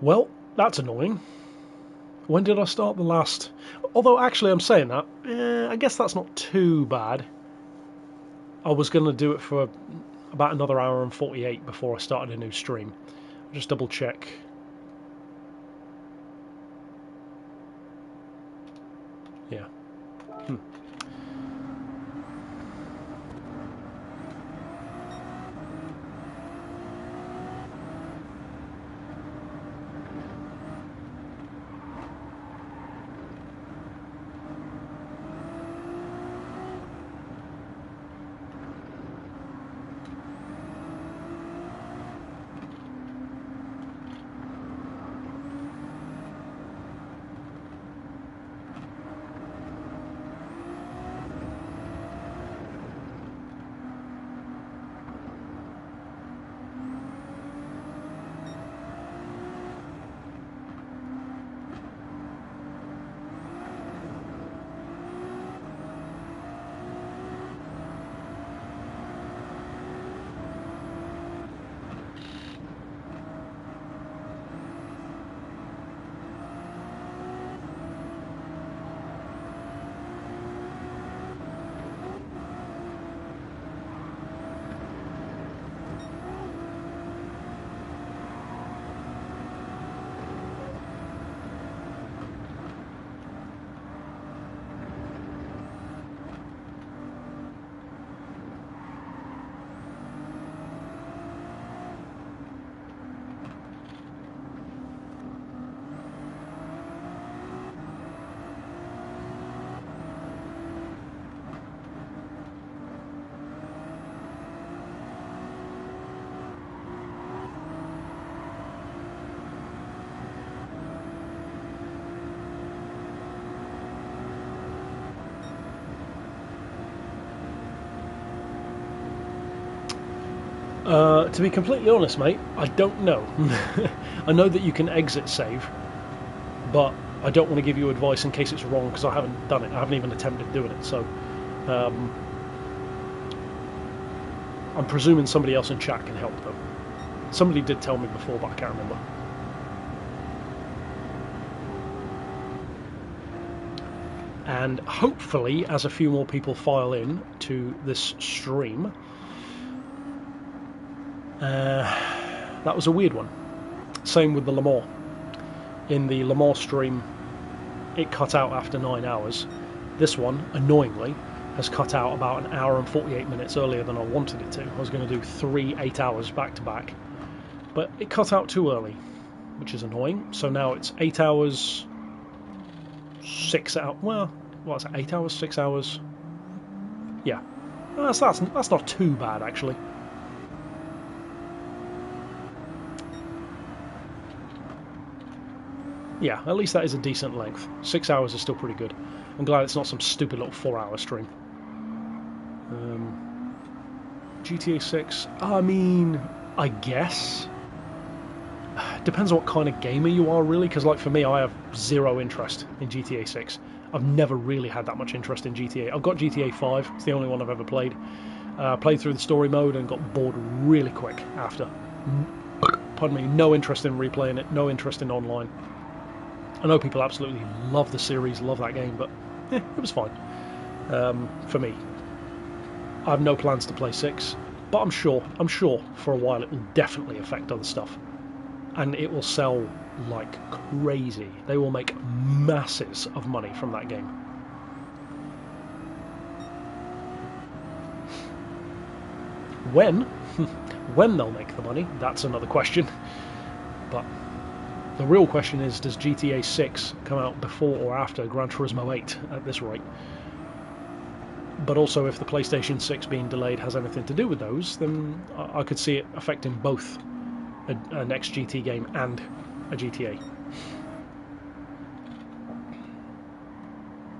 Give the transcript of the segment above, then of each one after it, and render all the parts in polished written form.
Well, that's annoying. When did I start the last... Although, actually, I'm saying that. I guess that's not too bad. I was going to do it for about another hour and 48 before I started a new stream. I'll just double check. Yeah. To be completely honest, mate, I don't know. I know that you can exit save, but I don't want to give you advice in case it's wrong because I haven't done it. I haven't even attempted doing it, so I'm presuming somebody else in chat can help, though. Somebody did tell me before, but I can't remember. And hopefully, as a few more people file in to this stream... that was a weird one. Same with the Le Mans. In the Le Mans stream, it cut out after 9 hours. This one, annoyingly, has cut out about an hour and 48 minutes earlier than I wanted it to. I was going to do 3 8 hours back to back, but it cut out too early, which is annoying. So now it's 8 hours, 6 hours. Well, what's it? 8 hours, 6 hours. Yeah, that's not too bad actually. Yeah, at least that is a decent length. 6 hours is still pretty good. I'm glad it's not some stupid little 4-hour stream. GTA 6, I mean, I guess. Depends on what kind of gamer you are, really, because like for me, I have zero interest in GTA 6. I've never really had that much interest in GTA. I've got GTA 5, it's the only one I've ever played. Played through the story mode and got bored really quick after. Pardon me, no interest in replaying it, no interest in online. I know people absolutely love the series, love that game, but it was fine for me. I have no plans to play 6, but I'm sure for a while it will definitely affect other stuff. And it will sell like crazy. They will make masses of money from that game. When they'll make the money, that's another question. But the real question is, does GTA 6 come out before or after Gran Turismo 8 at this rate? But also, if the PlayStation 6 being delayed has anything to do with those, then I could see it affecting both a next GT game and a GTA.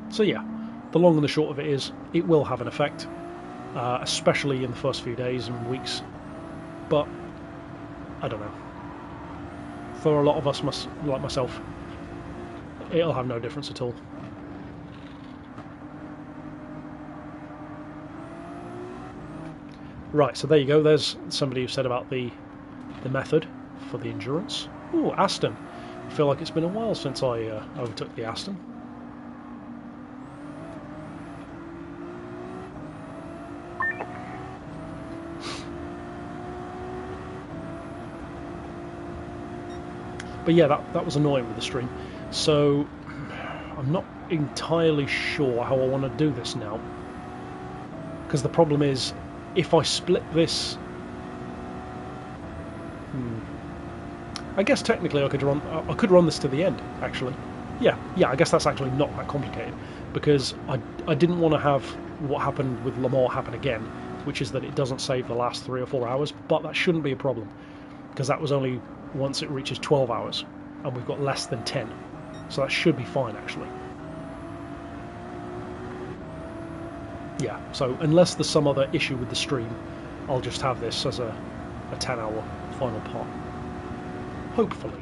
So yeah, the long and the short of it is, it will have an effect, especially in the first few days and weeks. But I don't know. For a lot of us, like myself, it'll have no difference at all. Right, so there you go. There's somebody who said about the method. for the endurance. Ooh, Aston. I feel like it's been a while since I overtook the Aston. But yeah, that was annoying with the stream. So I'm not entirely sure how I want to do this now. Because the problem is, if I split this... I guess technically I could run this to the end, actually. Yeah, I guess that's actually not that complicated. Because I didn't want to have what happened with Le Mans happen again, which is that it doesn't save the last 3 or 4 hours, but that shouldn't be a problem. Because that was only once it reaches 12 hours, and we've got less than 10. So that should be fine, actually. Yeah, so unless there's some other issue with the stream, I'll just have this as a 10-hour final part. Hopefully.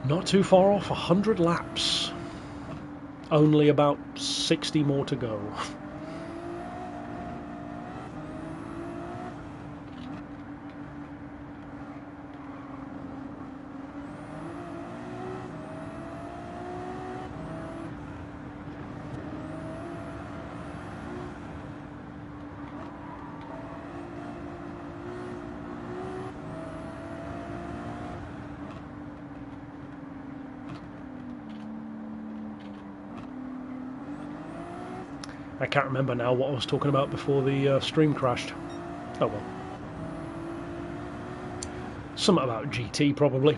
Not too far off, 100 laps. Only about 60 more to go. I can't remember now what I was talking about before the stream crashed. Oh well. Something about GT, probably.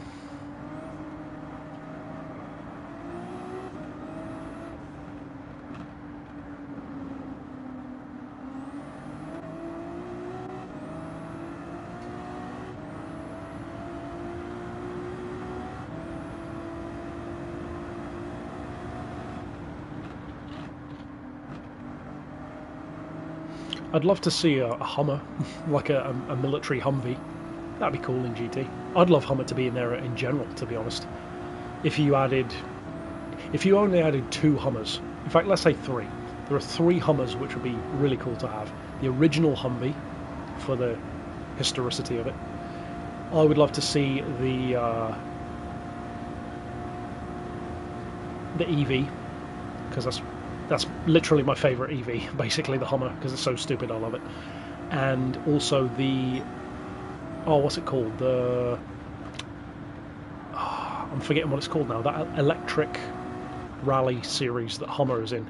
I'd love to see a Hummer, like a military Humvee. That'd be cool in GT. I'd love Hummer to be in there in general, to be honest. If you only added 2 Hummers, in fact, let's say 3. There are 3 Hummers which would be really cool to have. The original Humvee, for the historicity of it. I would love to see the EV, because that's literally my favourite EV, basically the Hummer, because it's so stupid, I love it. And also the... oh, what's it called? The... oh, I'm forgetting what it's called now. That electric rally series that Hummer is in.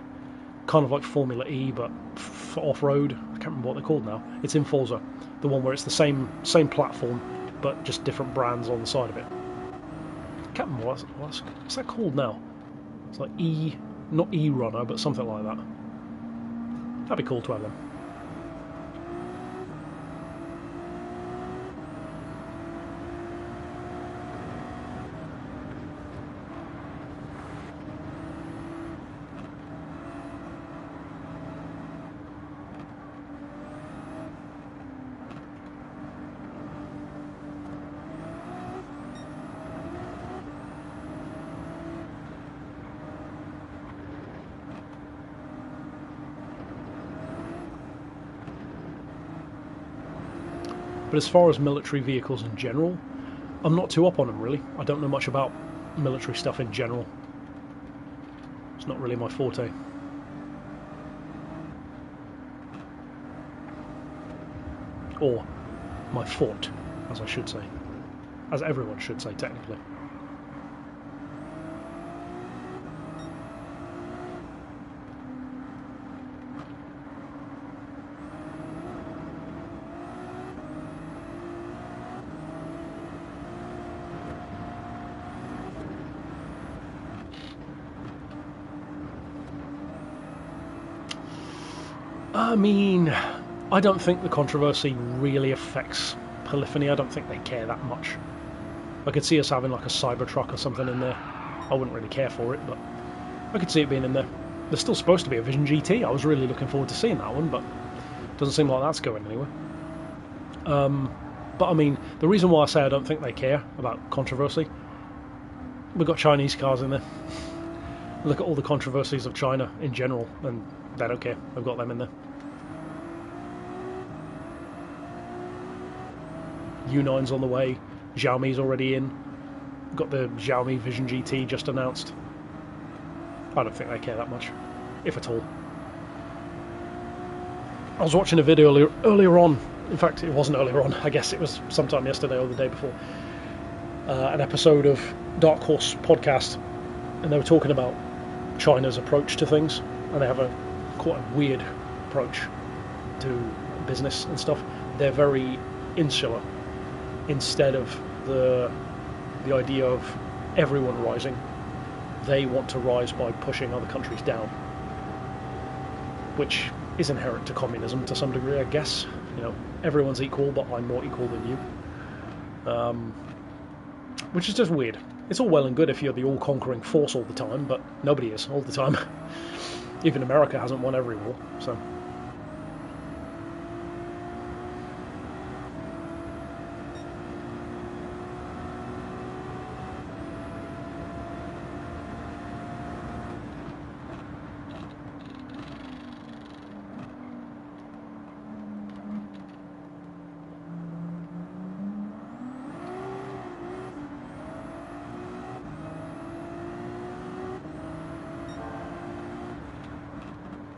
Kind of like Formula E, but for off-road. I can't remember what they're called now. It's in Forza. The one where it's the same platform, but just different brands on the side of it. I can't remember what's that called now. It's like E... not E-Runner, but something like that. That'd be cool to have them. But as far as military vehicles in general, I'm not too up on them, really. I don't know much about military stuff in general. It's not really my forte. Or my fort, as I should say. As everyone should say, technically. I mean, I don't think the controversy really affects Polyphony. I don't think they care that much. I could see us having like a Cybertruck or something in there. I wouldn't really care for it, but I could see it being in there. There's still supposed to be a Vision GT. I was really looking forward to seeing that one, but it doesn't seem like that's going anywhere. But I mean, the reason why I say I don't think they care about controversy, we've got Chinese cars in there. Look at all the controversies of China in general, and they don't care. They've got them in there. U9's on the way. Xiaomi's already in. Got the Xiaomi Vision GT just announced. I don't think they care that much, if at all. I was watching a video earlier on. In fact, it wasn't earlier on. I guess it was sometime yesterday or the day before. An episode of Dark Horse podcast, and they were talking about China's approach to things, and they have quite a weird approach to business and stuff. They're very insular, instead of the idea of everyone rising. They want to rise by pushing other countries down, which is inherent to communism to some degree, I guess. You know, everyone's equal, but I'm more equal than you. Which is just weird. It's all well and good if you're the all-conquering force all the time, but nobody is all the time. Even America hasn't won every war, so...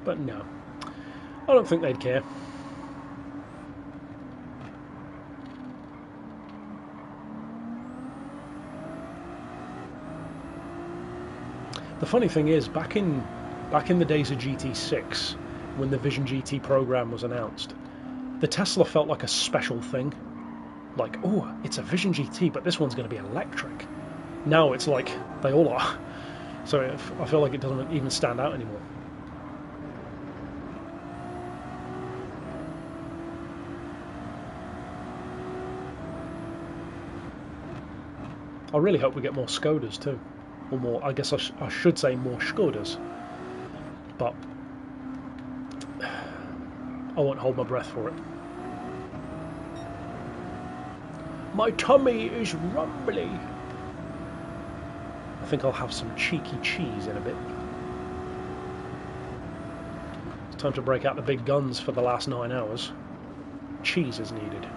But no, I don't think they'd care. The funny thing is, back in the days of GT6, when the Vision GT program was announced, the Tesla felt like a special thing. Like, oh, it's a Vision GT, but this one's going to be electric. Now it's like they all are. So I feel like it doesn't even stand out anymore. I really hope we get more Skodas too, or more. I guess I should say more Skodas, but I won't hold my breath for it. My tummy is rumbly. I think I'll have some cheeky cheese in a bit. It's time to break out the big guns for the last 9 hours. Cheese is needed.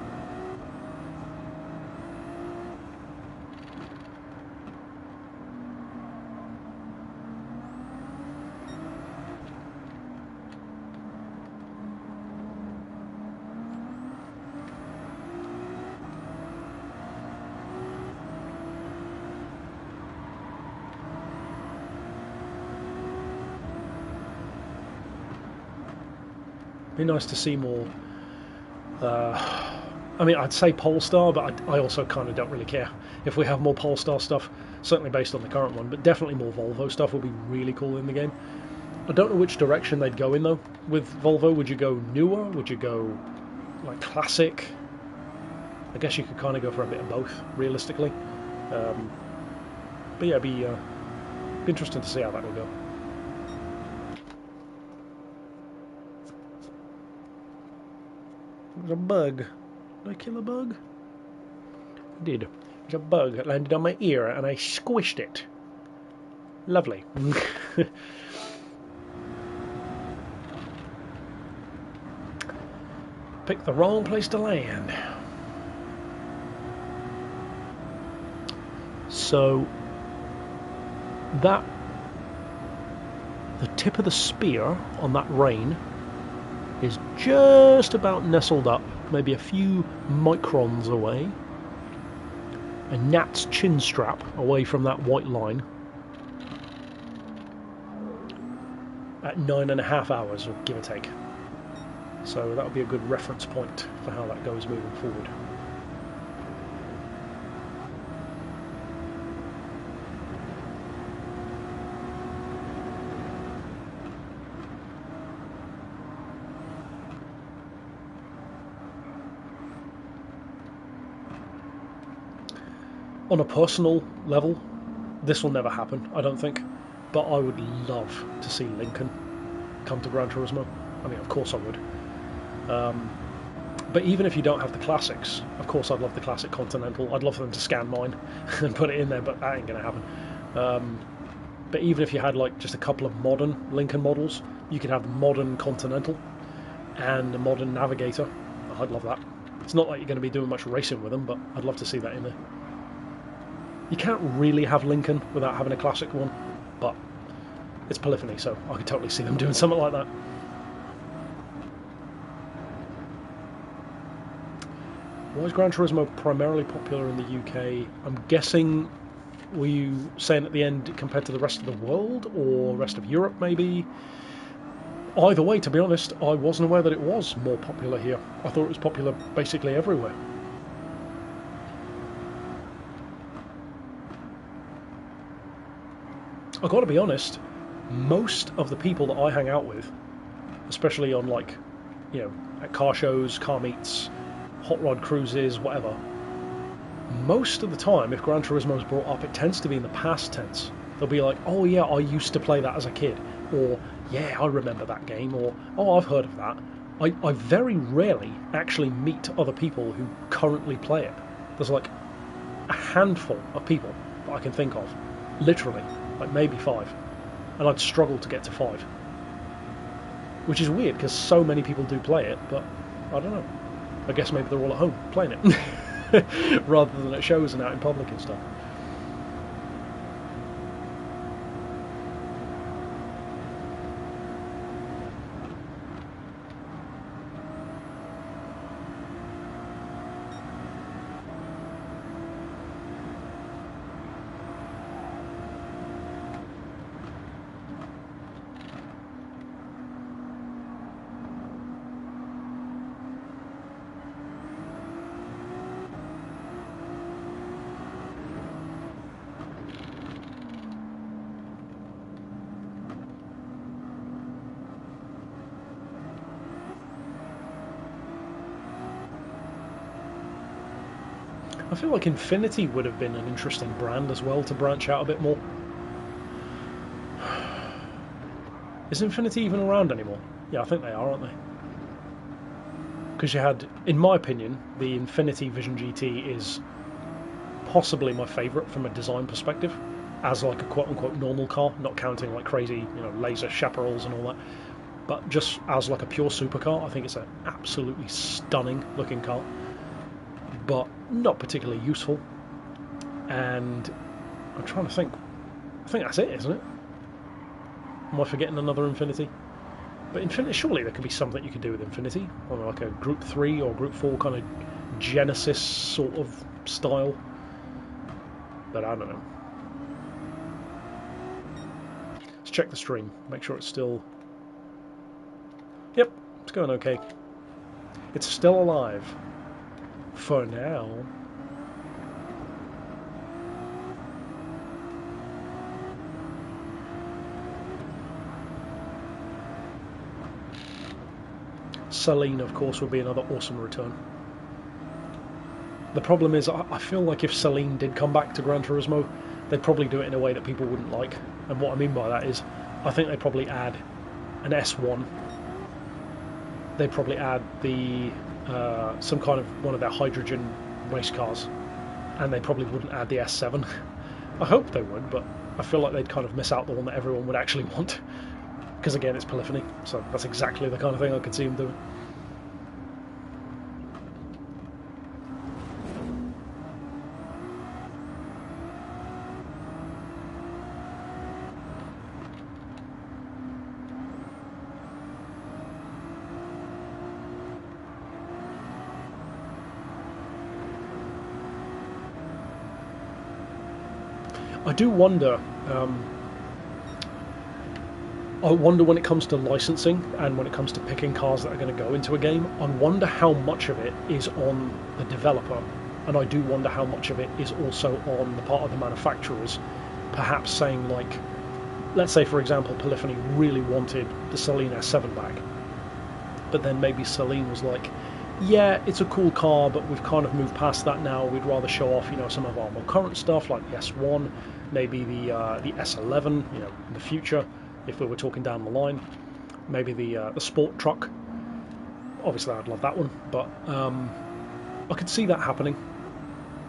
Be nice to see more. I mean, I'd say Polestar, but I also kind of don't really care if we have more Polestar stuff. Certainly based on the current one, but definitely more Volvo stuff would be really cool in the game. I don't know which direction they'd go in though. With Volvo, would you go newer? Would you go like classic? I guess you could kind of go for a bit of both, realistically. But yeah, it'd be interesting to see how that will go. There's a bug. Did I kill a bug? I did. There's a bug that landed on my ear and I squished it. Lovely. Picked the wrong place to land. So that the tip of the spear on that rein is just about nestled up, maybe a few microns away. A gnat's chin strap away from that white line. At 9.5 hours, give or take. So that would be a good reference point for how that goes moving forward. On a personal level, this will never happen, I don't think. but I would love to see Lincoln come to Gran Turismo. I mean, of course I would. But even if you don't have the classics, of course I'd love the classic Continental. I'd love for them to scan mine and put it in there, but that ain't going to happen. But even if you had like just a couple of modern Lincoln models, you could have the modern Continental and the modern Navigator. I'd love that. It's not like you're going to be doing much racing with them, but I'd love to see that in there. You can't really have Lincoln without having a classic one, but it's polyphony, so I could totally see them doing something like that. Why is Gran Turismo primarily popular in the UK? I'm guessing, were you saying at the end compared to the rest of the world, or rest of Europe maybe? Either way, to be honest, I wasn't aware that it was more popular here. I thought it was popular basically everywhere. I've got to be honest, most of the people that I hang out with, especially on like, you know, at car shows, car meets, hot rod cruises, whatever, most of the time if Gran Turismo is brought up, it tends to be in the past tense. They'll be like, oh yeah, I used to play that as a kid, or yeah, I remember that game, or oh, I've heard of that. I very rarely actually meet other people who currently play it. There's like a handful of people that I can think of, literally, like maybe 5, and I'd struggle to get to 5, which is weird because so many people do play it, but I don't know. I guess maybe they're all at home playing it rather than at shows and out in public and stuff. I feel like Infinity would have been an interesting brand as well to branch out a bit more. Is Infinity even around anymore? Yeah, I think they are, aren't they? Because you had, in my opinion, the Infinity Vision GT is possibly my favourite from a design perspective, as like a quote-unquote normal car, not counting like crazy, you know, laser chaparrals and all that, but just as like a pure supercar. I think it's an absolutely stunning looking car, but not particularly useful. And I'm trying to think. I think that's it, isn't it? Am I forgetting another Infinity? But Infinity, surely there could be something you could do with Infinity, on like a Group 3 or Group 4 kind of Genesis sort of style. But I don't know. Let's check the stream, make sure it's still... Yep, it's going okay. It's still alive. For now. Celine, of course, would be another awesome return. The problem is, I feel like if Celine did come back to Gran Turismo, they'd probably do it in a way that people wouldn't like. And what I mean by that is, I think they'd probably add an S1. They'd probably add the some kind of one of their hydrogen race cars, and they probably wouldn't add the S7. I hope they would, but I feel like they'd kind of miss out the one that everyone would actually want. Because again, it's polyphony, so that's exactly the kind of thing I could see them doing. I do wonder, when it comes to licensing and when it comes to picking cars that are going to go into a game, I wonder how much of it is on the developer, and I do wonder how much of it is also on the part of the manufacturers, perhaps saying like, let's say for example Polyphony really wanted the Celine S7 back, but then maybe Celine was like, yeah, it's a cool car, but we've kind of moved past that now, we'd rather show off, you know, some of our more current stuff like the S1, maybe the S11, you know, in the future, if we were talking down the line, maybe the sport truck. Obviously, I'd love that one, but I could see that happening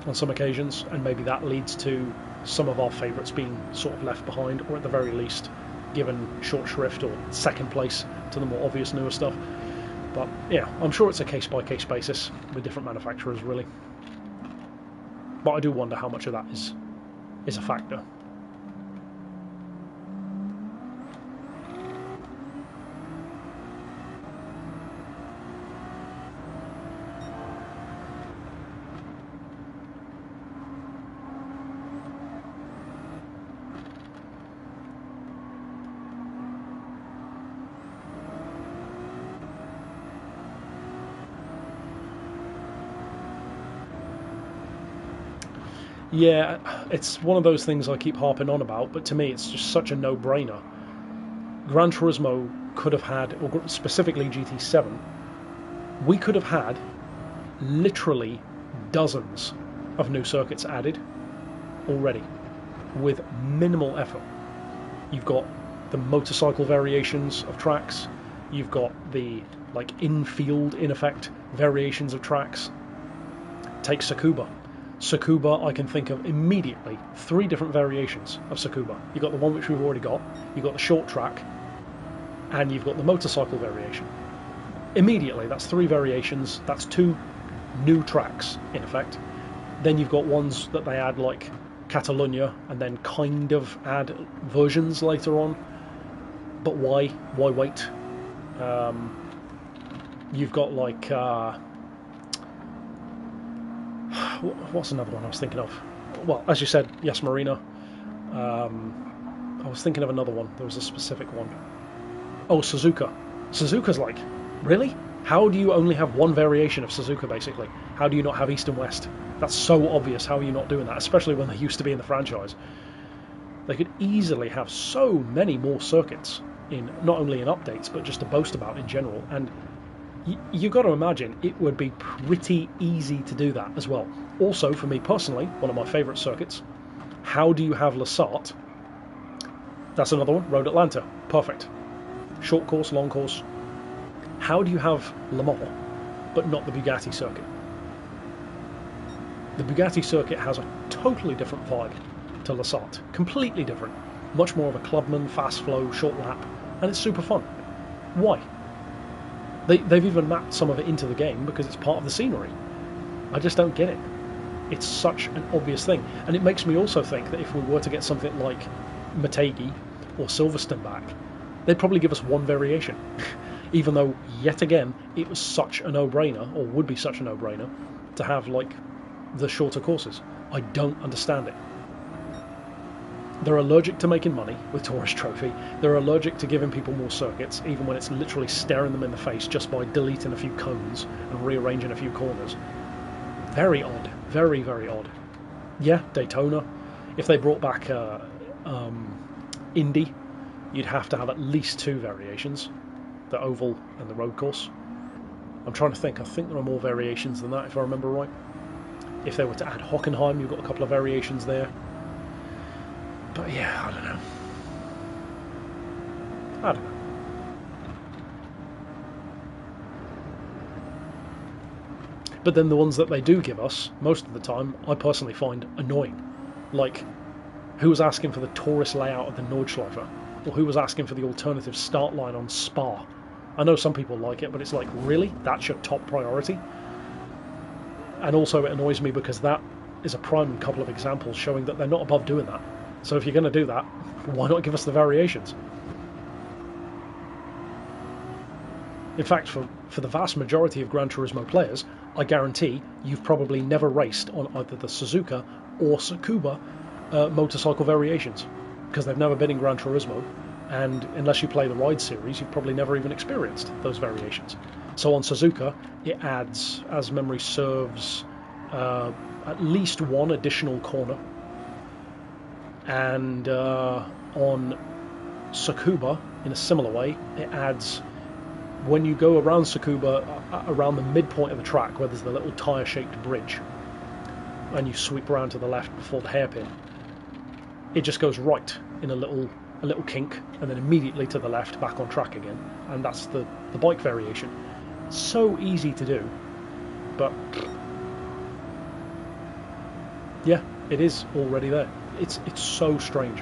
on some occasions, and maybe that leads to some of our favourites being sort of left behind, or at the very least given short shrift or second place to the more obvious newer stuff. But yeah, I'm sure it's a case-by-case basis with different manufacturers, really. But I do wonder how much of that is a factor. Yeah, it's one of those things I keep harping on about, but to me it's just such a no-brainer. Gran Turismo could have had, or specifically GT7, we could have had literally dozens of new circuits added already with minimal effort. You've got the motorcycle variations of tracks, you've got the like in-field, in effect, variations of tracks. Take Tsukuba. Tsukuba, I can think of immediately 3 different variations of Tsukuba. You've got the one which we've already got, you've got the short track, and you've got the motorcycle variation. Immediately, that's 3 variations, that's 2 new tracks, in effect. Then you've got ones that they add like Catalunya, and then kind of add versions later on. But why? Why wait? You've got like... what's another one I was thinking of? Well, as you said, Yes Marina. I was thinking of another one. There was a specific one. Oh, Suzuka. Suzuka's like, really? How do you only have one variation of Suzuka, basically? How do you not have East and West? That's so obvious. How are you not doing that? Especially when they used to be in the franchise. They could easily have so many more circuits, in not only in updates, but just to boast about in general. And you've got to imagine it would be pretty easy to do that as well. Also, for me personally, one of my favourite circuits, how do you have Lasat? That's another one, Road Atlanta. Perfect. Short course, long course. How do you have Le Mans, but not the Bugatti circuit? The Bugatti circuit has a totally different vibe to Lasat. Completely different. Much more of a clubman, fast flow, short lap, and it's super fun. Why? They've even mapped some of it into the game because it's part of the scenery. I just don't get it. It's such an obvious thing. And it makes me also think that if we were to get something like Motegi or Silverstone back, they'd probably give us one variation. Even though, yet again, it was such a no-brainer, or would be such a no-brainer, to have, like, the shorter courses. I don't understand it. They're allergic to making money with Tourist Trophy. They're allergic to giving people more circuits, even when it's literally staring them in the face just by deleting a few cones and rearranging a few corners. Very odd. Very, very odd. Yeah, Daytona. If they brought back Indy, you'd have to have at least 2 variations. The oval and the road course. I'm trying to think. I think there are more variations than that, if I remember right. If they were to add Hockenheim, you've got a couple of variations there. But yeah, I don't know. But then the ones that they do give us, most of the time, I personally find annoying. Like, who was asking for the tourist layout of the Nordschleife? Or who was asking for the alternative start line on Spa? I know some people like it, but it's like, really? That's your top priority? And also it annoys me because that is a prime couple of examples showing that they're not above doing that. So if you're going to do that, why not give us the variations? In fact, for the vast majority of Gran Turismo players, I guarantee you've probably never raced on either the Suzuka or Tsukuba motorcycle variations, because they've never been in Gran Turismo, and unless you play the Ride series, you've probably never even experienced those variations. So on Suzuka, it adds, as memory serves, at least 1 additional corner. And on Tsukuba, in a similar way, it adds, when you go around Tsukuba, around the midpoint of the track, where there's the little tyre-shaped bridge, and you sweep around to the left before the hairpin, it just goes right in a little kink, and then immediately to the left, back on track again. And that's the bike variation. So easy to do, but yeah, it is already there. It's so strange.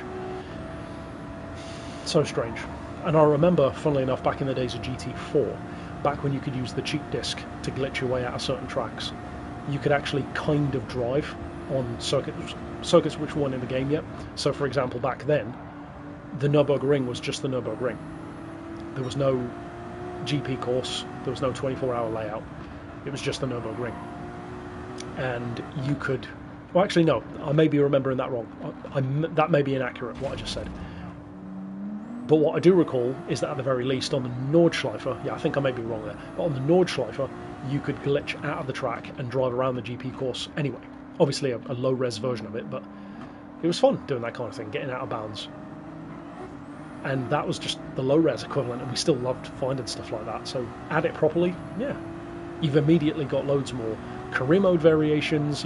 So strange. And I remember, funnily enough, back in the days of GT4, back when you could use the cheat disc to glitch your way out of certain tracks, you could actually kind of drive on circuits which weren't in the game yet. So for example, back then, the Nurburgring was just the Nurburgring. There was no GP course, there was no 24-hour layout, it was just the Nurburgring. And you could... Well, actually, no, I may be remembering that wrong. That may be inaccurate, what I just said. But what I do recall is that at the very least on the Nordschleife, yeah, I think I may be wrong there, but on the Nordschleife, you could glitch out of the track and drive around the GP course anyway. Obviously a low-res version of it, but it was fun doing that kind of thing, getting out of bounds. And that was just the low-res equivalent, and we still loved finding stuff like that. So add it properly, yeah. You've immediately got loads more career mode variations.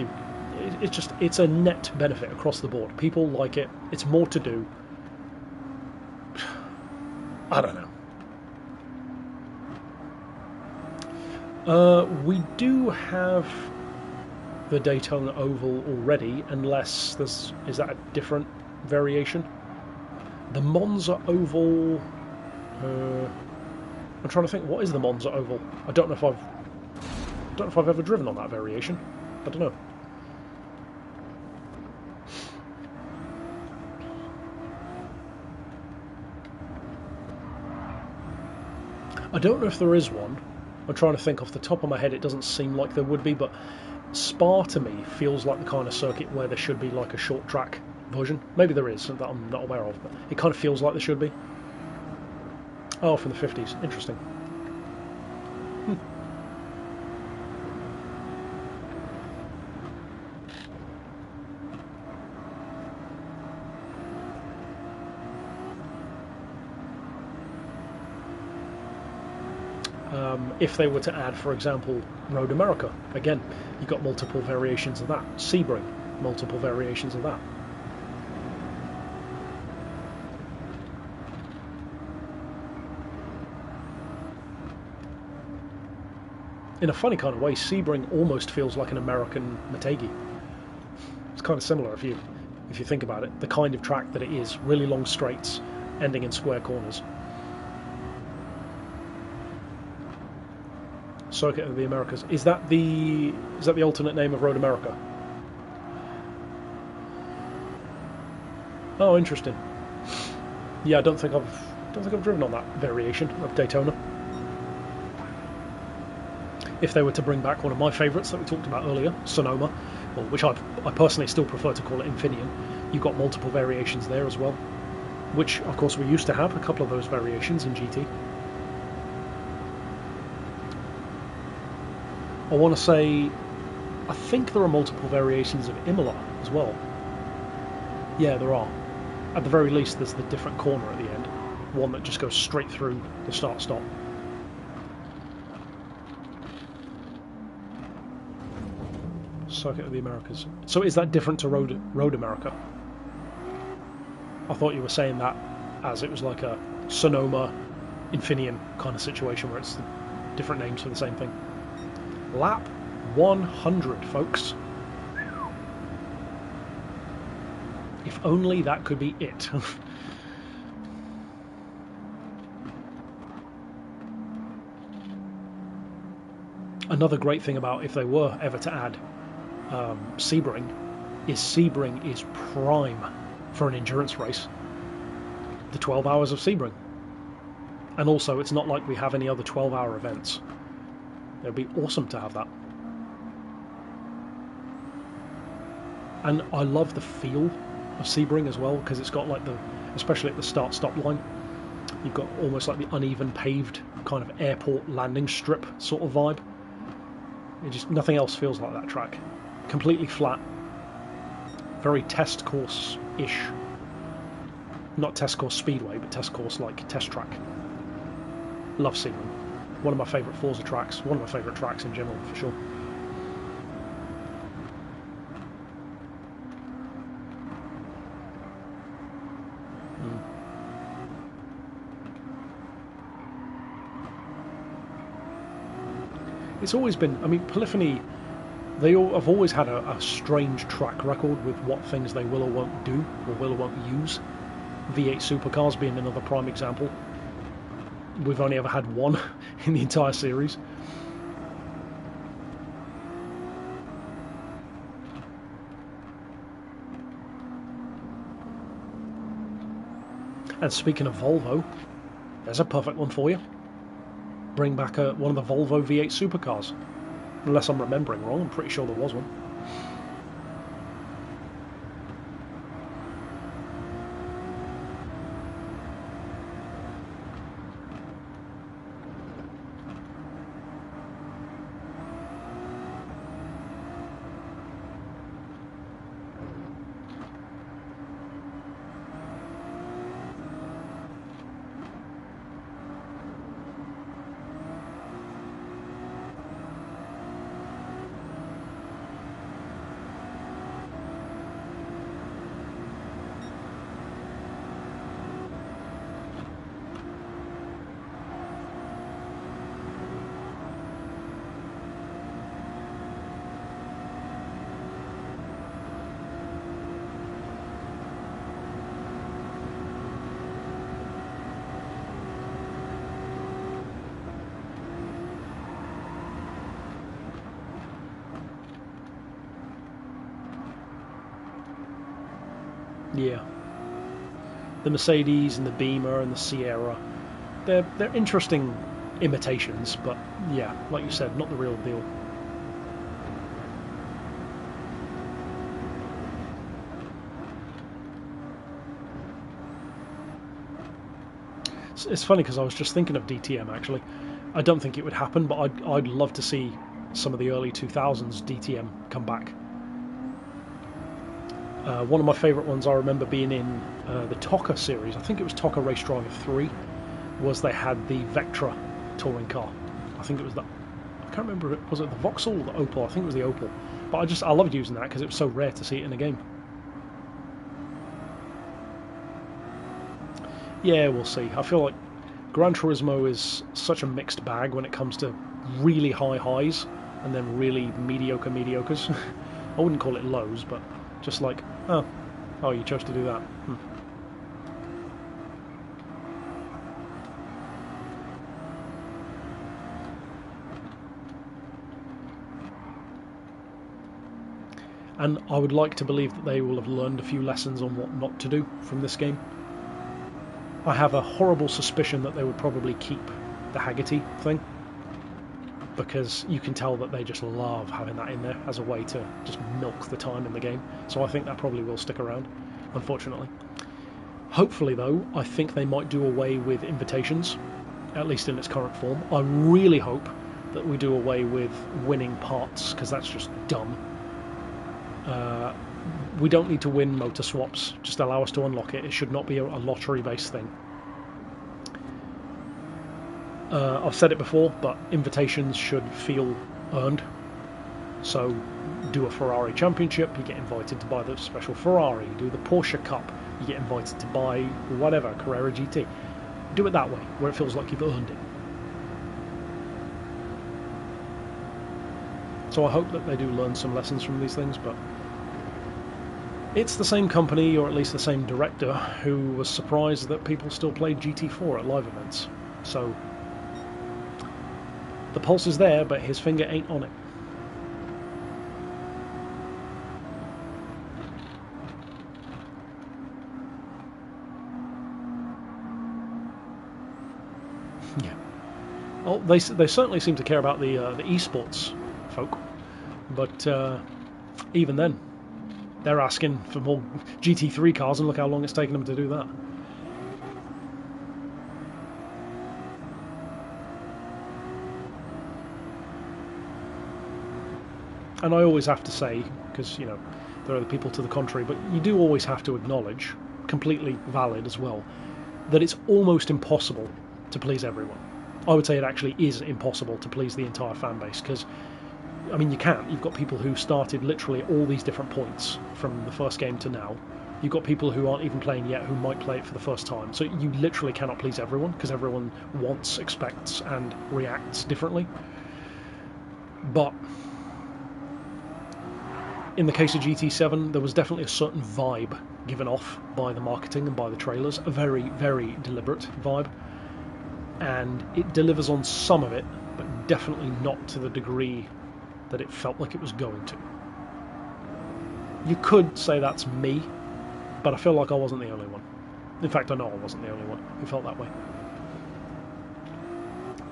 It's a net benefit across the board. People like it. It's more to do. I don't know. We do have the Daytona Oval already, unless is that a different variation? The Monza Oval. I'm trying to think. What is the Monza Oval? I don't know if I've ever driven on that variation. I don't know. I don't know if there is one. I'm trying to think off the top of my head. It doesn't seem like there would be, but Spa to me feels like the kind of circuit where there should be like a short track version. Maybe there is that I'm not aware of, but it kind of feels like there should be. Oh, from the 50s. Interesting. If they were to add, for example, Road America, again, you've got multiple variations of that. Sebring, multiple variations of that. In a funny kind of way, Sebring almost feels like an American Motegi. It's kind of similar if you think about it. The kind of track that it is, really long straights, ending in square corners. Circuit of the Americas. Is that the alternate name of Road America? Oh, interesting. Yeah, I don't think I've driven on that variation of Daytona. If they were to bring back one of my favourites that we talked about earlier, Sonoma, well, which I personally still prefer to call it Infineon, you've got multiple variations there as well, which of course we used to have a couple of those variations in GT. I want to say, I think there are multiple variations of Imola as well. Yeah, there are. At the very least, there's the different corner at the end. One that just goes straight through the start-stop. Circuit of the Americas. So is that different to Road America? I thought you were saying that as it was like a Sonoma, Infineon kind of situation where it's different names for the same thing. Lap 100, folks. If only that could be it. Another great thing about if they were ever to add Sebring is prime for an endurance race. The 12 hours of Sebring. And also, it's not like we have any other 12-hour events. It would be awesome to have that. And I love the feel of Sebring as well, because it's got like especially at the start-stop line, you've got almost like the uneven paved kind of airport landing strip sort of vibe. Nothing else feels like that track. Completely flat. Very test course-ish. Not test course speedway, but test course like test track. Love Sebring. One of my favourite Forza tracks. One of my favourite tracks in general, for sure. It's always been, I mean, Polyphony, they have always had a strange track record with what things they will or won't do, or will or won't use. V8 supercars being another prime example. We've only ever had one in the entire series. And speaking of Volvo, there's a perfect one for you. Bring back one of the Volvo V8 supercars. Unless I'm remembering wrong, I'm pretty sure there was one. Yeah. The Mercedes and the Beamer and the Sierra, they're interesting imitations, but yeah, like you said, not the real deal. It's funny because I was just thinking of DTM actually. I don't think it would happen, but I'd love to see some of the early 2000s DTM come back. One of my favourite ones I remember being in the TOCA series, I think it was TOCA Race Driver 3, was they had the Vectra touring car. I think it was that, I can't remember, was it the Vauxhall or the Opel? I think it was the Opel. But I loved using that because it was so rare to see it in a game. Yeah, we'll see. I feel like Gran Turismo is such a mixed bag when it comes to really high highs and then really mediocre mediocres. I wouldn't call it lows, but just like, oh, you chose to do that. And I would like to believe that they will have learned a few lessons on what not to do from this game. I have a horrible suspicion that they would probably keep the Haggerty thing, because you can tell that they just love having that in there as a way to just milk the time in the game. So I think that probably will stick around, unfortunately. Hopefully, though, I think they might do away with invitations, at least in its current form. I really hope that we do away with winning parts, because that's just dumb. We don't need to win motor swaps, just allow us to unlock it. It should not be a lottery-based thing. I've said it before, but invitations should feel earned. So do a Ferrari Championship, you get invited to buy the special Ferrari. Do the Porsche Cup, you get invited to buy whatever, Carrera GT. Do it that way, where it feels like you've earned it. So I hope that they do learn some lessons from these things, but it's the same company, or at least the same director, who was surprised that people still played GT4 at live events. So the pulse is there, but his finger ain't on it. Yeah. Well, they certainly seem to care about the esports folk, but even then, they're asking for more GT3 cars, and look how long it's taken them to do that. And I always have to say, because, you know, there are the people to the contrary, but you do always have to acknowledge, completely valid as well, that it's almost impossible to please everyone. I would say it actually is impossible to please the entire fan base, because, I mean, you can't. You've got people who started literally at all these different points from the first game to now. You've got people who aren't even playing yet who might play it for the first time. So you literally cannot please everyone, because everyone wants, expects, and reacts differently. But in the case of GT7, there was definitely a certain vibe given off by the marketing and by the trailers, a very, very deliberate vibe, and it delivers on some of it, but definitely not to the degree that it felt like it was going to. You could say that's me, but I feel like I wasn't the only one. In fact, I know I wasn't the only one who felt that way.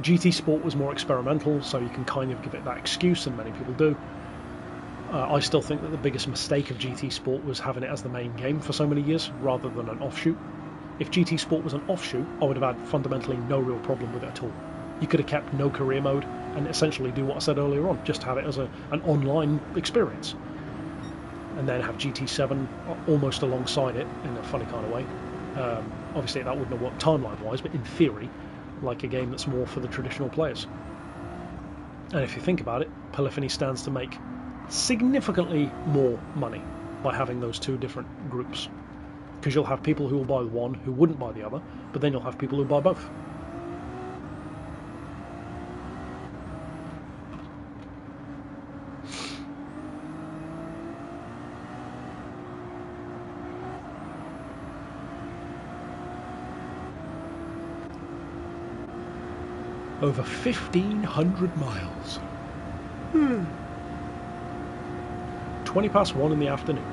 GT Sport was more experimental, so you can kind of give it that excuse, and many people do. I still think that the biggest mistake of GT Sport was having it as the main game for so many years, rather than an offshoot. If GT Sport was an offshoot, I would have had fundamentally no real problem with it at all. You could have kept no career mode, and essentially do what I said earlier on, just have it as an online experience. And then have GT7 almost alongside it, in a funny kind of way. Obviously that wouldn't have worked timeline-wise, but in theory, like a game that's more for the traditional players. And if you think about it, Polyphony stands to make significantly more money by having those two different groups, because you'll have people who will buy the one who wouldn't buy the other, but then you'll have people who buy both. Over 1,500 miles. 20 past 1 in the afternoon.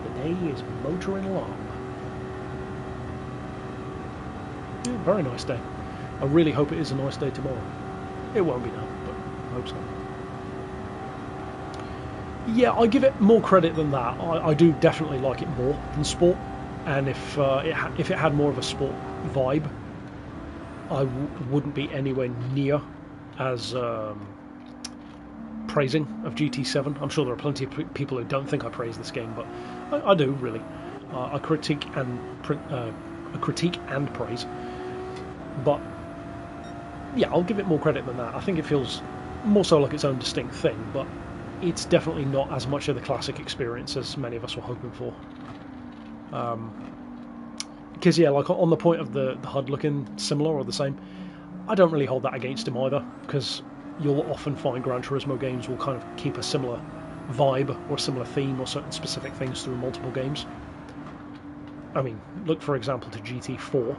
The day is motoring along. Yeah, very nice day. I really hope it is a nice day tomorrow. It won't be now, but I hope so. Yeah, I give it more credit than that. I do definitely like it more than Sport, and if it had more of a Sport vibe, I wouldn't be anywhere near as praising of GT7. I'm sure there are plenty of people who don't think I praise this game, but I do really. I critique and praise. But yeah, I'll give it more credit than that. I think it feels more so like its own distinct thing, but it's definitely not as much of the classic experience as many of us were hoping for. Because yeah, like on the point of the HUD looking similar or the same, I don't really hold that against him either, because you'll often find Gran Turismo games will kind of keep a similar vibe or a similar theme or certain specific things through multiple games. I mean, look for example to GT4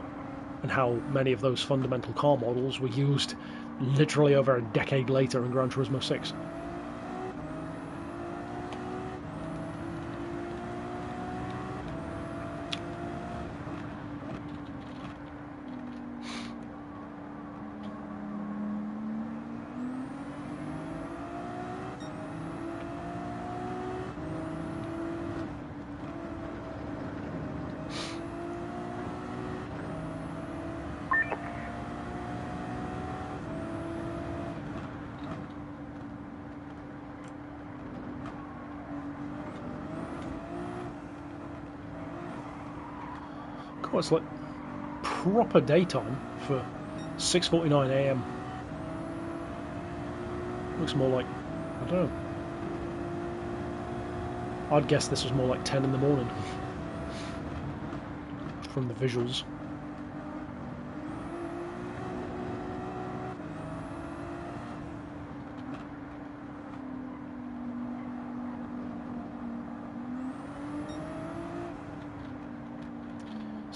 and how many of those fundamental car models were used literally over a decade later in Gran Turismo 6. God, it's like proper daytime for 6:49 AM. Looks more like, I don't know, I'd guess this was more like 10 in the morning from the visuals.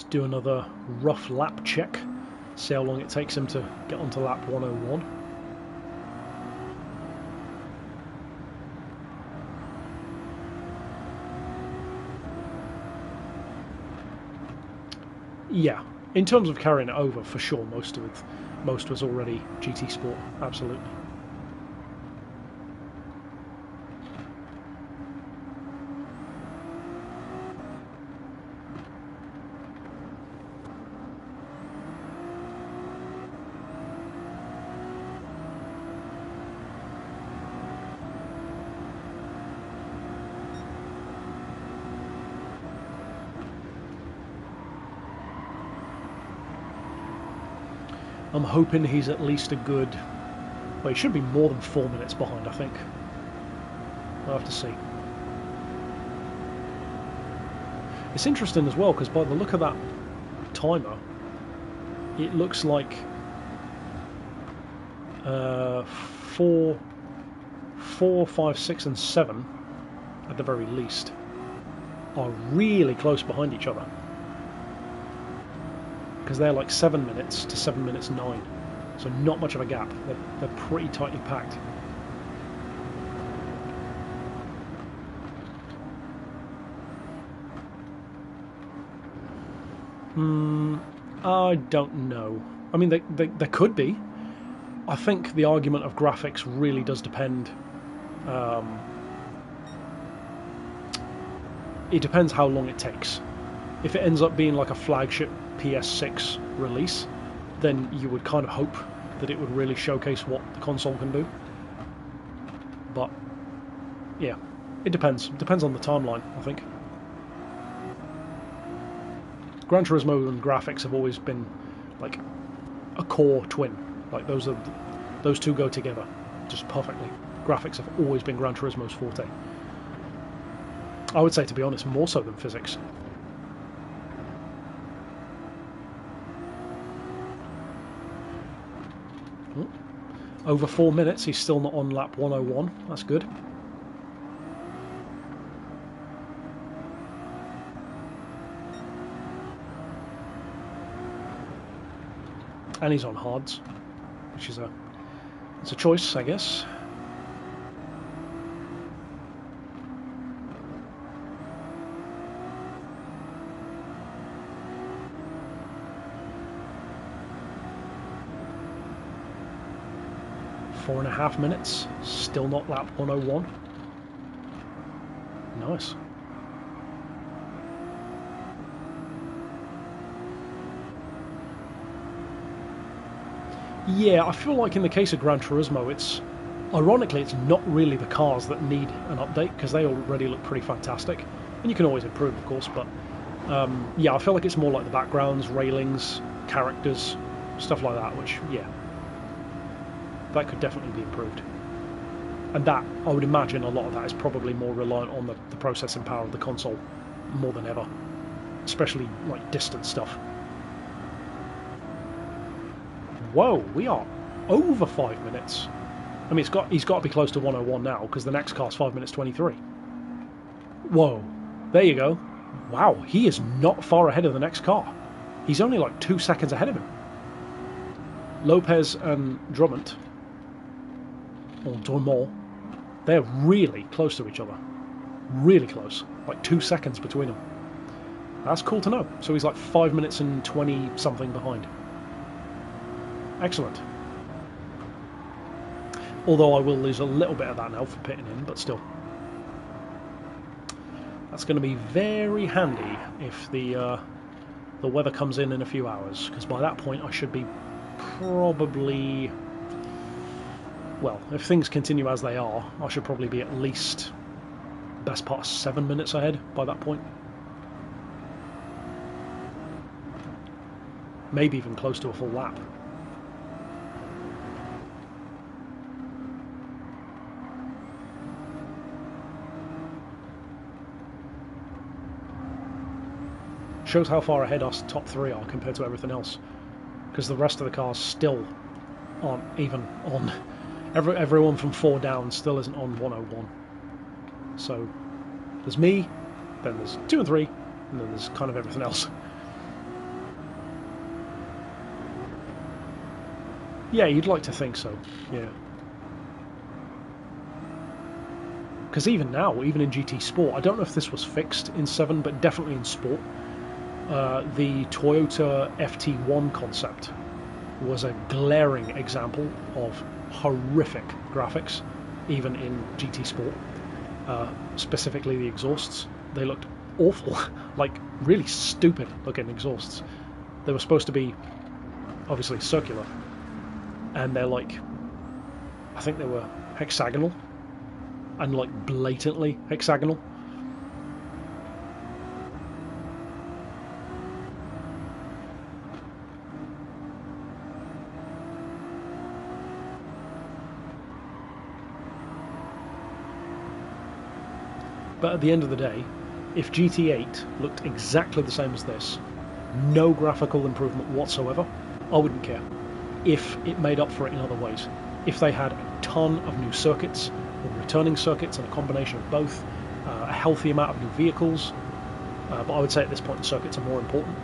Do another rough lap check, see how long it takes him to get onto lap 101. Yeah, in terms of carrying it over, for sure, most was already GT Sport, absolutely. I'm hoping he's at least a good... Well, he should be more than 4 minutes behind, I think. We'll have to see. It's interesting as well, because by the look of that timer, it looks like 4, 5, 6 and 7 at the very least are really close behind each other, because they're like 7 minutes to 7 minutes 9, so not much of a gap. They're pretty tightly packed. I don't know. I mean, there could be. I think the argument of graphics really does depend. It depends how long it takes. If it ends up being like a flagship PS6 release, then you would kind of hope that it would really showcase what the console can do. But yeah, it depends. It depends on the timeline, I think. Gran Turismo and graphics have always been like a core twin. Like those two go together just perfectly. Graphics have always been Gran Turismo's forte. I would say, to be honest, more so than physics. Over 4 minutes, he's still not on lap 101. That's good. And he's on hards, which is it's a choice, I guess. Four and a half minutes, still not lap 101. Nice. Yeah, I feel like in the case of Gran Turismo, ironically, it's not really the cars that need an update, because they already look pretty fantastic. And you can always improve, of course, but yeah, I feel like it's more like the backgrounds, railings, characters, stuff like that, which, yeah, that could definitely be improved. And that, I would imagine, a lot of that is probably more reliant on the processing power of the console more than ever, especially like distant stuff. Whoa, we are over 5 minutes. I mean, he's got to be close to 101 now, because the next car's 5 minutes 23. Whoa, there you go. Wow, he is not far ahead of the next car. He's only like 2 seconds ahead of him. Lopez and Drummond, or Dormont, they're really close to each other. Really close. Like 2 seconds between them. That's cool to know. So he's like 5 minutes and 20 something behind. Excellent. Although I will lose a little bit of that now for pitting in, but still. That's going to be very handy if the weather comes in a few hours, because by that point I should be probably... Well, if things continue as they are, I should probably be at least best part of 7 minutes ahead by that point. Maybe even close to a full lap. Shows how far ahead us top three are compared to everything else, because the rest of the cars still aren't even on. Everyone from 4 down still isn't on 101. So there's me, then there's 2 and 3, and then there's kind of everything else. Yeah, you'd like to think so, yeah. Because even now, even in GT Sport, I don't know if this was fixed in 7, but definitely in Sport, the Toyota FT1 concept was a glaring example of horrific graphics, even in GT Sport. Specifically the exhausts. They looked awful, like really stupid looking exhausts. They were supposed to be obviously circular, and they're like, I think they were hexagonal, and like blatantly hexagonal. But at the end of the day, if GT8 looked exactly the same as this, no graphical improvement whatsoever, I wouldn't care, if it made up for it in other ways. if they had a ton of new circuits, or returning circuits, and a combination of both, a healthy amount of new vehicles, but I would say at this point the circuits are more important,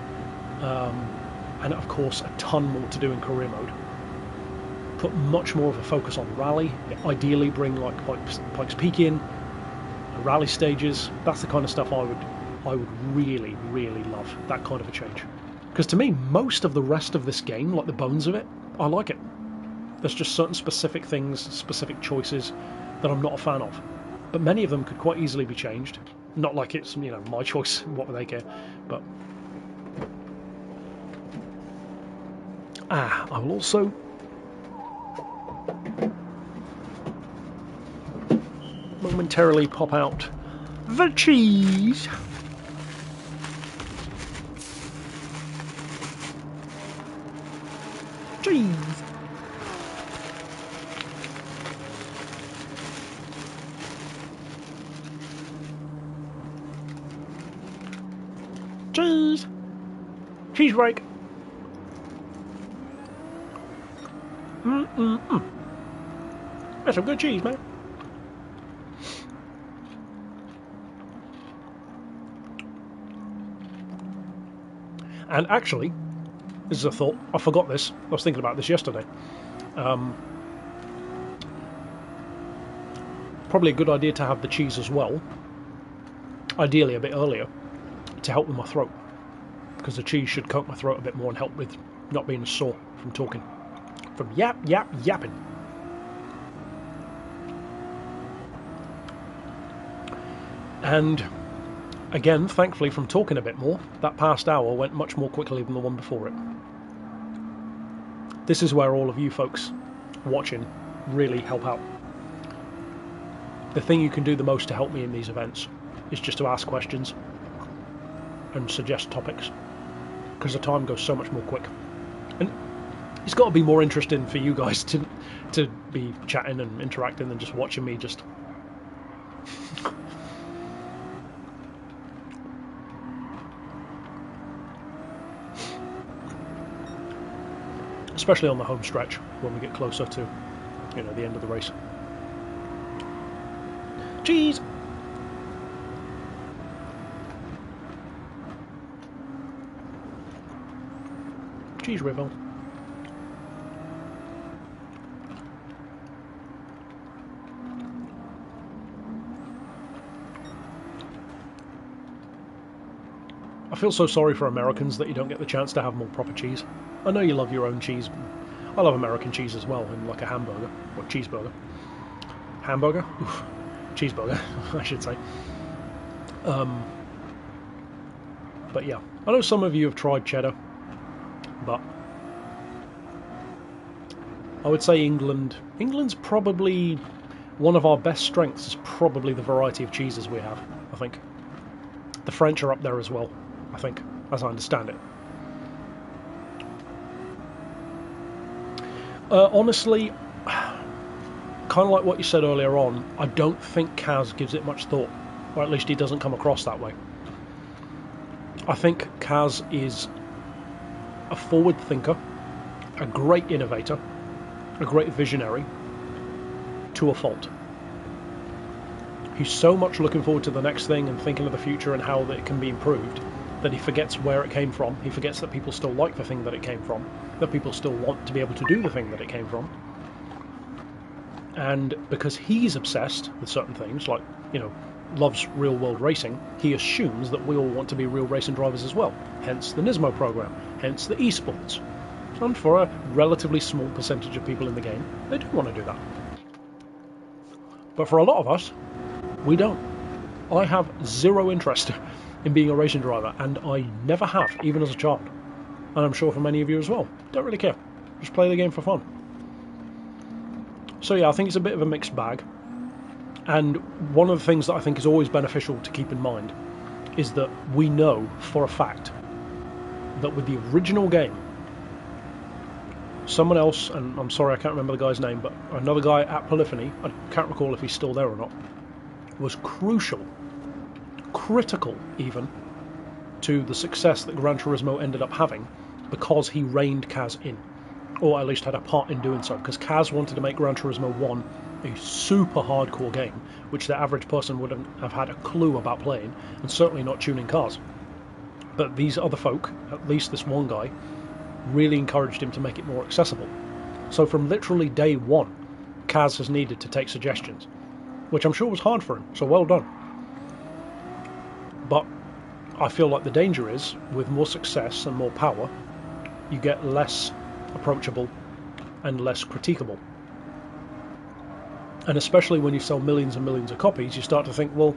and of course a ton more to do in career mode. Put much more of a focus on rally, ideally bring like Pikes Peak in, rally stages. That's the kind of stuff I would really, really love, that kind of a change. Because to me, most of the rest of this game, like the bones of it, I like it. There's just certain specific things, specific choices that I'm not a fan of. But many of them could quite easily be changed. Not like it's, you know, my choice, what would they care? But I will also momentarily pop out the cheese. Cheese. Cheese. Cheese break. That's some good cheese, man. And actually, this is a thought. I forgot this. I was thinking about this yesterday. Probably a good idea to have the cheese as well. Ideally a bit earlier, to help with my throat. Because the cheese should coat my throat a bit more and help with not being sore from talking. From yapping. And again, thankfully from talking a bit more, that past hour went much more quickly than the one before it. This is where all of you folks watching really help out. The thing you can do the most to help me in these events is just to ask questions and suggest topics, because the time goes so much more quick. And it's got to be more interesting for you guys to be chatting and interacting than just watching me just... Especially on the home stretch, when we get closer to, you know, the end of the race. Cheese! Cheese river. I feel so sorry for Americans that you don't get the chance to have more proper cheese. I know you love your own cheese. I love American cheese as well, in like a hamburger, or cheeseburger. Hamburger? Oof. Cheeseburger, I should say. But yeah, I know some of you have tried cheddar, but I would say England's probably one of our best strengths, is probably the variety of cheeses we have, I think. The French are up there as well, I think, as I understand it. Honestly, kind of like what you said earlier on, I don't think Kaz gives it much thought, or at least he doesn't come across that way. I think Kaz is a forward thinker, a great innovator, a great visionary, to a fault. He's so much looking forward to the next thing and thinking of the future and how it can be improved that he forgets where it came from. He forgets that people still like the thing that it came from, that people still want to be able to do the thing that it came from. And because he's obsessed with certain things, like, you know, loves real-world racing, he assumes that we all want to be real racing drivers as well. Hence the Nismo program, hence the esports. And for a relatively small percentage of people in the game, they do want to do that. But for a lot of us, we don't. I have zero interest in being a racing driver, and I never have, even as a child. And I'm sure for many of you as well. Don't really care. Just play the game for fun. So yeah, I think it's a bit of a mixed bag. And one of the things that I think is always beneficial to keep in mind is that we know for a fact that with the original game, someone else, and I'm sorry I can't remember the guy's name, but another guy at Polyphony, I can't recall if he's still there or not, was crucial, critical even, to the success that Gran Turismo ended up having, because he reined Kaz in. or at least had a part in doing so, because Kaz wanted to make Gran Turismo 1 a super hardcore game, which the average person wouldn't have had a clue about playing, and certainly not tuning cars. But these other folk, at least this one guy, really encouraged him to make it more accessible. So from literally day one, Kaz has needed to take suggestions, which I'm sure was hard for him, so well done. But I feel like the danger is, with more success and more power, you get less approachable and less critiquable. And especially when you sell millions and millions of copies, you start to think, well,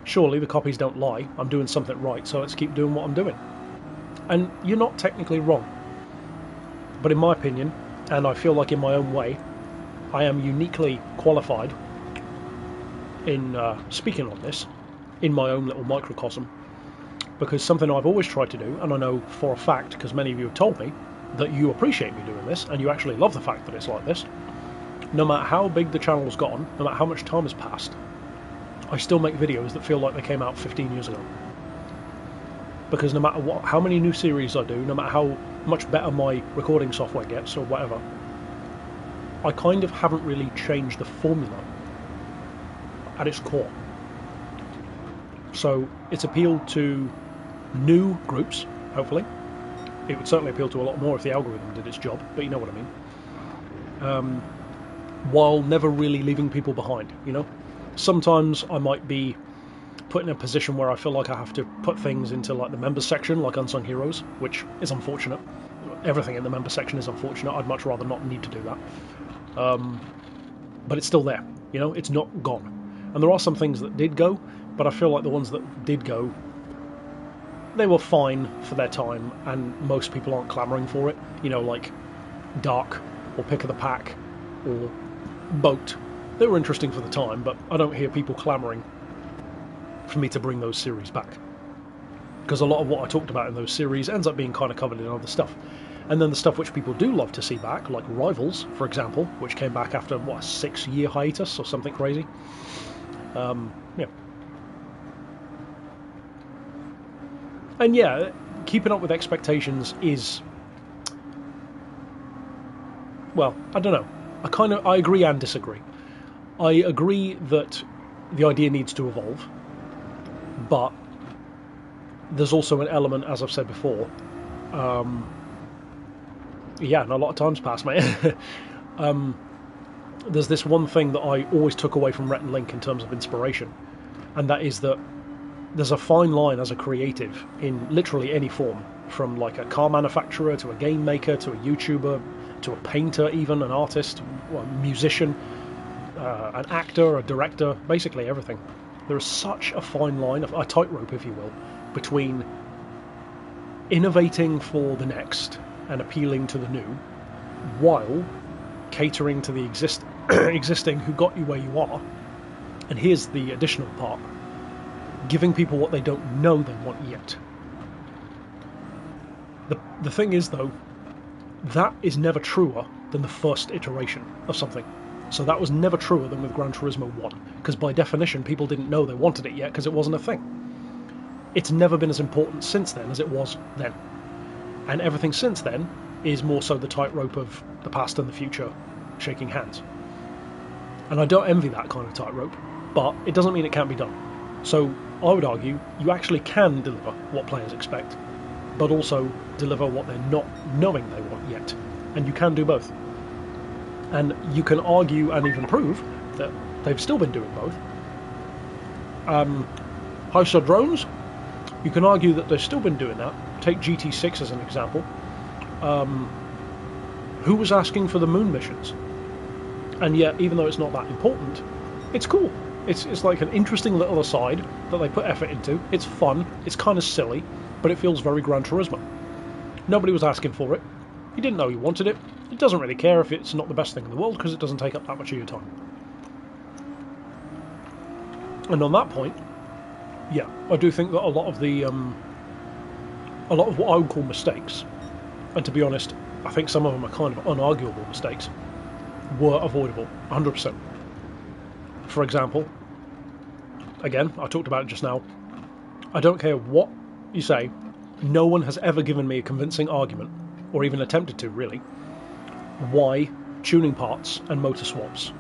surely the copies don't lie, I'm doing something right, so let's keep doing what I'm doing. And you're not technically wrong. But in my opinion, and I feel like in my own way, I am uniquely qualified in speaking on this, in my own little microcosm, because something I've always tried to do, and I know for a fact, because many of you have told me, that you appreciate me doing this, and you actually love the fact that it's like this. No matter how big the channel's gotten, no matter how much time has passed, I still make videos that feel like they came out 15 years ago. Because no matter how many new series I do, no matter how much better my recording software gets, or whatever, I kind of haven't really changed the formula at its core. So it's appealed to new groups, hopefully. It would certainly appeal to a lot more if the algorithm did its job, but you know what I mean. While never really leaving people behind, you know? Sometimes I might be put in a position where I feel like I have to put things into like the members section, like Unsung Heroes, which is unfortunate. Everything in the members section is unfortunate. I'd much rather not need to do that. But it's still there, you know? It's not gone. And there are some things that did go, but I feel like the ones that did go, they were fine for their time, and most people aren't clamouring for it. You know, like Dark, or Pick of the Pack, or Boat. They were interesting for the time, but I don't hear people clamouring for me to bring those series back. Because a lot of what I talked about in those series ends up being kind of covered in other stuff. And then the stuff which people do love to see back, like Rivals, for example, which came back after, what, a 6-year hiatus or something crazy. Yeah. And yeah, keeping up with expectations is, well, I don't know. I agree and disagree. I agree that the idea needs to evolve, but there's also an element, as I've said before, yeah, and a lot of time's passed, mate. There's this one thing that I always took away from Rhett and Link in terms of inspiration, and that is that there's a fine line as a creative in literally any form, from like a car manufacturer to a game maker to a YouTuber to a painter, even an artist, a musician, an actor, a director, basically everything. There is such a fine line, a tightrope, if you will, between innovating for the next and appealing to the new, while catering to the existing who got you where you are. And here's the additional part: giving people what they don't know they want yet. The thing is, though, that is never truer than the first iteration of something. So that was never truer than with Gran Turismo 1, because by definition people didn't know they wanted it yet because it wasn't a thing. It's never been as important since then as it was then. And everything since then is more so the tightrope of the past and the future shaking hands. And I don't envy that kind of tightrope, but it doesn't mean it can't be done. So I would argue you actually can deliver what players expect, but also deliver what they're not knowing they want yet. And you can do both. And you can argue and even prove that they've still been doing both. Heist drones, you can argue that they've still been doing that. Take GT6 as an example. Who was asking for the moon missions? And yet, even though it's not that important, it's cool. It's like an interesting little aside that they put effort into. It's fun, it's kind of silly, but it feels very Gran Turismo. Nobody was asking for it. He didn't know he wanted it. He doesn't really care if it's not the best thing in the world, because it doesn't take up that much of your time. And on that point, yeah, I do think that a lot of what I would call mistakes, and to be honest, I think some of them are kind of unarguable mistakes, were avoidable, 100%. For example, again, I talked about it just now, I don't care what you say, no one has ever given me a convincing argument, or even attempted to, really, why tuning parts and motor swaps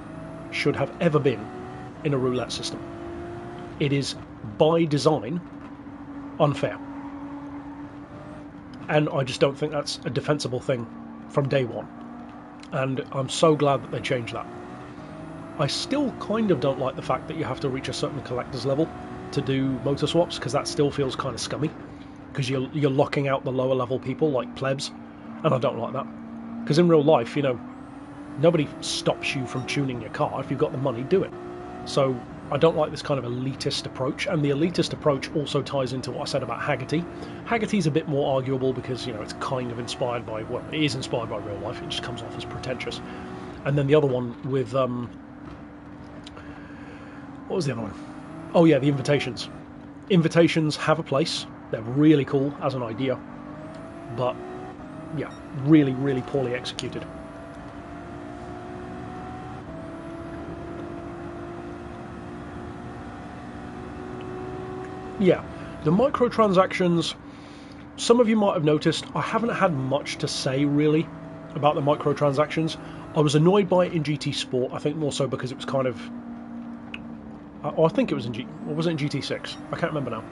should have ever been in a roulette system. It is, by design, unfair. And I just don't think that's a defensible thing from day one. And I'm so glad that they changed that. I still kind of don't like the fact that you have to reach a certain collector's level to do motor swaps, because that still feels kind of scummy, because you're locking out the lower level people like plebs, and I don't like that. Because in real life, you know, nobody stops you from tuning your car. If you've got the money, do it. So I don't like this kind of elitist approach, and the elitist approach also ties into what I said about Haggerty. Haggerty's a bit more arguable because, you know, it's kind of inspired by, well, it is inspired by real life, it just comes off as pretentious. And then the other one with, what was the other one? Oh yeah, the invitations. Invitations have a place, they're really cool as an idea, but yeah, really, really poorly executed. Yeah, the microtransactions, some of you might have noticed, I haven't had much to say really about the microtransactions. I was annoyed by it in GT Sport, I think more so because it was kind of, I think it was or was it in GT6? I can't remember now.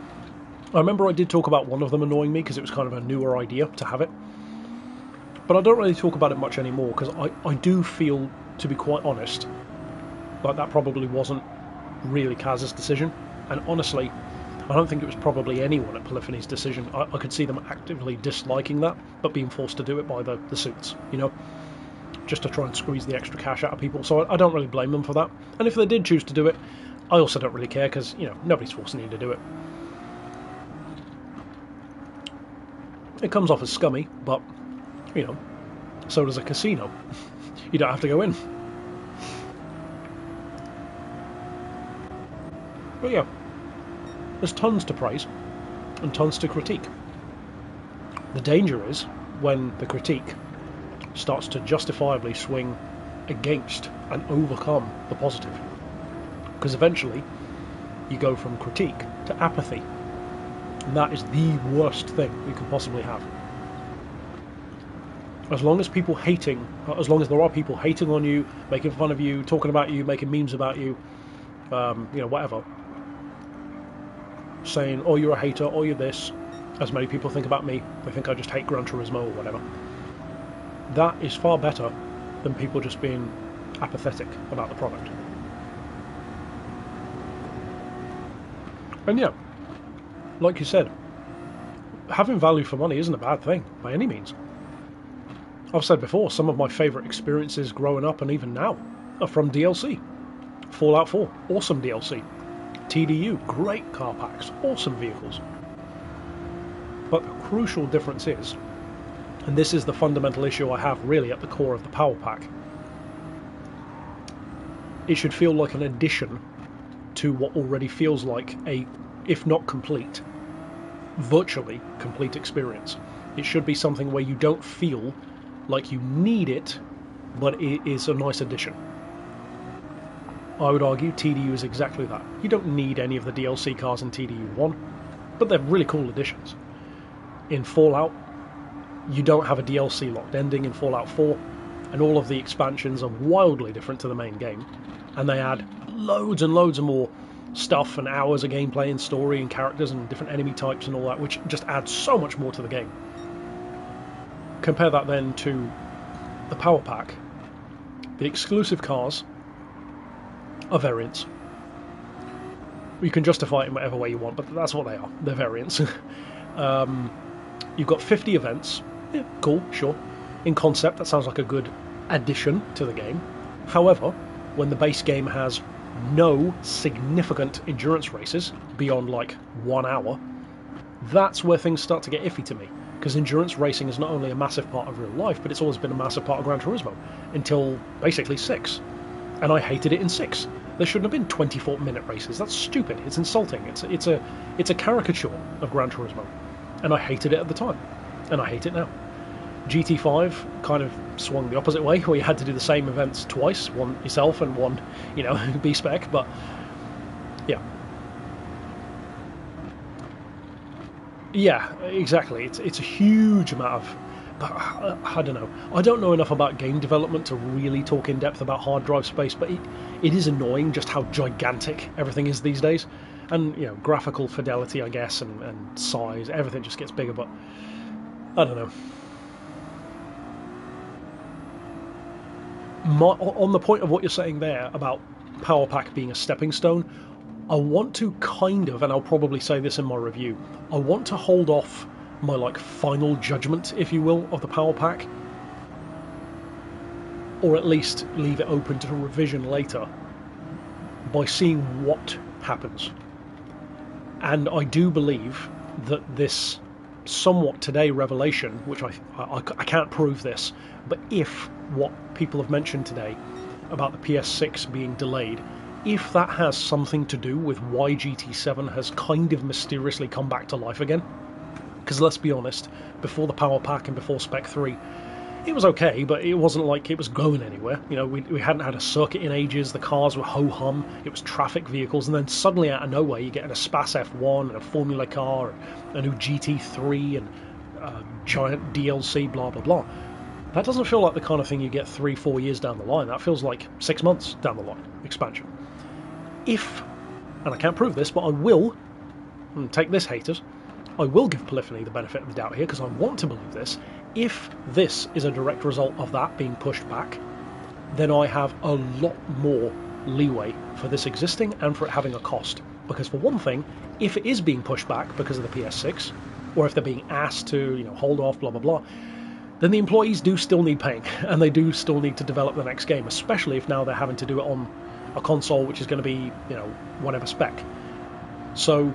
I remember I did talk about one of them annoying me because it was kind of a newer idea to have it. But I don't really talk about it much anymore because I do feel, to be quite honest, like that probably wasn't really Kaz's decision. And honestly, I don't think it was probably anyone at Polyphony's decision. I could see them actively disliking that, but being forced to do it by the suits, you know, just to try and squeeze the extra cash out of people. So I don't really blame them for that. And if they did choose to do it, I also don't really care because, you know, nobody's forcing you to do it. It comes off as scummy, but, you know, so does a casino. You don't have to go in. But yeah, there's tons to praise and tons to critique. The danger is when the critique starts to justifiably swing against and overcome the positive. Because eventually you go from critique to apathy. And that is the worst thing you can possibly have. As long as there are people hating on you, making fun of you, talking about you, making memes about you, you know, whatever, saying, oh, you're a hater, or you're this, as many people think about me, they think I just hate Gran Turismo or whatever. That is far better than people just being apathetic about the product. And yeah, like you said, having value for money isn't a bad thing, by any means. I've said before, some of my favourite experiences growing up and even now are from DLC. Fallout 4, awesome DLC. TDU, great car packs, awesome vehicles. But the crucial difference is, and this is the fundamental issue I have really at the core of the Power Pack, it should feel like an addition to what already feels like a, if not complete, virtually complete experience. It should be something where you don't feel like you need it, but it is a nice addition. I would argue TDU is exactly that. You don't need any of the DLC cars in TDU 1, but they're really cool additions. In Fallout, you don't have a DLC locked ending in Fallout 4, and all of the expansions are wildly different to the main game, and they add loads and loads of more stuff and hours of gameplay and story and characters and different enemy types and all that, which just adds so much more to the game. Compare that then to the Power Pack. The exclusive cars are variants. You can justify it in whatever way you want, but that's what they are. They're variants. You've got 50 events. Yeah, cool, sure. In concept, that sounds like a good addition to the game. However, when the base game has no significant endurance races beyond like 1 hour, that's where things start to get iffy to me. Because endurance racing is not only a massive part of real life, but it's always been a massive part of Gran Turismo until basically 6. And I hated it in 6. There shouldn't have been 24-minute races. That's stupid. It's insulting. It's a caricature of Gran Turismo, and I hated it at the time, and I hate it now. GT5 kind of swung the opposite way, where you had to do the same events twice, one yourself and one, you know, B-spec. But yeah, exactly. It's a huge amount of But I don't know. I don't know enough about game development to really talk in depth about hard drive space, but it is annoying just how gigantic everything is these days. And, you know, graphical fidelity, I guess, and size, everything just gets bigger, but I don't know. On the point of what you're saying there about Power Pack being a stepping stone, I want to kind of, and I'll probably say this in my review, I want to hold off my like final judgment, if you will, of the Power Pack, or at least leave it open to revision later by seeing what happens. And I do believe that this somewhat today revelation, which I can't prove this, but if what people have mentioned today about the PS6 being delayed, if that has something to do with why GT7 has kind of mysteriously come back to life again. Because let's be honest, before the Power Pack and before Spec 3, it was okay, but it wasn't like it was going anywhere. You know, we hadn't had a circuit in ages, the cars were ho-hum, it was traffic vehicles, and then suddenly out of nowhere you get an Espace F1 and a Formula car, and a new GT3 and giant DLC, blah blah blah. That doesn't feel like the kind of thing you get 3-4 years down the line. That feels like 6 months down the line, expansion. If, and I can't prove this, but I will, and take this haters, I will give Polyphony the benefit of the doubt here because I want to believe this. If this is a direct result of that being pushed back, then I have a lot more leeway for this existing and for it having a cost. Because for one thing, if it is being pushed back because of the PS6, or if they're being asked to, you know, hold off, blah blah blah, then the employees do still need paying, and they do still need to develop the next game, especially if now they're having to do it on a console which is going to be, you know, whatever spec. So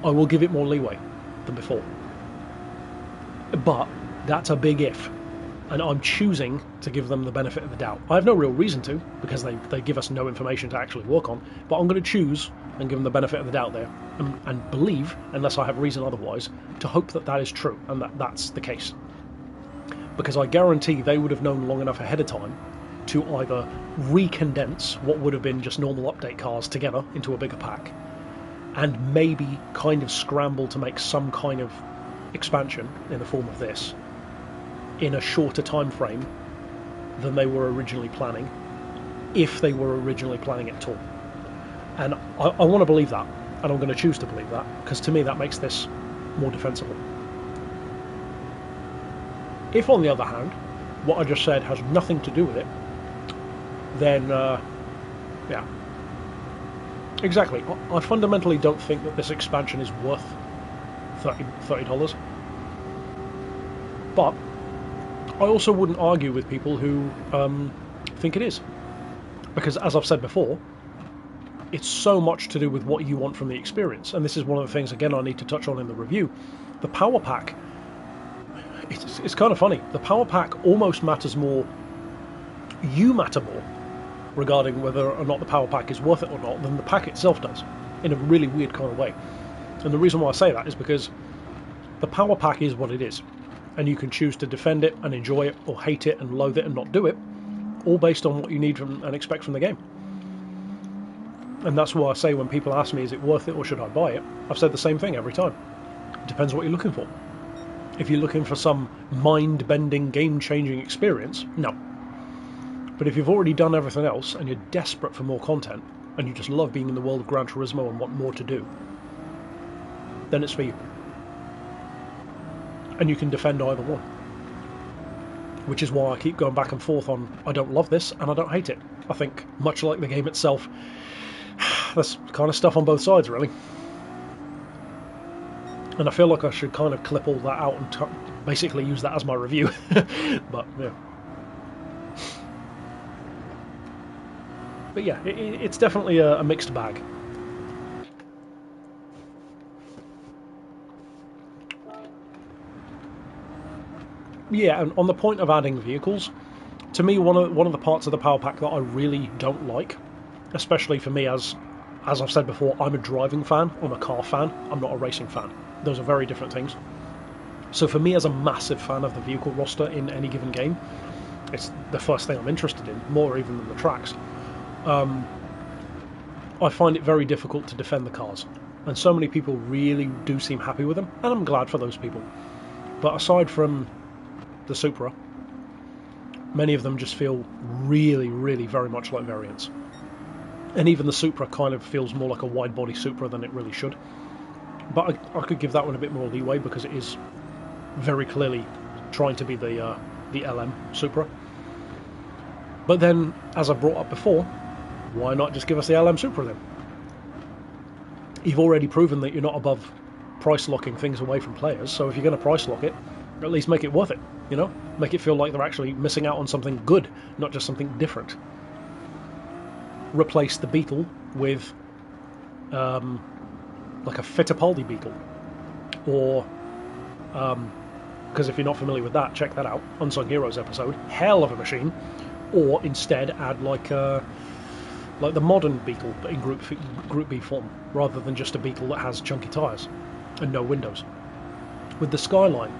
I will give it more leeway than before. But that's a big if, and I'm choosing to give them the benefit of the doubt. I have no real reason to, because they give us no information to actually work on, but I'm going to choose and give them the benefit of the doubt there, and believe, unless I have reason otherwise, to hope that that is true, and that's the case. Because I guarantee they would have known long enough ahead of time to either recondense what would have been just normal update cars together into a bigger pack, and maybe kind of scramble to make some kind of expansion in the form of this in a shorter time frame than they were originally planning, if they were originally planning it at all. And I want to believe that, and I'm going to choose to believe that, because to me that makes this more defensible. If, on the other hand, what I just said has nothing to do with it, then, yeah. Exactly. I fundamentally don't think that this expansion is worth $30. But I also wouldn't argue with people who think it is. Because, as I've said before, it's so much to do with what you want from the experience. And this is one of the things, again, I need to touch on in the review. The Power Pack, it's kind of funny. The Power Pack almost matters more, you matter more, regarding whether or not the Power Pack is worth it or not, than the pack itself does, in a really weird kind of way. And the reason why I say that is because the Power Pack is what it is, and you can choose to defend it and enjoy it, or hate it and loathe it and not do it, all based on what you need from and expect from the game. And that's why I say when people ask me, is it worth it or should I buy it, I've said the same thing every time. It depends what you're looking for. If you're looking for some mind-bending, game-changing experience, no. But if you've already done everything else and you're desperate for more content, and you just love being in the world of Gran Turismo and want more to do, then it's for you. And you can defend either one. Which is why I keep going back and forth on, I don't love this and I don't hate it. I think, much like the game itself, there's kind of stuff on both sides, really. And I feel like I should kind of clip all that out and basically use that as my review. But, yeah. But yeah, it's definitely a mixed bag. Yeah, and on the point of adding vehicles, to me, one of the parts of the Power Pack that I really don't like, especially for me, as I've said before, I'm a driving fan, I'm a car fan, I'm not a racing fan. Those are very different things. So for me, as a massive fan of the vehicle roster in any given game, it's the first thing I'm interested in, more even than the tracks. I find it very difficult to defend the cars, and so many people really do seem happy with them, and I'm glad for those people. But aside from the Supra, many of them just feel really, really very much like variants. And even the Supra kind of feels more like a wide-body Supra than it really should. But I could give that one a bit more leeway because it is very clearly trying to be the LM Supra. But then, as I brought up before, why not just give us the LM Supra then? You've already proven that you're not above price locking things away from players, so if you're going to price lock it, at least make it worth it, you know? Make it feel like they're actually missing out on something good, not just something different. Replace the Beetle with like a Fittipaldi Beetle, or because if you're not familiar with that, check that out, Unsung Heroes episode, hell of a machine. Or instead add like the modern Beetle, but in Group B form, rather than just a Beetle that has chunky tyres and no windows. With the Skyline,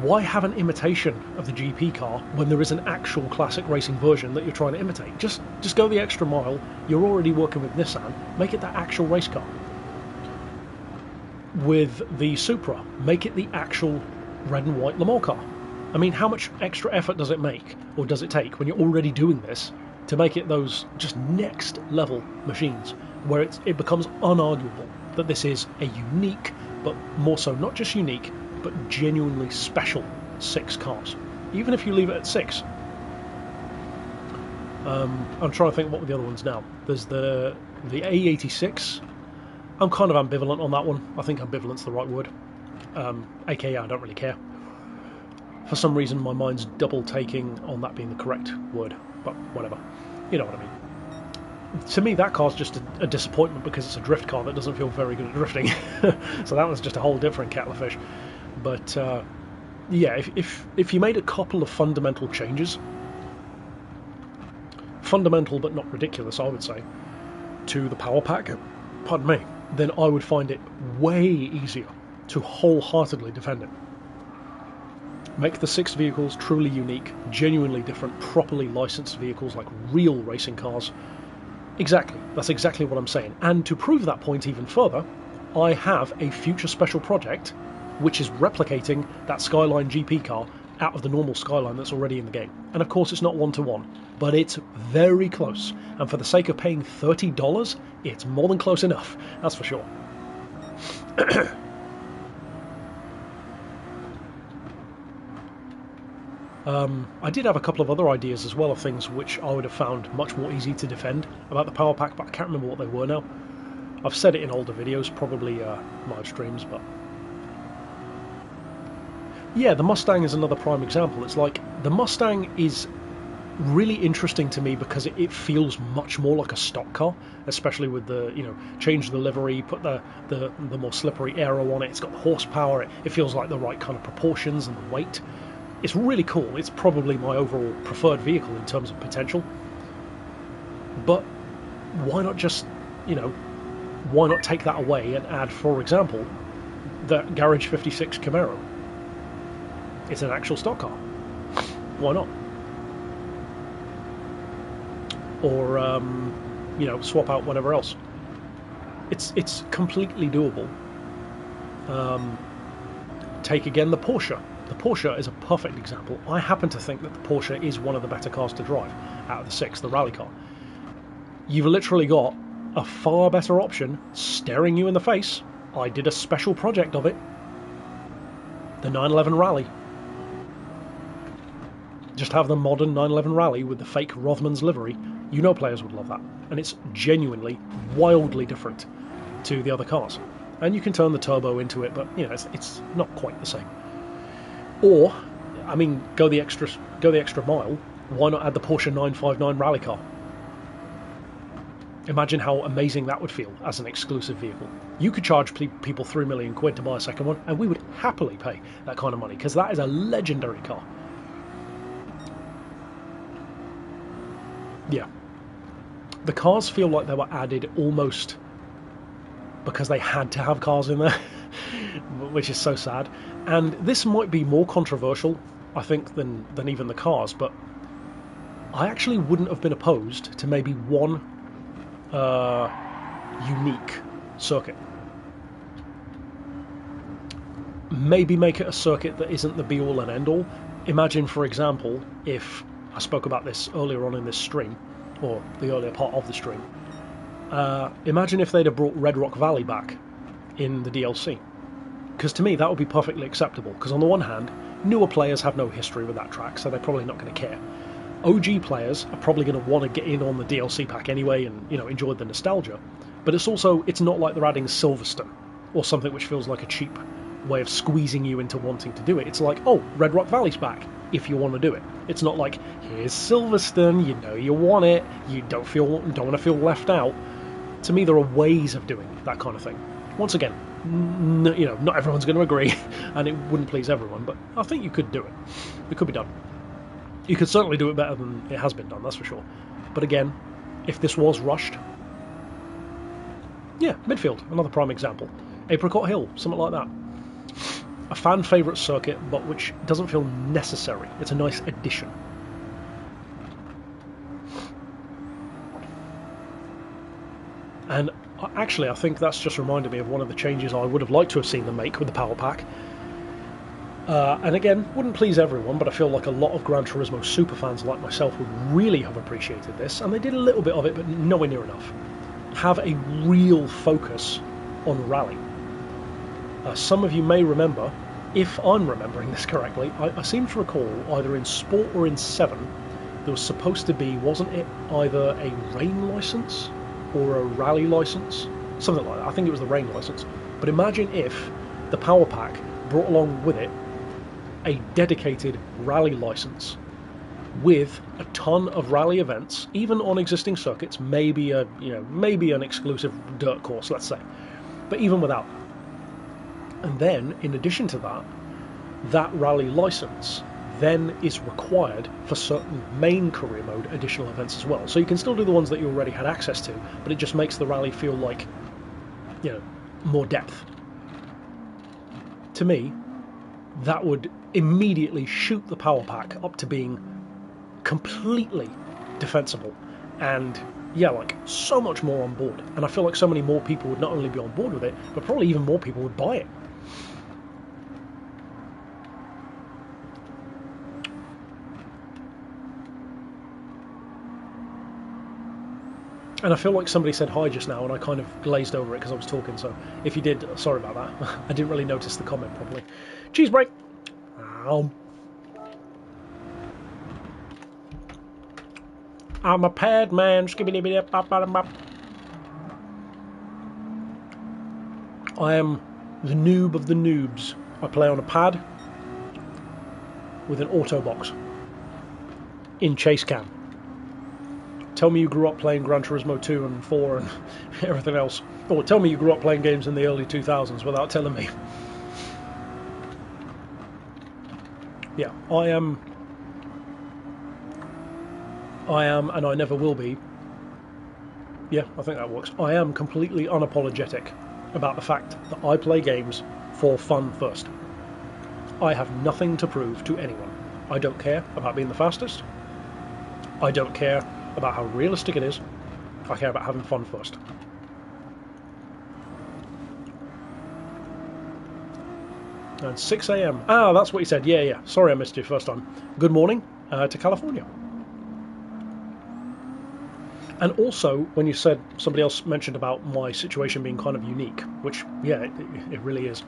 why have an imitation of the GP car when there is an actual classic racing version that you're trying to imitate? Just go the extra mile. You're already working with Nissan. Make it that actual race car. With the Supra, make it the actual red and white Le Mans car. I mean, how much extra effort does it make, or does it take, when you're already doing this, to make it those just next level machines, where it becomes unarguable that this is a unique, but more so not just unique, but genuinely special 6 cars, even if you leave it at 6. I'm trying to think what were the other ones now. There's the A86. I'm kind of ambivalent on that one. I think ambivalent's the right word. AKA I don't really care. For some reason my mind's double taking on that being the correct word, but whatever. You know what I mean. To me that car's just a disappointment because it's a drift car that doesn't feel very good at drifting. So that was just a whole different kettle of fish. But yeah, if you made a couple of fundamental changes, fundamental but not ridiculous I would say, to the power pack, pardon me, then I would find it way easier to wholeheartedly defend it. Make the 6 vehicles truly unique, genuinely different, properly licensed vehicles like real racing cars. Exactly, that's exactly what I'm saying. And to prove that point even further, I have a future special project which is replicating that Skyline GP car out of the normal Skyline that's already in the game. And of course it's not 1-to-1, but it's very close. And for the sake of paying $30, it's more than close enough, that's for sure. I did have a couple of other ideas as well of things which I would have found much more easy to defend about the power pack, but I can't remember what they were now. I've said it in older videos, probably live streams, but yeah, the Mustang is another prime example. It's like the Mustang is really interesting to me because it feels much more like a stock car, especially with the, you know, change the livery, put the more slippery aero on it. It's got the horsepower. It feels like the right kind of proportions and the weight. It's really cool. It's probably my overall preferred vehicle in terms of potential. But why not just, you know, why not take that away and add, for example, the Garage 56 Camaro? It's an actual stock car. Why not? Or, you know, swap out whatever else. It's completely doable. Take again the Porsche. The Porsche is a perfect example. I happen to think that the Porsche is one of the better cars to drive out of the 6, the rally car. You've literally got a far better option staring you in the face. I did a special project of it. The 911 Rally. Just have the modern 911 Rally with the fake Rothmans livery. You know players would love that. And it's genuinely, wildly different to the other cars. And you can turn the turbo into it, but you know it's not quite the same. Or, I mean, go the extra mile. Why not add the Porsche 959 rally car? Imagine how amazing that would feel as an exclusive vehicle. You could charge people £3 million to buy a second one, and we would happily pay that kind of money because that is a legendary car. Yeah, the cars feel like they were added almost because they had to have cars in there, which is so sad. And this might be more controversial, I think, than even the cars, but I actually wouldn't have been opposed to maybe one unique circuit. maybe make it a circuit that isn't the be-all and end-all. Imagine, for example, if I spoke about this earlier on in this stream, or the earlier part of the stream, imagine if they'd have brought Red Rock Valley back in the DLC. Because to me that would be perfectly acceptable, because on the one hand, newer players have no history with that track, so they're probably not going to care. OG players are probably going to want to get in on the DLC pack anyway and, you know, enjoy the nostalgia. But it's not like they're adding Silverstone or something which feels like a cheap way of squeezing you into wanting to do it. It's like, oh, Red Rock Valley's back if you want to do it. It's not like, here's Silverstone, you know you want it, you don't want to feel left out. To me, there are ways of doing that kind of thing. Once again, you know, not everyone's going to agree, and it wouldn't please everyone, but I think you could do it. It could be done. You could certainly do it better than it has been done, that's for sure. But again, if this was rushed, yeah, midfield, another prime example. Apricot Hill, something like that. A fan favourite circuit, but which doesn't feel necessary. It's a nice addition. And actually, I think that's just reminded me of one of the changes I would have liked to have seen them make with the Power Pack. And again, wouldn't please everyone, but I feel like a lot of Gran Turismo superfans like myself would really have appreciated this, and they did a little bit of it, but nowhere near enough. Have a real focus on rally. Some of you may remember, if I'm remembering this correctly, I seem to recall either in Sport or in 7, there was supposed to be, wasn't it, either a rain license or a rally license? Something like that. I think it was the rain license. But imagine if the Power Pack brought along with it a dedicated rally license with a ton of rally events, even on existing circuits, maybe an exclusive dirt course, let's say, but even without. And then, in addition to that, that rally license then is required for certain main career mode additional events as well. So you can still do the ones that you already had access to, but it just makes the rally feel like, you know, more depth. To me, that would immediately shoot the Power Pack up to being completely defensible and, yeah, like, so much more on board. And I feel like so many more people would not only be on board with it, but probably even more people would buy it. And I feel like somebody said hi just now, and I kind of glazed over it because I was talking, so if you did, sorry about that. I didn't really notice the comment properly. Cheese break! Ow. I'm a pad man. I am the noob of the noobs. I play on a pad with an auto box in chase cam. Tell me you grew up playing Gran Turismo 2 and 4 and everything else. Or tell me you grew up playing games in the early 2000s without telling me. Yeah, I am, and I never will be. Yeah, I think that works. I am completely unapologetic about the fact that I play games for fun first. I have nothing to prove to anyone. I don't care about being the fastest. I don't care about how realistic it is. I care about having fun first. And 6 AM. Ah, that's what you said. Yeah. Sorry I missed you first time. Good morning to California. And also, when you said, somebody else mentioned about my situation being kind of unique, which, yeah, it really is.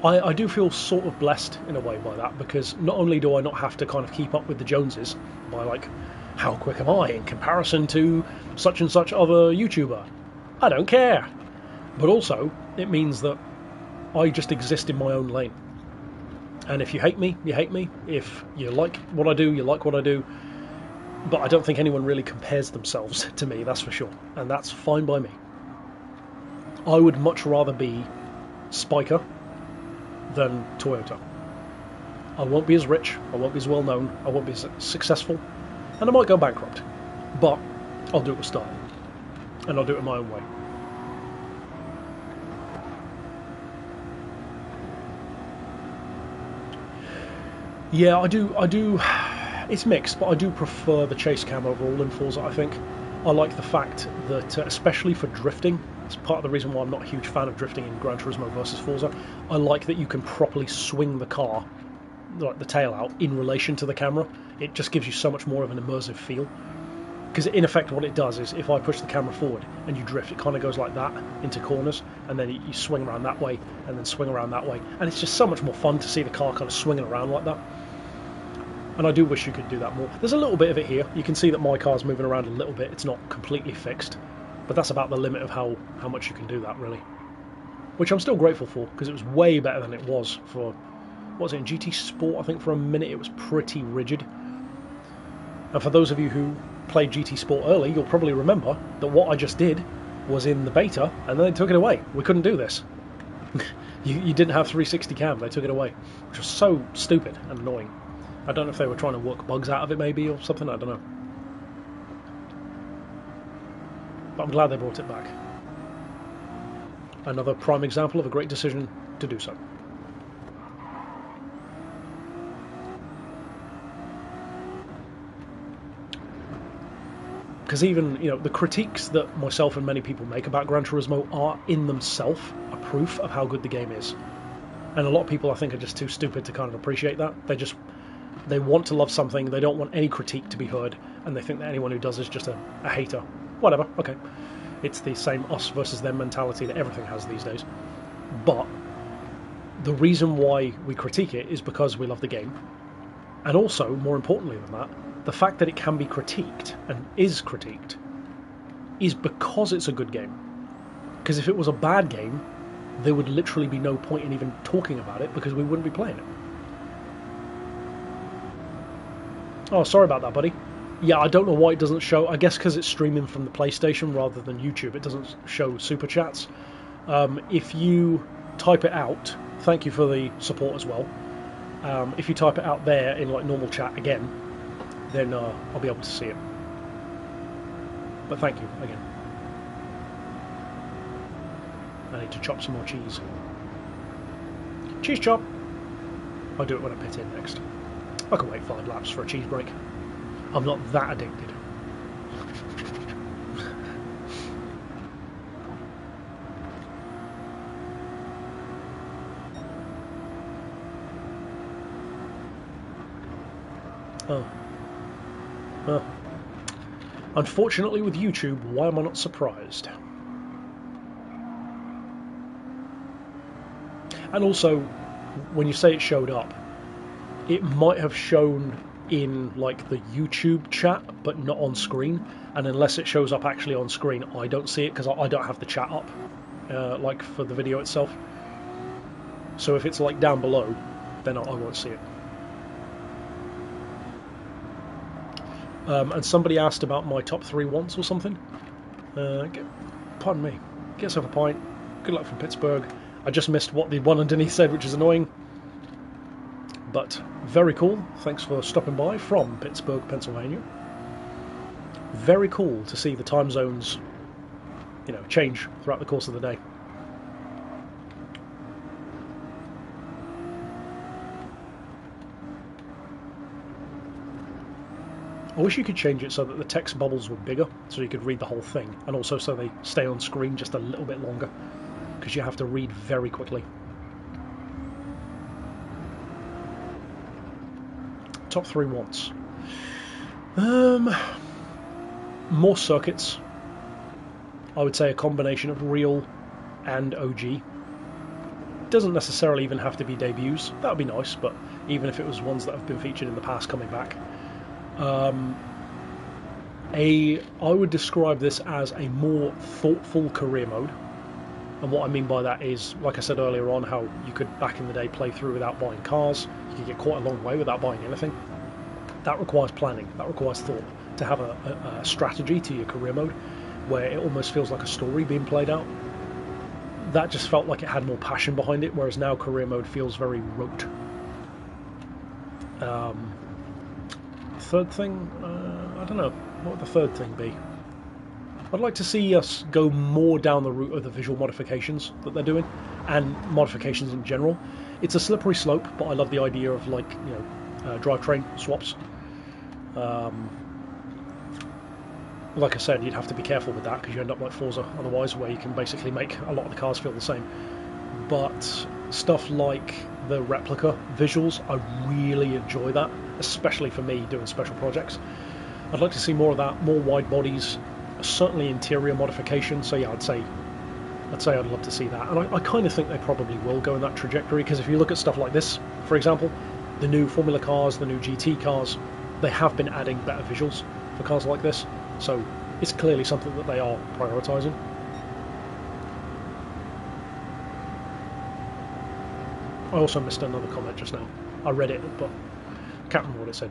I do feel sort of blessed in a way by that, because not only do I not have to kind of keep up with the Joneses by, like, how quick am I in comparison to such and such other YouTuber? I don't care. But also, it means that I just exist in my own lane. And if you hate me, you hate me. If you like what I do, you like what I do. But I don't think anyone really compares themselves to me, that's for sure. And that's fine by me. I would much rather be Spiker than Toyota. I won't be as rich, I won't be as well known, I won't be as successful, and I might go bankrupt. But I'll do it with style. And I'll do it in my own way. Yeah, I do. It's mixed, but I do prefer the chase cam overall in Forza, I think. I like the fact that, especially for drifting, It's part of the reason why I'm not a huge fan of drifting in Gran Turismo versus Forza. I like that you can properly swing the car, like the tail out, in relation to the camera. It just gives you so much more of an immersive feel. Because in effect what it does is, if I push the camera forward and you drift, it kind of goes like that into corners, and then you swing around that way, and then swing around that way. And it's just so much more fun to see the car kind of swinging around like that. And I do wish you could do that more. There's a little bit of it here. You can see that my car's moving around a little bit. It's not completely fixed. But that's about the limit of how much you can do that, really. Which I'm still grateful for, because it was way better than it was for... What was it, in GT Sport? I think for a minute it was pretty rigid. And for those of you who played GT Sport early, you'll probably remember that what I just did was in the beta, and then they took it away. We couldn't do this. you didn't have 360 cam, they took it away. Which was so stupid and annoying. I don't know if they were trying to work bugs out of it maybe, or something, I don't know. But I'm glad they brought it back. Another prime example of a great decision to do so. Because even, you know, the critiques that myself and many people make about Gran Turismo are in themselves a proof of how good the game is. And a lot of people, I think, are just too stupid to kind of appreciate that. They want to love something, they don't want any critique to be heard, and they think that anyone who does is just a hater. Whatever, okay. It's the same us versus them mentality that everything has these days. But the reason why we critique it is because we love the game. And also, more importantly than that, the fact that it can be critiqued, and is critiqued, is because it's a good game. Because if it was a bad game, there would literally be no point in even talking about it, because we wouldn't be playing it. Oh, sorry about that, buddy. Yeah, I don't know why it doesn't show. I guess because it's streaming from the PlayStation rather than YouTube, it doesn't show super chats. If you type it out, thank you for the support as well. If you type it out there in like normal chat again, then I'll be able to see it. But thank you again. I need to chop some more cheese. Cheese chop! I'll do it when I pit in next. I can wait 5 laps for a cheese break. I'm not that addicted. Oh. Unfortunately with YouTube, why am I not surprised? And also, when you say it showed up, it might have shown in like the YouTube chat, but not on screen. And unless it shows up actually on screen, I don't see it because I don't have the chat up, like for the video itself. So if it's like down below, then I won't see it. And somebody asked about my top 3 wants or something. Pardon me. Get yourself a pint. Good luck from Pittsburgh. I just missed what the one underneath said, which is annoying. But very cool. Thanks for stopping by from Pittsburgh, Pennsylvania. Very cool to see the time zones, you know, change throughout the course of the day. I wish you could change it so that the text bubbles were bigger, so you could read the whole thing, and also so they stay on screen just a little bit longer, because you have to read very quickly. Top 3 wants. More circuits. I would say a combination of real and OG. Doesn't necessarily even have to be debuts. That would be nice, but even if it was ones that have been featured in the past coming back. I would describe this as a more thoughtful career mode. And what I mean by that is, like I said earlier on, how you could back in the day play through without buying cars. You could get quite a long way without buying anything. That requires planning, that requires thought, to have a strategy to your career mode where it almost feels like a story being played out. That just felt like it had more passion behind it, whereas now career mode feels very rote. Third thing, I don't know, what would the third thing be? I'd like to see us go more down the route of the visual modifications that they're doing, and modifications in general. It's a slippery slope, but I love the idea of, like, you know, drivetrain swaps. like I said, you'd have to be careful with that because you end up like Forza otherwise, where you can basically make a lot of the cars feel the same. But stuff like the replica visuals, I really enjoy that, especially for me doing special projects. I'd like to see more of that, more wide bodies, certainly interior modification. So yeah, I'd say I'd love to see that, and I kind of think they probably will go in that trajectory, because if you look at stuff like this, for example, the new Formula cars, the new GT cars, they have been adding better visuals for cars like this, so it's clearly something that they are prioritising. I also missed another comment just now. I read it, but I can't remember what it said.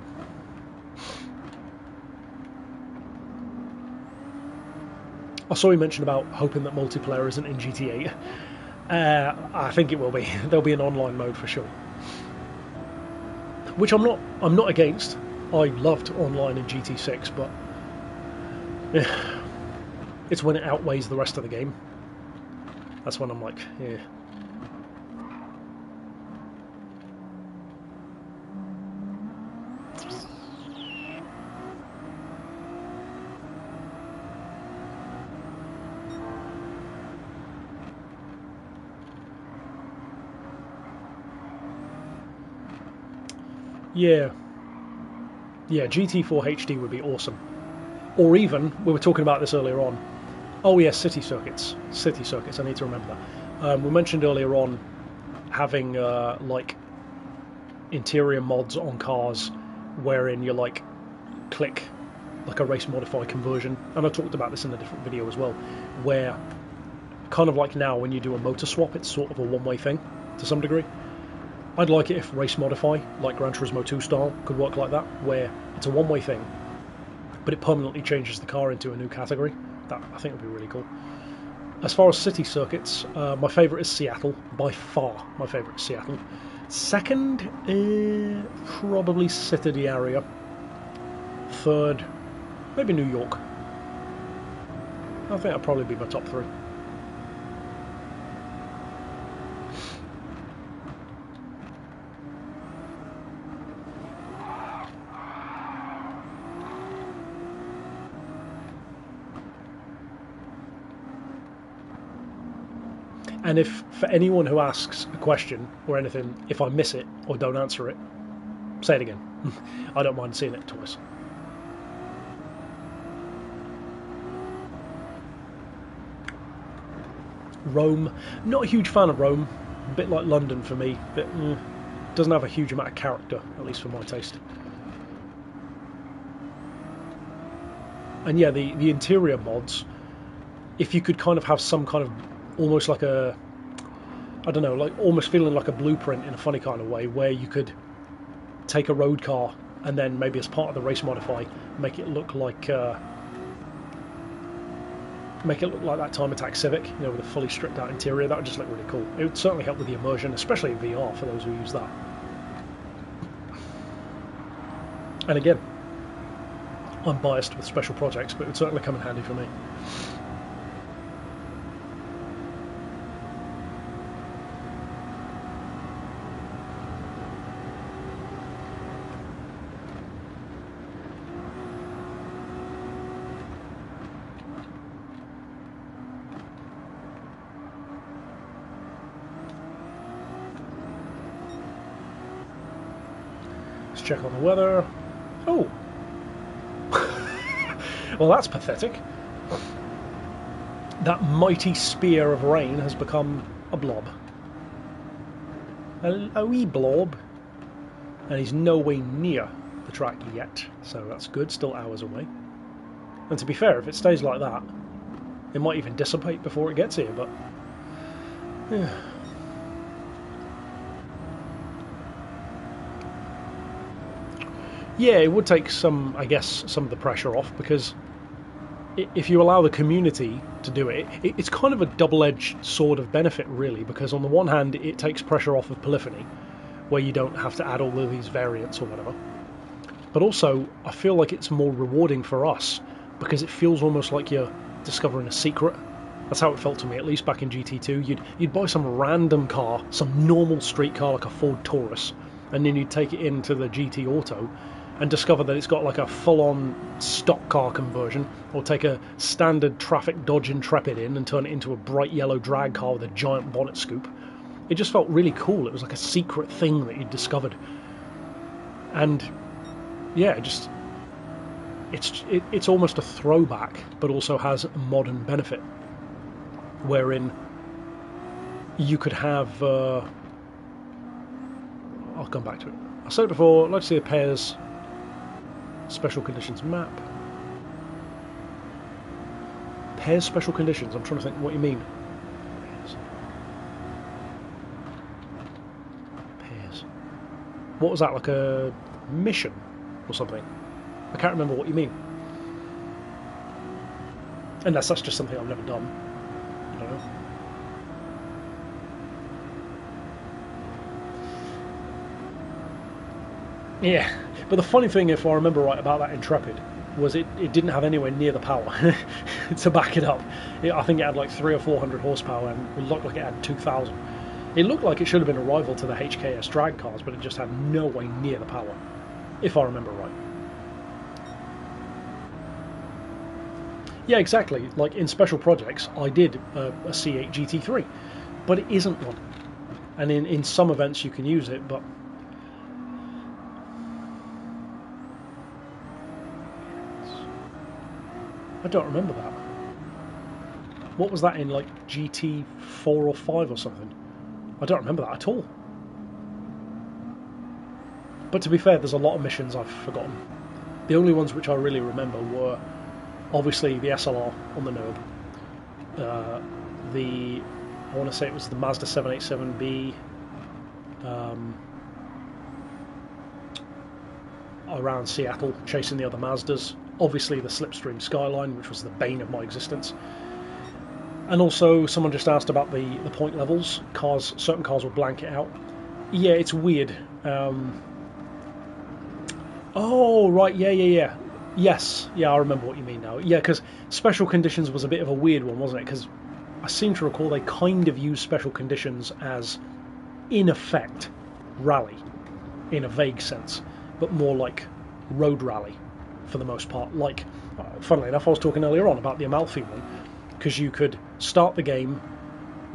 I saw you mention about hoping that multiplayer isn't in GT8. I think it will be. There'll be an online mode for sure, which I'm not against. I loved online in GT6, but it's when it outweighs the rest of the game. That's when I'm like, yeah. Yeah, GT4 HD would be awesome. Or even, we were talking about this earlier on. Oh yeah, city circuits. City circuits, I need to remember that. We mentioned earlier on having like interior mods on cars wherein you like click like a race modify conversion. And I talked about this in a different video as well, where kind of like now when you do a motor swap, it's sort of a one-way thing to some degree. I'd like it if Race Modify, like Gran Turismo 2 style, could work like that, where it's a one-way thing, but it permanently changes the car into a new category. That, I think, would be really cool. As far as city circuits, my favourite is Seattle. By far, my favourite is Seattle. Second, probably City area. Third, maybe New York. I think that'd probably be my top three. And if, for anyone who asks a question or anything, if I miss it or don't answer it, say it again. I don't mind seeing it twice. Rome, not a huge fan of Rome. A bit like London for me. But doesn't have a huge amount of character, at least for my taste. And yeah, the interior mods, if you could kind of have some kind of almost like a, I don't know, like almost feeling like a blueprint in a funny kind of way, where you could take a road car and then maybe as part of the race modify make it look like that Time Attack Civic, you know, with a fully stripped out interior. That would just look really cool. It would certainly help with the immersion, especially in VR for those who use that. And again, I'm biased with special projects, but it would certainly come in handy for me. Check on the weather. Oh! Well, that's pathetic. That mighty spear of rain has become a blob. A wee blob. And he's no way near the track yet, so that's good, still hours away. And to be fair, if it stays like that, it might even dissipate before it gets here, but... yeah. Yeah, it would take some, I guess, some of the pressure off, because if you allow the community to do it, it's kind of a double-edged sword of benefit, really, because on the one hand, it takes pressure off of polyphony, where you don't have to add all of these variants or whatever. But also, I feel like it's more rewarding for us, because it feels almost like you're discovering a secret. That's how it felt to me, at least back in GT2. You'd buy some random car, some normal street car like a Ford Taurus, and then you'd take it into the GT Auto, and discover that it's got like a full-on stock car conversion, or take a standard traffic Dodge Intrepid in and turn it into a bright yellow drag car with a giant bonnet scoop. It just felt really cool. It was like a secret thing that you'd discovered. And yeah, it's almost a throwback, but also has a modern benefit, wherein you could have... I'll come back to it. I said it before, I'd like to see a pairs special conditions map. Pairs special conditions, I'm trying to think what you mean. Pairs. What was that, like a mission or something? I can't remember what you mean. Unless that's just something I've never done. I don't know. Yeah, but the funny thing, if I remember right, about that Intrepid was it didn't have anywhere near the power to back it up. I think it had like 300 or 400 horsepower, and it looked like it had 2,000. It looked like it should have been a rival to the HKS drag cars, but it just had no way near the power, if I remember right. Yeah, exactly. Like in special projects, I did a C8 GT3, but it isn't one. And in some events you can use it, but... I don't remember that. What was that in, like, GT4 or 5 or something? I don't remember that at all. But to be fair, there's a lot of missions I've forgotten. The only ones which I really remember were obviously the SLR on the Nurb. I want to say it was the Mazda 787B. Around Seattle, chasing the other Mazdas. Obviously the Slipstream Skyline, which was the bane of my existence. And also, someone just asked about the point levels. Certain cars will blank it out. Yeah, it's weird. Oh, right, yeah. Yes, yeah, I remember what you mean now. Yeah, because Special Conditions was a bit of a weird one, wasn't it? Because I seem to recall they kind of used Special Conditions as, in effect, rally, in a vague sense, but more like road rally, for the most part. Like, funnily enough, I was talking earlier on about the Amalfi one, because you could start the game,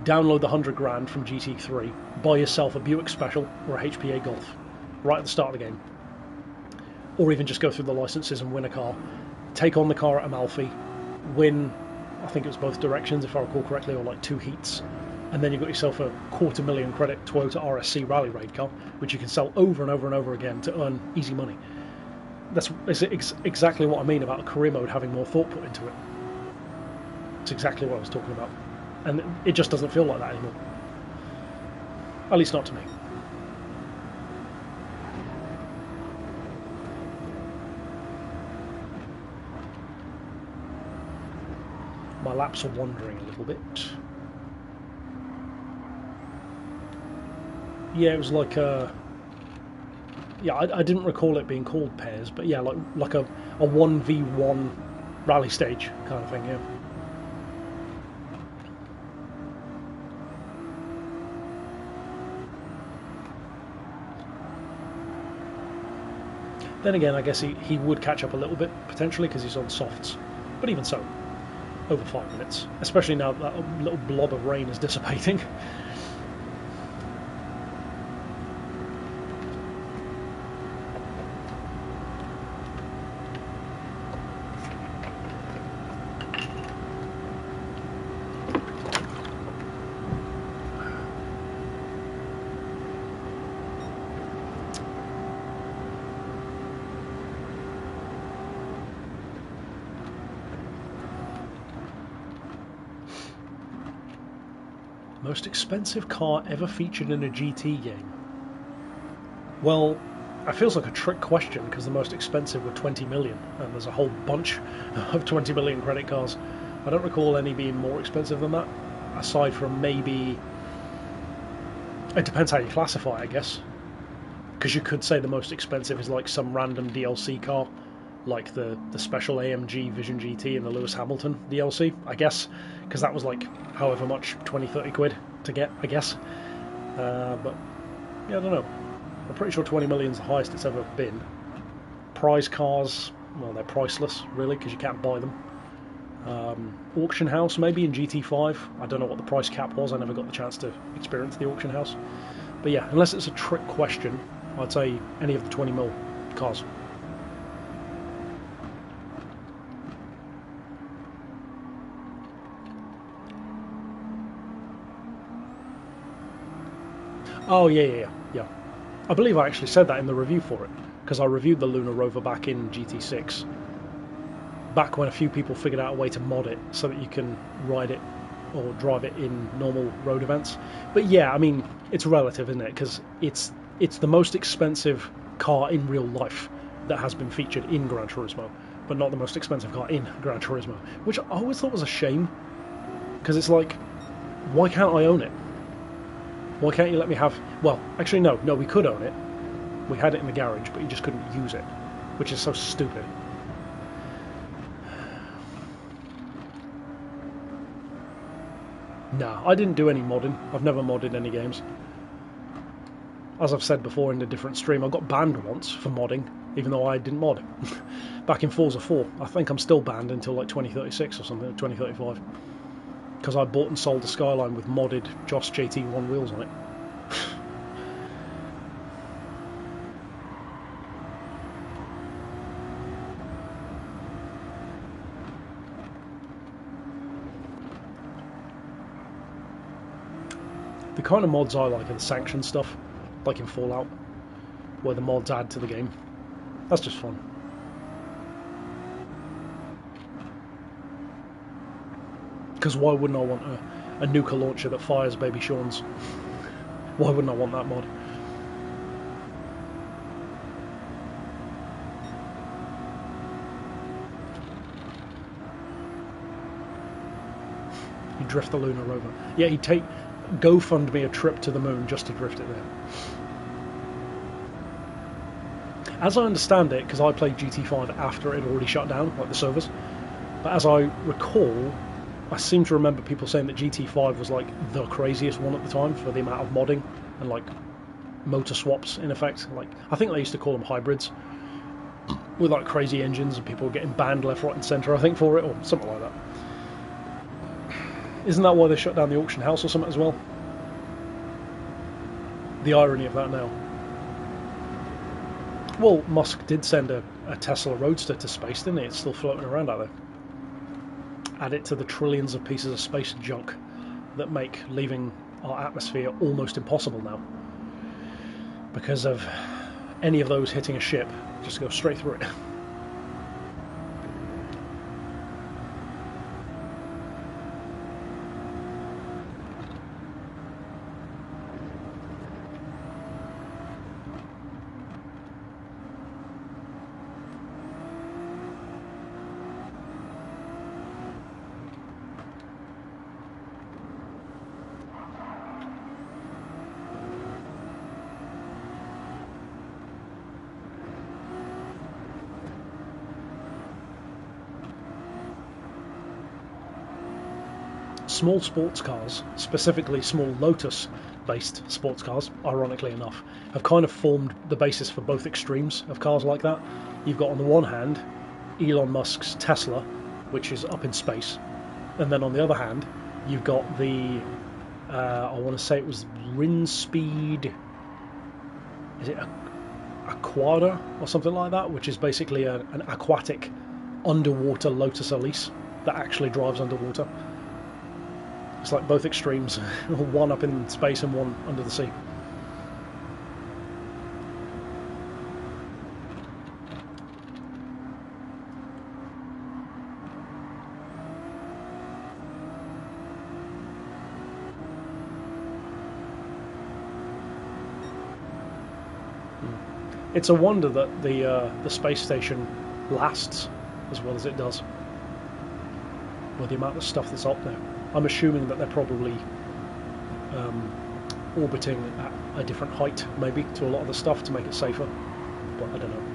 download the 100 grand from GT3, buy yourself a Buick Special or a HPA Golf right at the start of the game, or even just go through the licenses and win a car, take on the car at Amalfi, win, I think it was both directions if I recall correctly, or like 2 heats, and then you've got yourself a $250,000 credit Toyota RSC rally raid car, which you can sell over and over and over again to earn easy money. That's exactly what I mean about a career mode having more thought put into it. It's exactly what I was talking about. And it just doesn't feel like that anymore. At least not to me. My laps are wandering a little bit. Yeah, it was like a... Yeah, I didn't recall it being called pairs, but yeah, like a 1v1 rally stage kind of thing, yeah. Then again, I guess he would catch up a little bit, potentially, because he's on softs. But even so, over 5 minutes. Especially now that little blob of rain is dissipating. Most expensive car ever featured in a GT game? Well, it feels like a trick question because the most expensive were 20 million and there's a whole bunch of 20 million credit cars. I don't recall any being more expensive than that, aside from maybe... It depends how you classify, I guess. Because you could say the most expensive is like some random DLC car, like the special AMG Vision GT and the Lewis Hamilton DLC, I guess, because that was like however much, 20-30 quid to get, I guess. But yeah, I don't know. I'm pretty sure 20 million's the highest it's ever been. prize cars, well, they're priceless, really, because you can't buy them. Auction house, maybe in GT5. I don't know what the price cap was. I never got the chance to experience the auction house. But yeah, unless it's a trick question, I'd say any of the 20mm cars. Oh, yeah. I believe I actually said that in the review for it, because I reviewed the Lunar Rover back in GT6, back when a few people figured out a way to mod it so that you can ride it or drive it in normal road events. But yeah, I mean, it's relative, isn't it? Because it's the most expensive car in real life that has been featured in Gran Turismo, but not the most expensive car in Gran Turismo, which I always thought was a shame, because it's like, why can't I own it? Why can't you let me have... Well, actually, no, we could own it. We had it in the garage, but you just couldn't use it, which is so stupid. Nah, I didn't do any modding. I've never modded any games. As I've said before in a different stream, I got banned once for modding, even though I didn't mod. Back in Forza 4. I think I'm still banned until like 2036 or something, 2035. Because I bought and sold a Skyline with modded Joss JT1 wheels on it. The kind of mods I like are the sanctioned stuff, like in Fallout, where the mods add to the game. That's just fun. Because why wouldn't I want a nuka launcher that fires Baby Sean's? Why wouldn't I want that mod? He'd drift the Lunar Rover. Yeah, he'd GoFund me a trip to the moon just to drift it there. As I understand it, because I played GT5 after it had already shut down, like the servers, but as I recall, I seem to remember people saying that GT5 was like the craziest one at the time for the amount of modding and like motor swaps in effect. Like, I think they used to call them hybrids, with like crazy engines, and people were getting banned left, right and centre, I think, for it, or something like that. Isn't that why they shut down the auction house or something as well? The irony of that now. Well, Musk did send a Tesla Roadster to space, didn't he? It's still floating around out there. Add it to the trillions of pieces of space junk that make leaving our atmosphere almost impossible now. Because of any of those hitting a ship, just go straight through it. Small sports cars, specifically small Lotus-based sports cars, ironically enough, have kind of formed the basis for both extremes of cars like that. You've got on the one hand Elon Musk's Tesla, which is up in space, and then on the other hand you've got the, I want to say it was Rinspeed, is it Aquada or something like that, which is basically an aquatic underwater Lotus Elise that actually drives underwater. It's like both extremes, one up in space and one under the sea. It's a wonder that the space station lasts as well as it does, with the amount of stuff that's up there. I'm assuming that they're probably orbiting at a different height, maybe, to a lot of the stuff to make it safer, but I don't know.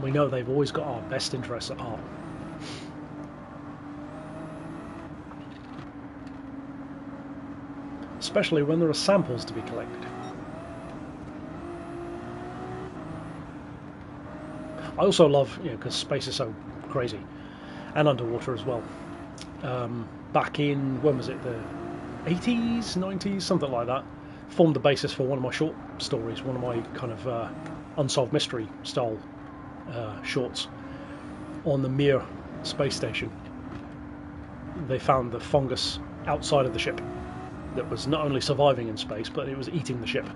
We know they've always got our best interests at heart. Especially when there are samples to be collected. I also love, you know, because space is so crazy, and underwater as well. Back in, when was it, the 80s, 90s, something like that, formed the basis for one of my short stories, one of my kind of unsolved mystery style shorts. On the Mir space station, they found the fungus outside of the ship that was not only surviving in space, but it was eating the ship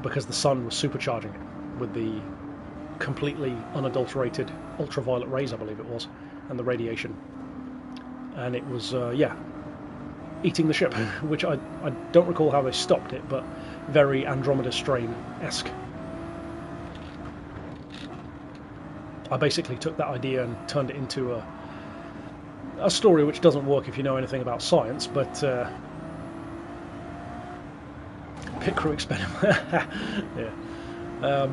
because the sun was supercharging it with the completely unadulterated ultraviolet rays, I believe it was, and the radiation. And it was, yeah, eating the ship, which I don't recall how they stopped it, but very Andromeda Strain-esque. I basically took that idea and turned it into a story which doesn't work if you know anything about science, but pit crew experiment. Yeah.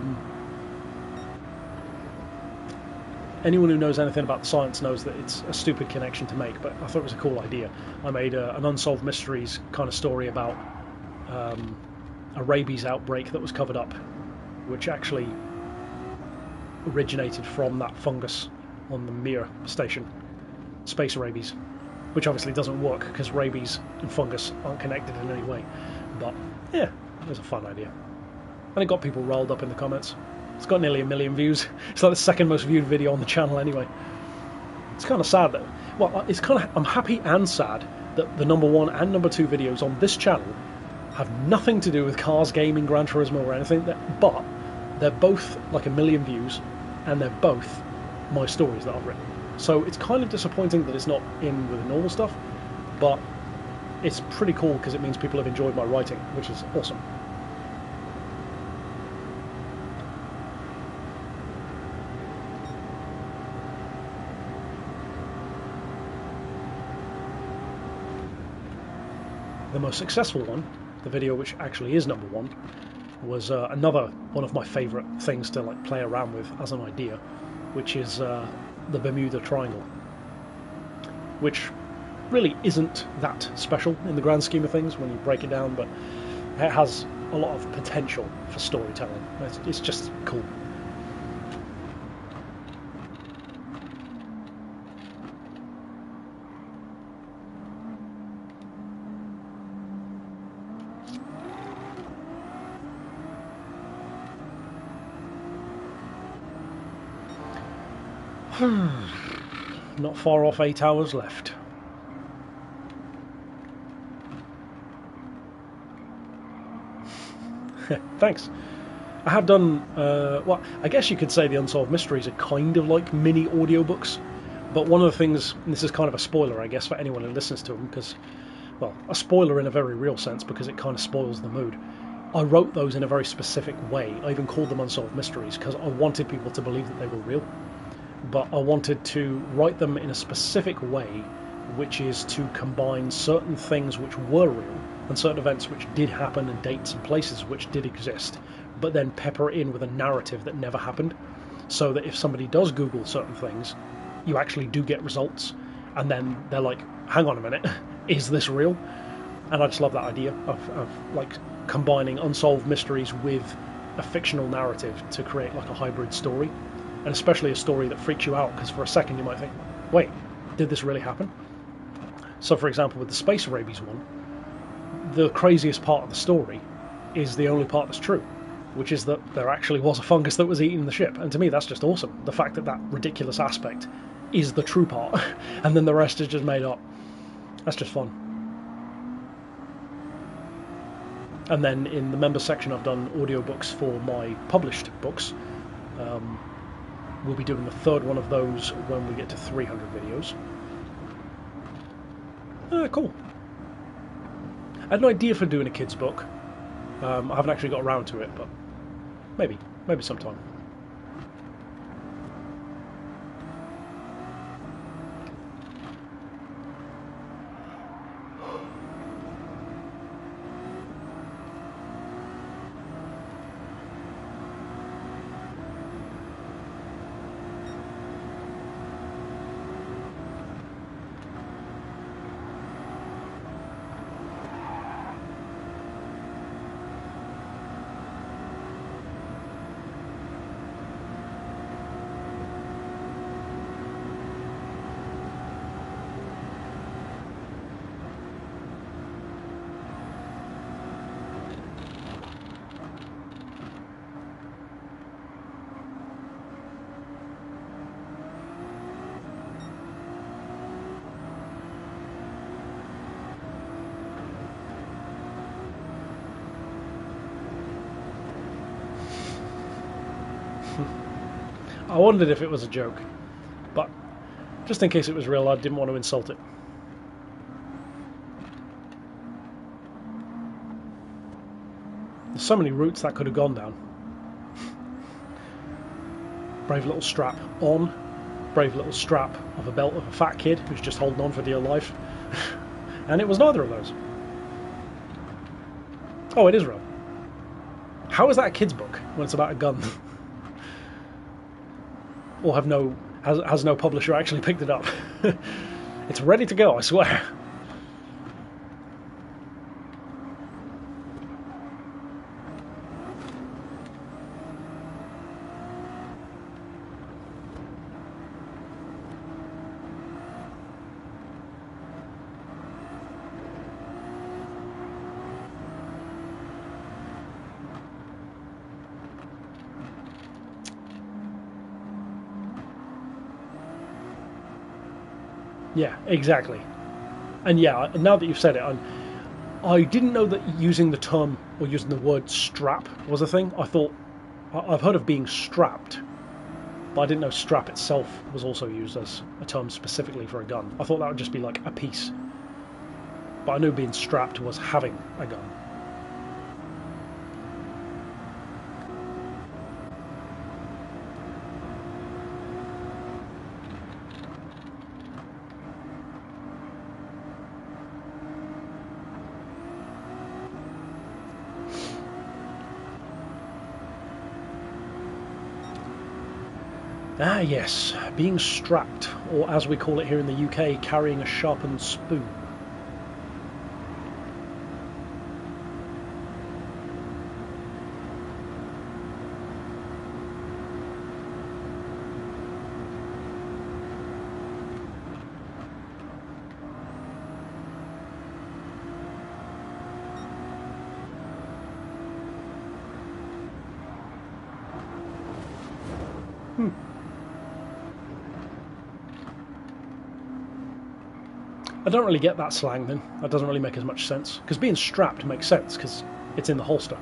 Anyone who knows anything about science knows that it's a stupid connection to make, but I thought it was a cool idea. I made an Unsolved Mysteries kind of story about a rabies outbreak that was covered up, which actually originated from that fungus on the Mir station, space rabies, which obviously doesn't work because rabies and fungus aren't connected in any way. But yeah, it was a fun idea, and it got people rolled up in the comments. It's got nearly 1 million views. It's like the second most viewed video on the channel anyway. It's kind of sad that, well, it's kind of, I'm happy and sad that the #1 and #2 videos on this channel have nothing to do with cars, gaming, Gran Turismo or anything, but they're both like 1 million views, and they're both my stories that I've written. So it's kind of disappointing that it's not in with the normal stuff, but it's pretty cool because it means people have enjoyed my writing, which is awesome. The most successful one, the video which actually is #1, was another one of my favourite things to like play around with as an idea, which is the Bermuda Triangle, which really isn't that special in the grand scheme of things when you break it down, but it has a lot of potential for storytelling. It's just cool. Not far off 8 hours left. Thanks. I have done, well, I guess you could say the Unsolved Mysteries are kind of like mini audiobooks, but one of the things, and this is kind of a spoiler I guess for anyone who listens to them, because, well, a spoiler in a very real sense because it kind of spoils the mood. I wrote those in a very specific way. I even called them Unsolved Mysteries because I wanted people to believe that they were real. But I wanted to write them in a specific way, which is to combine certain things which were real and certain events which did happen and dates and places which did exist, but then pepper it in with a narrative that never happened, so that if somebody does Google certain things, you actually do get results, and then they're like, hang on a minute, is this real? And I just love that idea of like combining Unsolved Mysteries with a fictional narrative to create like a hybrid story. And especially a story that freaks you out, because for a second you might think, wait, did this really happen? So for example, with the space rabies one, the craziest part of the story is the only part that's true, which is that there actually was a fungus that was eating the ship. And to me that's just awesome, the fact that that ridiculous aspect is the true part and then the rest is just made up. That's just fun. And then in the members section I've done audiobooks for my published books. We'll be doing the third one of those when we get to 300 videos. Cool. I had an idea for doing a kid's book. I haven't actually got around to it, but maybe sometime. I wondered if it was a joke, but just in case it was real, I didn't want to insult it. There's so many routes that could have gone down. Brave little strap on, brave little strap of a belt of a fat kid who's just holding on for dear life. And it was neither of those. Oh, it is real. How is that a kid's book when it's about a gun? Or has no publisher actually picked it up? It's ready to go, I swear. Yeah, exactly. And yeah, now that you've said it, I didn't know that using the term or using the word strap was a thing. I've heard of being strapped, but I didn't know strap itself was also used as a term specifically for a gun. I thought that would just be like a piece. But I knew being strapped was having a gun. Ah yes, being strapped, or as we call it here in the UK, carrying a sharpened spoon. I don't really get that slang then. That doesn't really make as much sense. Because being strapped makes sense, because it's in the holster.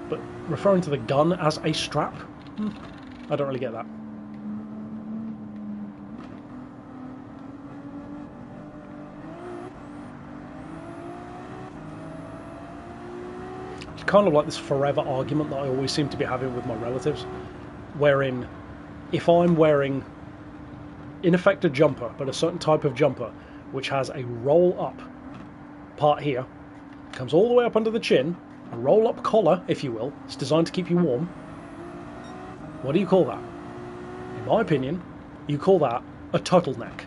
But referring to the gun as a strap? I don't really get that. It's kind of like this forever argument that I always seem to be having with my relatives, wherein if I'm wearing, in effect, a jumper, but a certain type of jumper, which has a roll-up part here, comes all the way up under the chin, a roll-up collar, if you will. It's designed to keep you warm. What do you call that? In my opinion, you call that a turtleneck.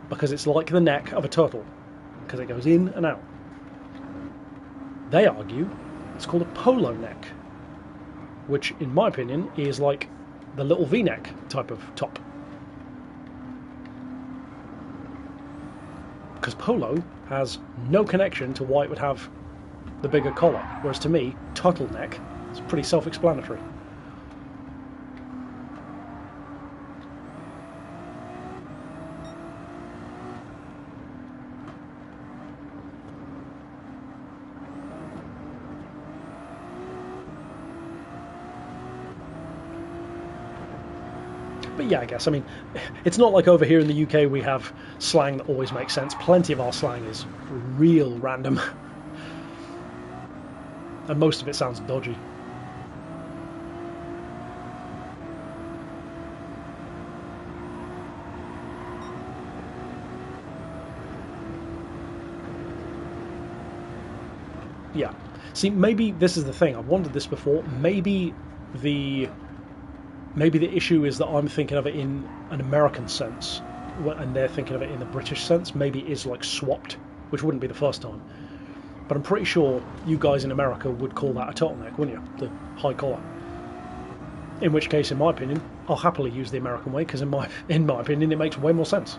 Because it's like the neck of a turtle, because it goes in and out. They argue it's called a polo neck, which, in my opinion, is like the little V-neck type of top. Because polo has no connection to why it would have the bigger collar, whereas to me, turtleneck is pretty self-explanatory. But yeah, I guess, I mean, it's not like over here in the UK we have slang that always makes sense. Plenty of our slang is real random. And most of it sounds dodgy. Yeah. See, maybe this is the thing. I've wondered this before. Maybe the issue is that I'm thinking of it in an American sense, and they're thinking of it in the British sense. Maybe it is like swapped, which wouldn't be the first time. But I'm pretty sure you guys in America would call that a turtleneck, wouldn't you? The high collar. In which case, in my opinion, I'll happily use the American way, because in my opinion, it makes way more sense.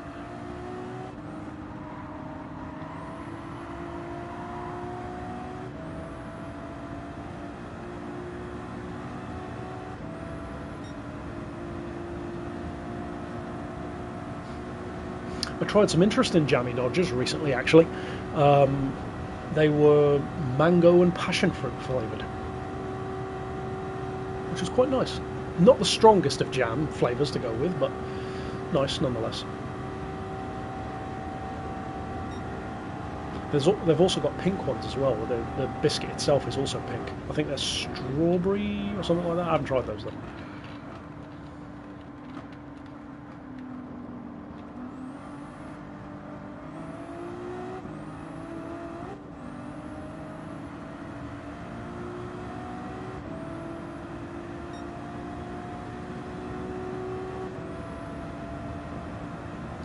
I tried some interesting jammy dodgers recently, actually. They were mango and passion fruit flavoured, which was quite nice. Not the strongest of jam flavours to go with, but nice nonetheless. They've also got pink ones as well. The biscuit itself is also pink. I think they're strawberry or something like that. I haven't tried those though.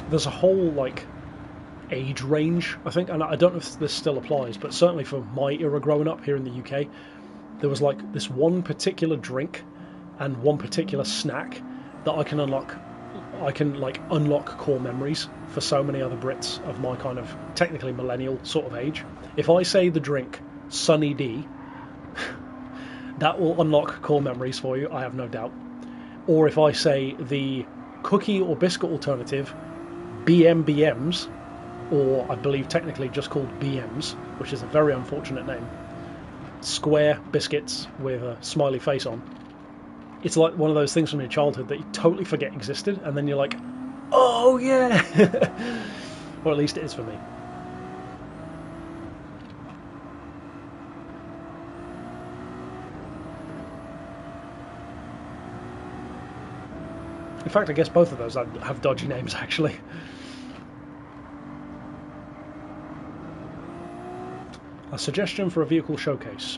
There's a whole like age range, I think, and I don't know if this still applies, but certainly for my era growing up here in the UK, there was like this one particular drink and one particular snack that I can unlock. I can like unlock core memories for so many other Brits of my kind of technically millennial sort of age. If I say the drink Sunny D, that will unlock core memories for you, I have no doubt. Or if I say the cookie or biscuit alternative BMBMs, or I believe technically just called BMs, which is a very unfortunate name, square biscuits with a smiley face on. It's like one of those things from your childhood that you totally forget existed, and then you're like, oh yeah! Or at least it is for me. In fact, I guess both of those have dodgy names, actually. A suggestion for a vehicle showcase.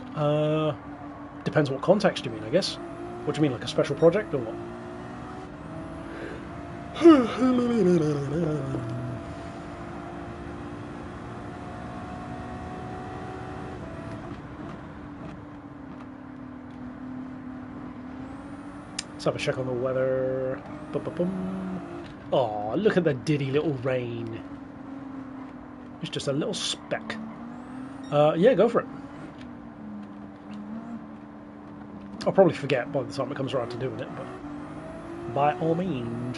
Depends what context you mean, I guess. What do you mean, like a special project or what? Let's have a check on the weather. Oh, look at the diddy little rain. It's just a little speck. Yeah, go for it. I'll probably forget by the time it comes around to doing it, but by all means.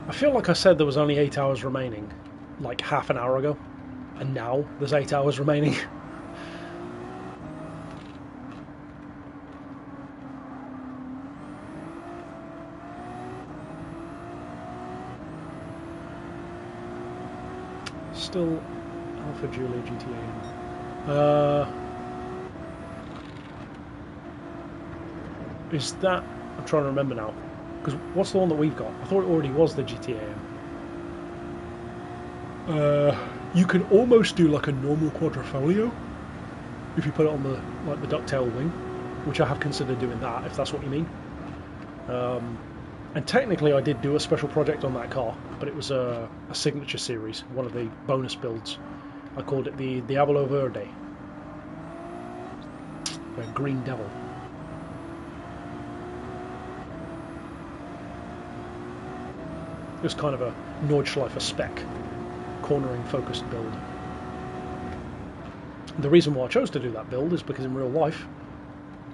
I feel like I said there was only 8 hours remaining, like half an hour ago, and now there's 8 hours remaining. Still Alpha Julia GTA. Is that... I'm trying to remember now. Because what's the one that we've got? I thought it already was the GTA. You can almost do like a normal quadrifoglio if you put it on the like the ducktail wing, which I have considered doing that if that's what you mean. And technically I did do a special project on that car, but it was a signature series, one of the bonus builds. I called it the Diablo Verde, the Green Devil. It was kind of a Nordschleifer spec, cornering focused build. The reason why I chose to do that build is because in real life,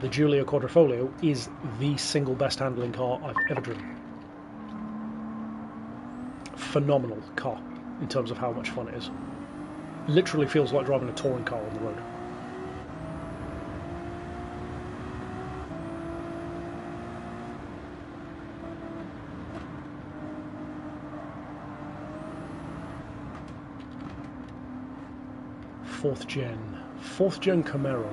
the Giulia Quadrifoglio is the single best handling car I've ever driven. Phenomenal car in terms of how much fun it is. Literally feels like driving a touring car on the road. Fourth gen Camaro.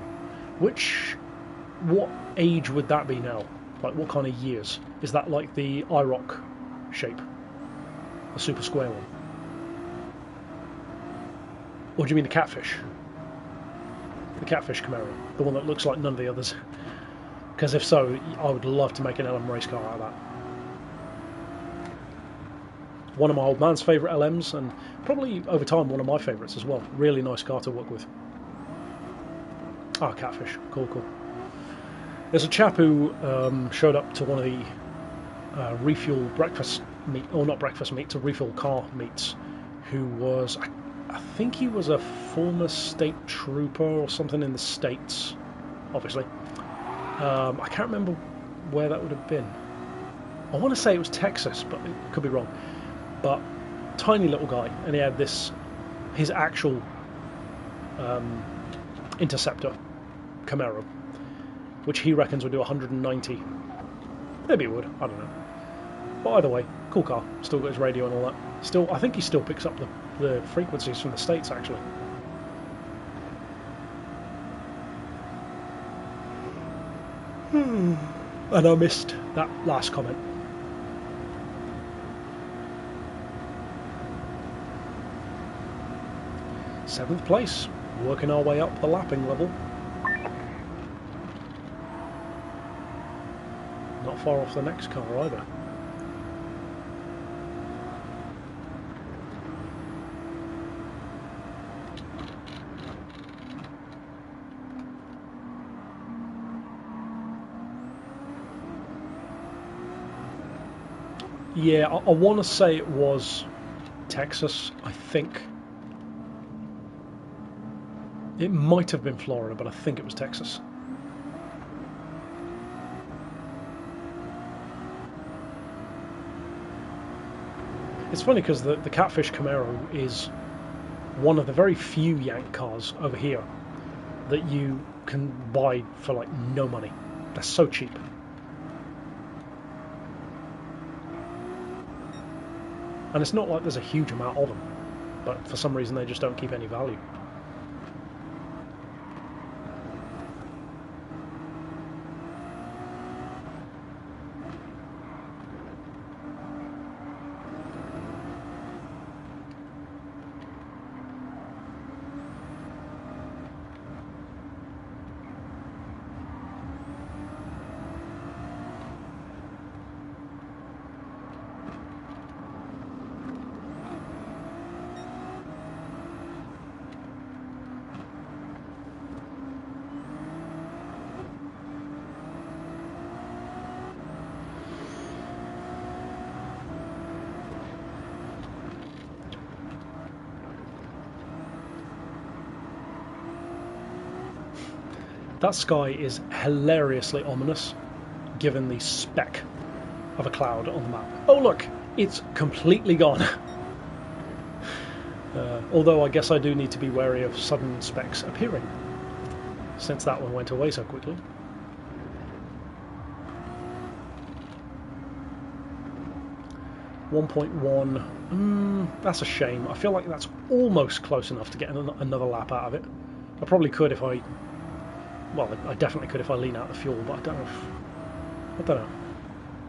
What age would that be now? Like what kind of years? Is that like the IROC shape? A super square one? Or do you mean the Catfish? The Catfish Camaro, the one that looks like none of the others. Because if so, I would love to make an LM race car out of that. One of my old man's favourite LMs, and probably over time one of my favourites as well. Really nice car to work with. Ah, Catfish. Cool, cool. There's a chap who showed up to one of the refuel breakfast meet, or not breakfast meet, to refuel car meets, who was, I think he was a former state trooper or something in the States, obviously. I can't remember where that would have been. I want to say it was Texas, but it could be wrong. But tiny little guy, and he had this, his actual Interceptor Camaro, which he reckons would do 190. Maybe it would, I don't know. But either way, cool car. Still got his radio and all that. Still, I think he still picks up the frequencies from the States, actually. And I missed that last comment. Seventh place, working our way up the lapping level. Not far off the next car either. Yeah, I want to say it was Texas, I think. It might have been Florida, but I think it was Texas. It's funny because the Catfish Camaro is one of the very few Yank cars over here that you can buy for like no money. They're so cheap. And it's not like there's a huge amount of them, but for some reason they just don't keep any value. That sky is hilariously ominous, given the speck of a cloud on the map. Oh look, it's completely gone. Although I guess I do need to be wary of sudden specks appearing, since that one went away so quickly. .1, that's a shame. I feel like that's almost close enough to get another lap out of it. I probably could if I... Well, I definitely could if I lean out the fuel, but I don't know if... I don't know.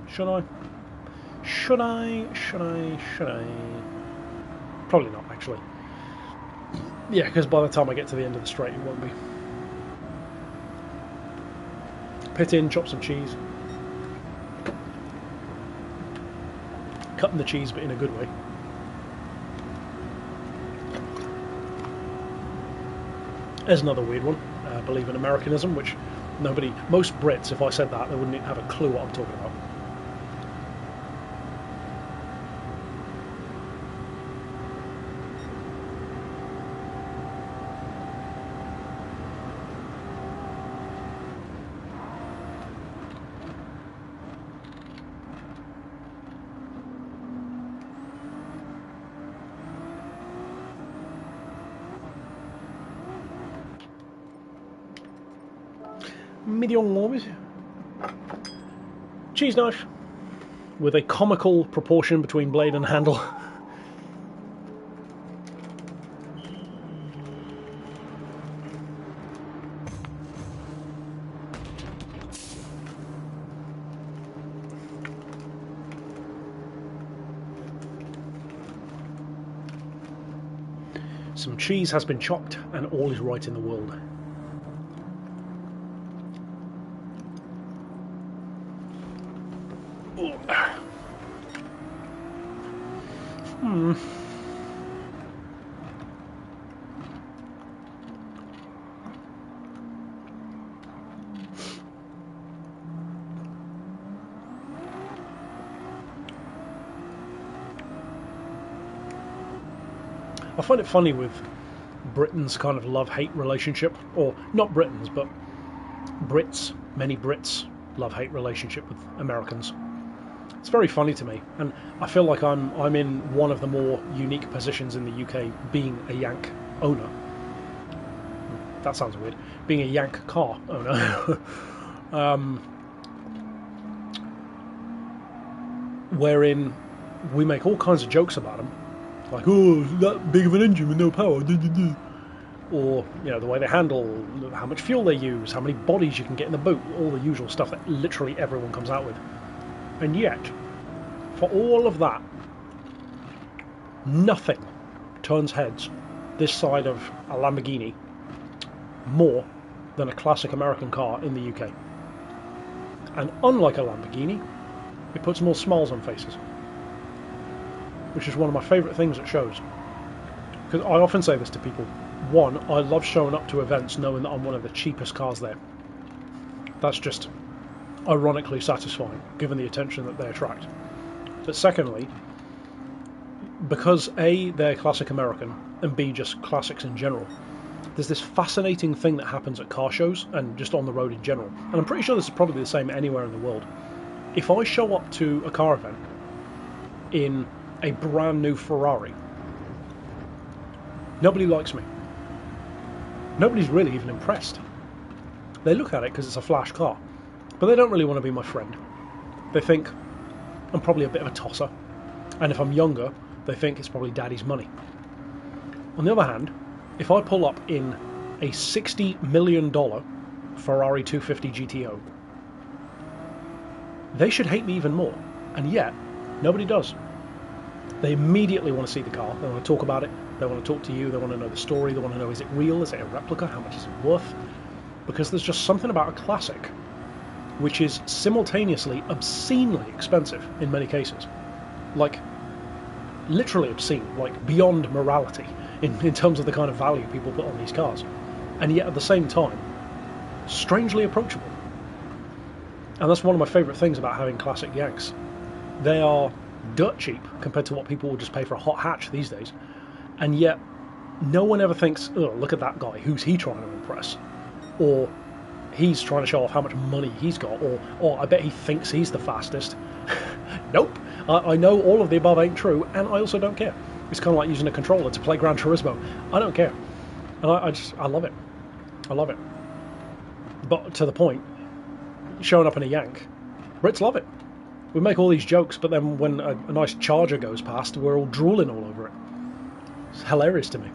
Should I? Should I? Probably not, actually. Yeah, because by the time I get to the end of the straight, it won't be. Pit in, chop some cheese. Cutting the cheese, but in a good way. There's another weird one. I believe in Americanism, which most Brits, if I said that, they wouldn't even have a clue what I'm talking about. Medium warmers. Cheese knife with a comical proportion between blade and handle. Some cheese has been chopped and all is right in the world. I find it funny with Britain's kind of love-hate relationship, or not Britain's, but many Brits love-hate relationship with Americans. It's very funny to me, and I feel like I'm in one of the more unique positions in the UK, being a Yank owner. That sounds weird. Being a Yank car owner. Wherein we make all kinds of jokes about them, like, oh, that big of an engine with no power, or, you know, the way they handle, how much fuel they use, how many bodies you can get in the boot, all the usual stuff that literally everyone comes out with. And yet, for all of that, nothing turns heads this side of a Lamborghini more than a classic American car in the UK. And unlike a Lamborghini, it puts more smiles on faces, which is one of my favourite things it shows. Because I often say this to people. One, I love showing up to events knowing that I'm one of the cheapest cars there. That's just ironically satisfying, given the attention that they attract. But secondly, because A, they're classic American, and B, just classics in general, there's this fascinating thing that happens at car shows and just on the road in general. And I'm pretty sure this is probably the same anywhere in the world. If I show up to a car event in a brand new Ferrari, nobody likes me. Nobody's really even impressed. They look at it because it's a flash car, but they don't really want to be my friend. They think I'm probably a bit of a tosser, and if I'm younger, they think it's probably daddy's money. On the other hand, if I pull up in a $60 million Ferrari 250 GTO, they should hate me even more, and yet nobody does. They immediately want to see the car, they want to talk about it, they want to talk to you, they want to know the story, they want to know, is it real, is it a replica, how much is it worth? Because there's just something about a classic which is simultaneously obscenely expensive in many cases. Like, literally obscene, like beyond morality in terms of the kind of value people put on these cars. And yet at the same time, strangely approachable. And that's one of my favourite things about having classic Yanks. They are dirt cheap compared to what people will just pay for a hot hatch these days. And yet, no one ever thinks, oh, look at that guy, who's he trying to impress? Or, he's trying to show off how much money he's got, or I bet he thinks he's the fastest. Nope, I know all of the above ain't true, and I also don't care. It's kind of like using a controller to play Gran Turismo. I don't care. And I love it. I love it. But to the point, showing up in a Yank, Brits love it. We make all these jokes, but then when a nice Charger goes past, we're all drooling all over it. It's hilarious to me.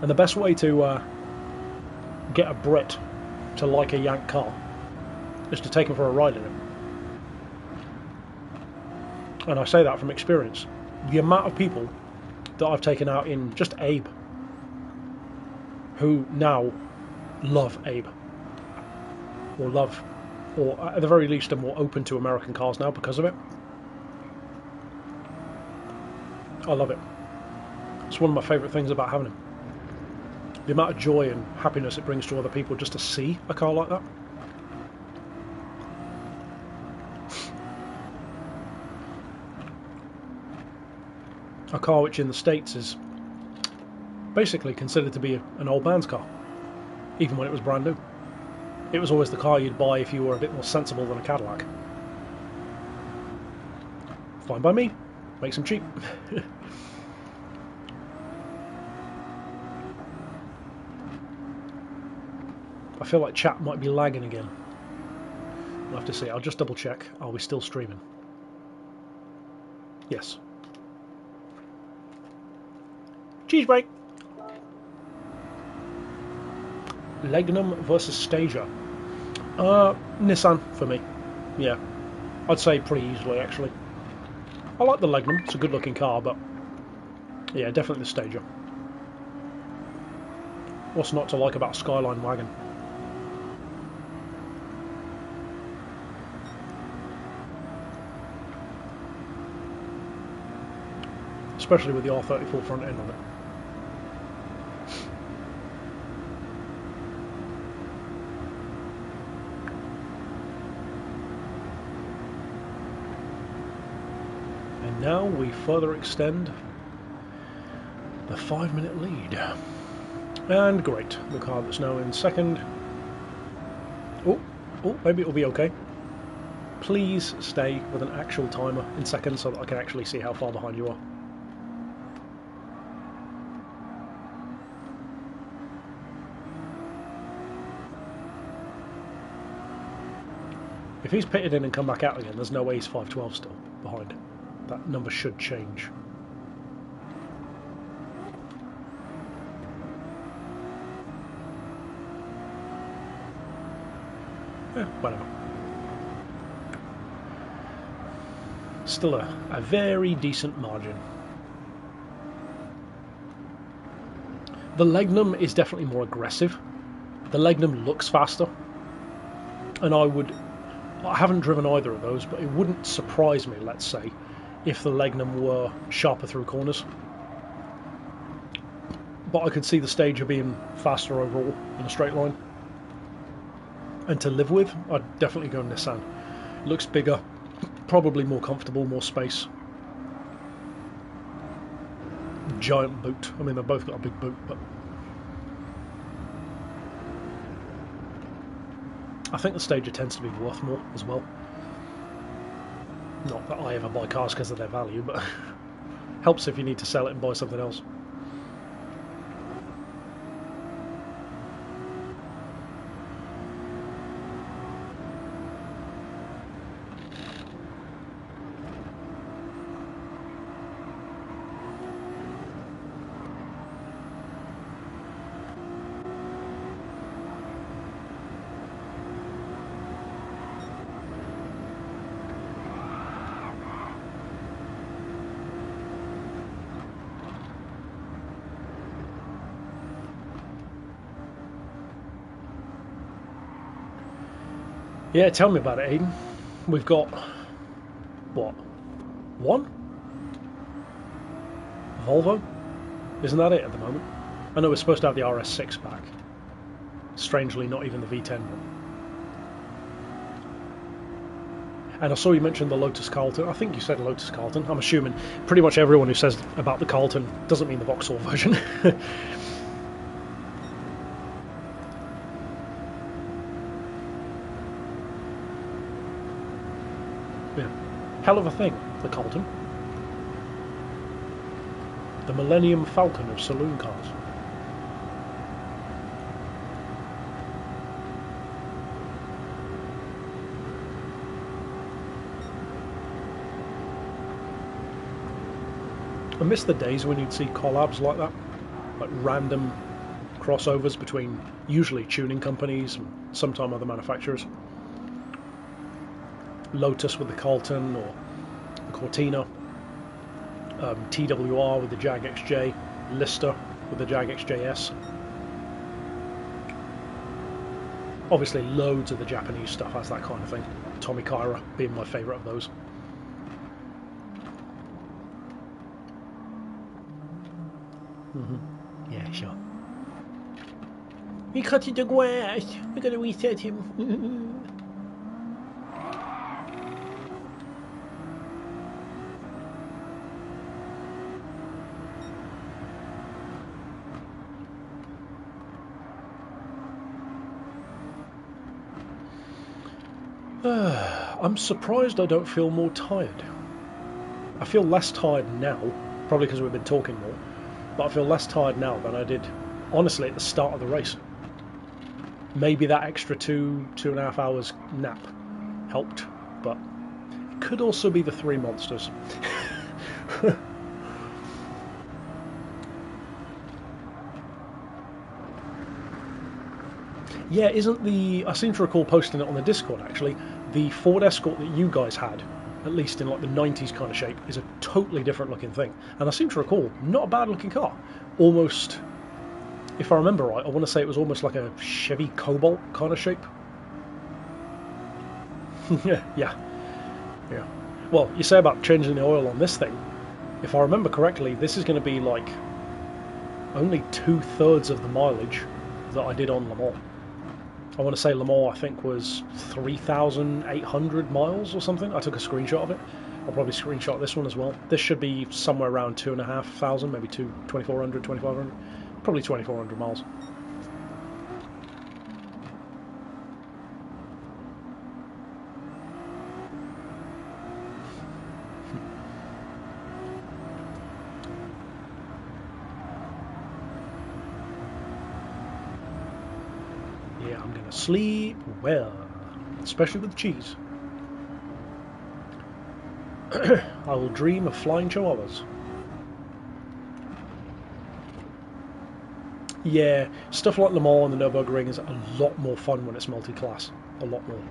And the best way to get a Brit to like a Yank car is to take him for a ride in it. And I say that from experience. The amount of people that I've taken out in just Abe, who now love Abe, or at the very least are more open to American cars now because of it. I love it. It's one of my favourite things about having him. The amount of joy and happiness it brings to other people just to see a car like that. A car which in the States is basically considered to be an old man's car, even when it was brand new. It was always the car you'd buy if you were a bit more sensible than a Cadillac. Fine by me. Makes them cheap. I feel like chat might be lagging again. We'll have to see. I'll just double check. Are we still streaming? Yes. Cheese break. Legnum versus Stasia. Nissan for me. Yeah. I'd say pretty easily actually. I like the Legnum. It's a good looking car, but yeah, definitely the Stasia. What's not to like about a Skyline wagon? Especially with the R34 front end on it. And now we further extend the 5-minute lead. And great, the car that's now in second. Oh, maybe it'll be okay. please stay with an actual timer in seconds so that I can actually see how far behind you are. If he's pitted in and come back out again, there's no way he's 5:12 still behind. That number should change. Yeah, whatever. Still a very decent margin. The Legnum is definitely more aggressive. The Legnum looks faster, and I haven't driven either of those, but it wouldn't surprise me, let's say, if the Legnum were sharper through corners. But I could see the Stager being faster overall in a straight line. And to live with, I'd definitely go Nissan. It looks bigger, probably more comfortable, more space. Giant boot. I mean, they've both got a big boot, but I think the Stager tends to be worth more as well. Not that I ever buy cars because of their value, but helps if you need to sell it and buy something else. Yeah, tell me about it, Aiden. We've got, what, one? Volvo? Isn't that it at the moment? I know we're supposed to have the RS6 back. Strangely, not even the V10 one. And I saw you mention the Lotus Carlton. I think you said Lotus Carlton. I'm assuming pretty much everyone who says about the Carlton doesn't mean the Vauxhall version. Yeah. Hell of a thing, the Carlton. The Millennium Falcon of saloon cars. I miss the days when you'd see collabs like that, like random crossovers between usually tuning companies and sometimes other manufacturers. Lotus with the Carlton or the Cortina, TWR with the Jag XJ, Lister with the Jag XJS. Obviously loads of the Japanese stuff has that kind of thing. Tommy Kaira being my favourite of those. Yeah, sure. He cut it the grass. We're going to reset him. I'm surprised I don't feel more tired. I feel less tired now, probably because we've been talking more, but I feel less tired now than I did, honestly, at the start of the race. Maybe that extra 2.5 hours nap helped, but it could also be the 3 monsters. Yeah, isn't the... I seem to recall posting it on the Discord, actually. The Ford Escort that you guys had, at least in like the 90s kind of shape, is a totally different looking thing. And I seem to recall, not a bad looking car. Almost, if I remember right, I want to say it was almost like a Chevy Cobalt kind of shape. Yeah. Well, you say about changing the oil on this thing. If I remember correctly, this is going to be like only 2/3 of the mileage that I did on Le Mans. I want to say Le Mans, I think, was 3,800 miles or something. I took a screenshot of it. I'll probably screenshot this one as well. This should be somewhere around 2,500, maybe 2,400, 2,500, probably 2,400 miles. Sleep well, especially with cheese. I will dream of flying chihuahuas. Yeah, stuff like Le Mans and the Nurburgring is a lot more fun when it's multi-class. A lot more.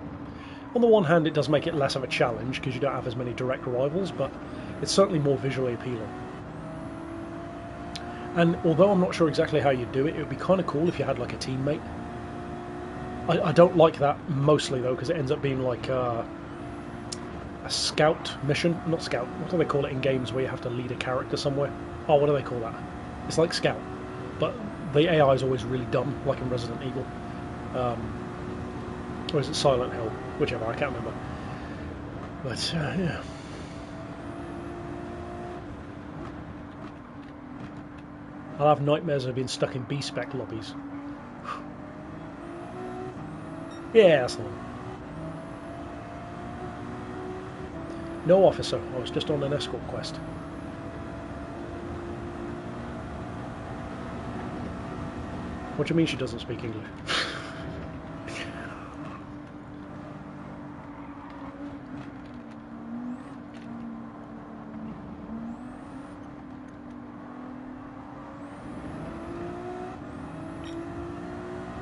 On the one hand, it does make it less of a challenge because you don't have as many direct rivals, but it's certainly more visually appealing. And although I'm not sure exactly how you do it, it would be kind of cool if you had like a teammate. I don't like that mostly though, because it ends up being like a scout mission. Not scout, what do they call it in games where you have to lead a character somewhere? Oh, what do they call that? It's like scout, but the AI is always really dumb, like in Resident Evil. Or is it Silent Hill? Whichever, I can't remember. But, yeah. I'll have nightmares of being stuck in B-spec lobbies. Yeah, that's the one. No, officer. I was just on an escort quest. What do you mean she doesn't speak English?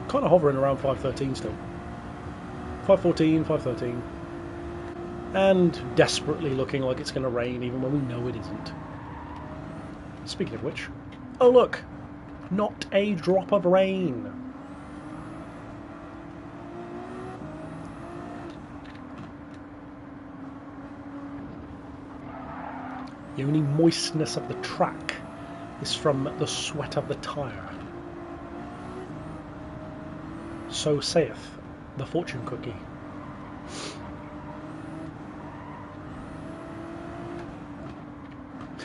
Kind of hovering around 513 still. 514, 513. And desperately looking like it's going to rain even when we know it isn't. Speaking of which... Oh look! Not a drop of rain! The only moistness of the track is from the sweat of the tyre. So saith the fortune cookie.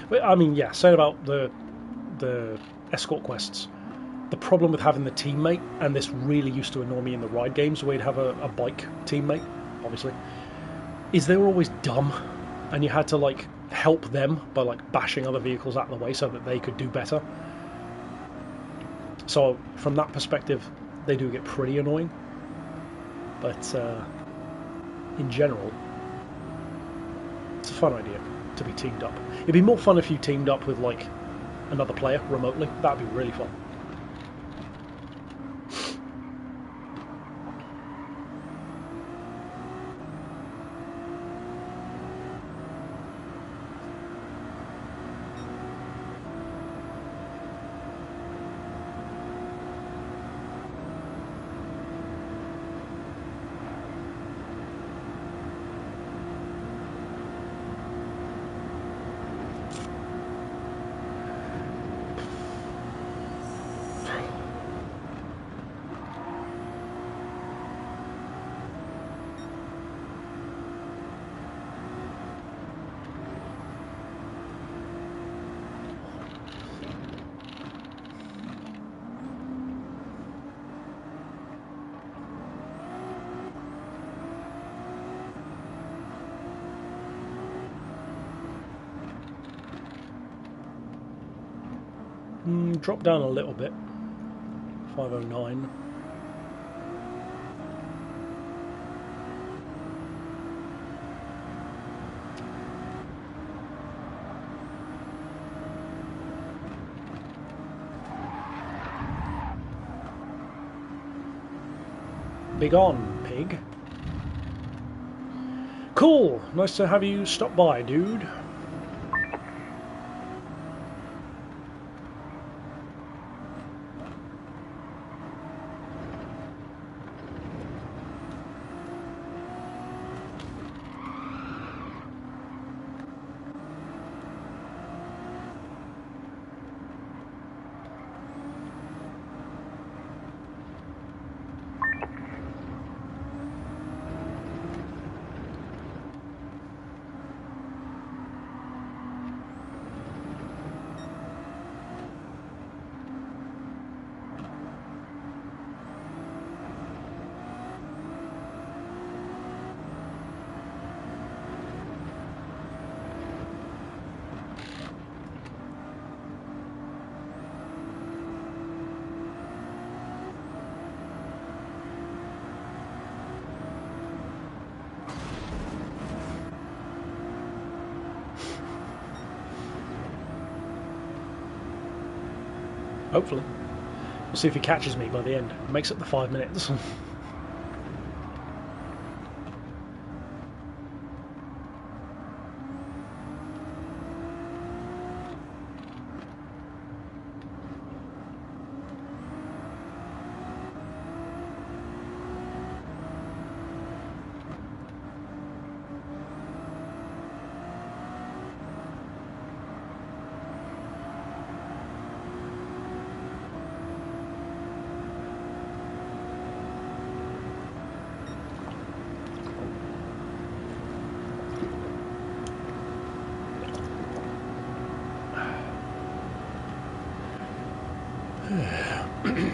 But, I mean, yeah, saying about the escort quests, the problem with having the teammate, and this really used to annoy me in the ride games where you'd have a bike teammate, obviously, is they were always dumb, and you had to, like, help them by, like, bashing other vehicles out of the way so that they could do better. So, from that perspective, they do get pretty annoying. But, in general, it's a fun idea to be teamed up. It'd be more fun if you teamed up with, like, another player remotely. That'd be really fun. Drop down a little bit. 509. Big on, pig. Cool. Nice to have you stop by, dude. Hopefully. We'll see if he catches me by the end. Makes it the 5 minutes.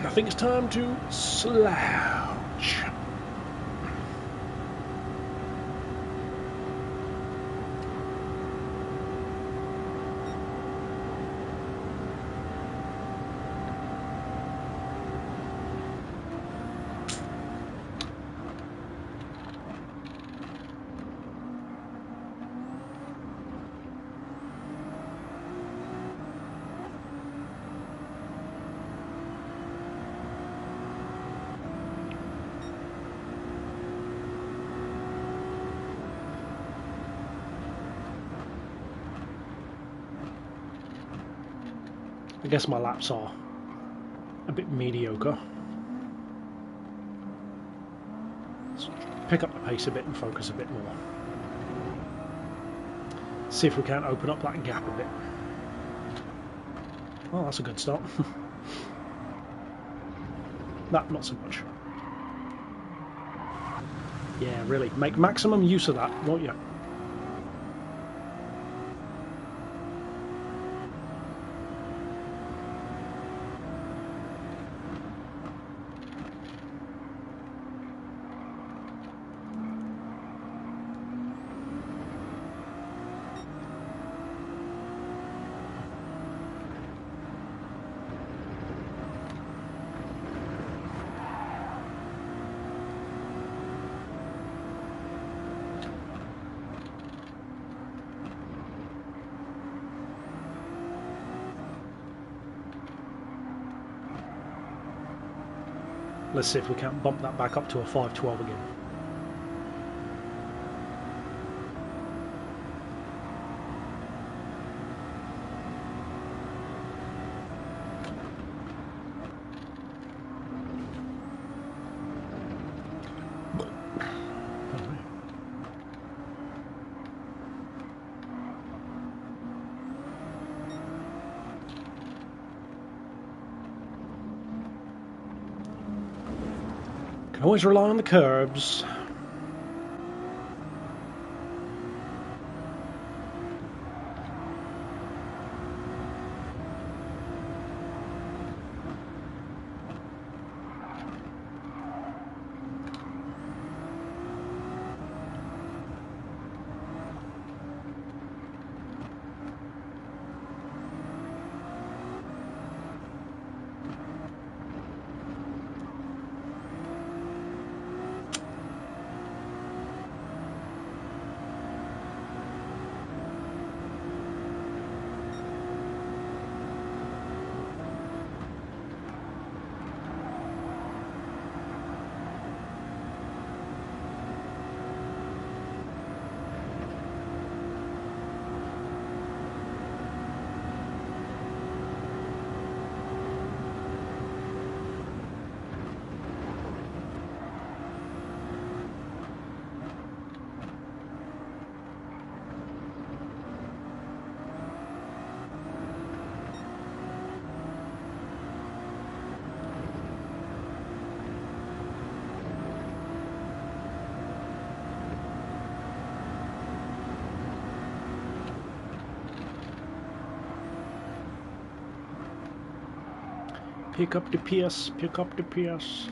I think it's time to slouch. I guess my laps are a bit mediocre. Let's pick up the pace a bit and focus a bit more. See if we can't open up that gap a bit. Well, that's a good start. That, not so much. Yeah, really. Make maximum use of that, won't you? Let's see if we can't bump that back up to a 5:12 again. Always rely on the curbs. Pick up the PS, pick up the PS.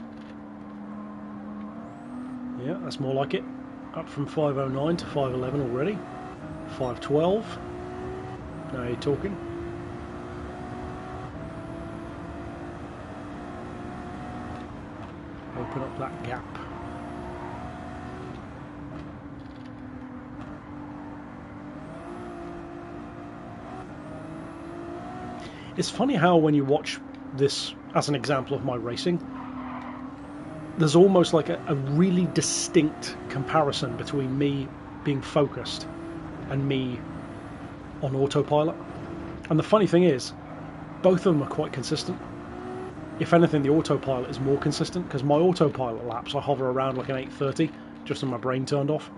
Yeah, that's more like it. Up from 509 to 511 already. 512. Now you're talking. Open up that gap. It's funny how when you watch this as an example of my racing, there's almost like a really distinct comparison between me being focused and me on autopilot. And the funny thing is, both of them are quite consistent. If anything, the autopilot is more consistent, because my autopilot laps I hover around like an 830 just when my brain turned off,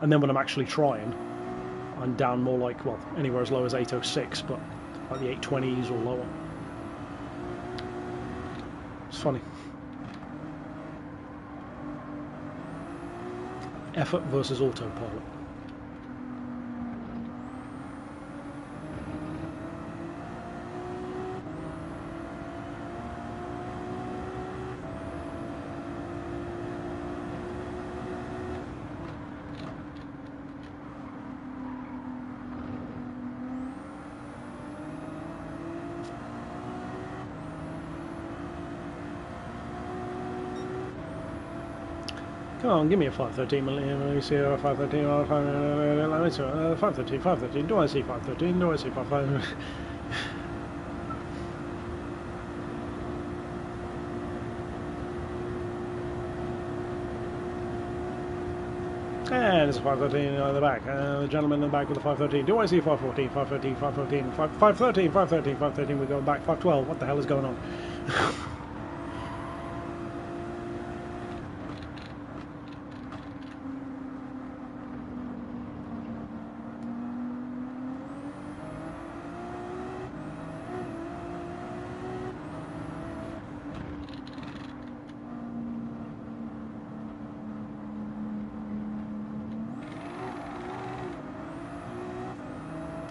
and then when I'm actually trying I'm down more like, well, anywhere as low as 806, but like the 820s or lower. It's funny. Effort versus autopilot. Come on, give me a 513 million. Let me see a 513. Let me see 513. 513. Do I see 513? Do I see 513? And it's a 513 at the back. The gentleman in the back with the 513. Do I see 514? 513. 514. 513. 513. 513. We're going back. 512. What the hell is going on?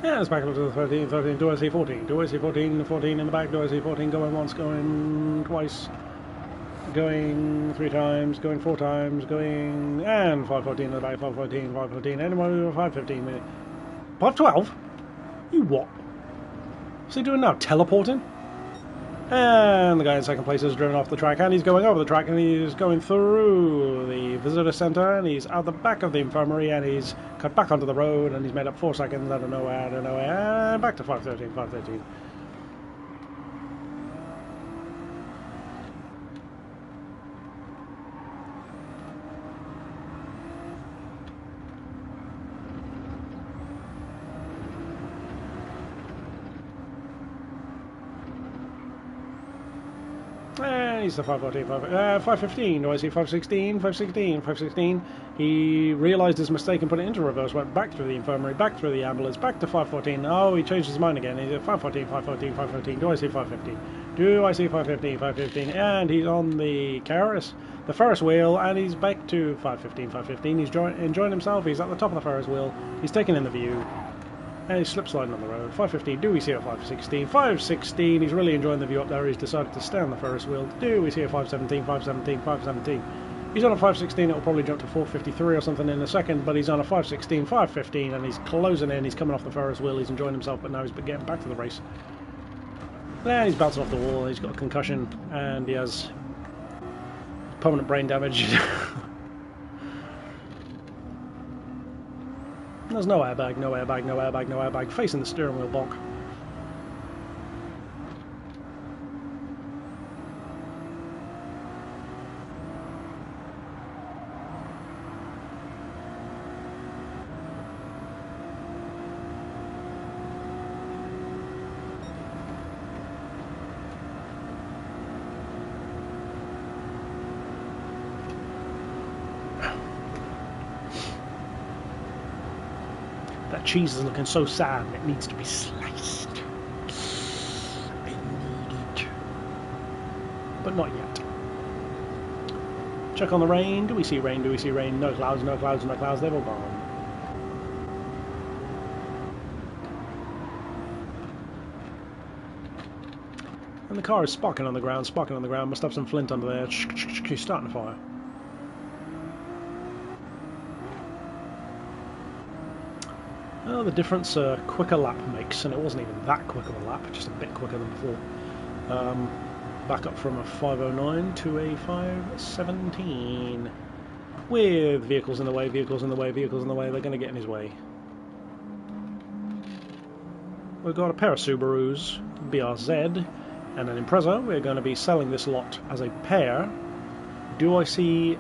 Yeah, it's back up to the 13, 13, do I see 14? Do I see 14, 14 in the back, do I see 14 going once, going twice, going 3 times, going 4 times, going, and 514 in the back, 514, 514, anyone over 515 minutes. 512? You what? What's he doing now, teleporting? And the guy in second place has driven off the track, and he's going over the track, and he's going through the visitor centre, and he's out the back of the infirmary, and he's cut back onto the road, and he's made up 4 seconds out of nowhere, and back to 513, 513. He's the 514, 515, do I see 516, 516, 516. He realised his mistake and put it into reverse, went back through the infirmary, back through the ambulance, back to 514. Oh, he changed his mind again. He's at 514, 514, 514. Do I see 515? Do I see 515, 515? And he's on the Ferris wheel, and he's back to 515, 515. He's enjoying himself. He's at the top of the Ferris wheel. He's taking in the view. And he's slip sliding on the road. 515, do we see a 516? 516, he's really enjoying the view up there. He's decided to stay on the Ferris wheel. Do we see a 517, 517, 517? He's on a 516, it'll probably jump to 453 or something in a second, but he's on a 516, 515, and he's closing in. He's coming off the Ferris wheel, he's enjoying himself, but now he's getting back to the race. Then he's bouncing off the wall, he's got a concussion, and he has permanent brain damage. There's no airbag, no airbag, no airbag, no airbag. Facing the steering wheel bonk. That cheese is looking so sad, it needs to be sliced. I need it. But not yet. Check on the rain. Do we see rain? Do we see rain? No clouds, no clouds, no clouds. They've all gone. And the car is sparking on the ground, sparking on the ground. Must have some flint under there. She's starting a fire. Oh, the difference a quicker lap makes, and it wasn't even that quick of a lap, just a bit quicker than before. Back up from a 509 to a 517. With vehicles in the way, vehicles in the way, vehicles in the way, they're going to get in his way. We've got a pair of Subarus, BRZ, And then Impreza, we're going to be selling this lot as a pair. Do I see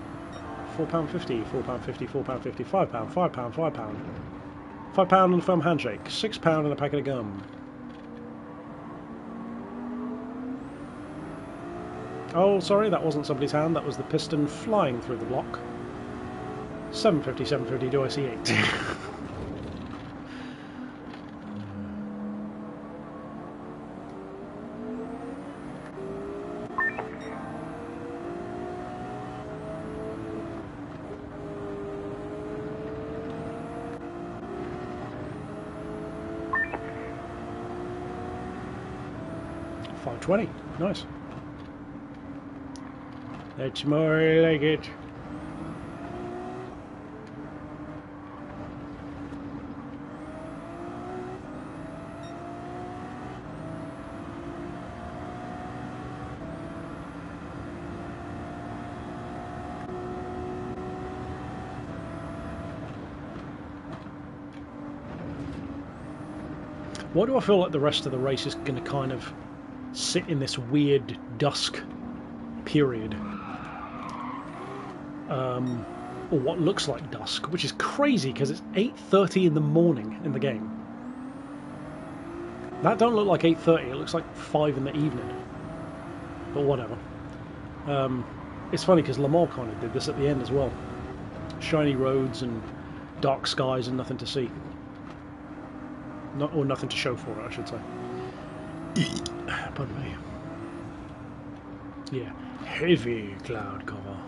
£4.50, £4.50, £4.50, £5, £5, £5. £5 and a firm handshake, £6 and a packet of gum. Oh, sorry, that wasn't somebody's hand, that was the piston flying through the block. £7.50, £7.50, do I see 8? $5.20, nice. That's more like it. Why do I feel like the rest of the race is going to kind of sit in this weird dusk period? Or what looks like dusk, which is crazy because it's 8:30 in the morning in the game. That don't look like 8:30, it looks like 5 in the evening. But whatever. It's funny because Le Mans kind of did this at the end as well. Shiny roads and dark skies and nothing to see. Or nothing to show for it, I should say. Pardon me. Yeah, heavy cloud cover.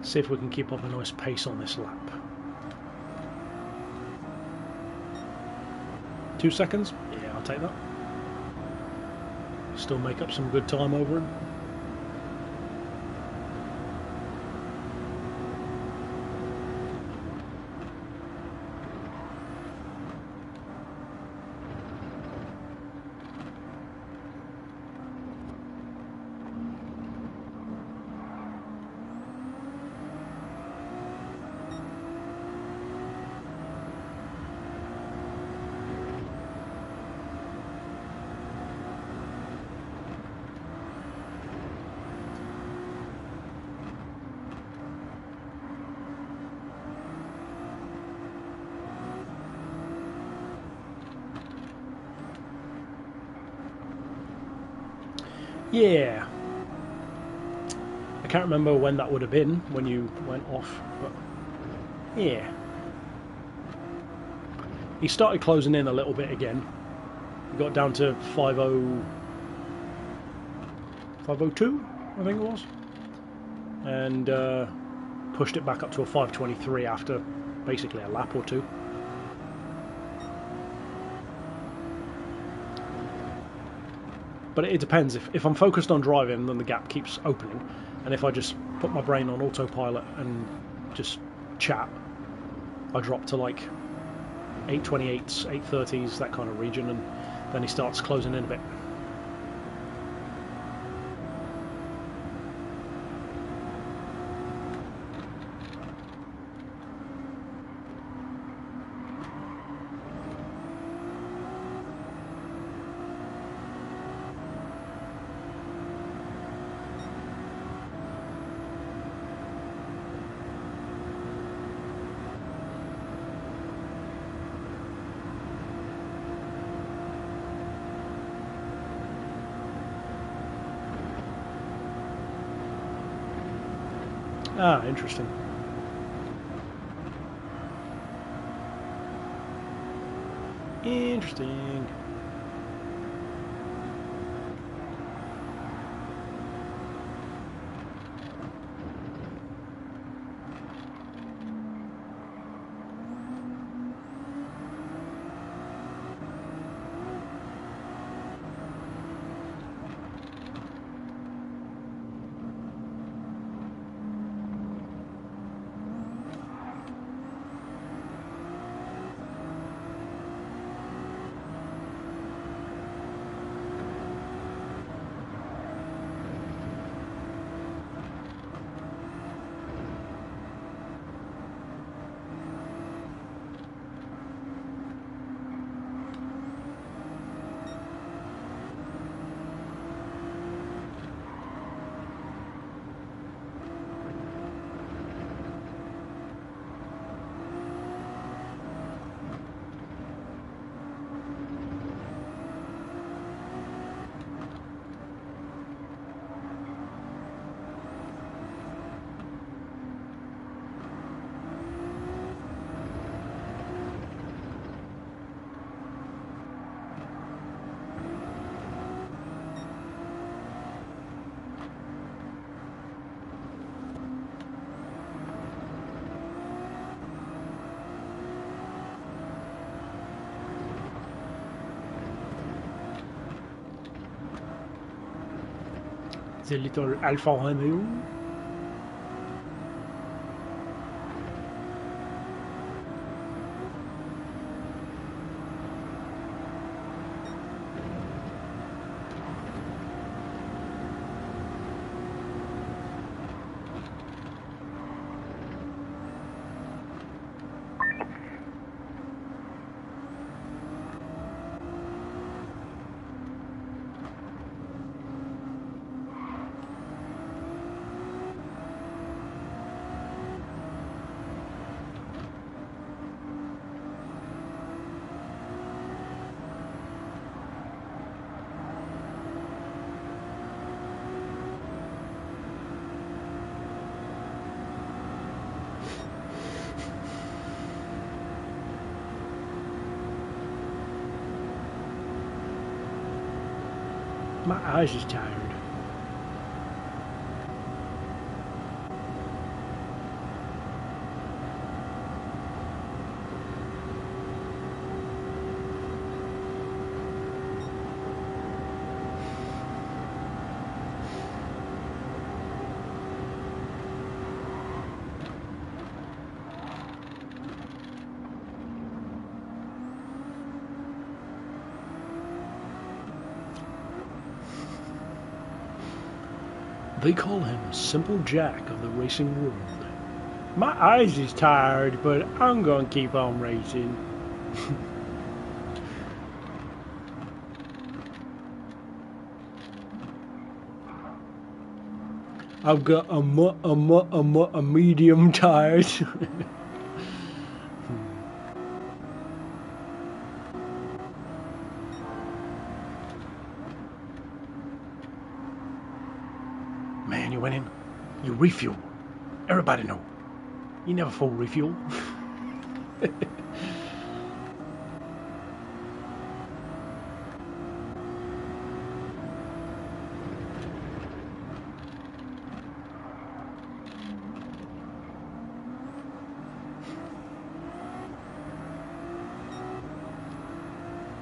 See if we can keep up a nice pace on this lap. 2 seconds? Yeah, I'll take that. Still make up some good time over him. Yeah. I can't remember when that would have been, when you went off, but yeah. He started closing in a little bit again. He got down to 502, I think it was. And pushed it back up to a 523 after basically a lap or two. But it depends. If I'm focused on driving, then the gap keeps opening. And if I just put my brain on autopilot and just chat, I drop to like 828s, 830s, that kind of region, and then he starts closing in a bit. Ah, interesting. Interesting. The little Alfa Romeo. My eyes is tired. They call him Simple Jack of the racing world. My eyes is tired, but I'm gonna keep on racing. I've got a medium tired. Man, you went in. You refuel. Everybody know. You never full refuel.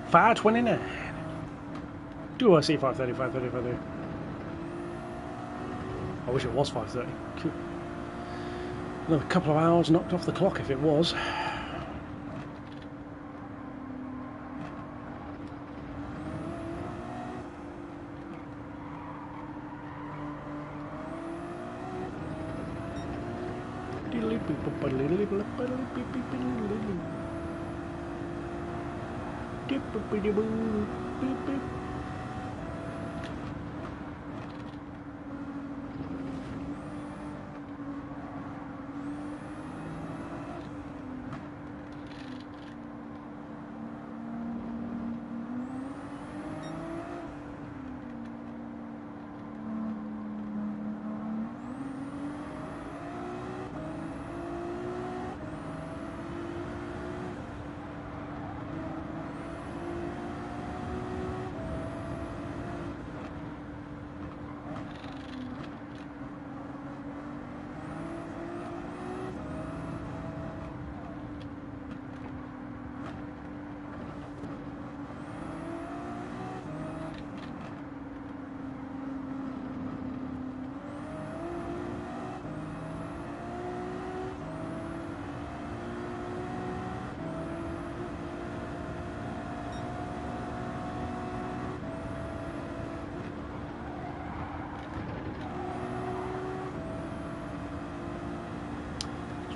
$5.29. Do I see 5:30? 5:30? 5:30? I wish it was 5:30. Another couple of hours knocked off the clock if it was.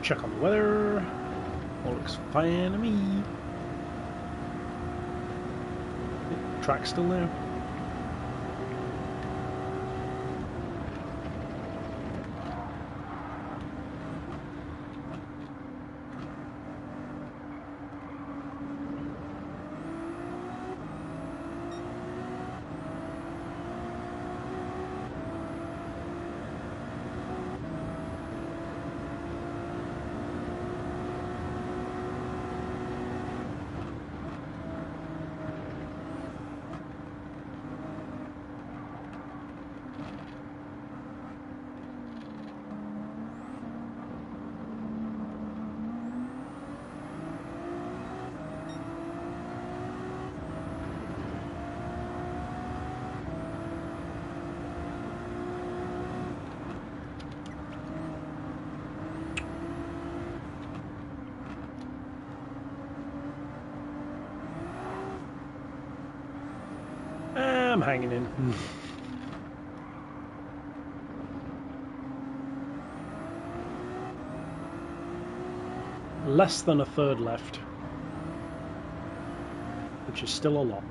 Check on the weather. All looks fine to me. Track's still there. am hanging in. Less than a third left, which is still a lot.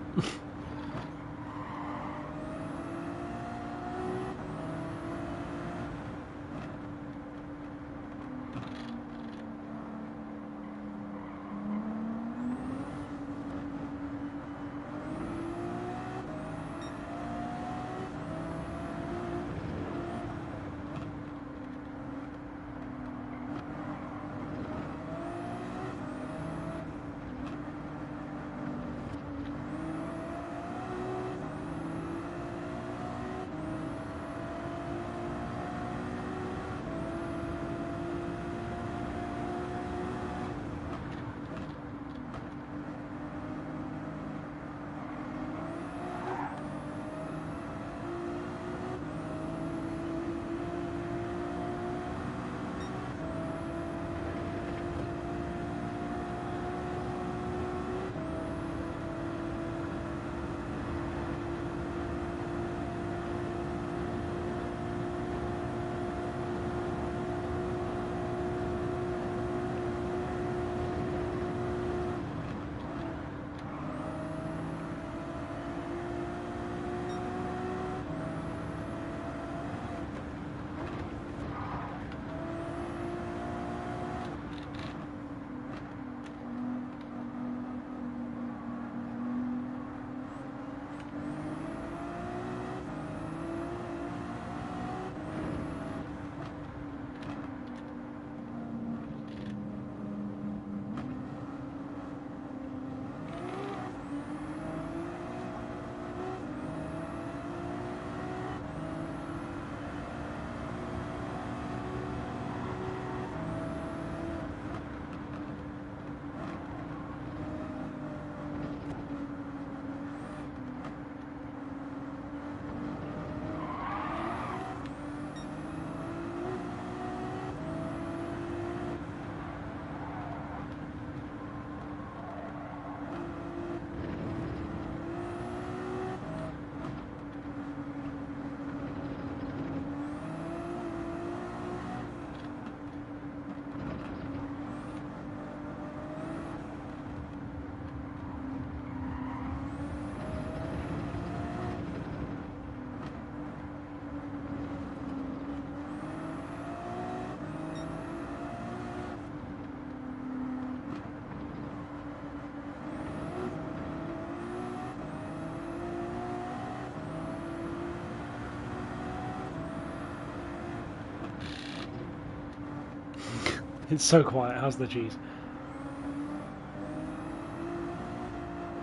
It's so quiet. How's the cheese?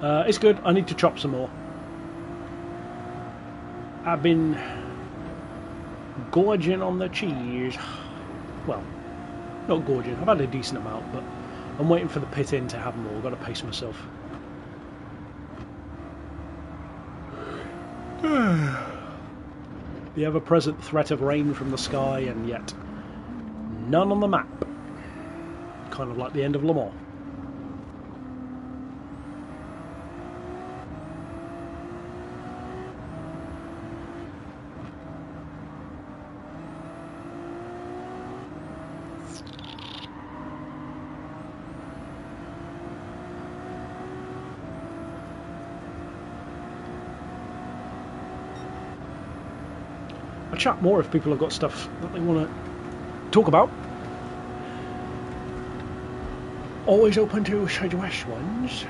It's good. I need to chop some more. I've been gorging on the cheese. Well, not gorging. I've had a decent amount, but I'm waiting for the pit in to have them all. I've got to pace myself. The ever-present threat of rain from the sky, and yet none on the map. Kind of like the end of Le Mans. I'll chat more if people have got stuff that they want to talk about. Always open to suggestions.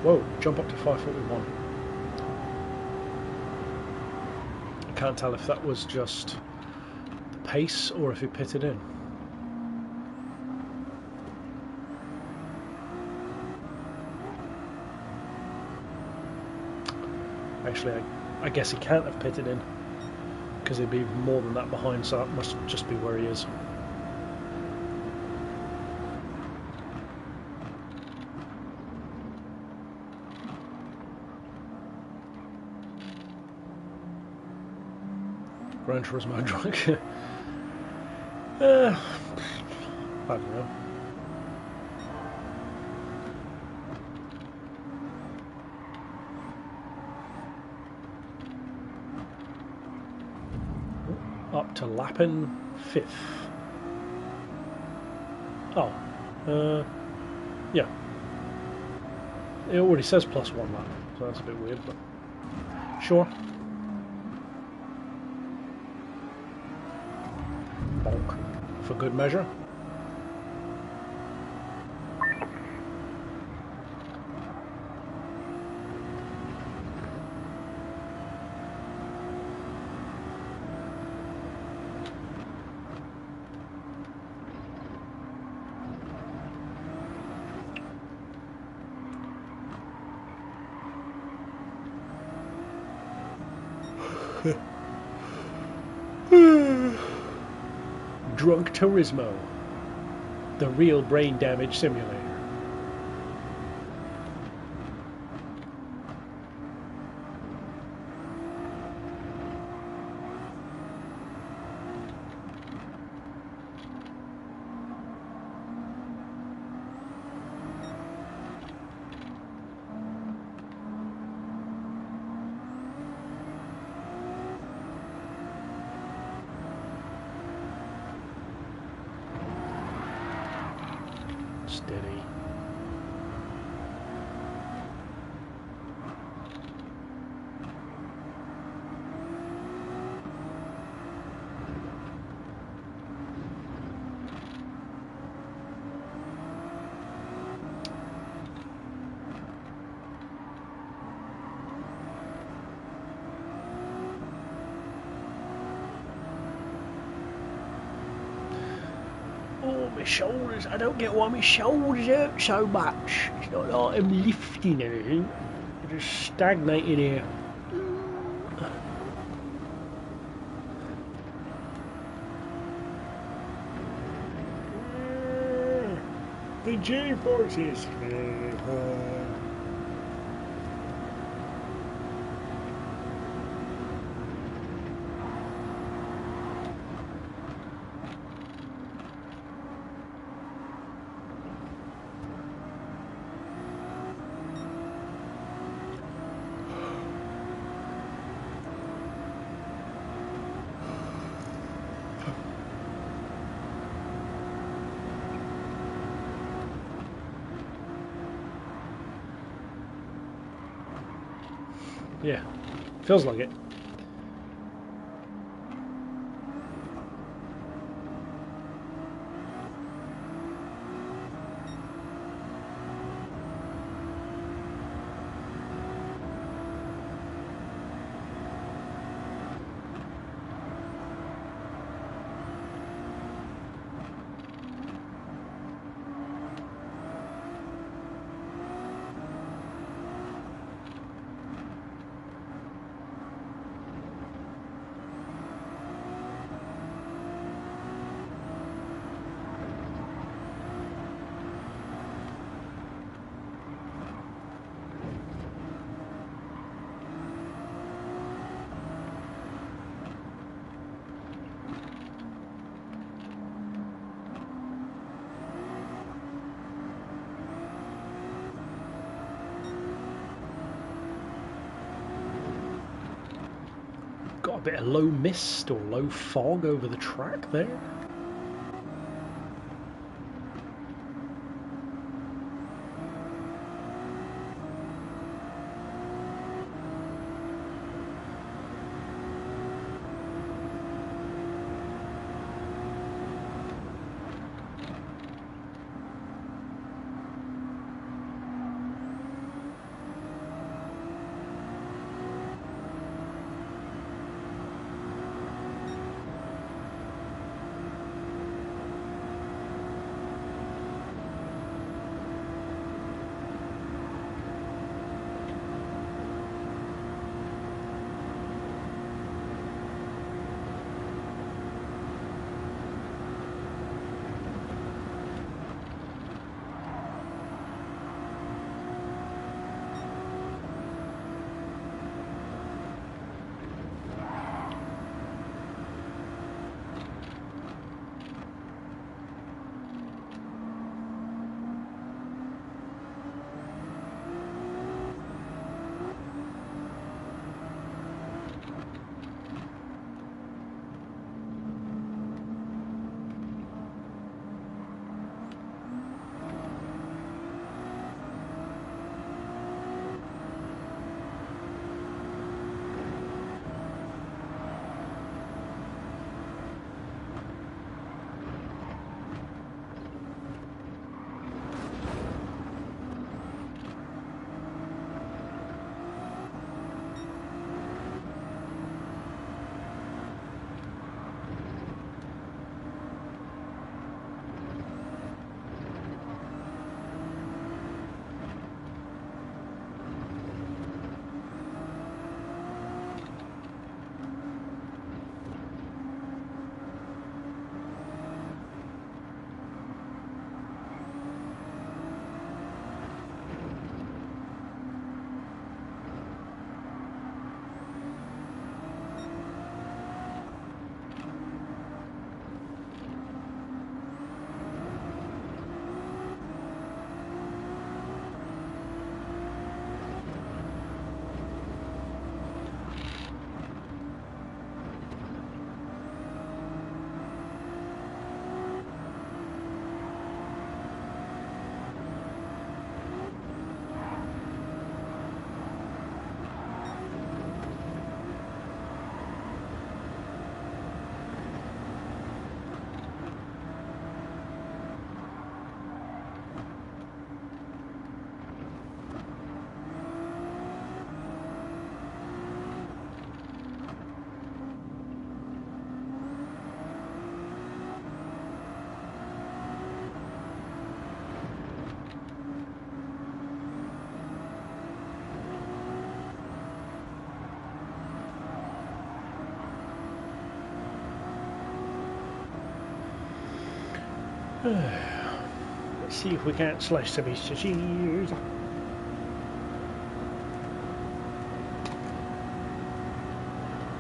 Whoa, jump up to 541. I can't tell if that was just the pace or if he pitted in. Actually, I guess he can't have pitted in because he'd be more than that behind, so that must just be where he is. Gran Turismo drunk. I don't know. Up to Lappin 5th. Oh, yeah. It already says +1 lap, so that's a bit weird, but sure. Bonk. For good measure. Drunk Turismo, the real brain damage simulator. Steady. My shoulders, I don't get why my shoulders hurt so much. It's not like I'm lifting anything, I'm just stagnating here. The G-forces. Yeah, feels like it. Got a bit of low mist or low fog over the track there. Let's see if we can't slice some piece of cheese.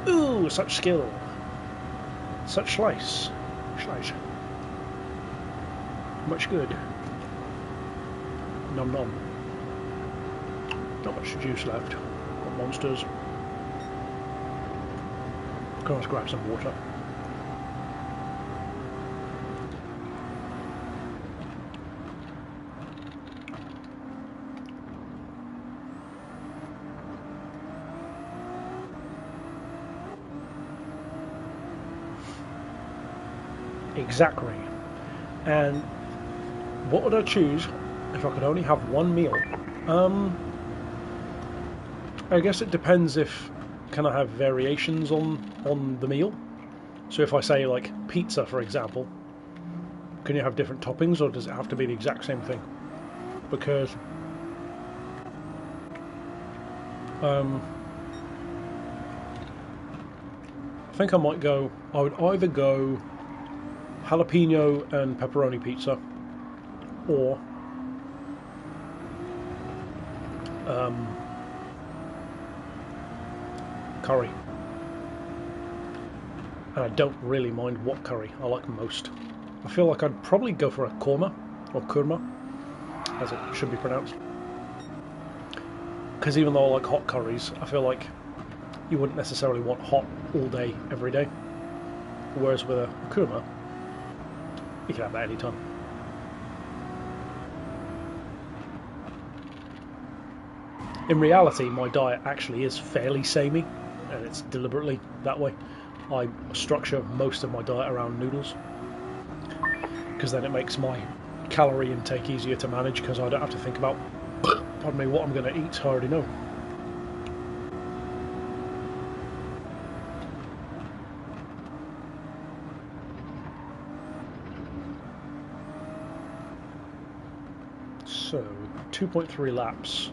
Ooh, such skill. Such slice. Slice. Much good. Nom nom. Not much juice left. Got monsters. Can always grab some water. Exactly. And what would I choose if I could only have one meal? I guess it depends if can I have variations on the meal. So if I say like pizza, for example, can you have different toppings, or does it have to be the exact same thing? Because I think I might go. I would either go jalapeno and pepperoni pizza, or curry. And I don't really mind what curry I like most. I feel like I'd probably go for a korma, or kurma, as it should be pronounced. Because even though I like hot curries, I feel like you wouldn't necessarily want hot all day, every day. Whereas with a kurma, you can have that anytime. In reality, my diet actually is fairly samey, and it's deliberately that way. I structure most of my diet around noodles, because then it makes my calorie intake easier to manage, because I don't have to think about, pardon me, what I'm going to eat. I already know. So, 2.3 laps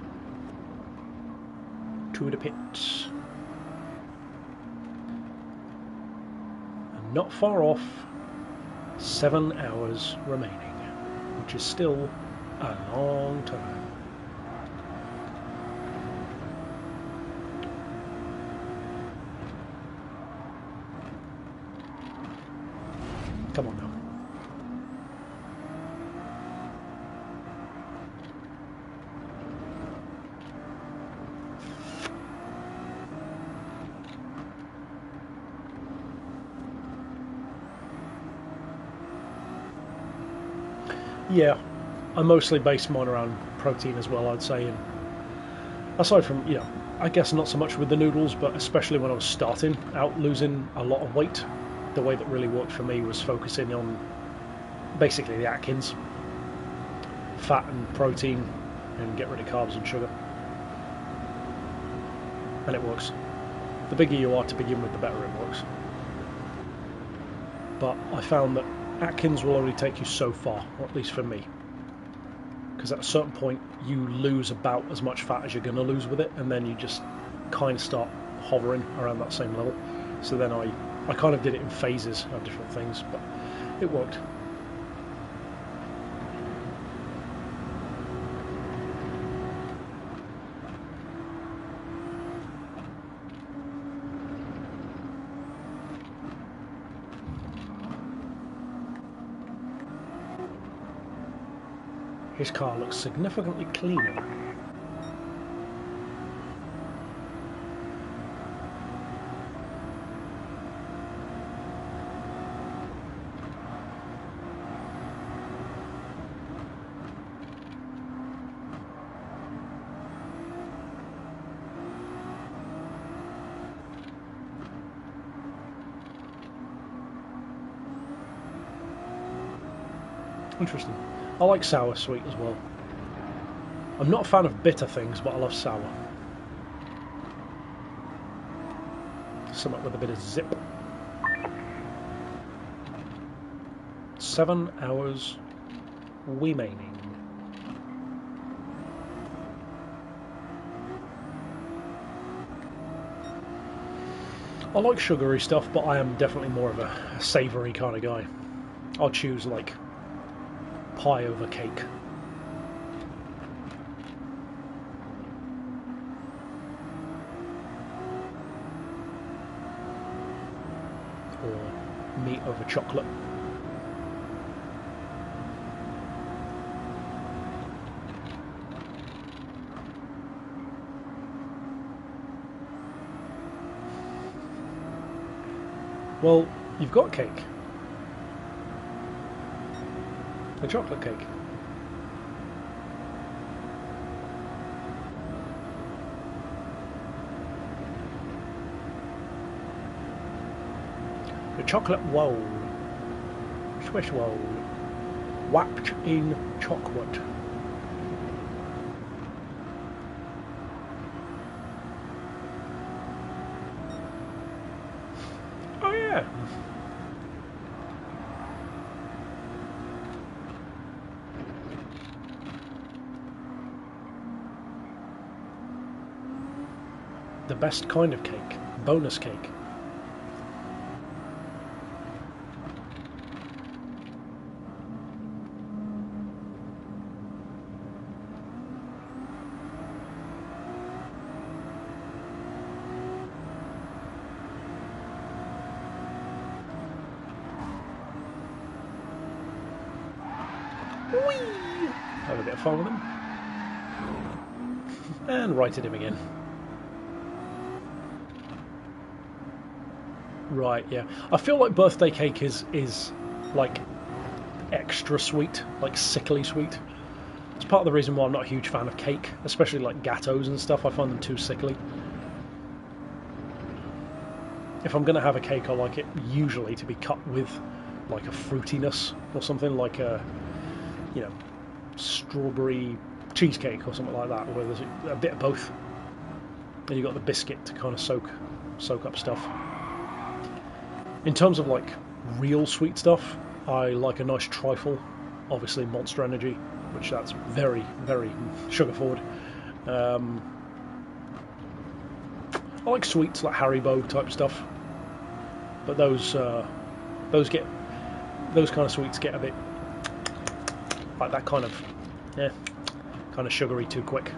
to the pits. And not far off, 7 hours remaining, which is still a long time. Come on now. Yeah, I mostly base mine around protein as well, I'd say. And aside from, I guess not so much with the noodles, but especially when I was starting out losing a lot of weight, the way that really worked for me was focusing on basically the Atkins, fat and protein, and get rid of carbs and sugar. And it works. The bigger you are to begin with, the better it works. But I found that Atkins will only take you so far, or at least for me. Because at a certain point, you lose about as much fat as you're going to lose with it, and then you just kind of start hovering around that same level. So then I kind of did it in phases of different things, but it worked. His car looks significantly cleaner. Interesting. I like sour sweet as well. I'm not a fan of bitter things, but I love sour. Something with a bit of zip. 7 hours remaining. I like sugary stuff, but I am definitely more of a savoury kind of guy. I'll choose like pie over cake. Or meat over chocolate. Well, you've got cake. A chocolate cake. The chocolate roll. Swiss roll. Wrapped in chocolate. Oh yeah. The best kind of cake. Bonus cake. Whee! Have a bit of fun with him. And righted him again. Right, yeah. I feel like birthday cake is like extra sweet, like sickly sweet. It's part of the reason why I'm not a huge fan of cake, especially like gâteaux and stuff. I find them too sickly. If I'm going to have a cake, I like it usually to be cut with like a fruitiness or something, like a, you know, strawberry cheesecake or something like that, where there's a bit of both. And you've got the biscuit to kind of soak up stuff. In terms of like real sweet stuff, I like a nice trifle, obviously Monster Energy, which that's very, very sugar forward. I like sweets like Haribo type stuff, but those kind of sweets get a bit like that kind of sugary too quick.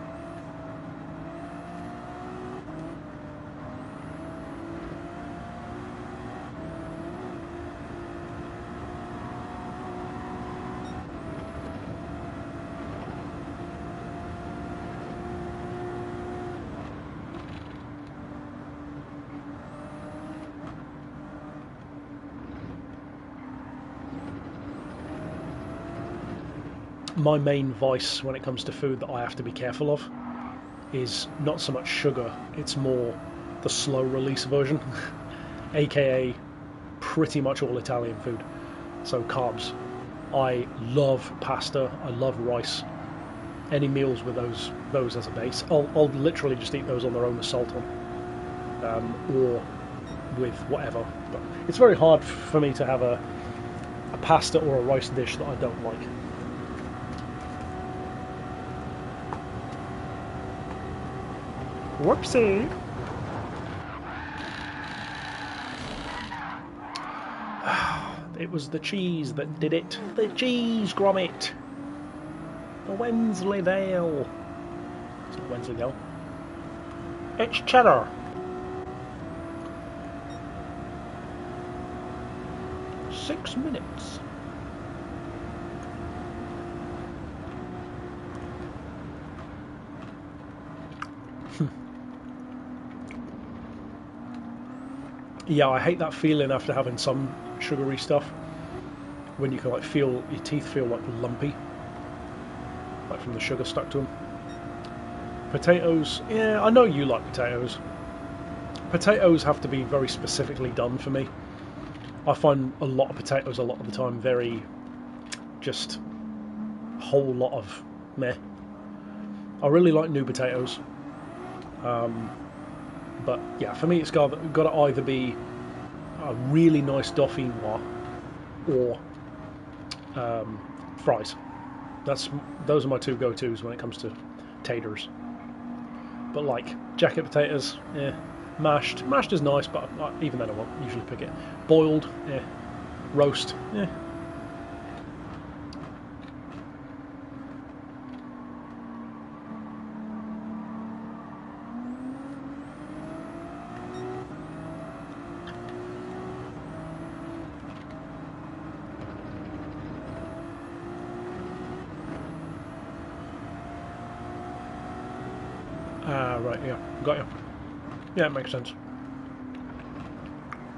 My main vice when it comes to food that I have to be careful of is not so much sugar, it's more the slow release version, aka pretty much all Italian food. So carbs. I love pasta, I love rice. Any meals with those as a base, I'll literally just eat those on their own with salt on, or with whatever. But it's very hard for me to have a pasta or a rice dish that I don't like. Whoopsie! It was the cheese that did it. The cheese grommet! The Wensleydale! It's not Wensleydale. It's cheddar! Six minutes. Yeah, I hate that feeling after having some sugary stuff, when you can like feel your teeth feel like lumpy, like from the sugar stuck to them. Potatoes, yeah, I know you like potatoes. Potatoes have to be very specifically done for me. I find a lot of potatoes a lot of the time very just whole lot of meh. I really like new potatoes. But yeah, for me it's got to either be a really nice dauphinoise or fries. Those are my two go-tos when it comes to taters. But like jacket potatoes, yeah. Mashed is nice, but even then I won't usually pick it. Boiled, yeah. Roast, yeah. Ah, right, yeah, got you. Yeah, it makes sense.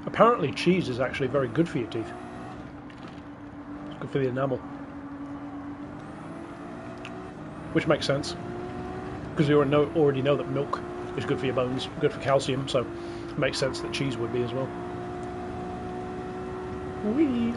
Apparently cheese is actually very good for your teeth. It's good for the enamel. Which makes sense, because you already know that milk is good for your bones, good for calcium, so it makes sense that cheese would be as well. Whee!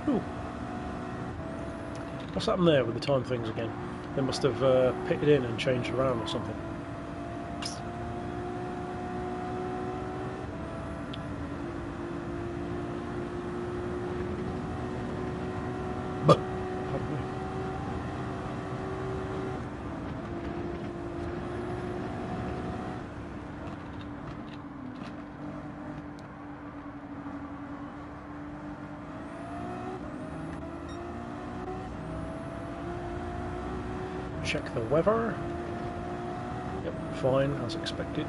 Ooh. What's happened there with the time things again? They must have pitted in and changed around or something. Check the weather. Yep, fine, as expected.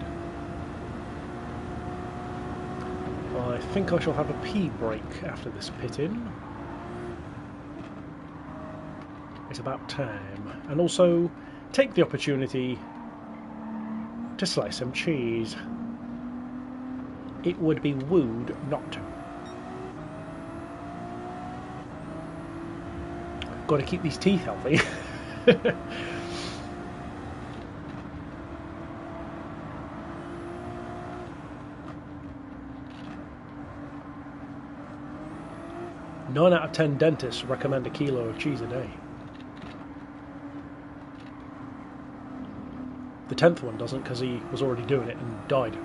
I think I shall have a pee break after this pit-in. It's about time. And also, take the opportunity to slice some cheese. It would be rude not to. Got to keep these teeth healthy. 9 out of 10 dentists recommend a kilo of cheese a day. The 10th one doesn't, because he was already doing it and died.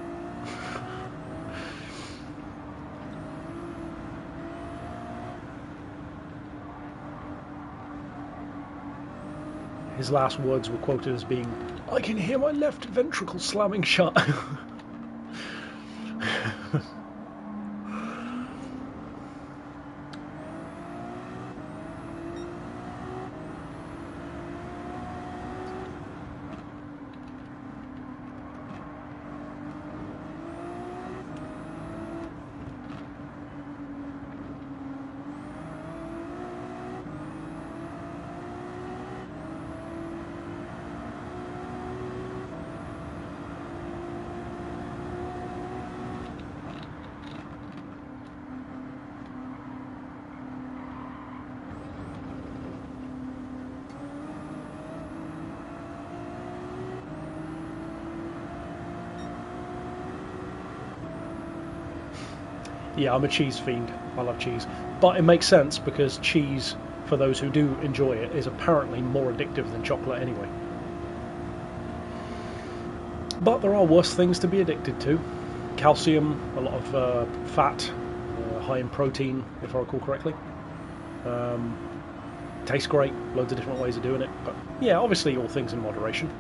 His last words were quoted as being, "I can hear my left ventricle slamming shut." Yeah, I'm a cheese fiend. I love cheese. But it makes sense because cheese, for those who do enjoy it, is apparently more addictive than chocolate anyway. But there are worse things to be addicted to. Calcium, a lot of fat, high in protein, if I recall correctly. Tastes great, loads of different ways of doing it. But yeah, obviously all things in moderation.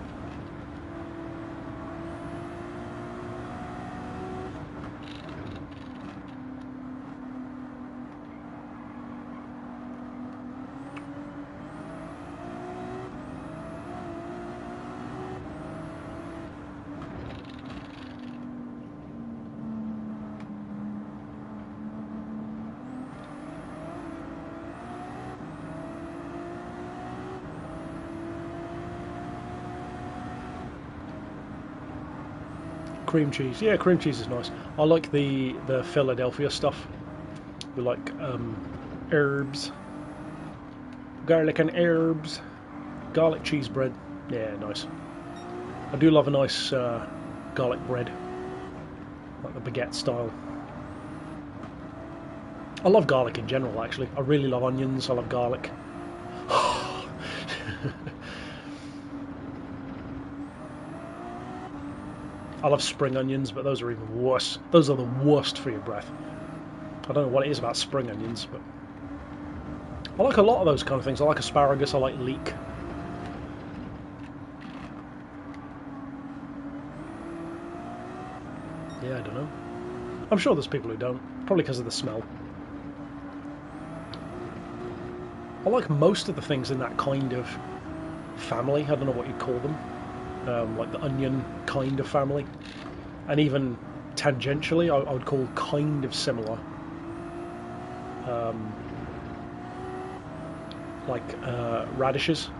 Cream cheese, yeah, cream cheese is nice. I like the Philadelphia stuff. We like herbs, garlic and herbs, garlic cheese bread. Yeah, nice. I do love a nice garlic bread. like the baguette style. I love garlic in general, actually. I really love onions. I love garlic. I love spring onions, but those are even worse. Those are the worst for your breath. I don't know what it is about spring onions, but I like a lot of those kind of things. I like asparagus, I like leek. Yeah, I don't know. I'm sure there's people who don't, probably because of the smell. I like most of the things in that kind of family. I don't know what you'd call them. Like the onion kind of family, and even tangentially I would call kind of similar, like radishes.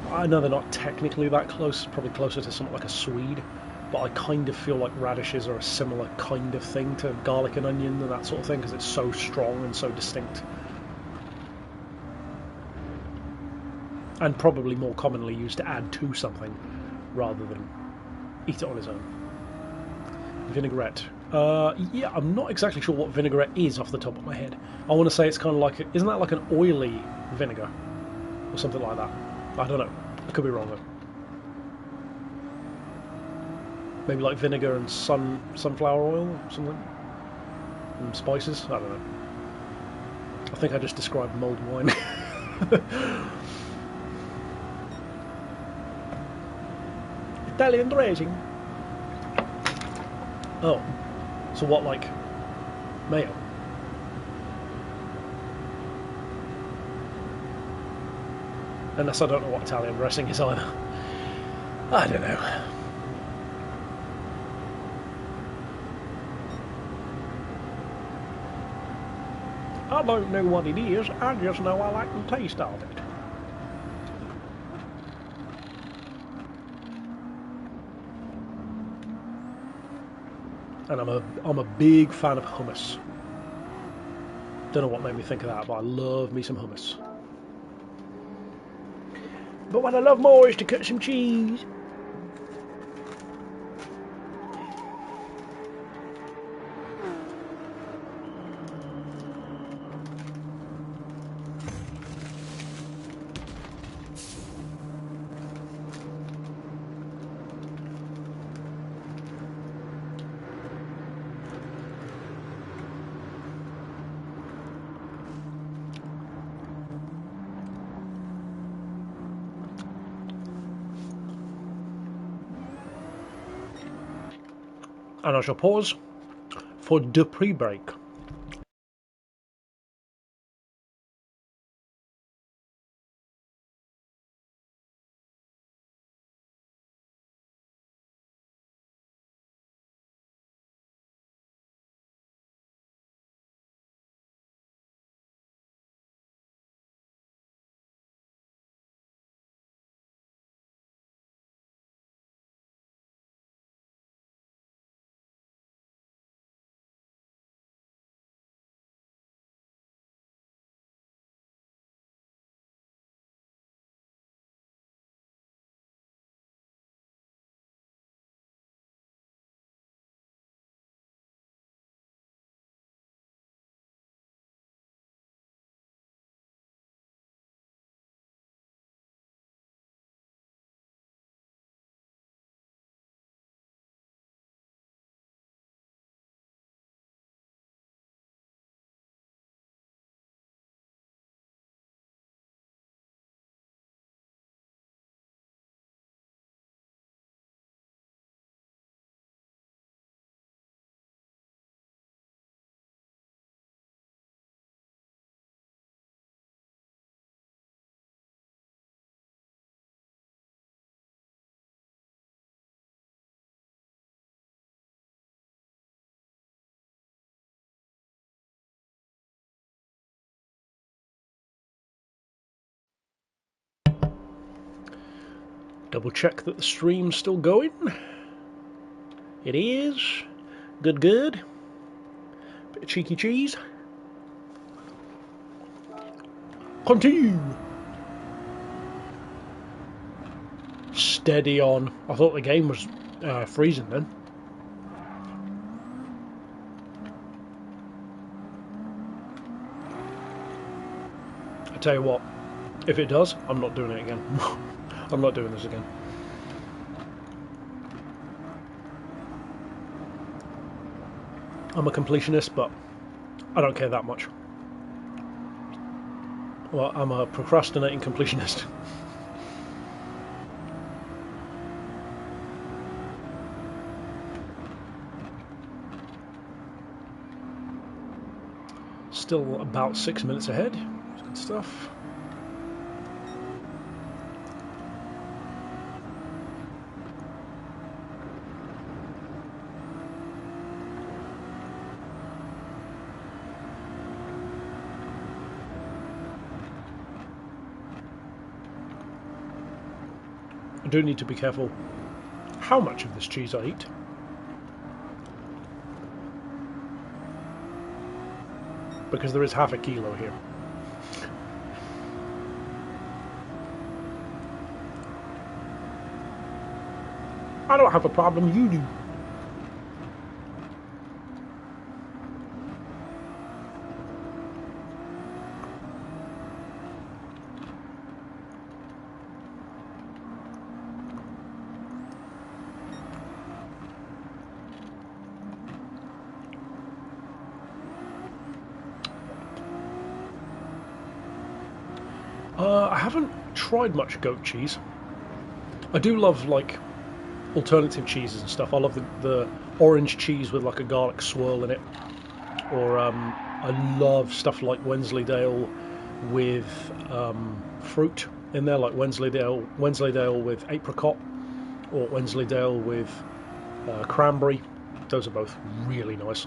I know they're not technically that close, probably closer to something like a Swede, but I kind of feel like radishes are a similar kind of thing to garlic and onion and that sort of thing, because it's so strong and so distinct, and probably more commonly used to add to something rather than eat it on its own. Vinaigrette. Yeah, I'm not exactly sure what vinaigrette is off the top of my head. I want to say it's kind of like, isn't that like an oily vinegar or something like that? I don't know. I could be wrong though. Maybe like vinegar and sunflower oil or something, and spices. I don't know. I think I just described mulled wine. Italian dressing. Oh, so what, like mayo? Unless I don't know what Italian dressing is either. I don't know. I don't know what it is, I just know I like the taste of it. And I'm a big fan of hummus. Don't know what made me think of that, but I love me some hummus. But what I love more is to cut some cheese. And I shall pause for the pre-break. Double check that the stream's still going. It is. Good, good. Bit of cheeky cheese. Continue. Steady on. I thought the game was freezing then. tell you what, if it does, I'm not doing it again. I'm not doing this again. I'm a completionist, but I don't care that much. Well, I'm a procrastinating completionist. Still about 6 minutes ahead. Good stuff. I do need to be careful how much of this cheese I eat. Because there is half a kilo here. I don't have a problem, you do. I haven't tried much goat cheese. I do love like alternative cheeses and stuff. I love the orange cheese with like a garlic swirl in it, or I love stuff like Wensleydale with fruit in there, like Wensleydale with apricot, or Wensleydale with cranberry. Those are both really nice.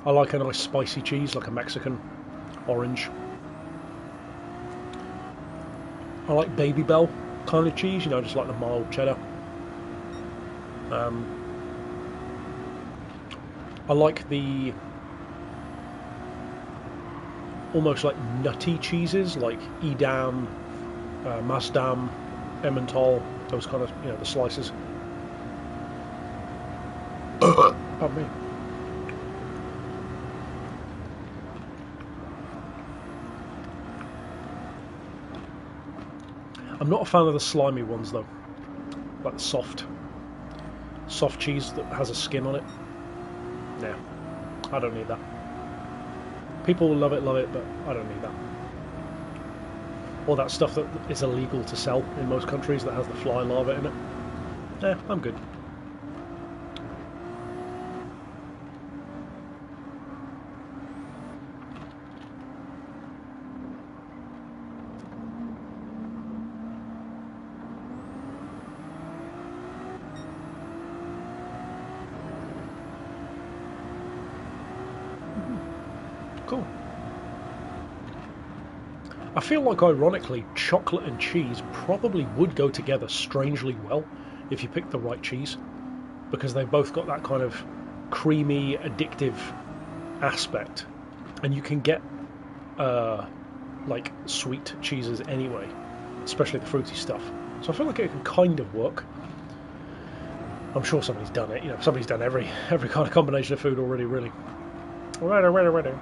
I like a nice spicy cheese, like a Mexican orange. I like Baby Bell kind of cheese, you know, just like the mild cheddar. I like the almost like nutty cheeses, like Edam, Maasdam, Emmental, those kind of, you know, the slices. Pardon me. I'm not a fan of the slimy ones though, like the soft cheese that has a skin on it. Nah, I don't need that. People will love it, but I don't need that. Or that stuff that is illegal to sell in most countries that has the fly larvae in it. Yeah, I'm good. Cool. I feel like, ironically, chocolate and cheese probably would go together strangely well if you picked the right cheese, because they've both got that kind of creamy, addictive aspect, and you can get like sweet cheeses anyway, especially the fruity stuff. So I feel like it can kind of work. I'm sure somebody's done it. You know, somebody's done every kind of combination of food already, really. Ready.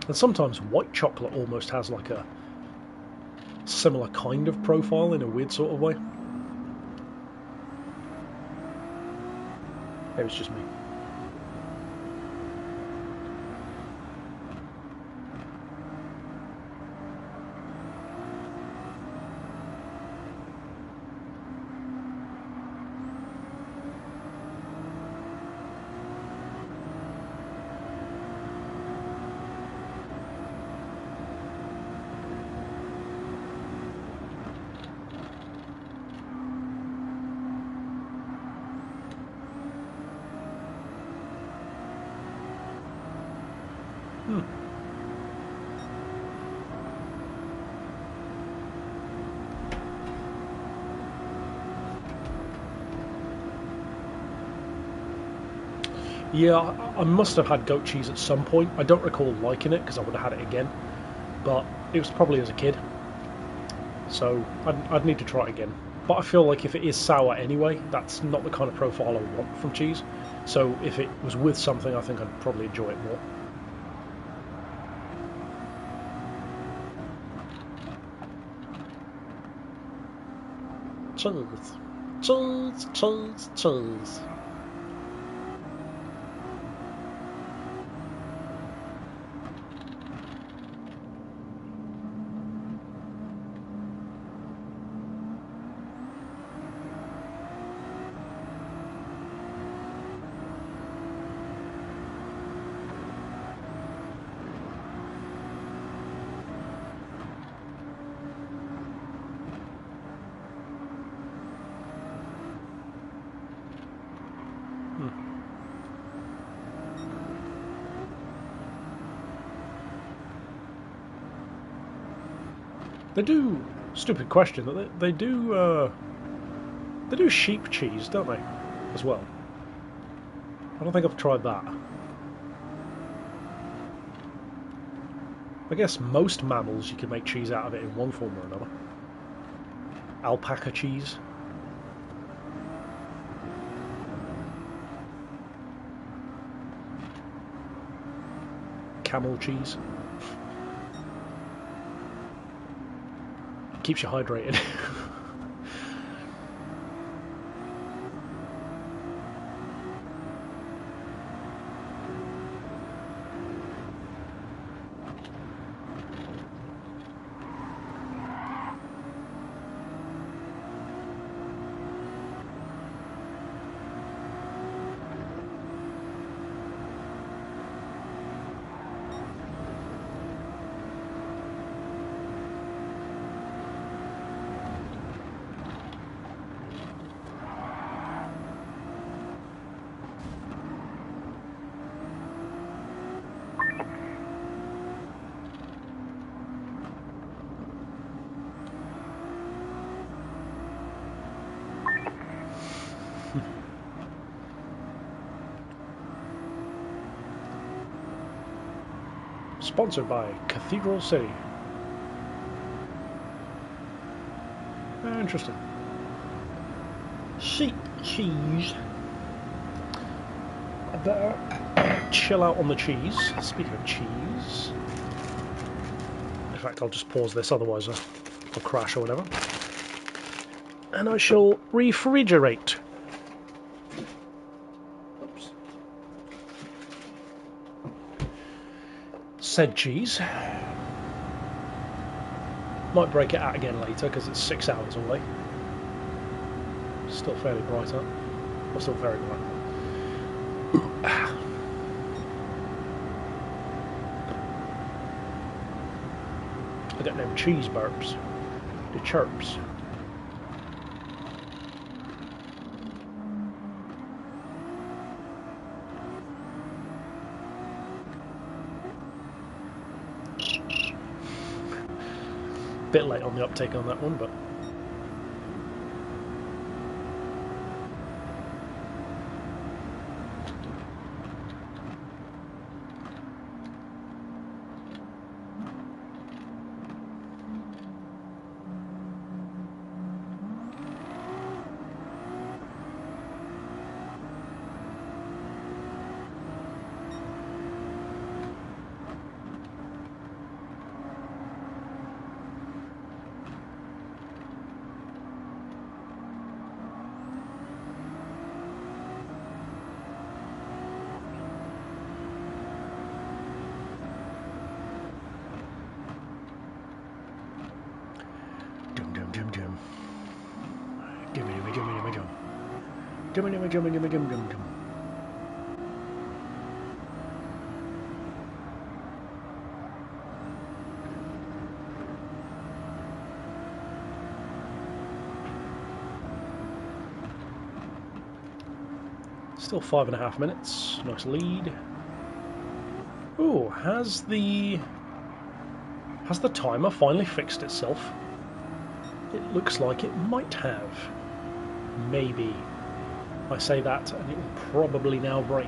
And sometimes white chocolate almost has like a similar kind of profile in a weird sort of way. Maybe it's just me. Yeah, I must have had goat cheese at some point. I don't recall liking it because I would have had it again, but it was probably as a kid, so I'd need to try it again. But I feel like if it is sour anyway, that's not the kind of profile I want from cheese, so if it was with something, I think I'd probably enjoy it more. Cheese. Cheese, cheese, cheese. They do, stupid question, they do sheep cheese, don't they, as well? I don't think I've tried that. I guess most mammals you can make cheese out of it in one form or another. Alpaca cheese. Camel cheese. Keeps you hydrated. Sponsored by Cathedral City. Interesting. Sheep cheese. I better chill out on the cheese. Speaking of cheese. In fact, I'll just pause this, otherwise I'll crash or whatever. And I shall refrigerate. Said cheese. Might break it out again later because it's 6 hours away. Still fairly bright up. Or still very bright. I got them cheese burps. The chirps. Bit late on the uptake on that one, but still 5.5 minutes. Nice lead. Ooh, has the timer finally fixed itself? It looks like it might have. Maybe. I say that and it will probably now break.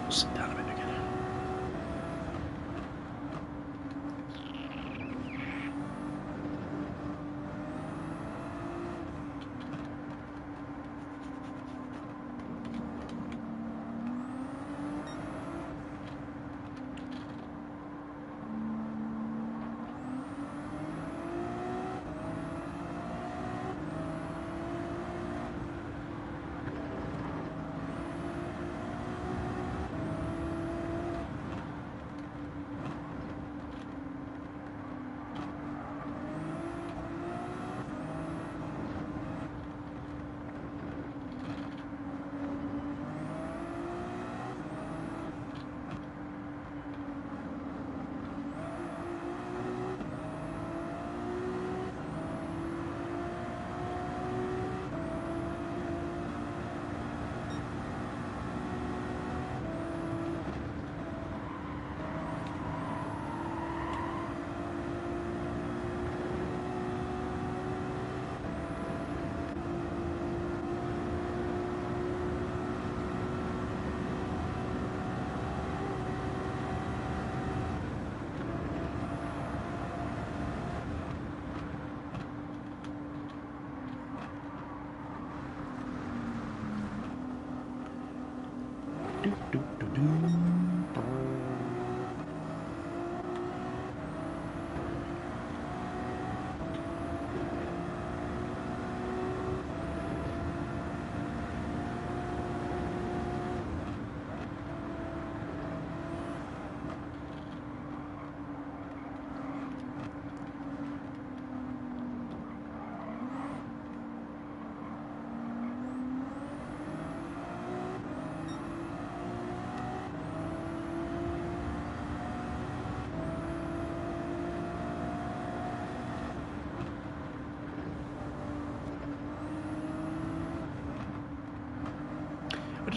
Sit down a bit again.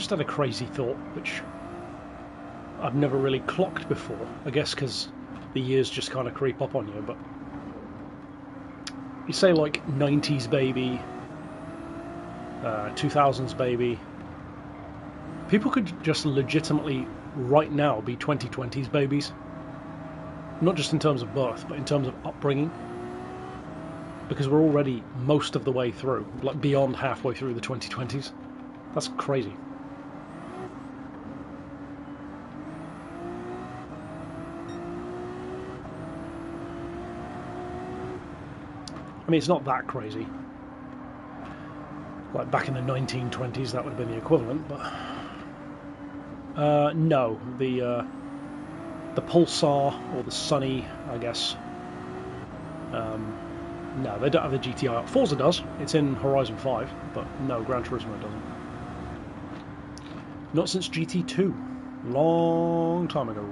just had a crazy thought, which I've never really clocked before. I guess because the years just kind of creep up on you, but you say like 90s baby, 2000s baby. People could just legitimately right now be 2020s babies. Not just in terms of birth, but in terms of upbringing. Because we're already most of the way through, like beyond halfway through the 2020s. That's crazy. I mean, it's not that crazy. Like back in the 1920s, that would have been the equivalent, but no, the Pulsar or the Sunny, I guess. No, they don't have the GTI. Forza does. It's in Horizon 5, but no, Gran Turismo doesn't. Not since GT2. Long time ago.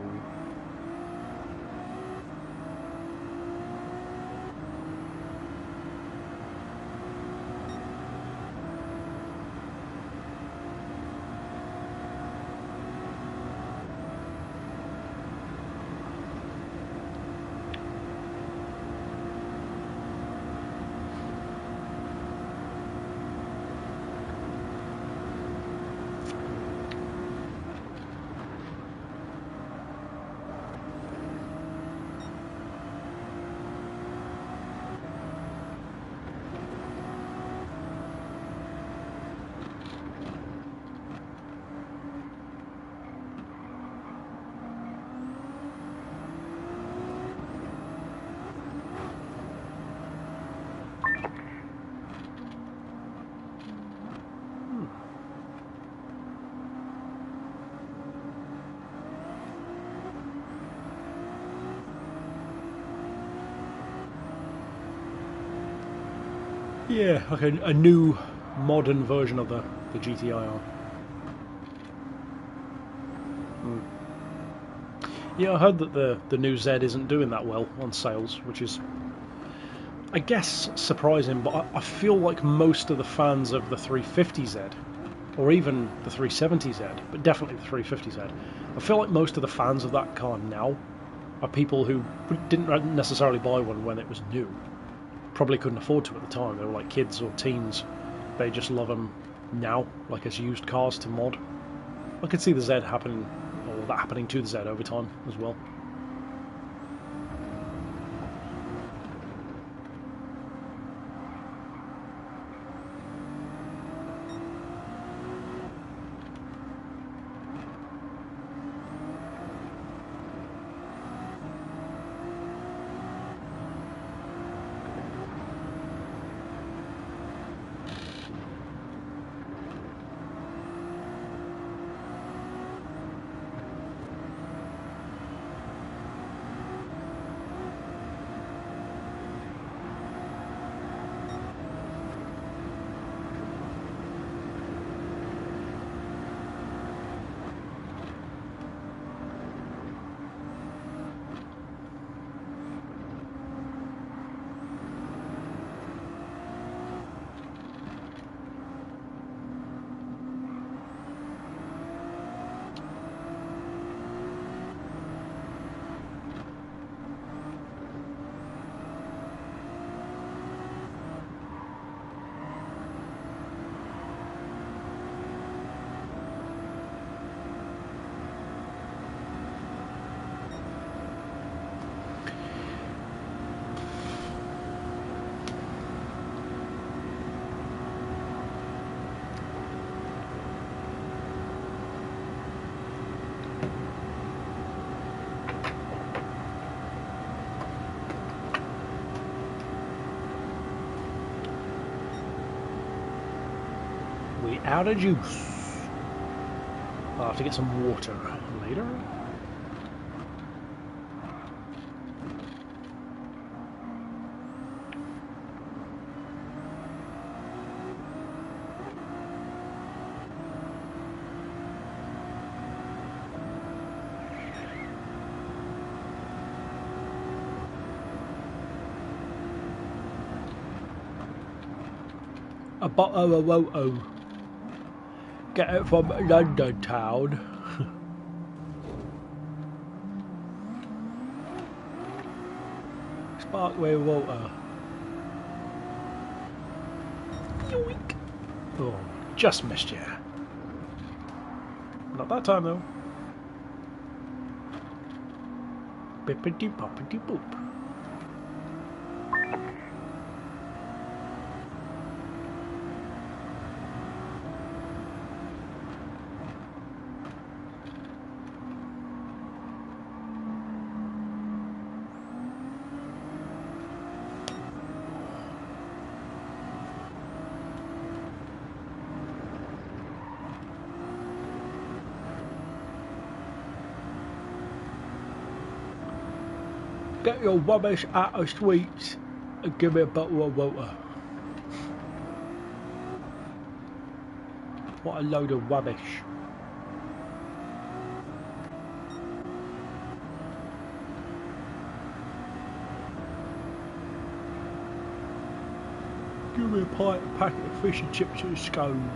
Yeah, like a new, modern version of the GTIR. Yeah, I heard that the new Z isn't doing that well on sales, which is, I guess, surprising, but I feel like most of the fans of the 350Z, or even the 370Z, but definitely the 350Z, I feel like most of the fans of that car now are people who didn't necessarily buy one when it was new. Probably couldn't afford to at the time. They were like kids or teens. They just love them now, like as used cars to mod. I could see the Z happening, or that happening to the Z over time as well. Out of juice. I'll have to get some water later. Get it from London town. Sparkway water. Yoink. Oh, just missed you. Not that time though. Bippity boppity boop. Get your rubbish out of streets and give me a bottle of water. What a load of rubbish. Give me a packet of fish and chips and a scone.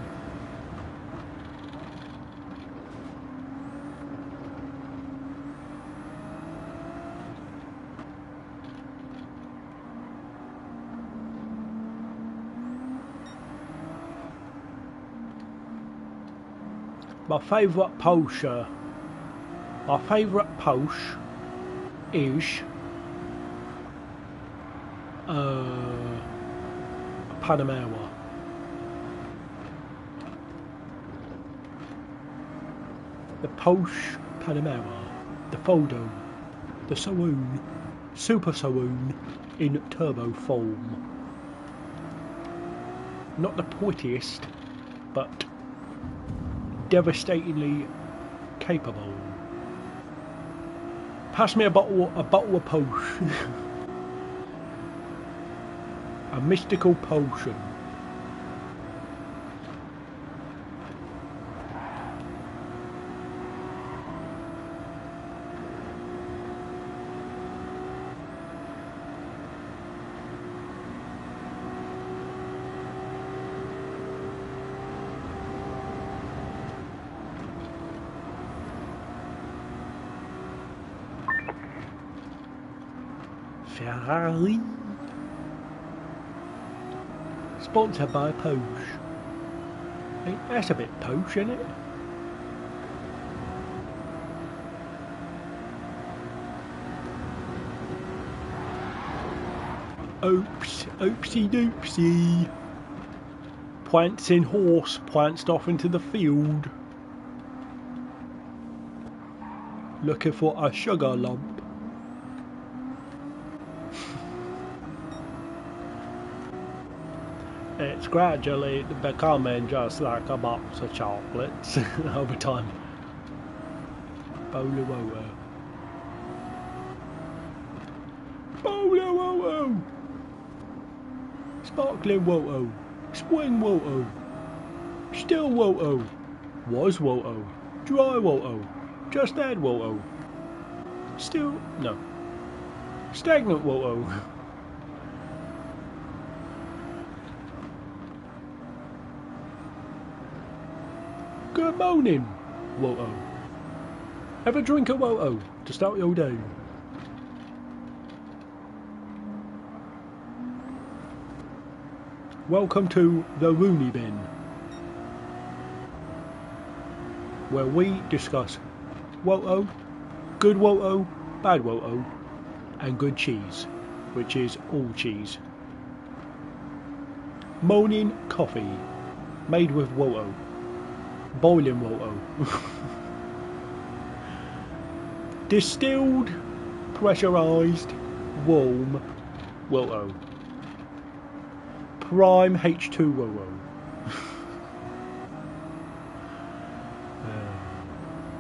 My favourite Porsche. My favourite Porsche is Panamera. The Porsche Panamera. The photo. The saloon. Super saloon in turbo form. Not the prettiest, but devastatingly capable. Pass me a bottle of potion. A mystical potion. Ferrari. Sponsored by Porsche. Hey, that's a bit Porsche, isn't it? Oops, oopsie doopsie. Prancing horse pranced off into the field. Looking for a sugar lump. It's gradually becoming just like a box of chocolates over time. Bolo Wowo. Bolo Wowo. Sparkling Wowo. Spring Wowo. Still Wowo. Was Wowo. Dry Wowo. Just add Wowo. Still, no. Stagnant Wowo. Good morning, Woto. Have a drink of Woto to start your day. Welcome to the Rooney Bin, where we discuss Woto, good Woto, bad Woto, and good cheese, which is all cheese. Morning coffee, made with Woto. Boiling Woto. Distilled, pressurised, warm Woto. Prime H2 Woto.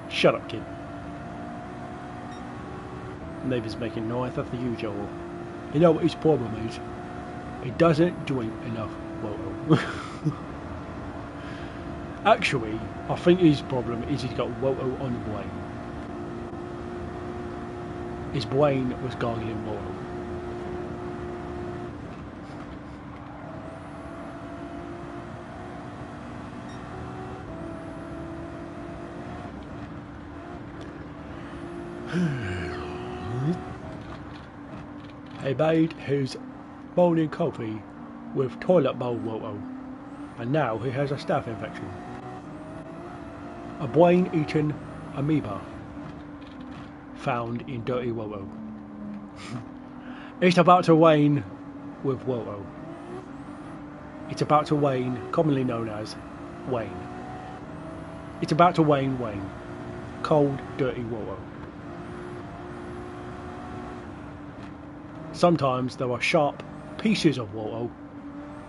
Shut up, kid. Neighbour's making noise after you, Joel. You know what his problem is? He doesn't drink enough Woto. Actually, I think his problem is he's got Woto on the brain. His brain was gargling Woto. He made his morning coffee with toilet bowl water, and now he has a staph infection. A brain-eaten amoeba found in dirty water. It's about to wane with water. It's about to wane, commonly known as Wayne. It's about to wane. Cold, dirty water. Sometimes there are sharp pieces of water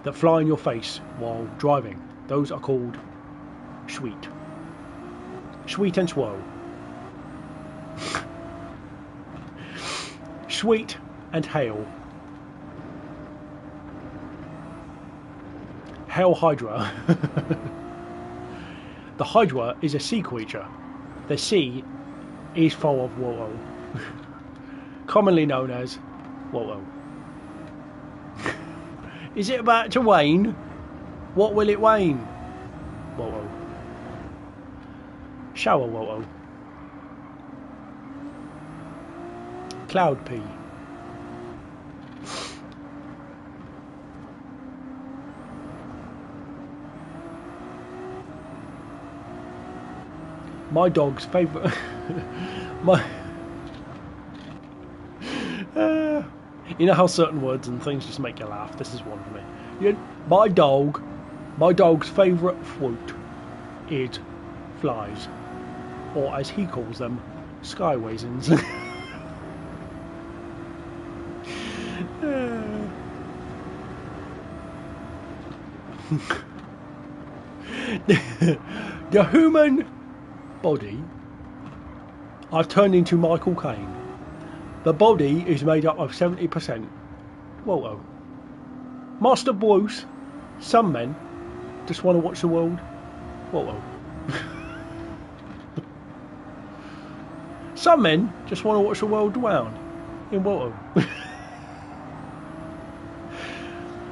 that fly in your face while driving. Those are called sweet. Sweet and swirl. Sweet and hail. Hail Hydra. The Hydra is a sea creature. The sea is full of water. Commonly known as water. Is it about to wane? What will it wane? Water. Shower water. Cloud pea. My dog's favourite. You know how certain words and things just make you laugh? This is one for me. My dog's favourite fruit is flies, or as he calls them, sky raisins. The human body, I've turned into Michael Caine. The body is made up of 70% water. Master Bruce, some men just want to watch the world water. Some men just want to watch the world drown in water.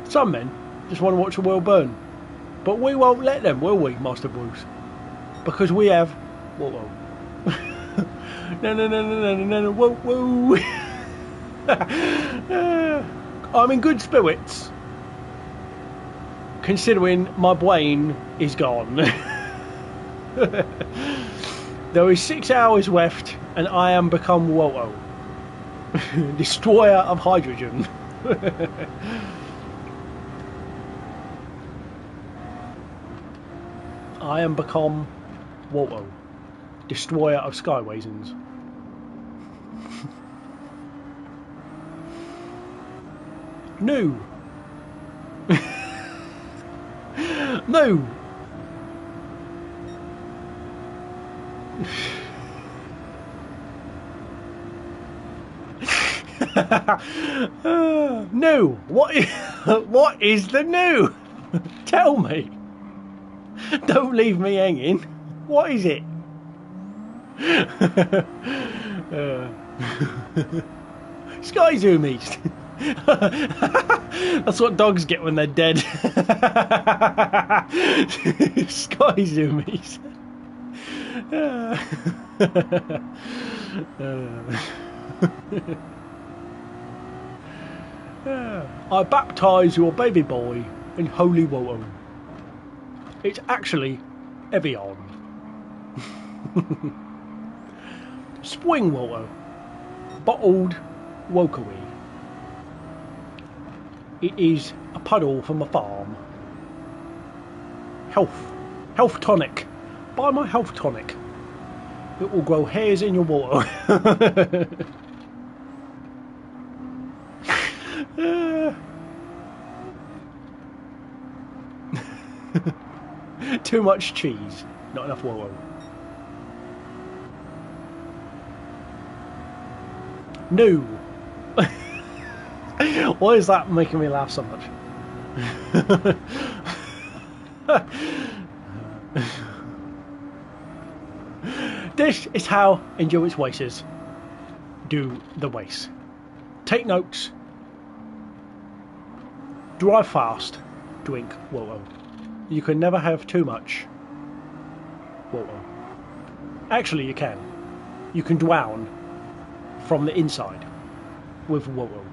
Some men just want to watch the world burn. But we won't let them, will we, Master Bruce? Because we have water. No, whoa. I'm in good spirits, considering my brain is gone. There is 6 hours left, and I am become water. Destroyer of hydrogen. I am become water. Destroyer of sky raisins. No. No. No. What is the no? Tell me. Don't leave me hanging. What is it? Sky zoomies. That's what dogs get when they're dead. Sky zoomies. I baptise your baby boy in holy water. It's actually Evian. Spring water. Bottled wokery. It is a puddle from a farm. Health tonic. Buy my health tonic. It will grow hairs in your water. Too much cheese, not enough water. No. Why is that making me laugh so much? This is how endurance racers do the race. Take notes. Drive fast. Drink water. You can never have too much water. Actually, you can. You can drown from the inside with Woto.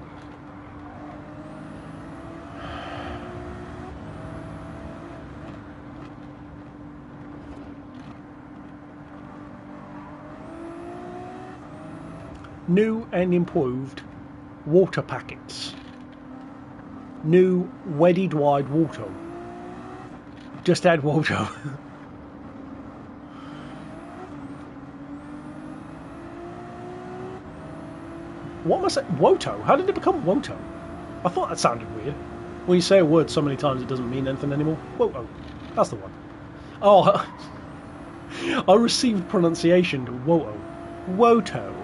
New and improved water packets. New wedded wide water. Just add water. What must I... Woto? How did it become Woto? I thought that sounded weird. When you say a word so many times it doesn't mean anything anymore. Woto. That's the one. Oh, I received pronunciation to Woto. Woto.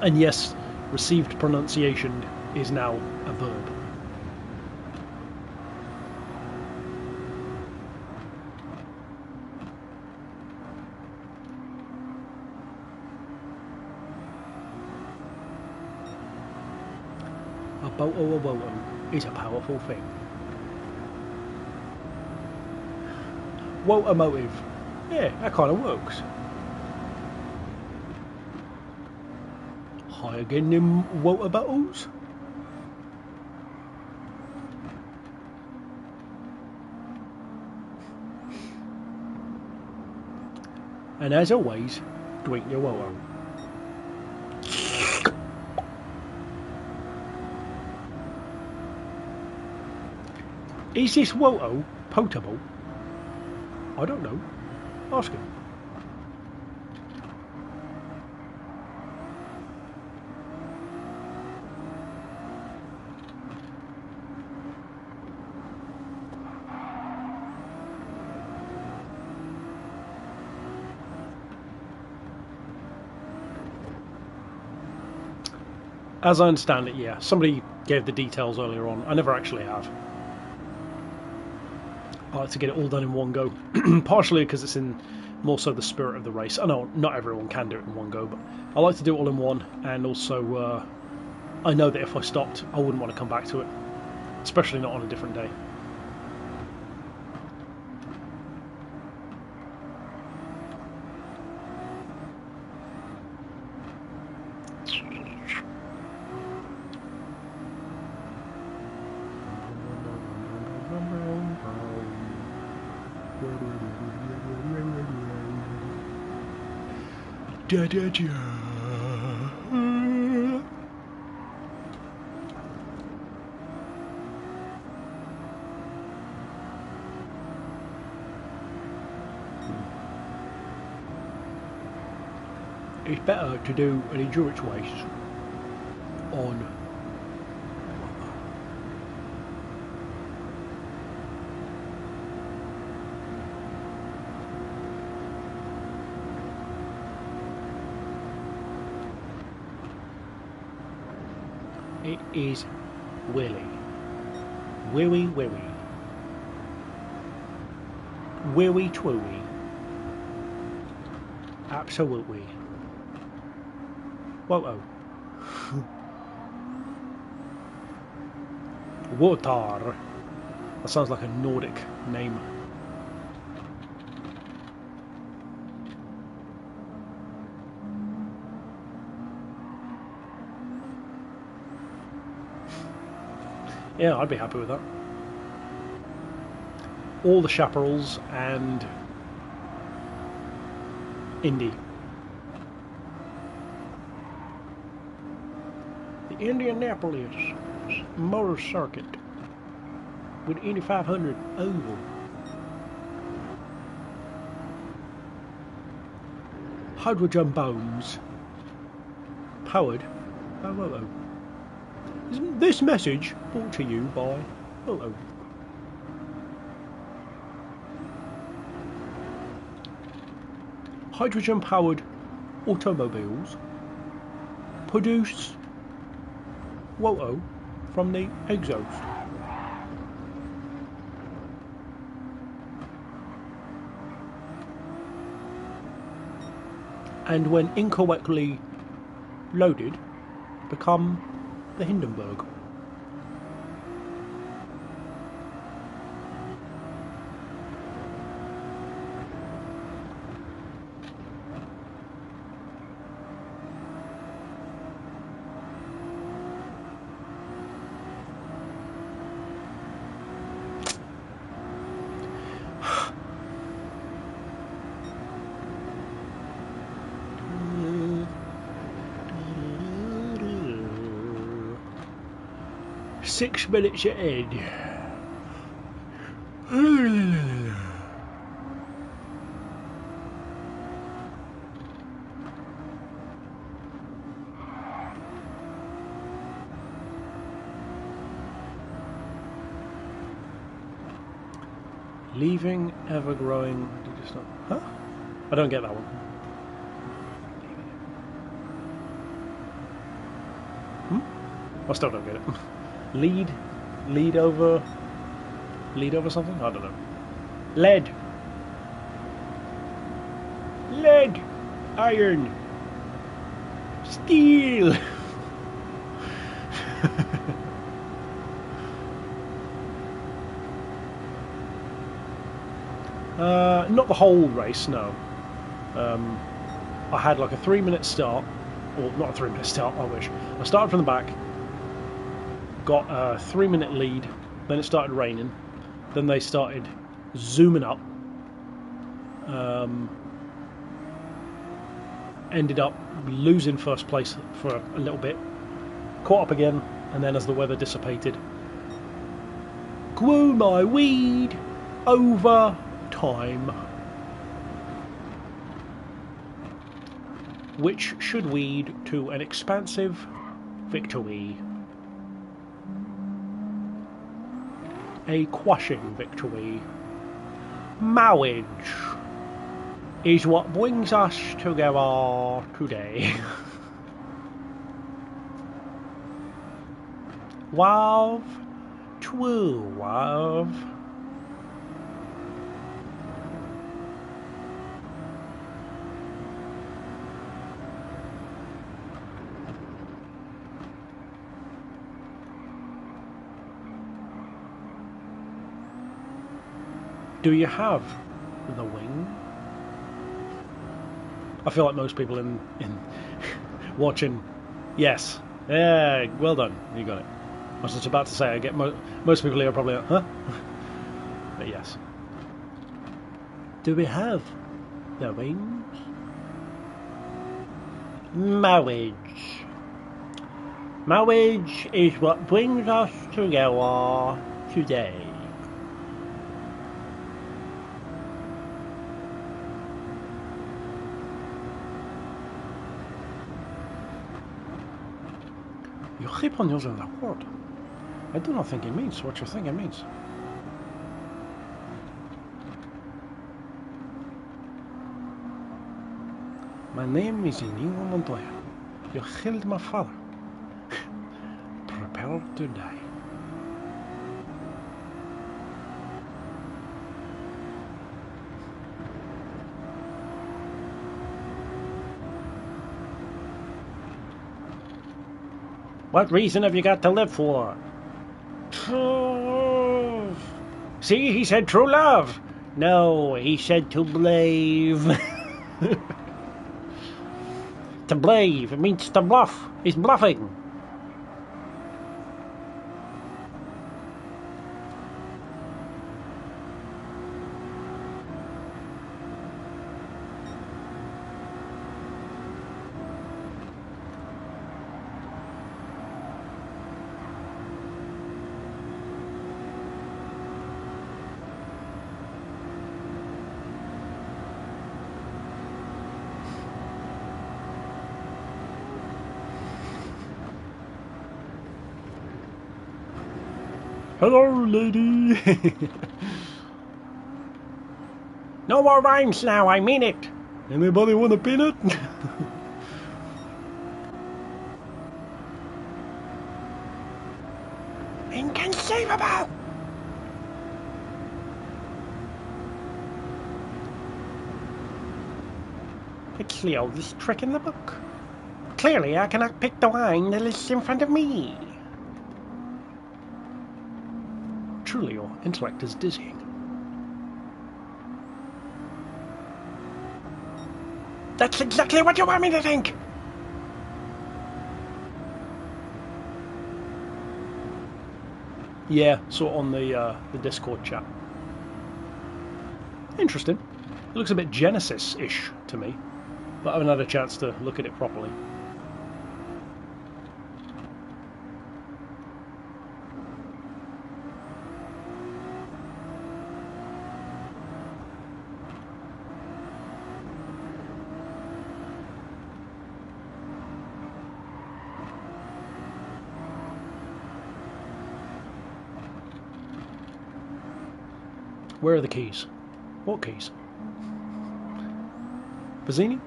And yes, received pronunciation is now a verb. A Woto is a powerful thing. Wotomotive. Yeah, that kind of works. High again in Woto battles. And as always, drink your Woto. Is this Woto potable? I don't know. Ask him. As I understand it, yeah. Somebody gave the details earlier on. I never actually have. I like to get it all done in one go, partially because it's in more so the spirit of the race. I know not everyone can do it in one go, but I like to do it all in one, and also I know that if I stopped I wouldn't want to come back to it, especially not on a different day. Da, da, da. It's better to do an endurance race on It is Willy. Willy Willy. Willy Twilly. Absolutely. Woto. Wotar. That sounds like a Nordic name. Yeah, I'd be happy with that. All the chaparrals and Indy. The Indianapolis Motor Circuit with Indy 500 oval. Hydrogen bombs powered by Woto. This message brought to you by Woto. Hydrogen-powered automobiles produce Woto from the exhaust. And when incorrectly loaded, become the Hindenburg. 6 minutes ahead. Leaving, ever growing. Did you stop? Huh? I don't get that one. I still don't get it. Lead over something? I don't know. Lead, iron, steel. Not the whole race, no. I had like a 3-minute start, or not a 3-minute start, I wish. I started from the back, got a 3-minute lead, then it started raining, then they started zooming up, ended up losing first place for a little bit, caught up again, and then as the weather dissipated, grew my weed over time, which should lead to an expansive victory. A quashing victory. Marriage is what brings us together today. Love, true love. Do you have the wing? I feel like most people in watching, yes, yeah, well done, you got it. I was just about to say, I get most people here are probably like, huh? But yes. Do we have the wings? Marriage. Marriage is what brings us together today. You keep on using that word. I do not think it means what you think it means. My name is Inigo Montoya. You killed my father. Prepare to die. What reason have you got to live for? See, he said true love. No, he said to blave. To blave, it means to bluff. He's bluffing. Hello, lady. No more rhymes now, I mean it. Anybody want a peanut? Inconceivable! It's the oldest trick in the book. Clearly, I cannot pick the wine that is in front of me. Truly, your intellect is dizzying. That's exactly what you want me to think! Yeah, saw it on the Discord chat. Interesting. It looks a bit Genesis-ish to me, but I haven't had a chance to look at it properly. Where are the keys? What keys? Bazzini?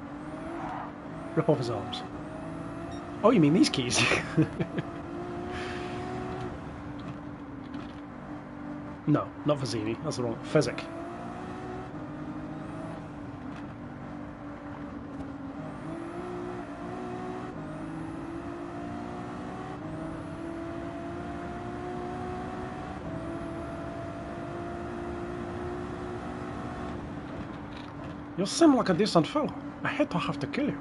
Rip off his arms. Oh, you mean these keys? No, not Bazzini. That's the wrong... Fezzik. You seem like a decent fellow. I hate to have to kill you.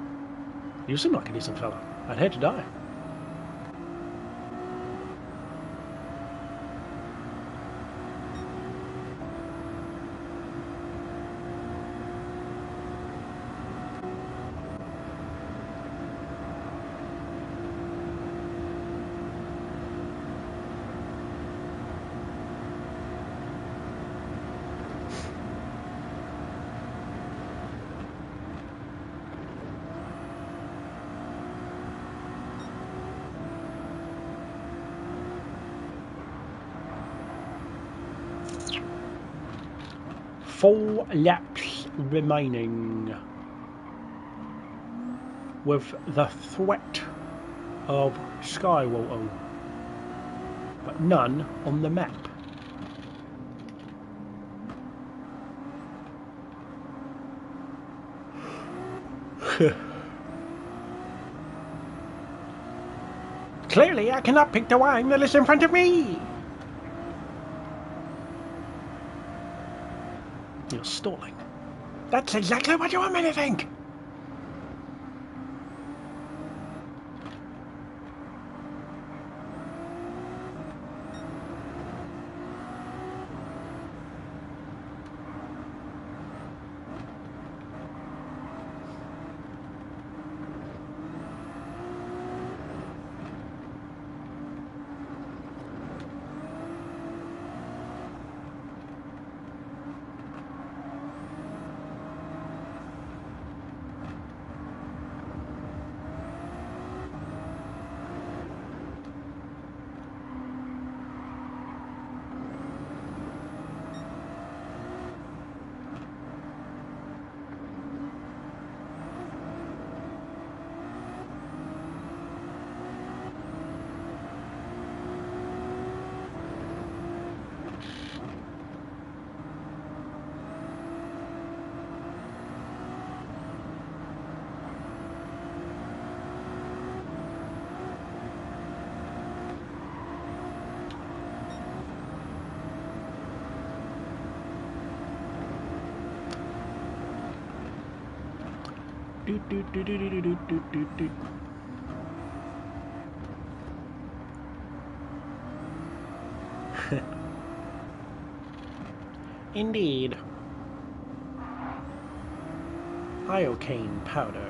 You seem like a decent fellow. I'd hate to die. Four laps remaining, with the threat of Skywater, but none on the map. Clearly I cannot pick the WANG that is in front of me! You're stalling. That's exactly what you want me to think! Indeed. Iocane powder.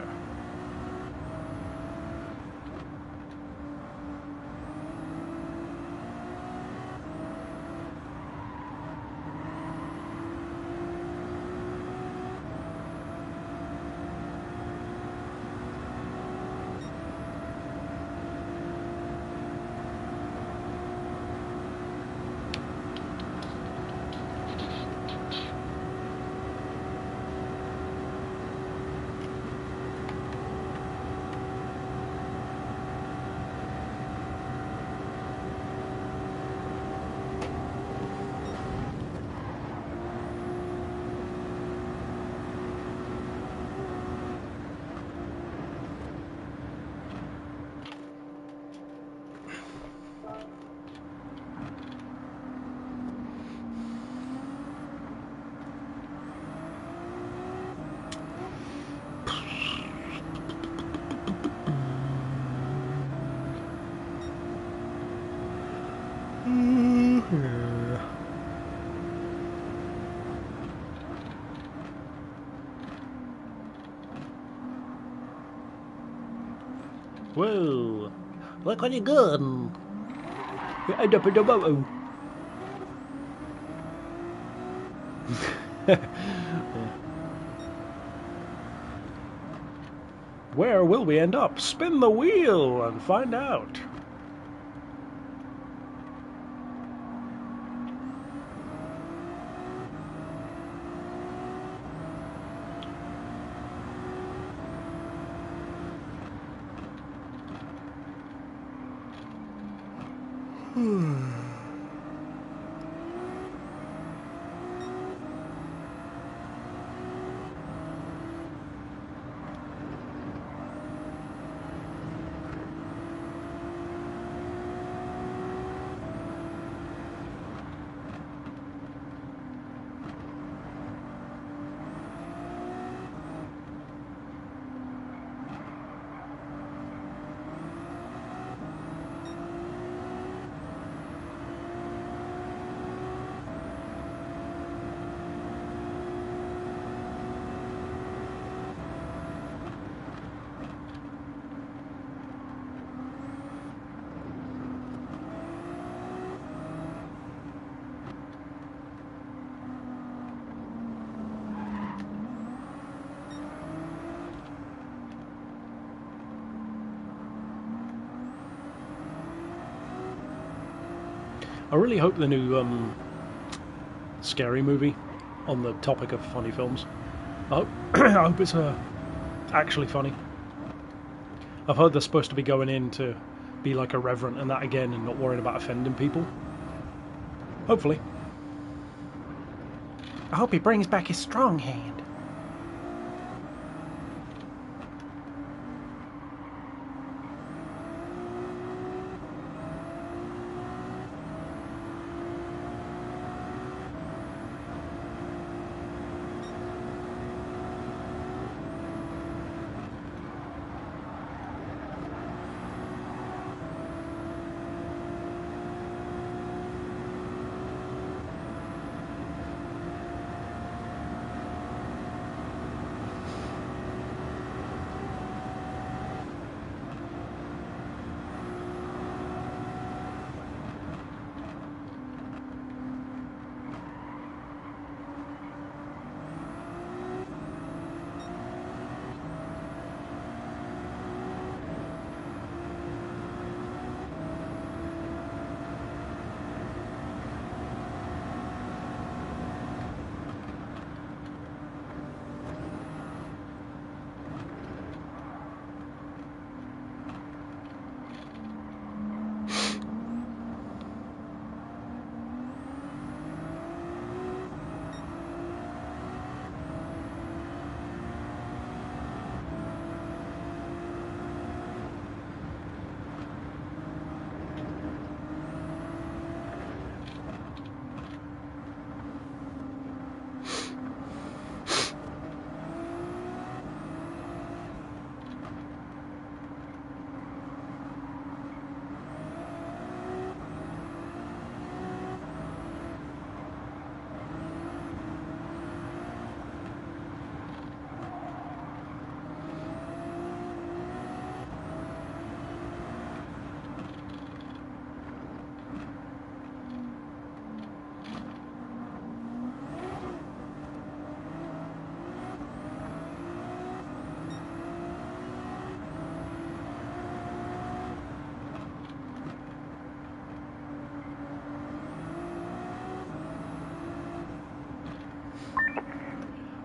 Whoa, look what you got. You end up in the moto. Where will we end up? Spin the wheel and find out. I really hope the new scary movie on the topic of funny films, I hope it's actually funny. I've heard they're supposed to be going in to be like irreverent and that again and not worrying about offending people. Hopefully. I hope he brings back his strong hand.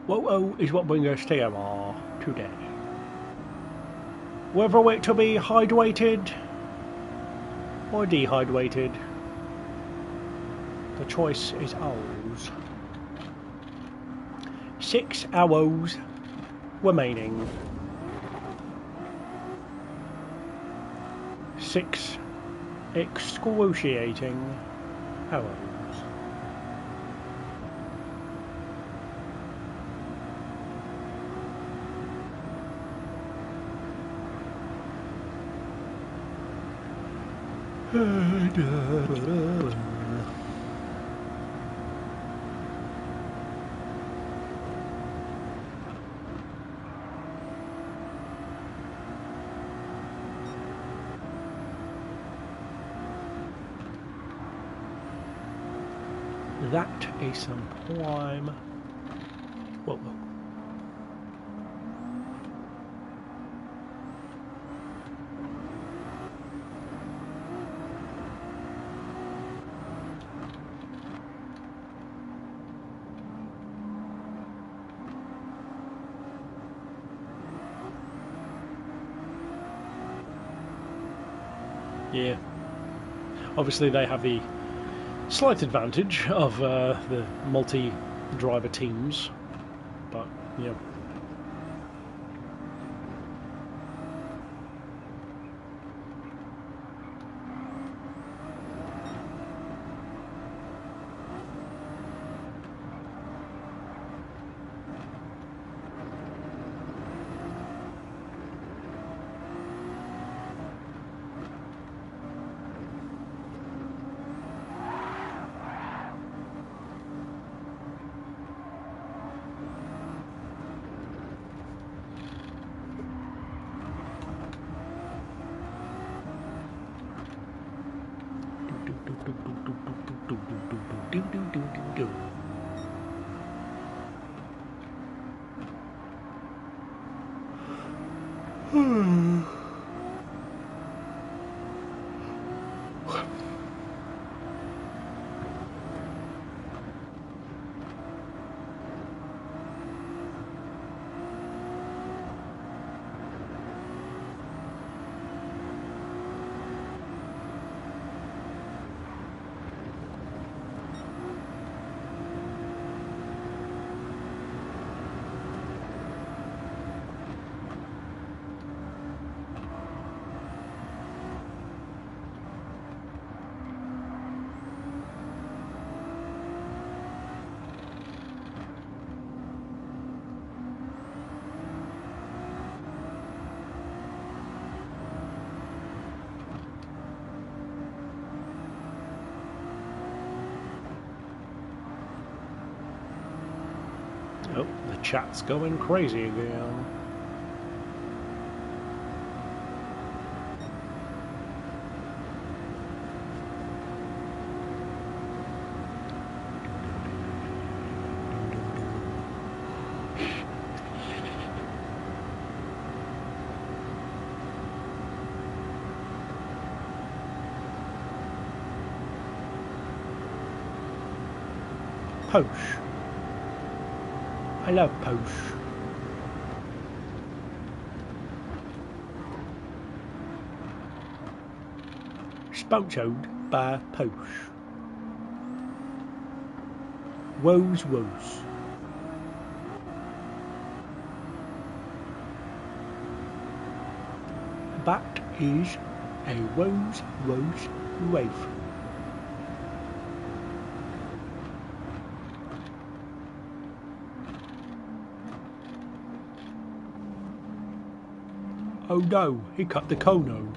Whoa is what brings us here today. Whether we're to be hydrated or dehydrated, the choice is ours. 6 hours remaining. 6 excruciating hours. That is some prime. Whoa. Yeah. Obviously, they have the slight advantage of the multi-driver teams, but yeah. Oh, the chat's going crazy again. Posh. I love Posh. Sponsored by Posh. Woes. That is a Rose Wave. Oh no, he cut the Kono.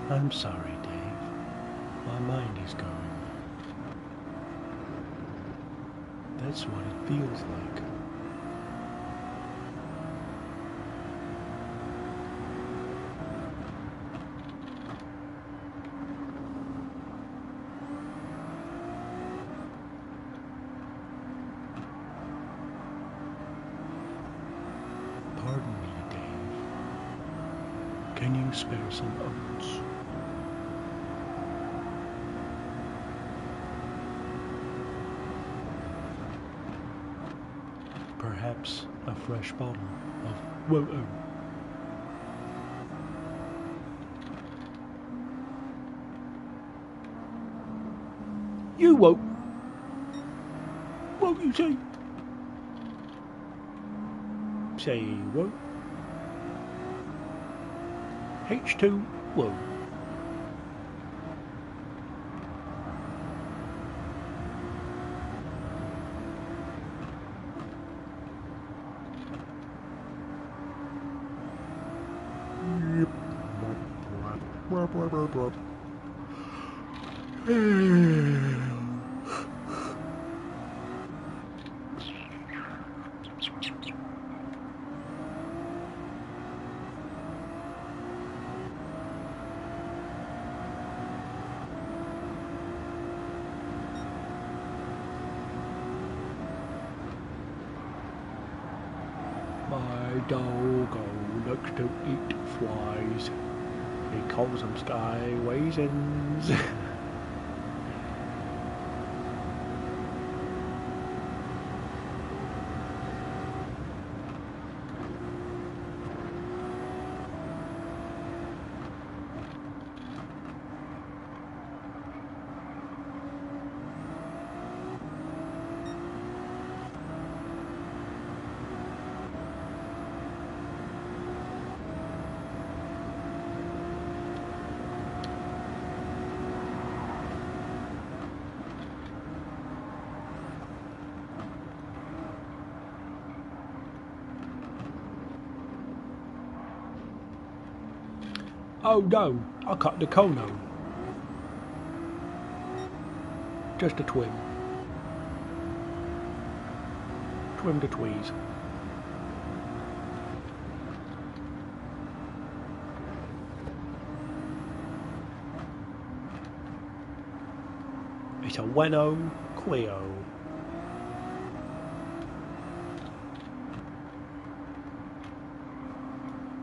I'm sorry, Dave. My mind is going. That's what it feels like. Pardon me, Dave. Can you spare some oats? Perhaps a fresh bottle of Whoa-Oh. You won't. Won't you say? Say what? H2 whoa. My dog likes to eat flies. He calls them sky raisins. Oh no, I cut the cono. Just a twin. Twim the tweeze. It's a Weno Quio.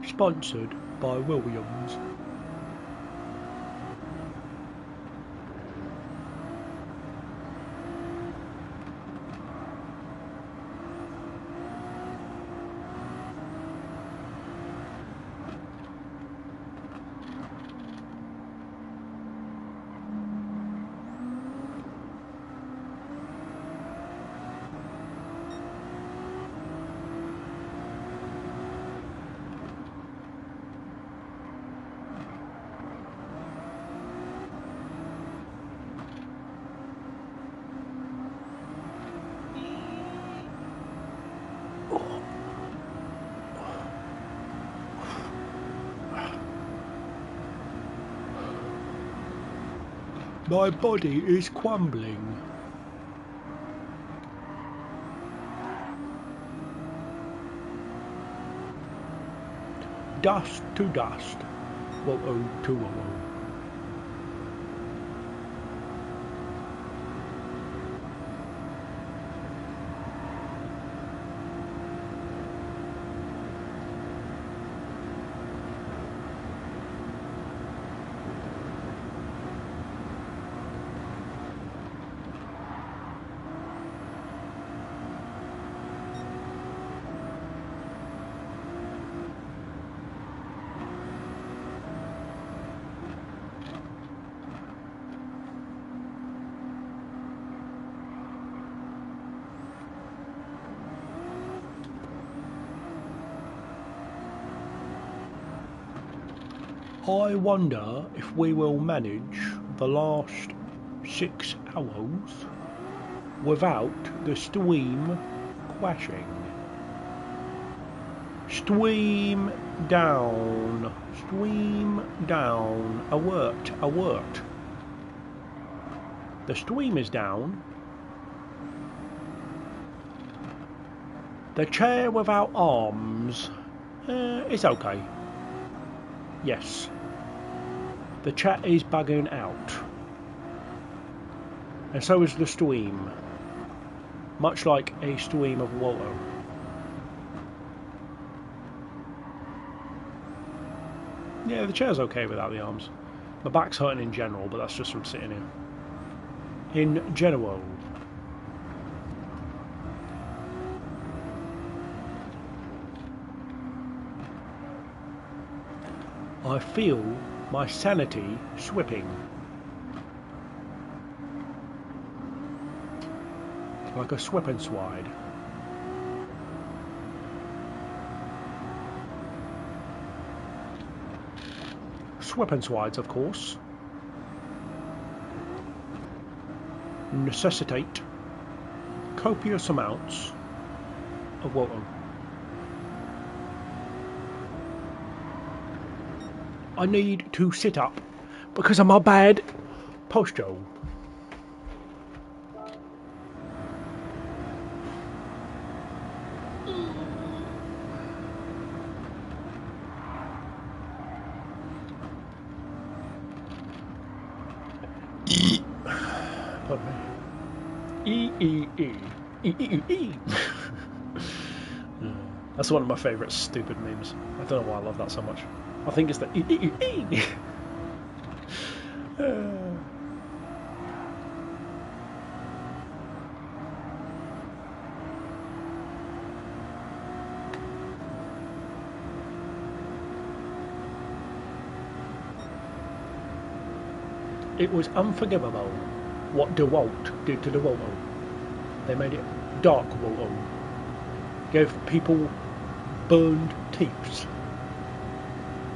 Sponsored by Williams. My body is crumbling. Dust to dust. Whoa, to whoa. I wonder if we will manage the last 6 hours without the stream crashing. Stream down. Stream down. Alert. Alert. The stream is down. The chair without arms. It's okay. Yes. The chat is bugging out. And so is the stream. Much like a stream of water. Yeah, the chair's okay without the arms. My back's hurting in general, but that's just from sitting here. In general. I feel my sanity slipping. Like a slip and slide. Slip and slides, of course, necessitate copious amounts of water. I need to sit up because of my bad posture. That's one of my favourite stupid memes. I don't know why I love that so much. I think it's the It was unforgivable what DeWalt did to the Volvo. They made it dark Volvo. Gave people burned teeth.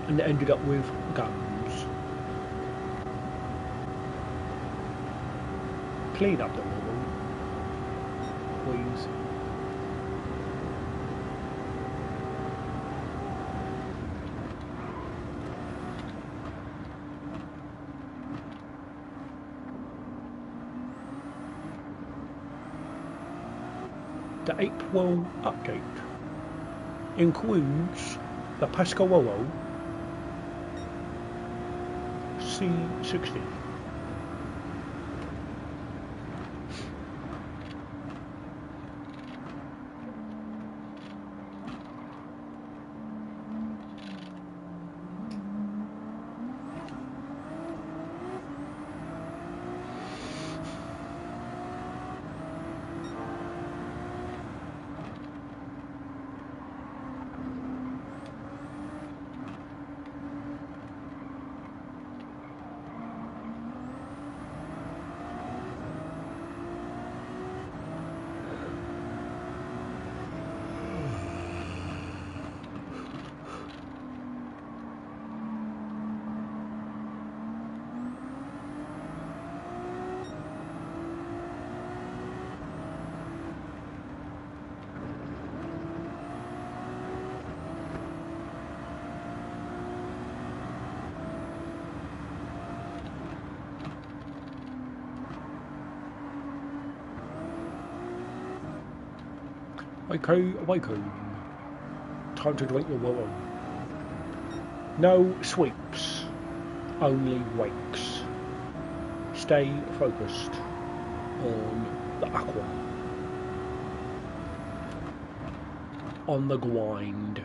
And they ended up with guns. Clean up the Volvo, please. The April update includes the Pasqualolo C60. Waco. Time to drink your water. No sweeps, only wakes. Stay focused on the aqua. On the grind.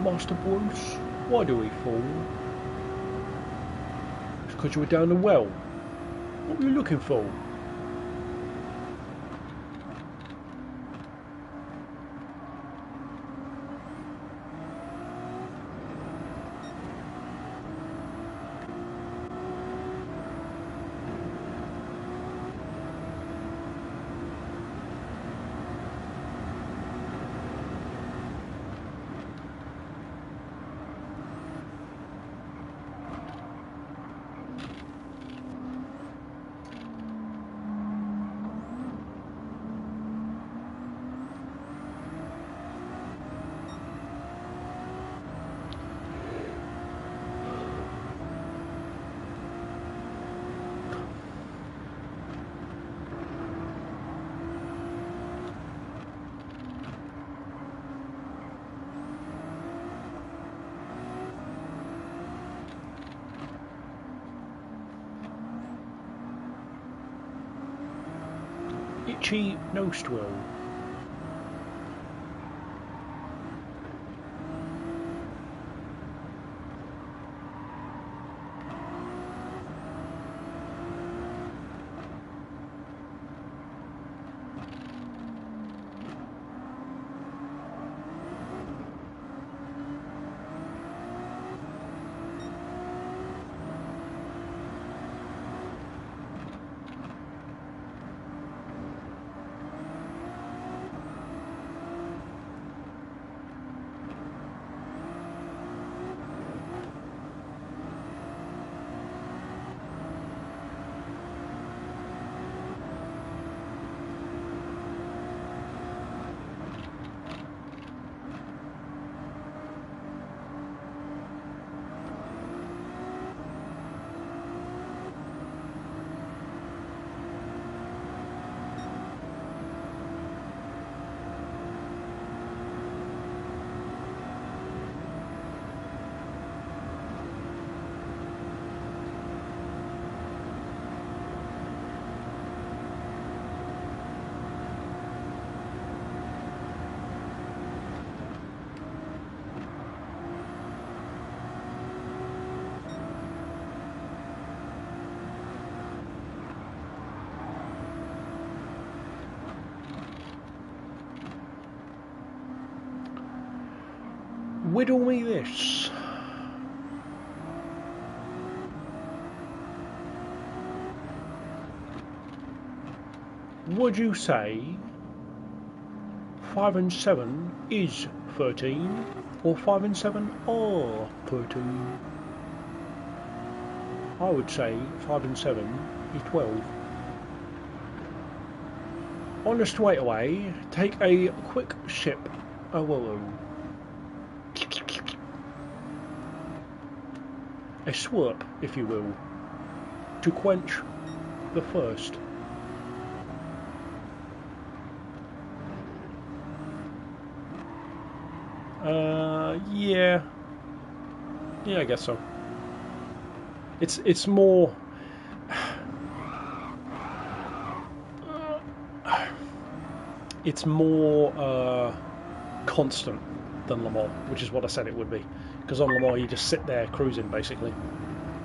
Master Bruce, why do we fall? It's because you were down the well. What were you looking for? Itchy nostril. Riddle me this. Would you say 5 and 7 is 13 or 5 and 7 are 13? I would say 5 and 7 is 12. On the straightaway, take a quick sip. Oh, whoa. A slurp, if you will, to quench the thirst. Yeah, I guess so. It's more. It's more constant than Le Mans, which is what I said it would be. Because on Le Mans you just sit there cruising basically,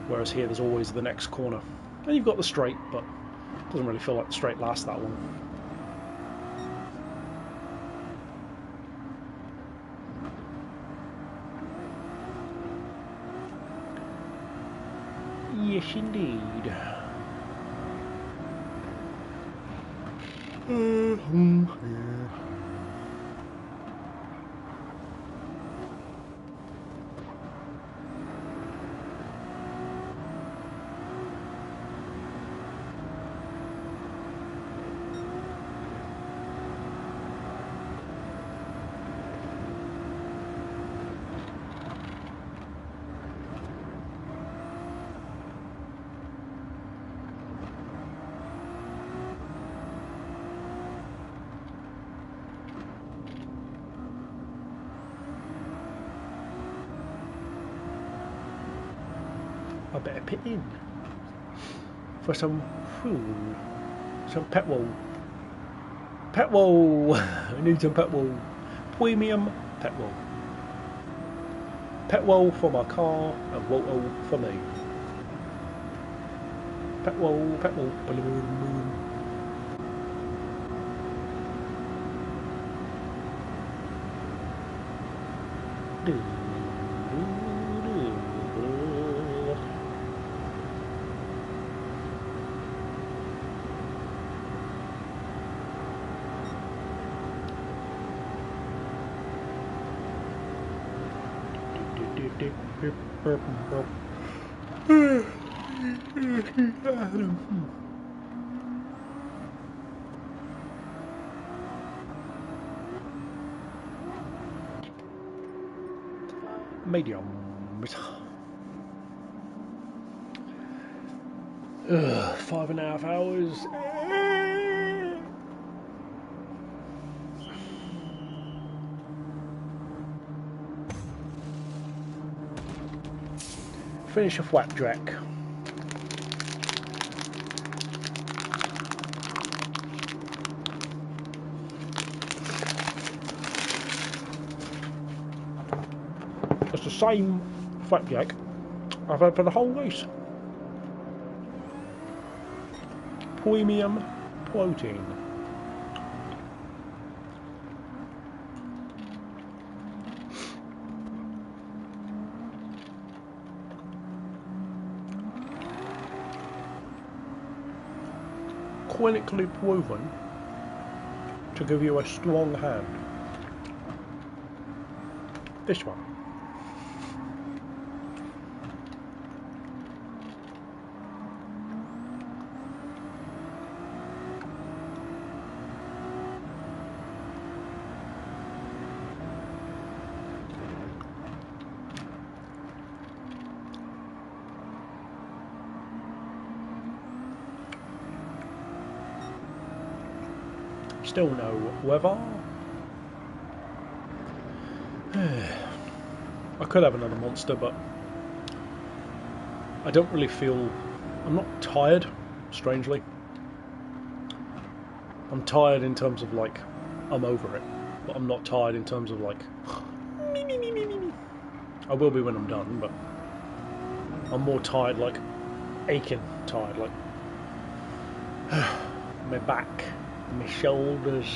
whereas here there's always the next corner. And you've got the straight, but it doesn't really feel like the straight lasts that long. Yes, indeed. I better pit in for some fuel, some petrol. Petrol! I need some petrol. Premium petrol. Petrol for my car and water for me. Petrol, petrol. Medium. 5.5 hours. Finish a flapjack. It's the same flapjack I've had for the whole race. Premium protein. Clinically proven to give you a strong hand. This one. Still no weather. I could have another monster, but I don't really feel... I'm not tired, strangely. I'm tired in terms of, like, I'm over it. But I'm not tired in terms of, like... I will be when I'm done, but... I'm more tired, like, aching tired, like... my back. My shoulders.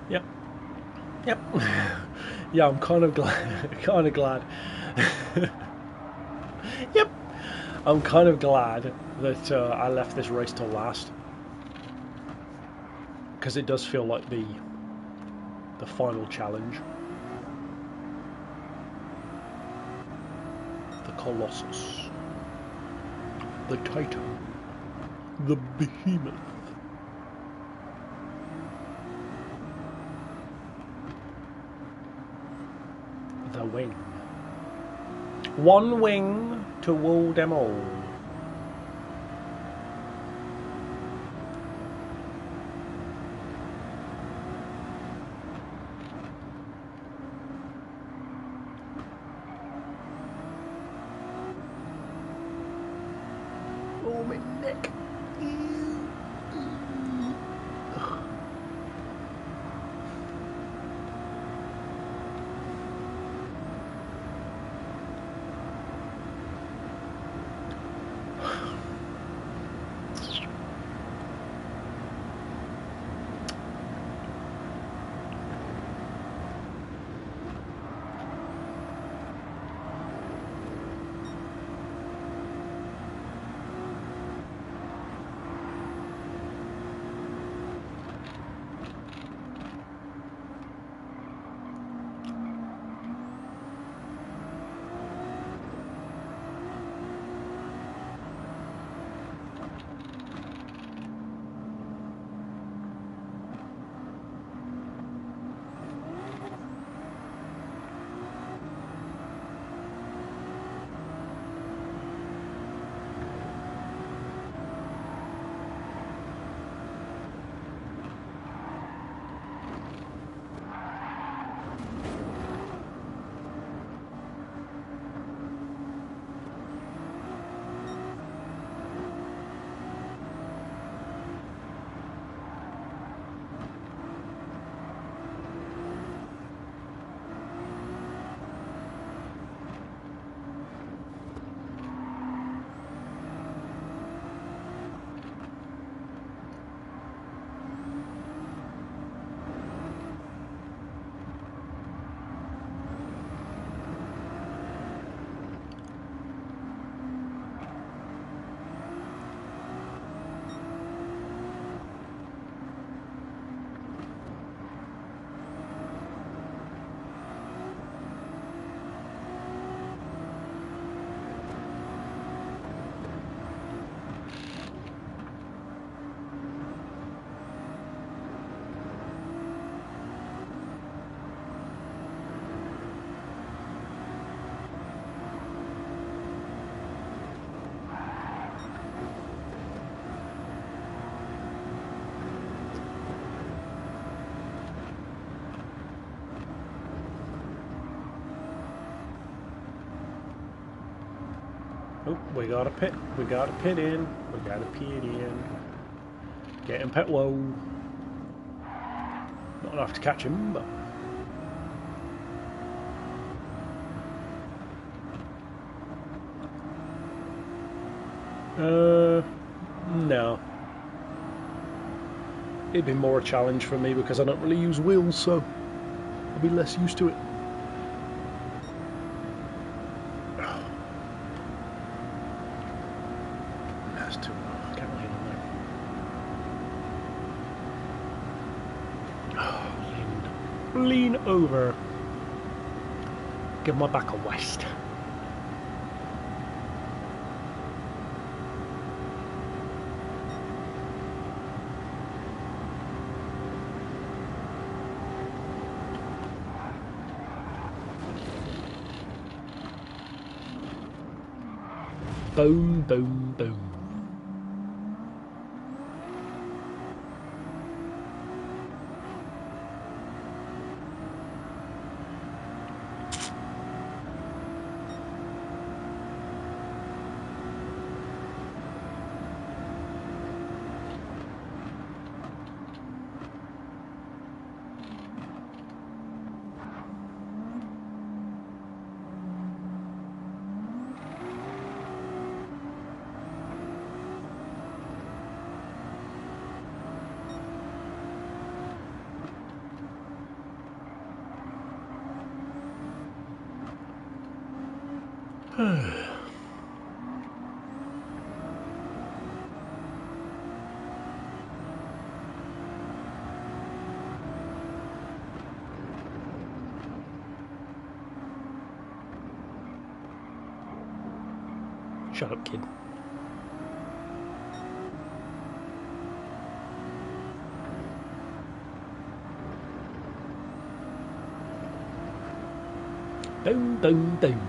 Yep. Yep. Yeah, I'm kind of glad. Kind of glad. Yep. I'm kind of glad that I left this race till last, because it does feel like the final challenge. The Colossus, the Titan, the Behemoth. The wing. One wing to rule them all. Oh, my neck. Oh, we got a pit. We got a pit in. We got a pit in. Getting pit low. Not enough to catch him, but... No. It'd be more a challenge for me because I don't really use wheels, so I'll be less used to it. That's too low. I can't lean on there. Lean over. Give my back a west. Boom, boom, boom. Shut up, kid. Boom, boom, boom.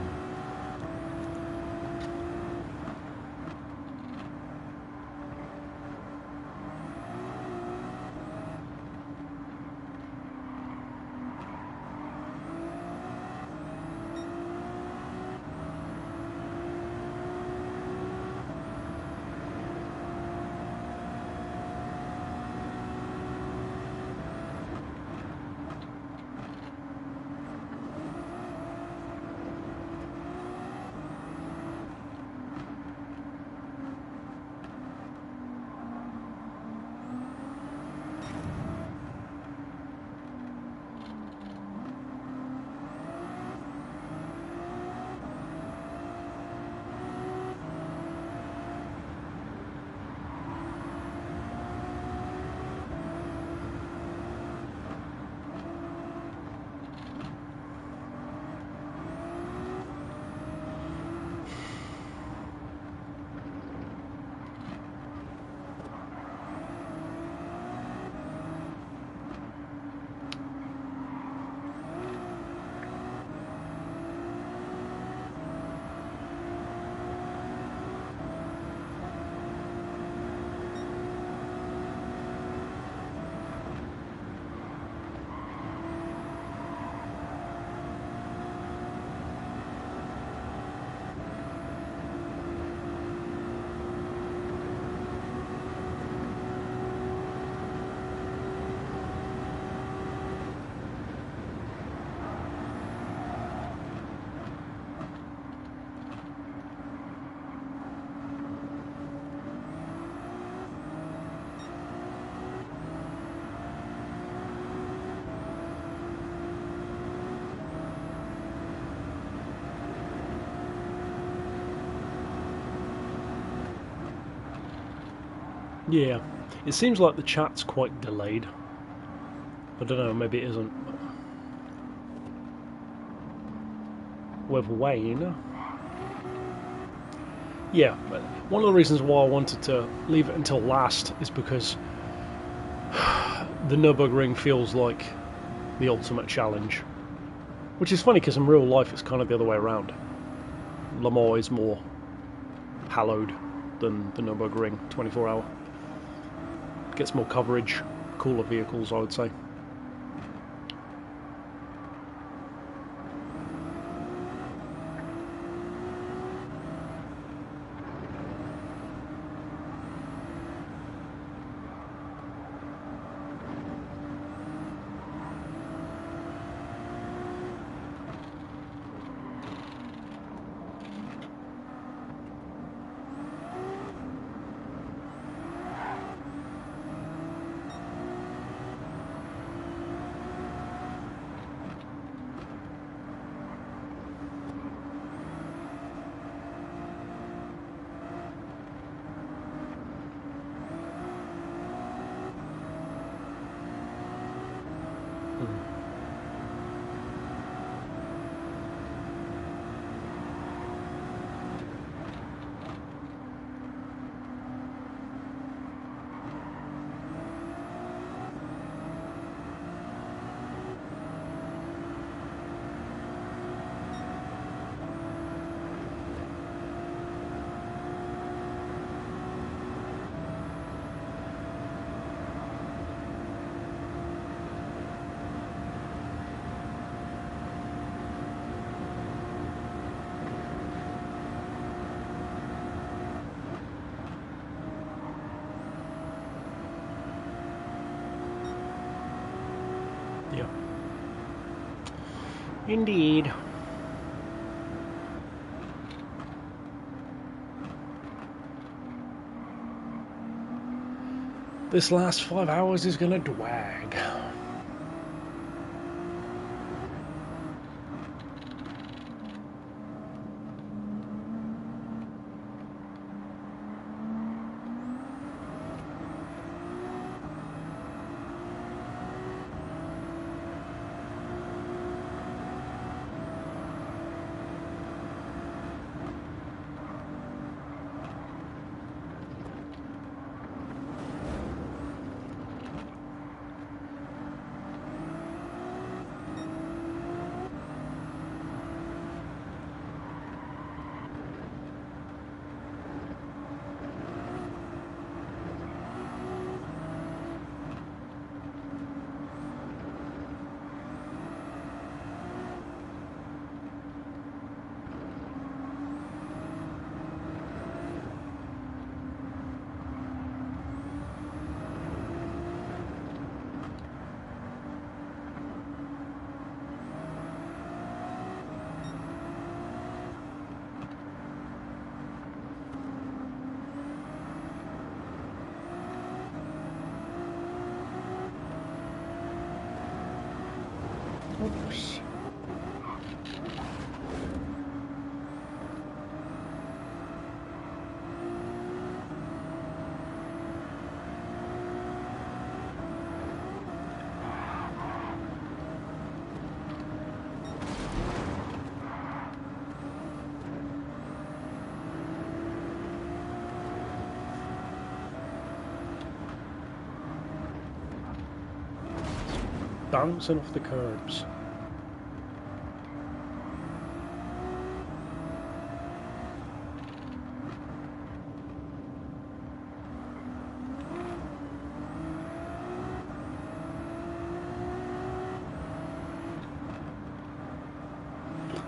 Yeah, it seems like the chat's quite delayed. I don't know, maybe it isn't. With Wayne. Yeah, but one of the reasons why I wanted to leave it until last is because the Nurburgring feels like the ultimate challenge. Which is funny because in real life it's kind of the other way around. Le Mans is more hallowed than the Nurburgring 24-hour. Gets more coverage, cooler vehicles, I would say. Yeah. Indeed. This last 5 hours is gonna drag. Oops. Bouncing off the curbs.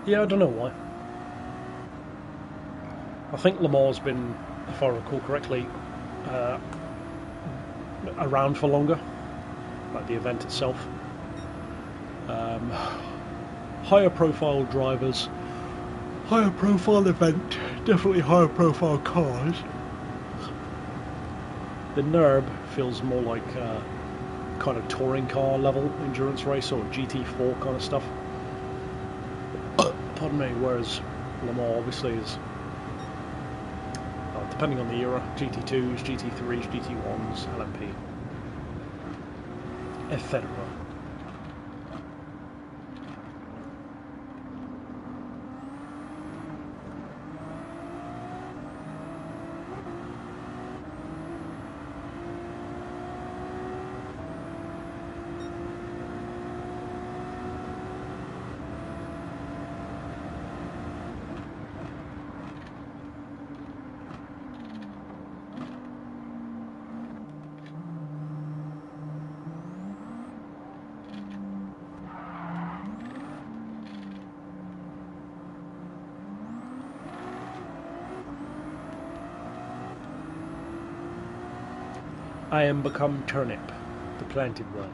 Yeah, I don't know why. I think Le Mans has been, if I recall correctly, around for longer, like the event itself. Higher profile drivers, higher profile event, definitely higher profile cars. The Nurb feels more like kind of touring car level endurance race or GT4 kind of stuff. Pardon me, whereas Le Mans obviously is, depending on the era, GT2s, GT3s, GT1s, LMP, etc. I am become turnip, the planted one.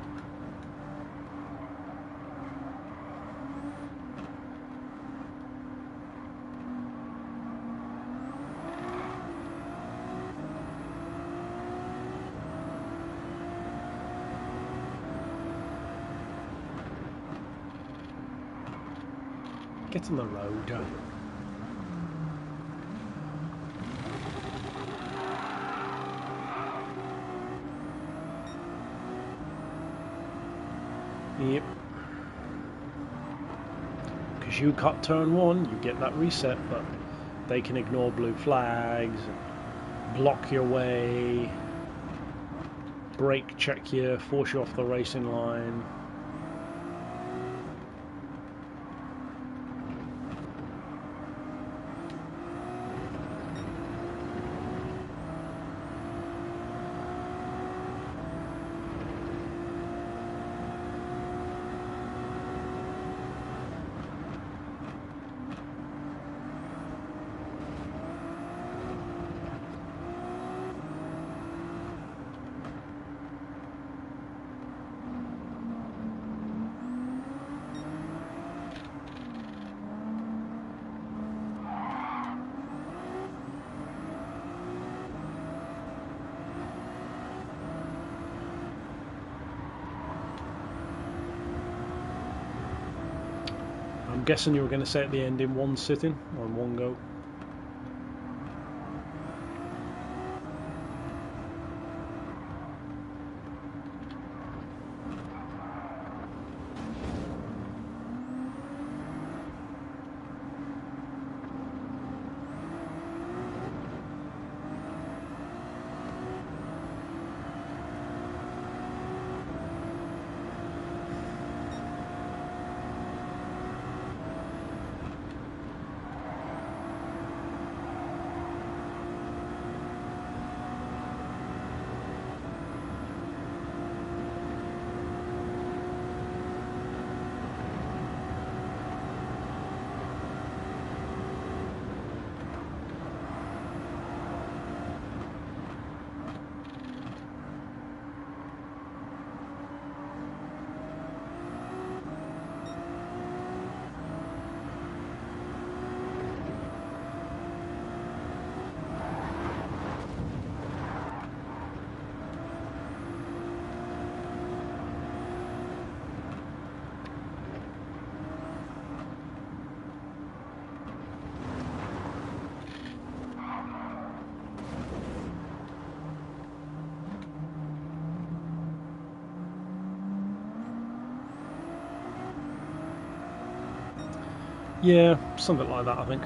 Get on the road. Yep. Because you cut turn 1, you get that reset, but they can ignore blue flags, block your way, brake check you, force you off the racing line. I'm guessing you were going to say at the end in one sitting or in one go. Yeah, something like that, I think.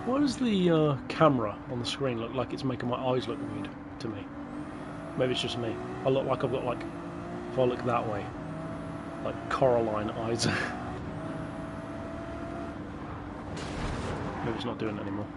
Why does the camera on the screen look like it's making my eyes look weird to me? Maybe it's just me. I look like I've got, like, if I look that way, like Coraline eyes. Maybe it's not doing it anymore.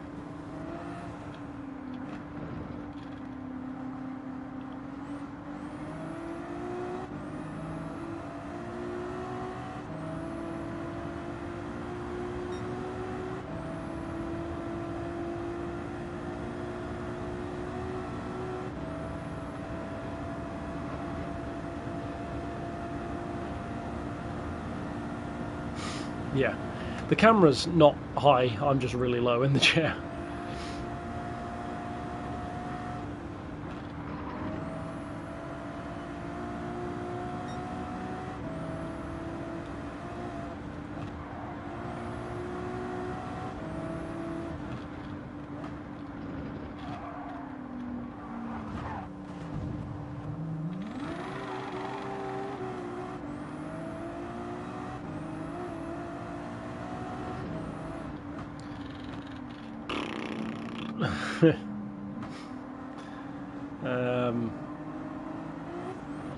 Yeah, the camera's not high, I'm just really low in the chair.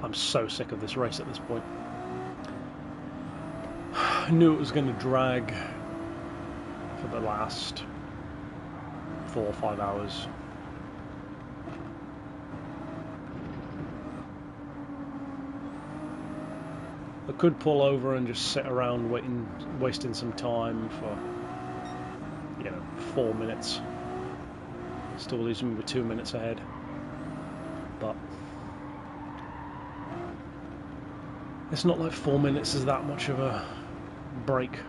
I'm so sick of this race at this point. I knew it was going to drag for the last 4 or 5 hours. I could pull over and just sit around wasting some time for, 4 minutes. Still leaves me with 2 minutes ahead. But it's not like 4 minutes is that much of a break.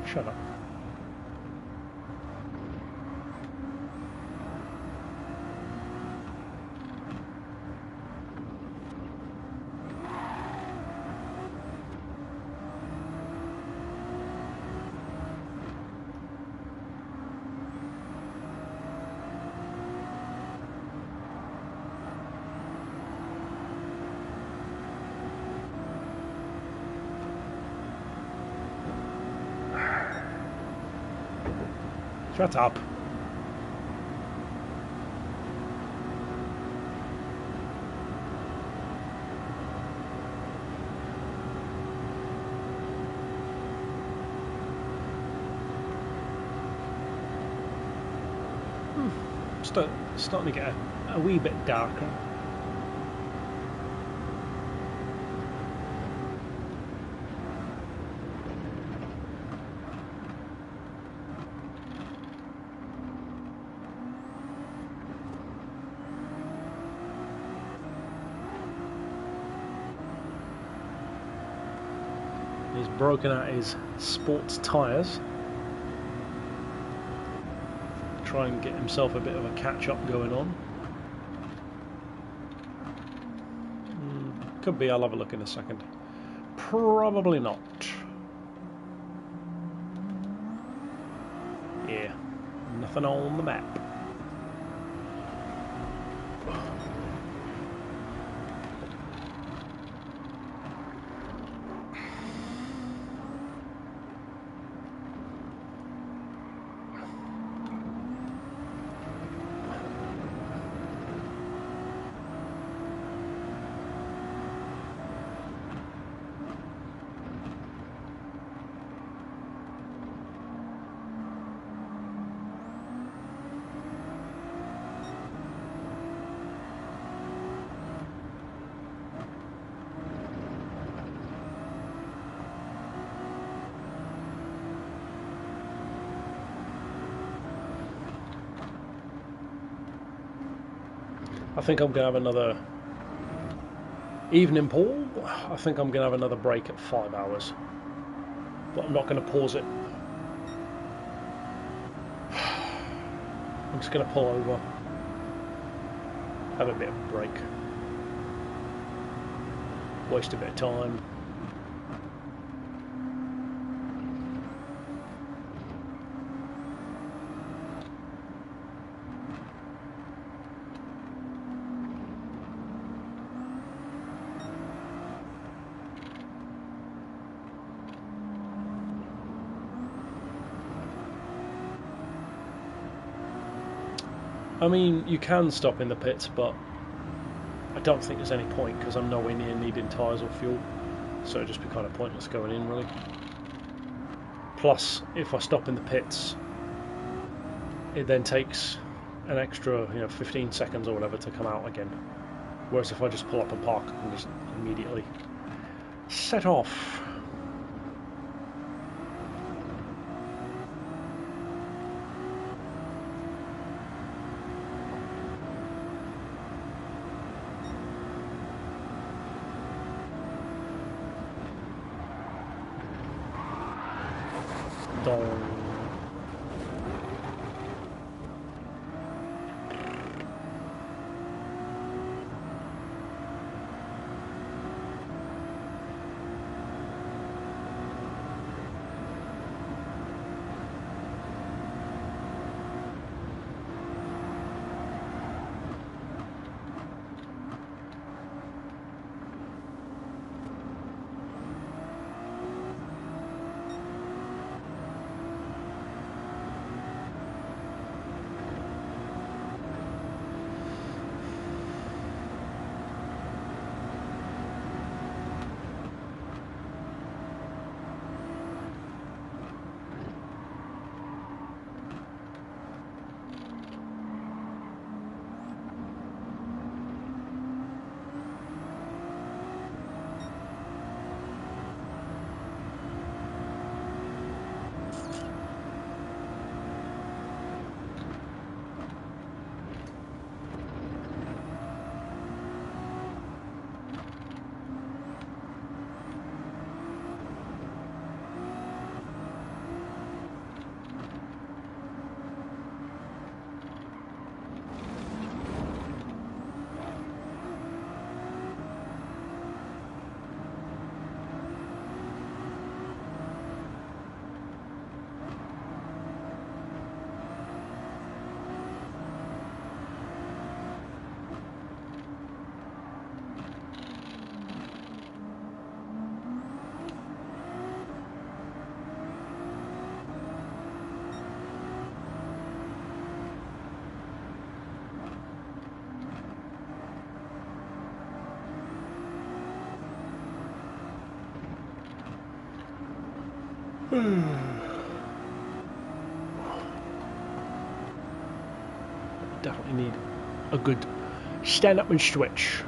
Shut up. Shut up. Starting to get a wee bit darker. He's broken out his sports tyres. Try and get himself a bit of a catch-up going on. Could be, I'll have a look in a second. Probably not. Yeah, nothing on the map. I think I'm going to have another evening pool. I think I'm going to have another break at 5 hours. But I'm not going to pause it. I'm just going to pull over. Have a bit of a break. Waste a bit of time. I mean, you can stop in the pits, but I don't think there's any point because I'm nowhere near needing tyres or fuel, so it'd just be kind of pointless going in, really. Plus, if I stop in the pits, it then takes an extra, 15 seconds or whatever to come out again. Whereas if I just pull up and park, I can just immediately set off. Dong. Definitely need a good stand up and stretch.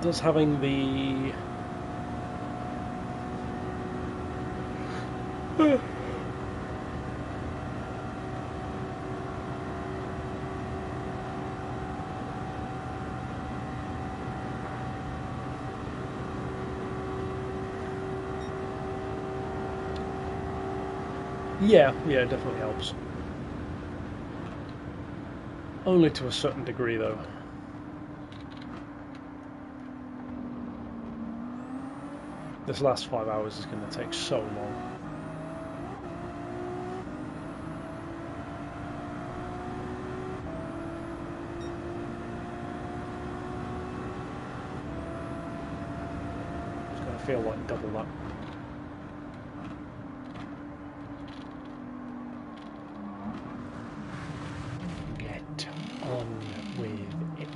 Does having the yeah, it definitely helps. Only to a certain degree, though. This last 5 hours is going to take so long. It's going to feel like double that. Get on with it.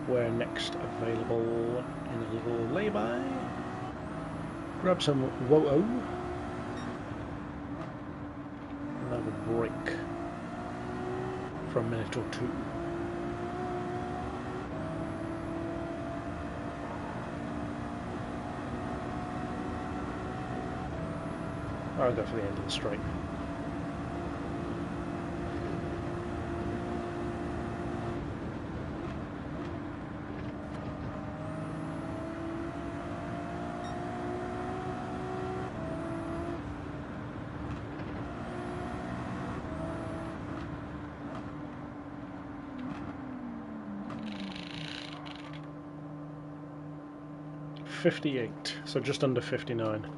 Where next available in a little lay-by. Grab some Woe. And have a break for a minute or two. I'll go for the end of the straight. .58, so just under 59.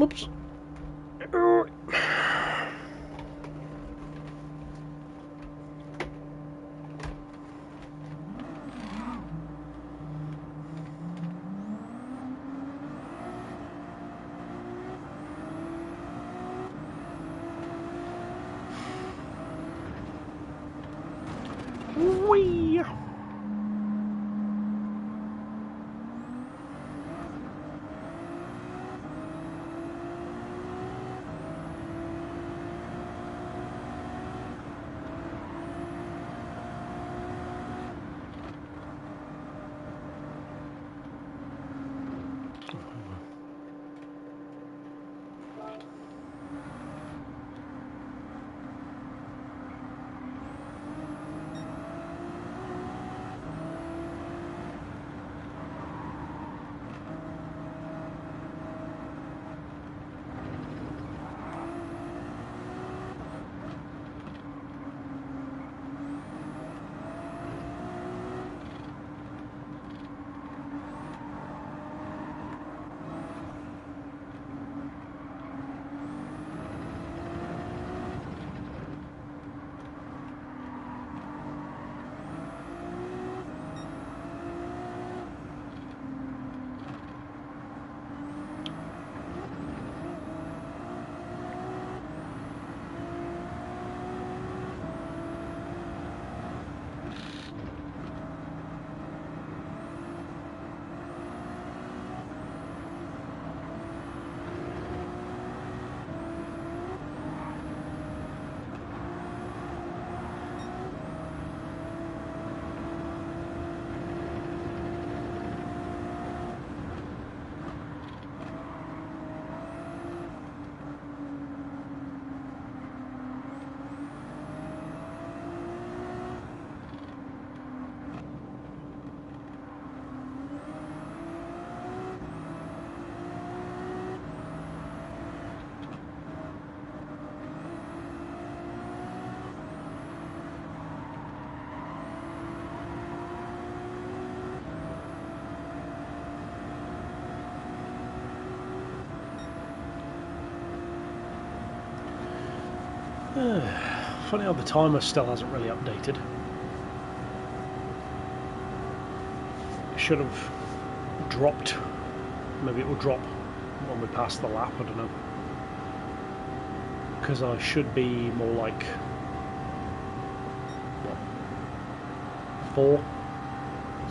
Oops. Wee. Funny how the timer still hasn't really updated. It should have dropped. Maybe it will drop when we pass the lap, I don't know. Because I should be more like, what,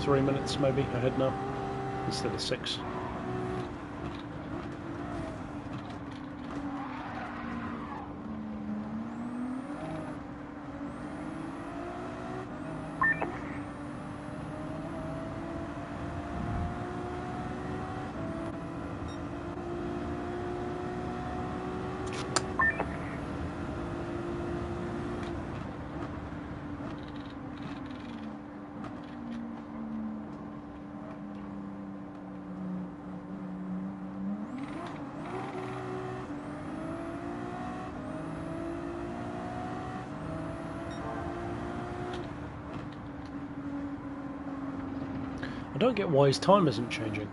3 minutes maybe ahead now, instead of 6. I don't get why his time isn't changing.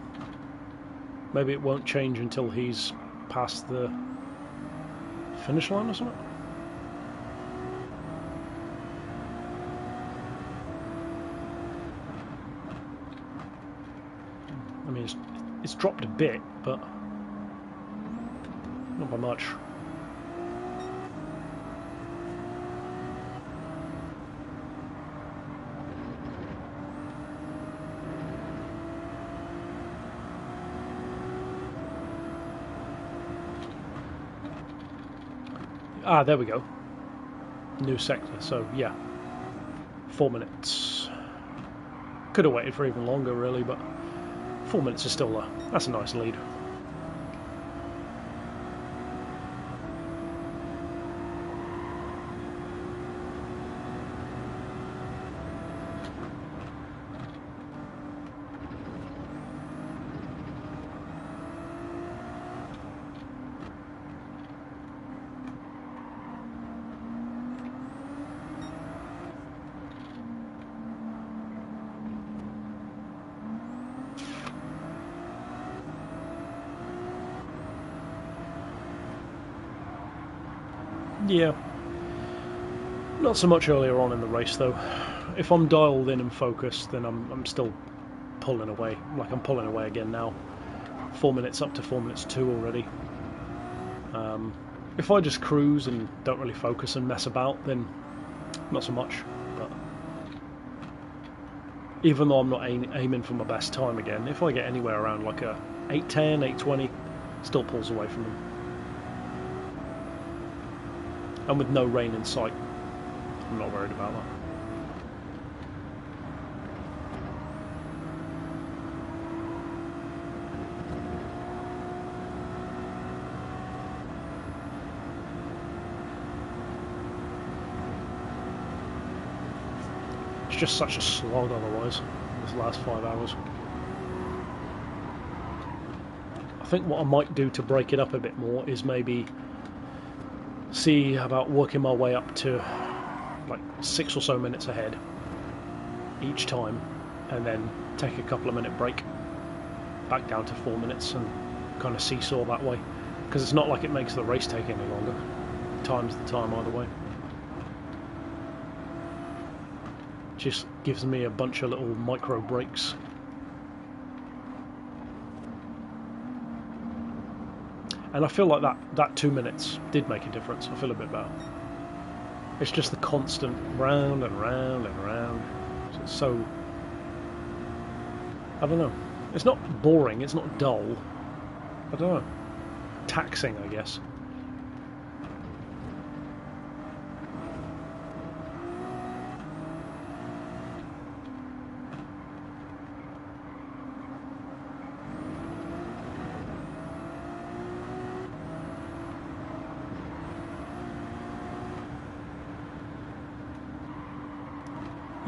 Maybe it won't change until he's past the finish line or something? I mean, it's dropped a bit, but not by much. Ah, there we go. New sector, so yeah. 4 minutes. Could have waited for even longer, really, but 4 minutes is still that's a nice lead. Yeah. Not so much earlier on in the race, though. If I'm dialed in and focused, then I'm still pulling away. Like I'm pulling away again now. 4 minutes up to 4 minutes 2 already. If I just cruise and don't really focus and mess about, then not so much. But even though I'm not aiming for my best time again, if I get anywhere around like a 8:10, 8:20, still pulls away from them. And with no rain in sight, I'm not worried about that. It's just such a slog otherwise, this last 5 hours. I think what I might do to break it up a bit more is maybe see about working my way up to like 6 or so minutes ahead each time, and then take a couple of minute break back down to 4 minutes and kind of seesaw that way, because it's not like it makes the race take any longer. Time's the time either way. Just gives me a bunch of little micro breaks. And I feel like that 2 minutes did make a difference. I feel a bit better. It's just the constant round and round and round. So, I don't know. It's not boring, it's not dull. I don't know. Taxing, I guess.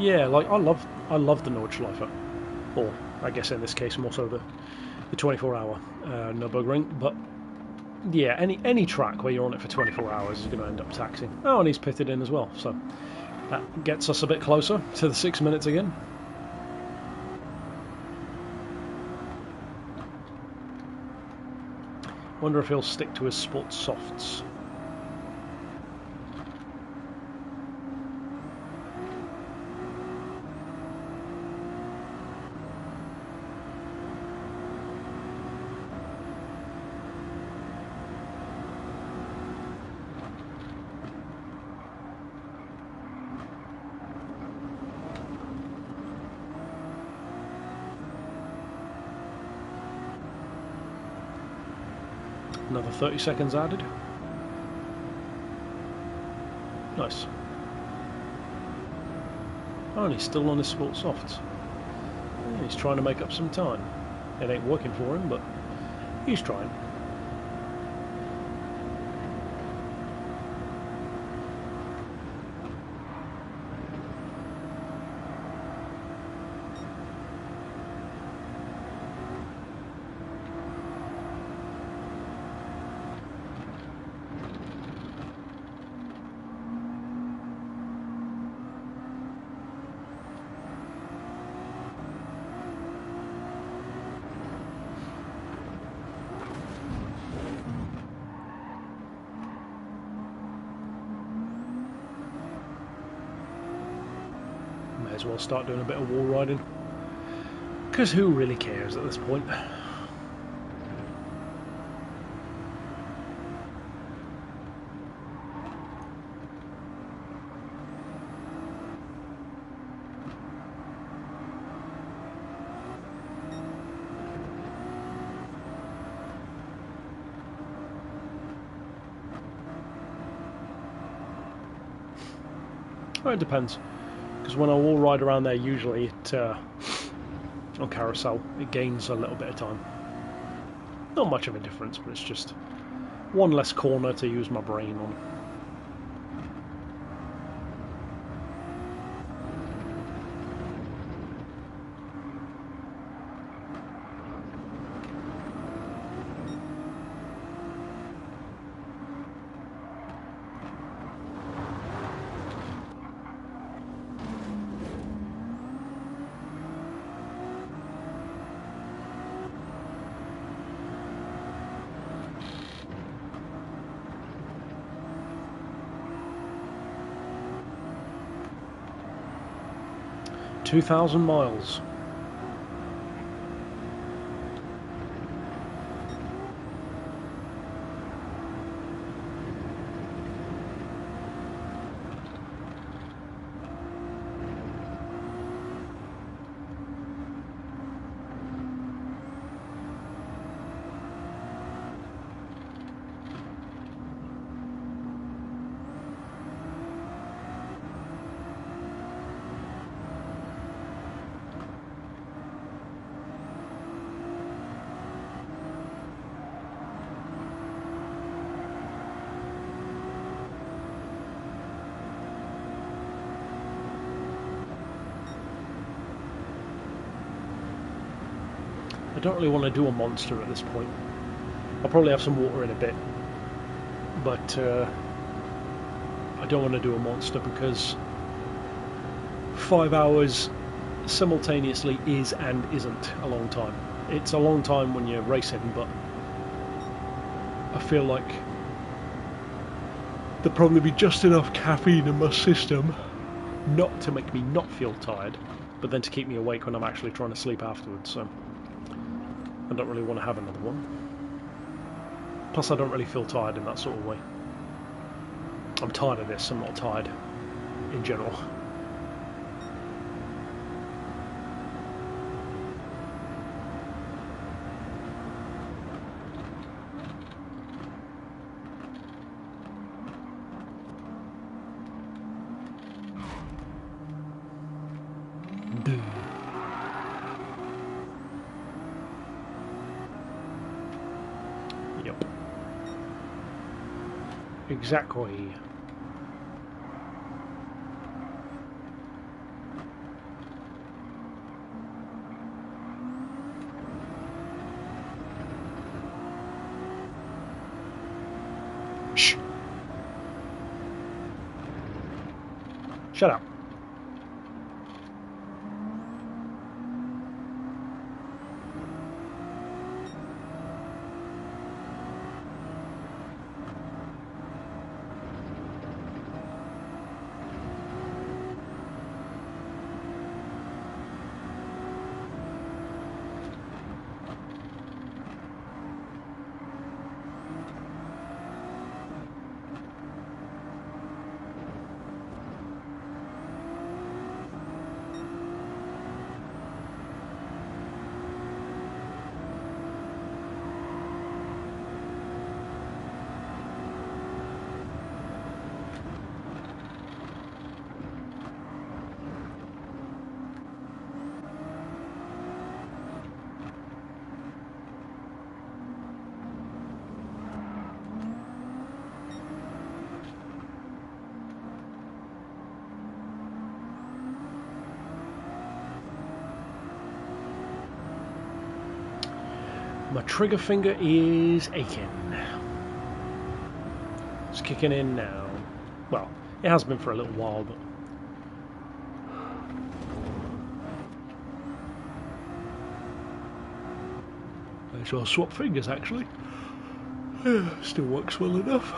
Yeah, like I love the Nordschleife, or I guess in this case more so the 24-hour Nurburgring. But yeah, any track where you're on it for 24 hours is going to end up taxing. Oh, and he's pitted in as well, so that gets us a bit closer to the 6 minutes again. Wonder if he'll stick to his sports softs. Another 30 seconds added. Nice. Oh, and he's still on his sport softs. Yeah, he's trying to make up some time. It ain't working for him, but he's trying. May as well start doing a bit of wall riding, because who really cares at this point? Well, it depends. Because when I wall ride around there, usually it, on carousel, it gains a little bit of time. Not much of a difference, but it's just one less corner to use my brain on. $2,000 miles. I don't really want to do a monster at this point. I'll probably have some water in a bit, but I don't want to do a monster because 5 hours simultaneously is and isn't a long time. It's a long time when you're racing, but I feel like there'll probably be just enough caffeine in my system not to make me not feel tired, but then to keep me awake when I'm actually trying to sleep afterwards, so I don't really want to have another one. Plus I don't really feel tired in that sort of way. I'm tired of this, I'm not tired in general. Exactly. Shh. Shut up. My trigger finger is aching. It's kicking in now. Well, it has been for a little while, but... So I'll swap fingers, actually. Still works well enough.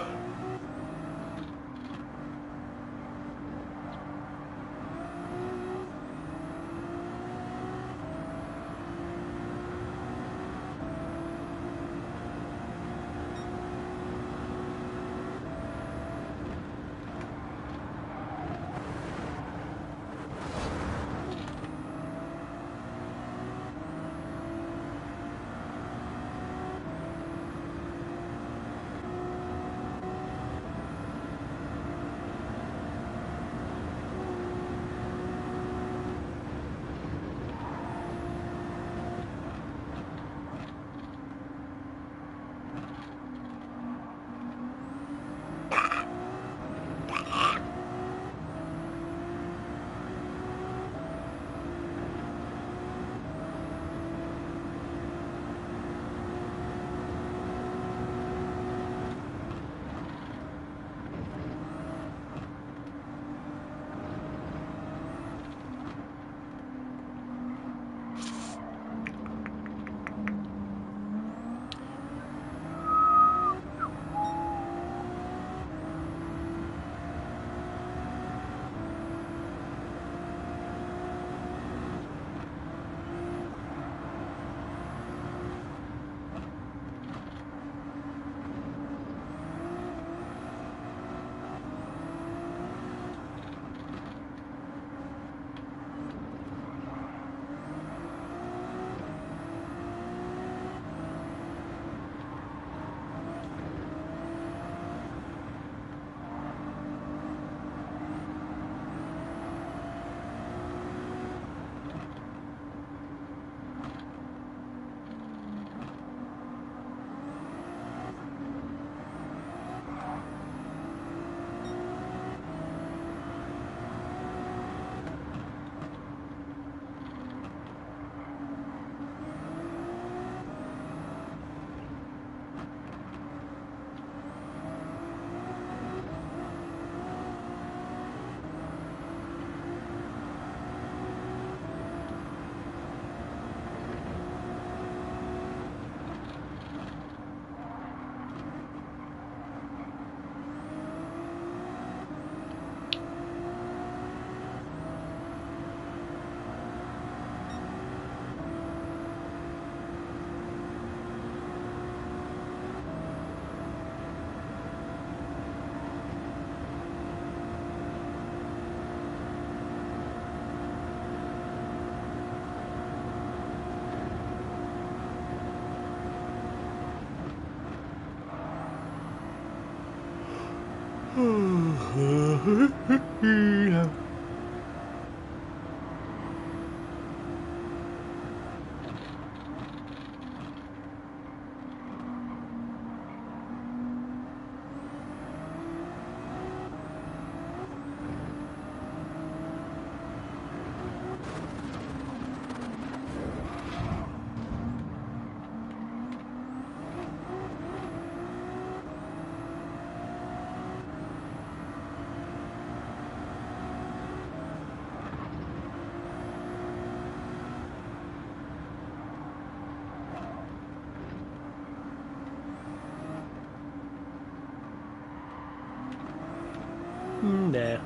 Nah.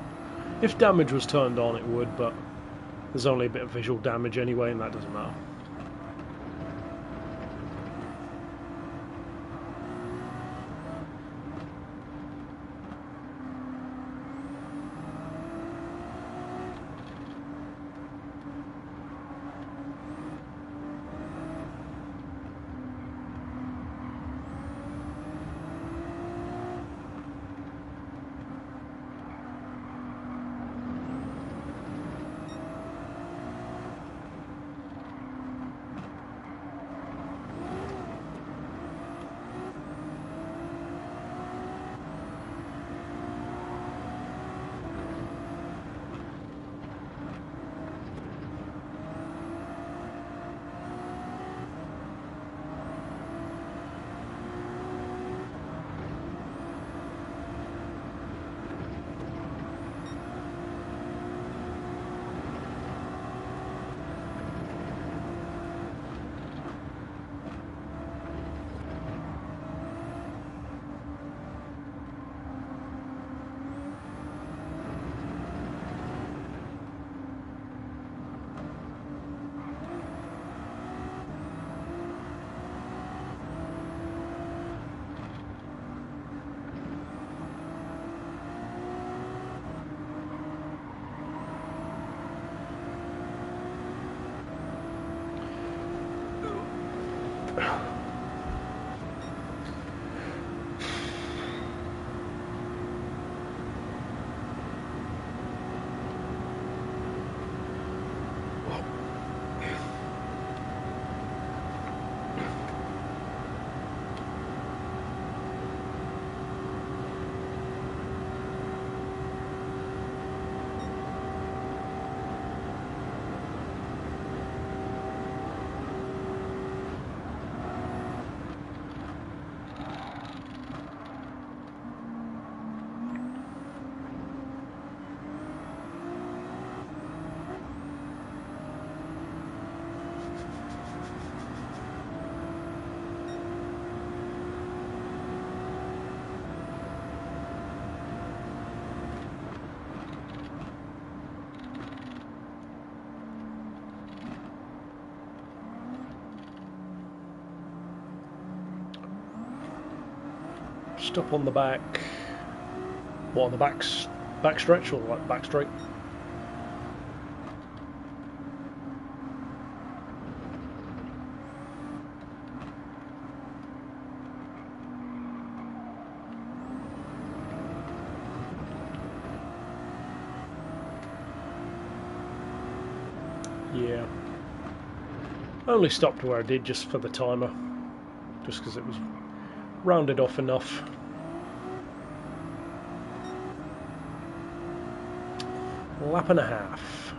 If damage was turned on, it would, but there's only a bit of visual damage anyway, and that doesn't matter. Stop on the back. What, on the back stretch or like back straight? Yeah. I only stopped where I did just for the timer, just because it was rounded off enough. Lap and a half.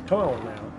Come on now.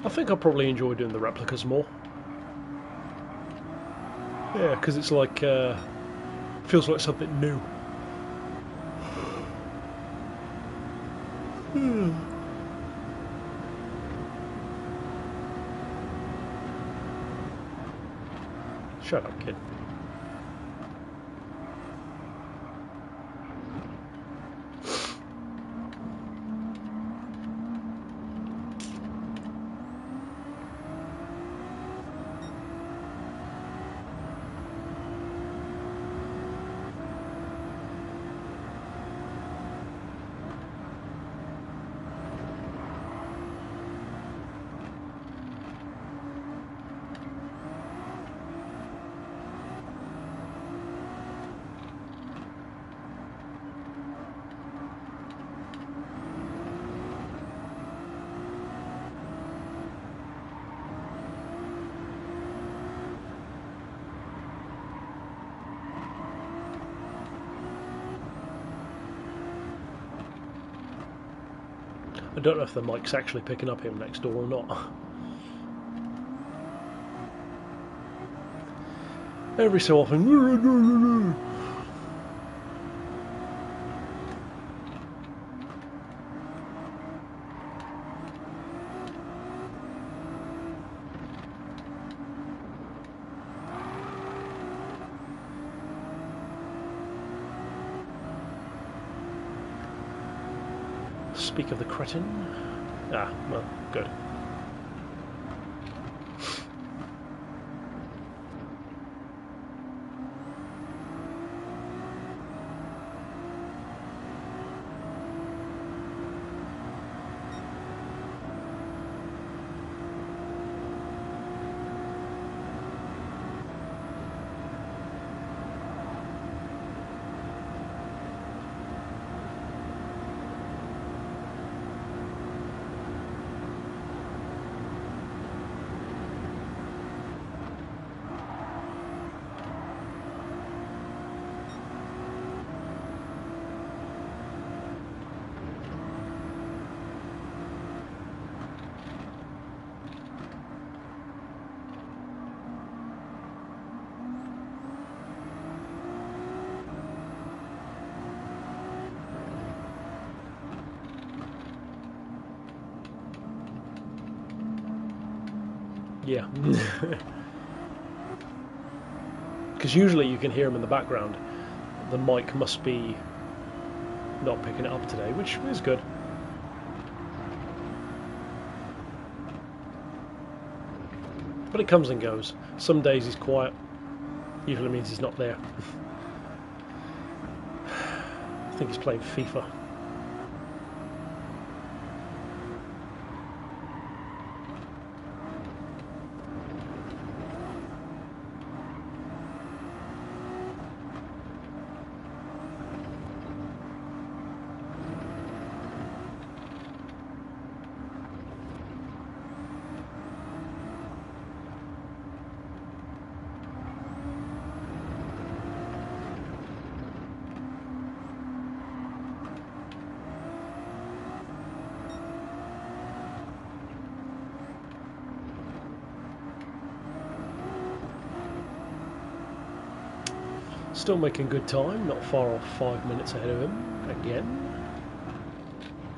I think I'll probably enjoy doing the replicas more. Yeah, because it's like, feels like something new. Shut up, kid. I don't know if the mic's actually picking up him next door or not. Every so often. Speak of the cretin. Ah, well, good. Yeah. Because usually you can hear him in the background. The mic must be not picking it up today, which is good. But it comes and goes. Some days he's quiet. Usually means he's not there. I think he's playing FIFA. Still making good time, not far off 5 minutes ahead of him again.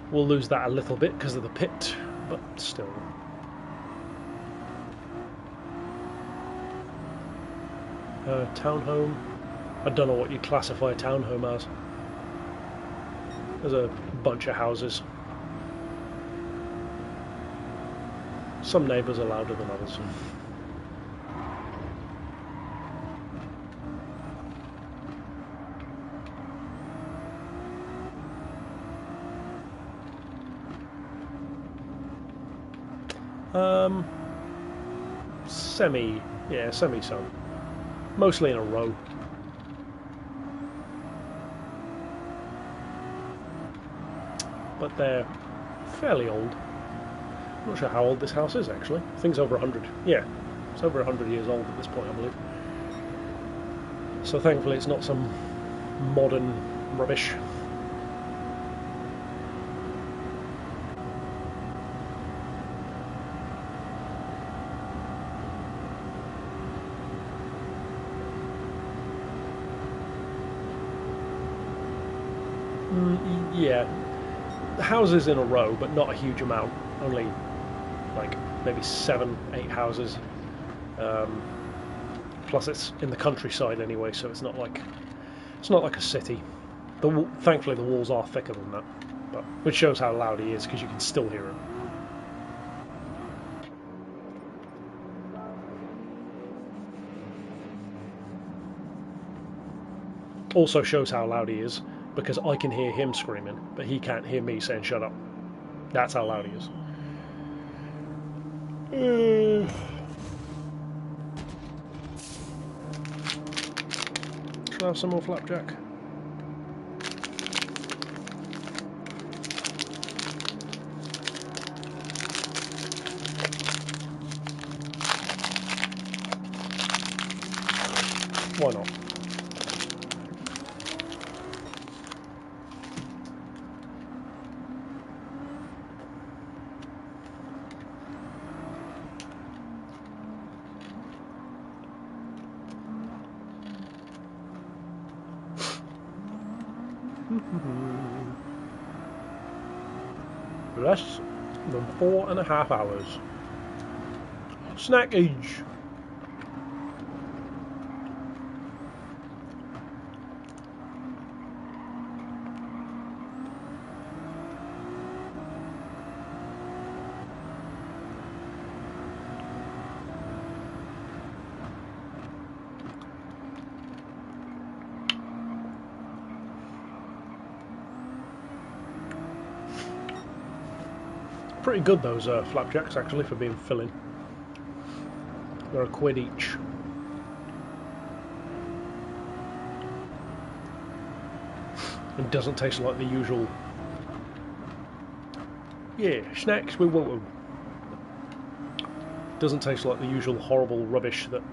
We'll lose that a little bit because of the pit, but still. Townhome. I don't know what you'd classify a townhome as. There's a bunch of houses. Some neighbours are louder than others. Semi-so. Mostly in a row. But they're fairly old. I'm not sure how old this house is actually. I think it's over 100. Yeah, it's over 100 years old at this point, I believe. So thankfully it's not some modern rubbish. Yeah, houses in a row, but not a huge amount. Only like maybe 7, 8 houses. Plus, it's in the countryside anyway, so it's not like a city. Thankfully, the walls are thicker than that, but which shows how loud he is because you can still hear him. Also shows how loud he is. Because I can hear him screaming, but he can't hear me saying shut up. That's how loud he is. Shall I have some more flapjack? Why not? Less than 4.5 hours. Snack age. Pretty good those flapjacks actually for being filling. They're £1 each. It doesn't taste like the usual. Yeah, snacks with woo. Doesn't taste like the usual horrible rubbish that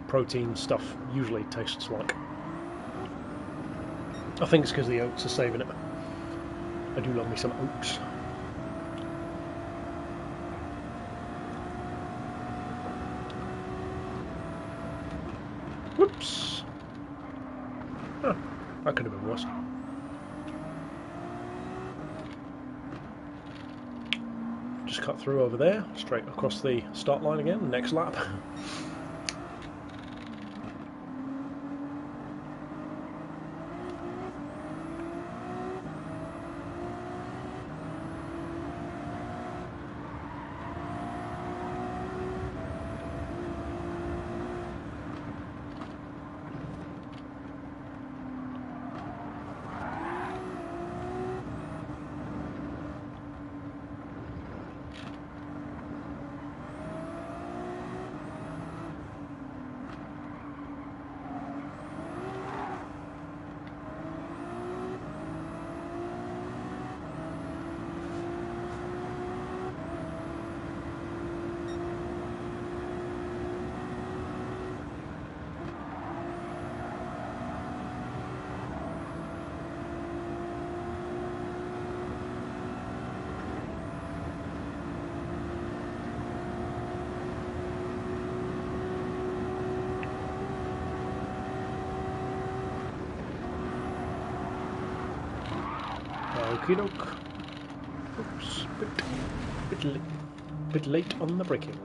protein stuff usually tastes like. I think it's because the oats are saving it. I do love me some oats. Whoops! Oh, that could have been worse. just cut through over there, straight across the start line again, next lap. Okie doke. Oops, bit late on the braking.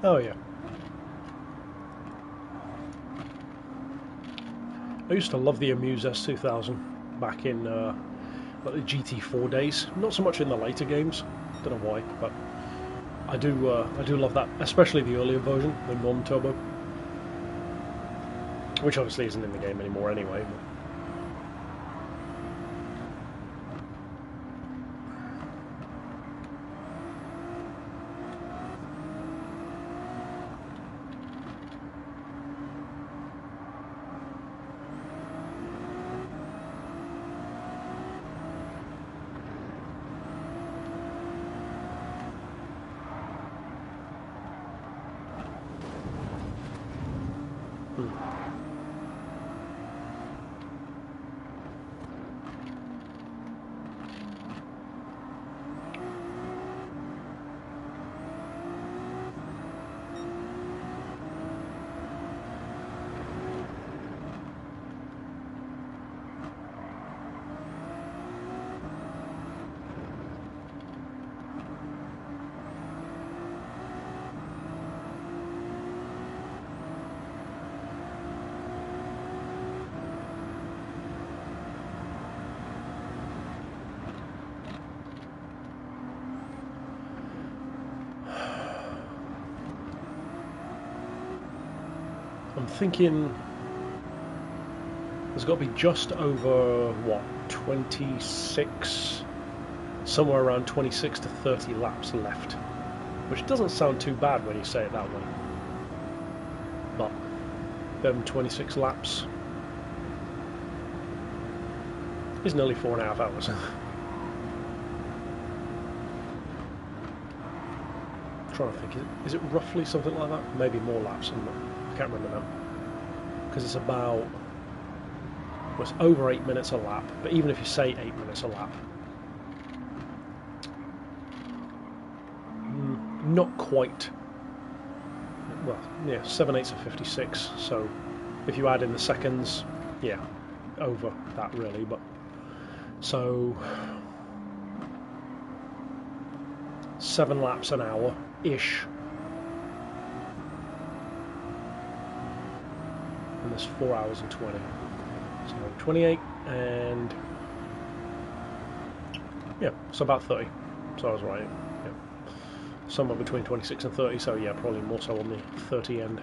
Oh yeah. I used to love the Amuse S2000 back in like the GT4 days. Not so much in the later games. Don't know why, but I do love that, especially the earlier version, the non-turbo, which obviously isn't in the game anymore anyway. But I'm thinking there's got to be just over, what, 26, somewhere around 26 to 30 laps left, which doesn't sound too bad when you say it that way, but them 26 laps is nearly 4.5 hours. I'm trying to think, is it roughly something like that? Maybe more laps, I can't remember now, because it's about, well, it's over 8 minutes a lap, but even if you say 8 minutes a lap, not quite, well, yeah, 7/8 of 56, so if you add in the seconds, yeah, over that really, but, so, 7 laps an hour-ish. And there's 4 hours and 20. So 28 and yeah, so about 30. So I was right. Yeah. Somewhere between 26 and 30, so yeah, probably more so on the 30 end.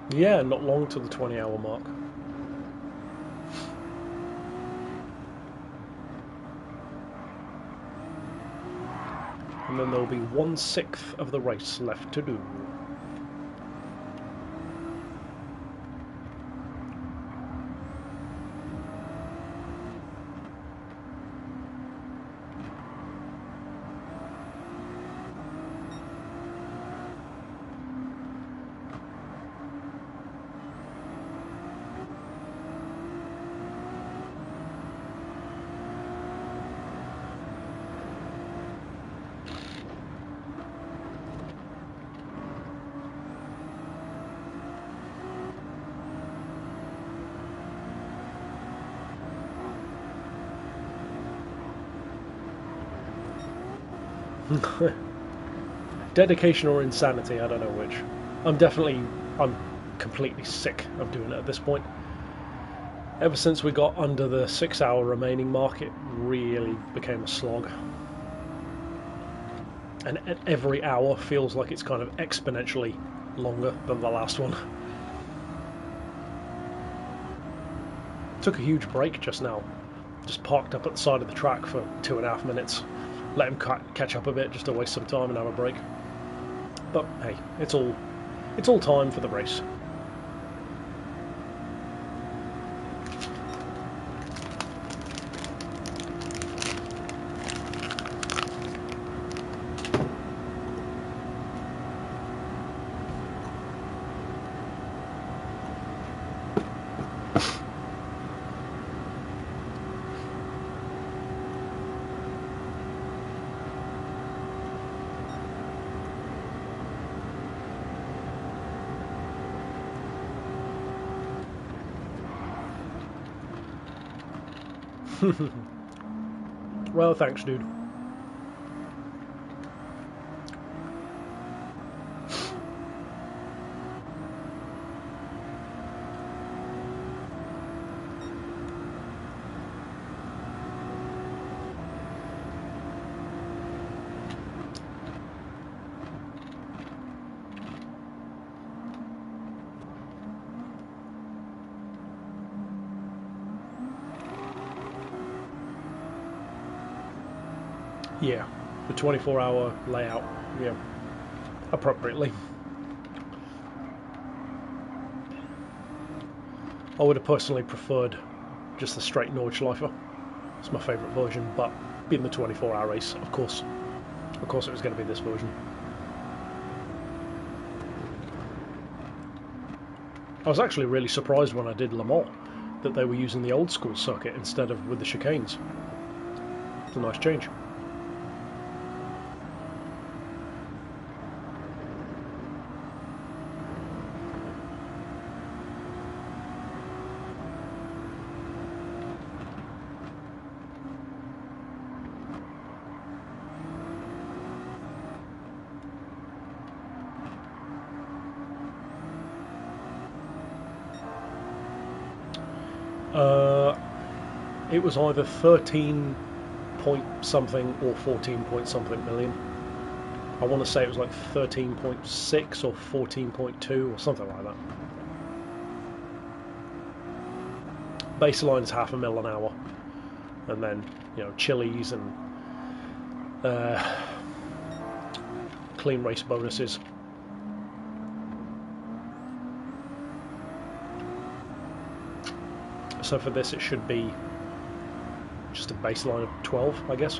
Yeah, not long to the 20-hour mark. And then there'll be 1/6 of the race left to do. Dedication or insanity, I don't know which. I'm completely sick of doing it at this point. Ever since we got under the 6-hour remaining mark, it really became a slog. And every hour feels like it's kind of exponentially longer than the last one. Took a huge break just now. Just parked up at the side of the track for 2.5 minutes. Let him catch up a bit just to waste some time and have a break. But hey, it's all time for the race. Well, thanks, dude. Yeah, the 24-hour layout, yeah, appropriately. I would have personally preferred just the straight Nordschleifer. It's my favourite version, but being the 24-hour race, of course it was going to be this version. I was actually really surprised when I did Le Mans that they were using the old school circuit instead of with the chicanes. It's a nice change. It was either 13 point something or 14 point something million. I want to say it was like 13.6 or 14.2 or something like that. Baseline is 500,000 an hour, and then chilies and clean race bonuses. So for this it should be just a baseline of 12, I guess.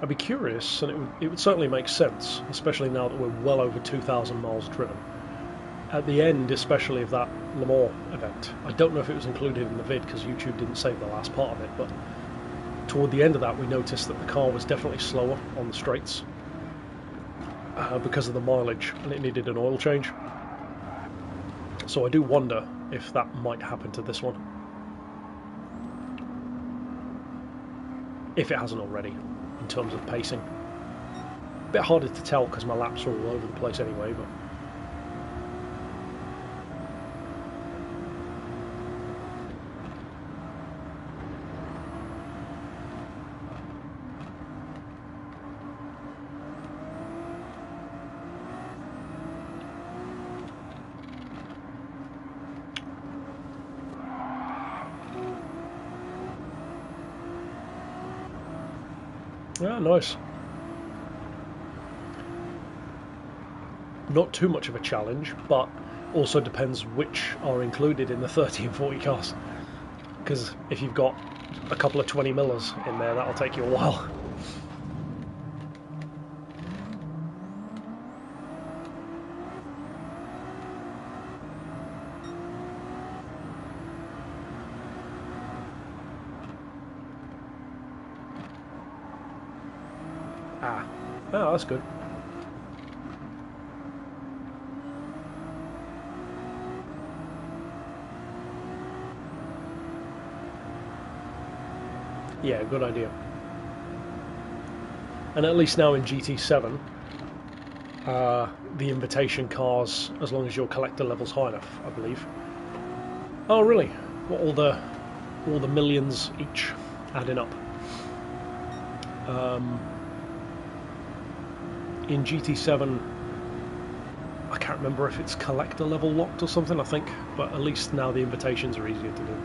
I'd be curious, and it would certainly make sense, especially now that we're well over 2,000 miles driven. At the end, especially of that Le Mans event, I don't know if it was included in the vid because YouTube didn't save the last part of it, but toward the end of that we noticed that the car was definitely slower on the straights because of the mileage, and it needed an oil change. So I do wonder if that might happen to this one, if it hasn't already. In terms of pacing, a bit harder to tell because my laps are all over the place anyway, but Yeah, nice. Not too much of a challenge, but also depends which are included in the 30 and 40 cars. Because if you've got a couple of 20 millers in there, that'll take you a while. Oh, that's good. Yeah, good idea. And at least now in GT7, the invitation cars, as long as your collector level's high enough, I believe. Oh, really? What, all the millions each adding up? In GT7, I can't remember if it's collector level locked or something, I think, but at least now the invitations are easier to do.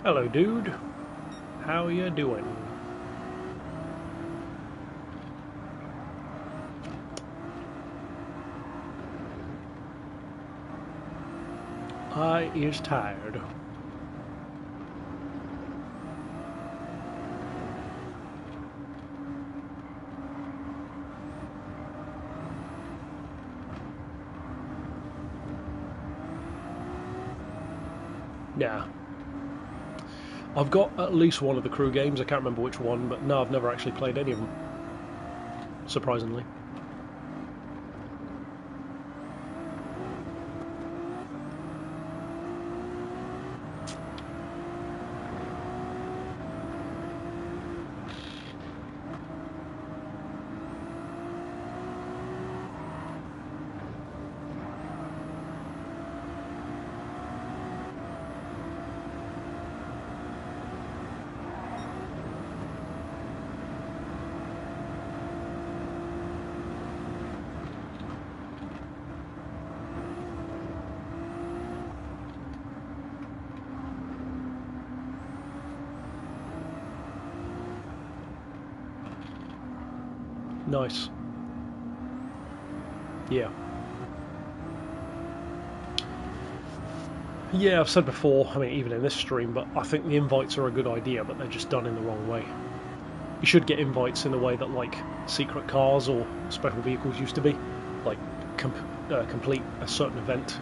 Hello, dude. How you doing? I is tired. Yeah. I've got at least one of the crew games, I can't remember which one, but no, I've never actually played any of them, surprisingly. Nice. Yeah. Yeah, I've said before, I mean, even in this stream, but I think the invites are a good idea, but they're just done in the wrong way. You should get invites in the way that, like, secret cars or special vehicles used to be. Like, complete a certain event,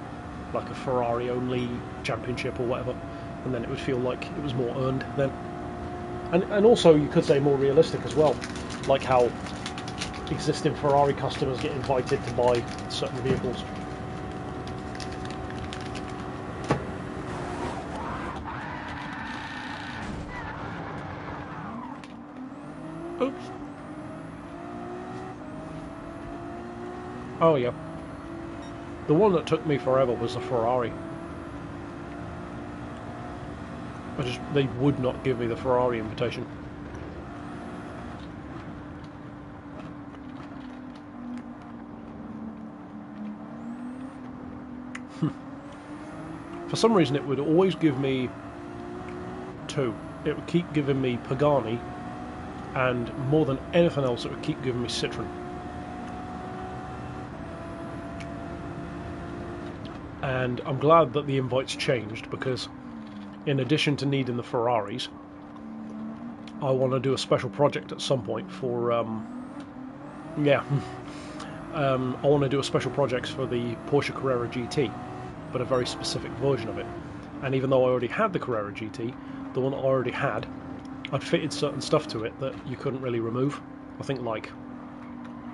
like a Ferrari-only championship or whatever, and then it would feel like it was more earned then. And also, you could say more realistic as well, like how existing Ferrari customers get invited to buy certain vehicles. Oops. Oh yeah. The one that took me forever was the Ferrari. They would not give me the Ferrari invitation. For some reason, it would always give me two. It would keep giving me Pagani, and more than anything else, it would keep giving me Citroen. And I'm glad that the invites changed, because in addition to needing the Ferraris, I want to do a special project at some point for Yeah. I want to do a special project for the Porsche Carrera GT, but a very specific version of it. And even though I already had the Carrera GT, the one I already had, I'd fitted certain stuff to it that you couldn't really remove. I think like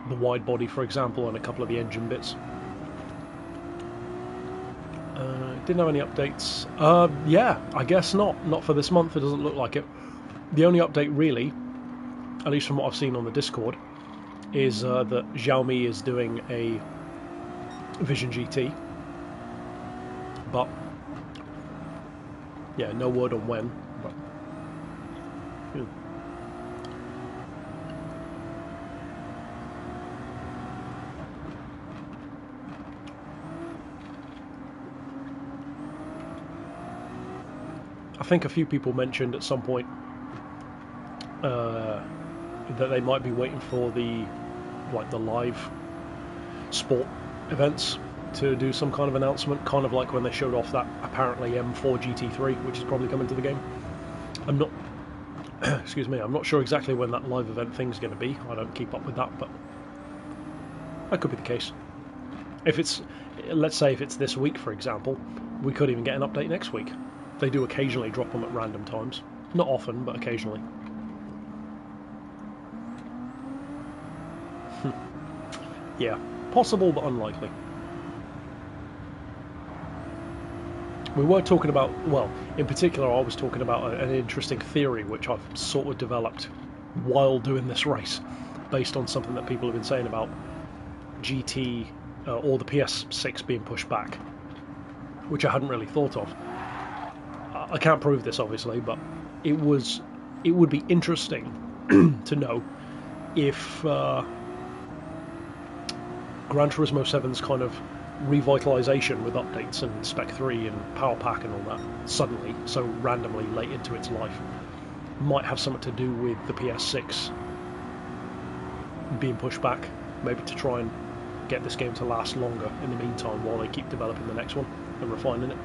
the wide body, for example, and a couple of the engine bits. Didn't have any updates. Yeah, I guess not. Not for this month, it doesn't look like it. The only update really, at least from what I've seen on the Discord, is that Xiaomi is doing a Vision GT. But, yeah, no word on when. But, yeah. I think a few people mentioned at some point that they might be waiting for the live sport events to do some kind of announcement, kind of like when they showed off that apparently M4 GT3, which is probably coming to the game. I'm not excuse me, I'm not sure exactly when that live event thing's going to be. I don't keep up with that, but that could be the case. If it's, let's say if it's this week, for example, we could even get an update next week. They do occasionally drop them at random times. Not often, but occasionally. Yeah, possible but unlikely. We were talking about, well, in particular I was talking about an interesting theory which I've sort of developed while doing this race, based on something that people have been saying about GT or the PS6 being pushed back, which I hadn't really thought of. I can't prove this obviously, but it would be interesting to know if Gran Turismo 7's kind of revitalization with updates and Spec 3 and Power Pack and all that suddenly, so randomly late into its life, might have something to do with the PS6 being pushed back, maybe to try and get this game to last longer in the meantime while they keep developing the next one and refining it.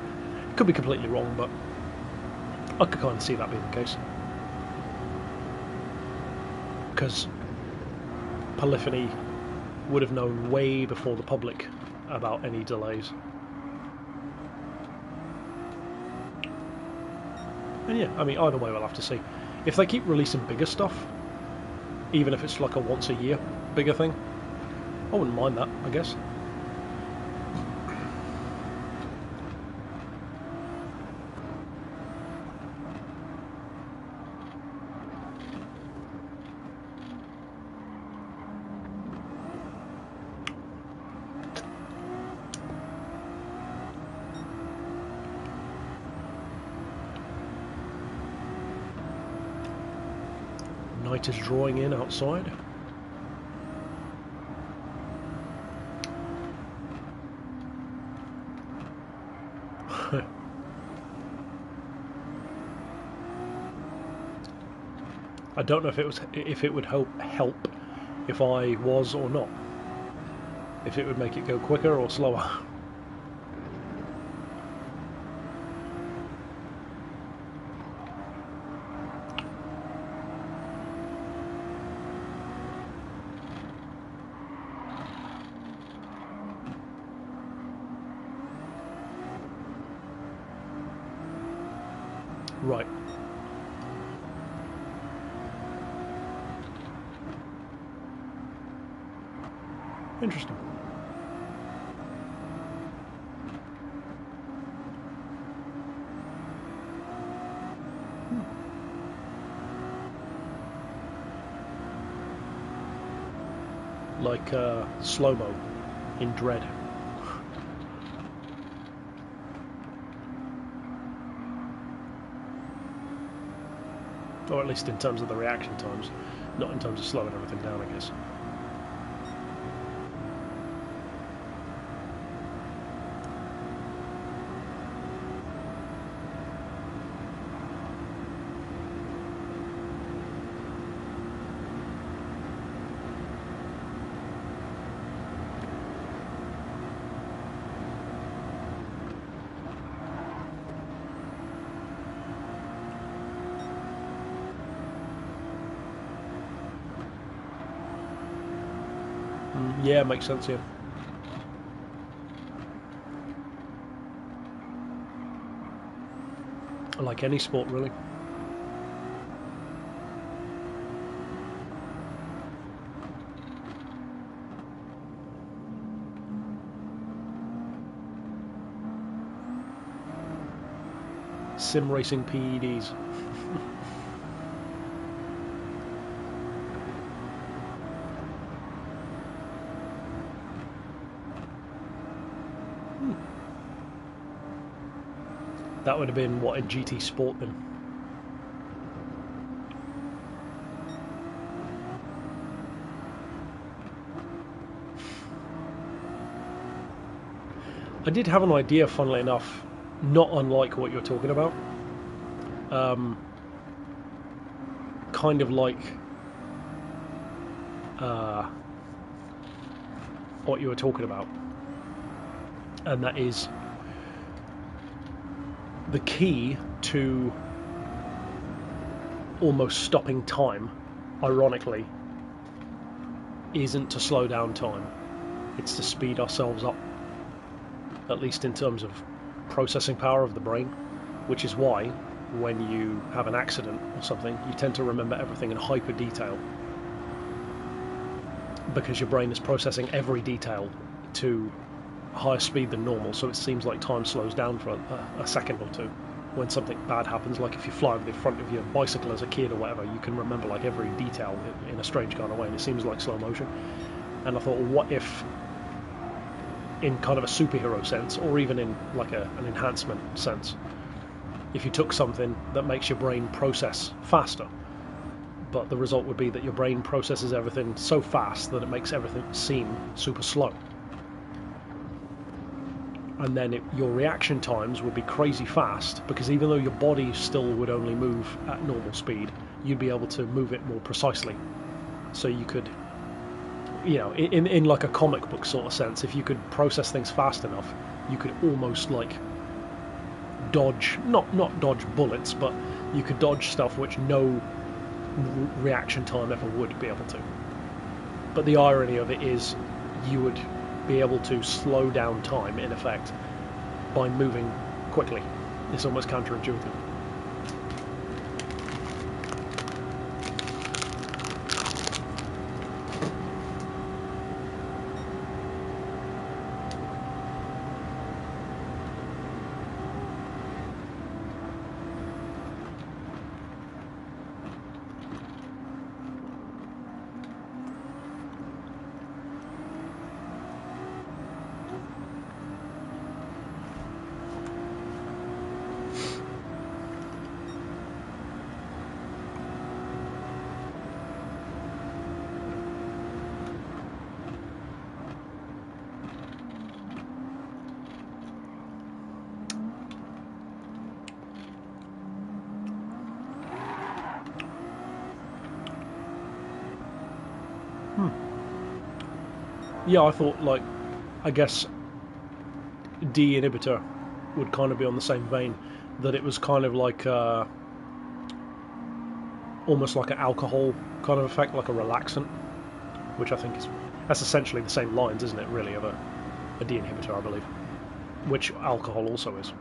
Could be completely wrong, but I could kind of see that being the case. Because Polyphony would have known way before the public about any delays. And yeah, I mean, either way we'll have to see. If they keep releasing bigger stuff, even if it's like a once a year bigger thing, I wouldn't mind that, I guess. Night is drawing in outside. I don't know if it would help if I was or not. If it would make it go quicker or slower. Right. Interesting. Like slow-mo in Dread. Or at least in terms of the reaction times, not in terms of slowing everything down, I guess. Yeah, makes sense, yeah. Like any sport, really. Sim racing PEDs. That would have been, what, in GT Sport then? I did have an idea, funnily enough, not unlike what you're talking about. Kind of like what you were talking about. And that is the key to almost stopping time, ironically, isn't to slow down time. It's to speed ourselves up, at least in terms of processing power of the brain, which is why when you have an accident or something, you tend to remember everything in hyper detail, because your brain is processing every detail to a higher speed than normal, so it seems like time slows down for a second or two. When something bad happens, like if you fly over the front of your bicycle as a kid or whatever, you can remember like every detail in a strange kind of way, and it seems like slow motion. And I thought, well, what if, in kind of a superhero sense, or even in like an enhancement sense, if you took something that makes your brain process faster, but the result would be that your brain processes everything so fast that it makes everything seem super slow. And then your reaction times would be crazy fast, because even though your body still would only move at normal speed, you'd be able to move it more precisely. So you could, you know, in like a comic book sort of sense, if you could process things fast enough, you could almost like dodge, not dodge bullets, but you could dodge stuff which no reaction time ever would be able to. But the irony of it is, you would be able to slow down time, in effect, by moving quickly. It's almost counterintuitive. Yeah, I thought, like, I guess D inhibitor would kind of be on the same vein, that it was kind of like almost like an alcohol kind of effect, like a relaxant, which I think that's essentially the same lines, isn't it, really, of a D inhibitor, I believe, which alcohol also is.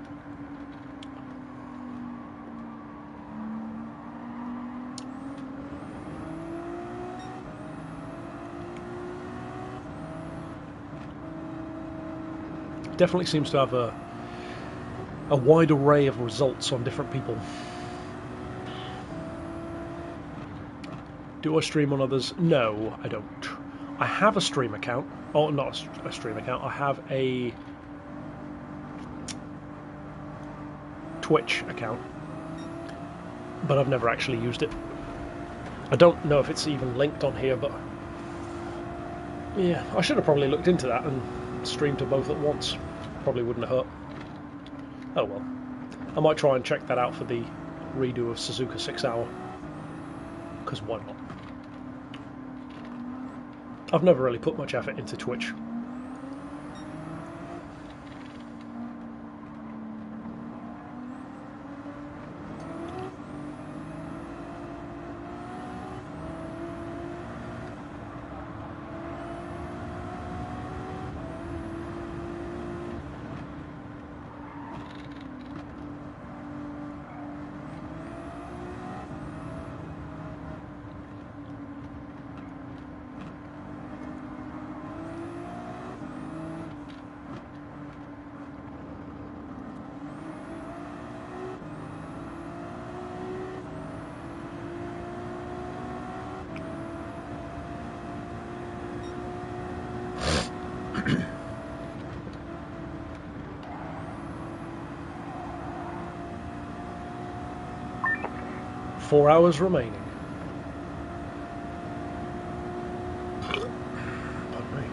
Definitely seems to have a wide array of results on different people. Do I stream on others? No, I don't. I have a stream account. Oh, not a stream account. I have a Twitch account, but I've never actually used it. I don't know if it's even linked on here, but yeah, I should have probably looked into that and stream to both at once. Probably wouldn't have hurt. Oh well. I might try and check that out for the redo of Suzuka 6 Hour, because why not? I've never really put much effort into Twitch. 4 hours remaining. Pardon me.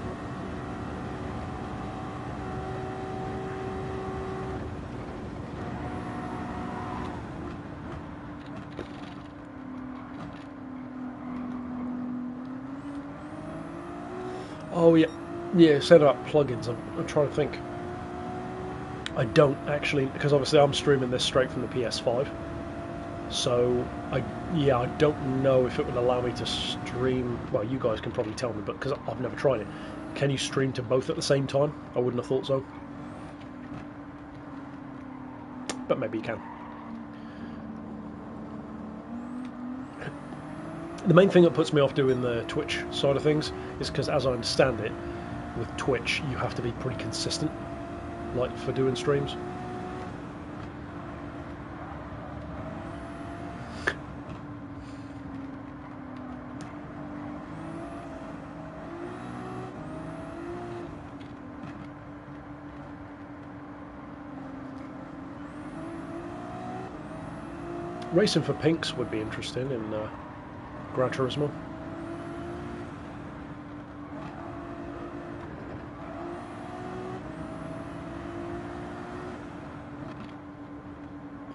Oh yeah, yeah. Said about plugins. I'm trying to think. I don't actually, because obviously I'm streaming this straight from the PS5. So I don't know if it would allow me to stream. Well, you guys can probably tell me, but because I've never tried it, can you stream to both at the same time? I wouldn't have thought so, but maybe you can. The main thing that puts me off doing the Twitch side of things is because, as I understand it, with Twitch you have to be pretty consistent, like for doing streams. Racing for pinks would be interesting in Gran Turismo.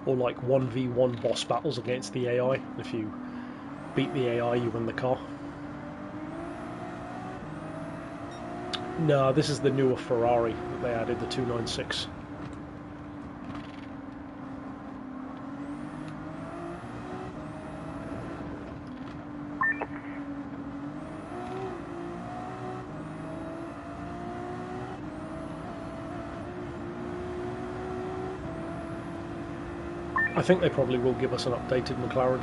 Or like 1v1 boss battles against the AI. If you beat the AI, you win the car. No, this is the newer Ferrari that they added, the 296. I think they probably will give us an updated McLaren.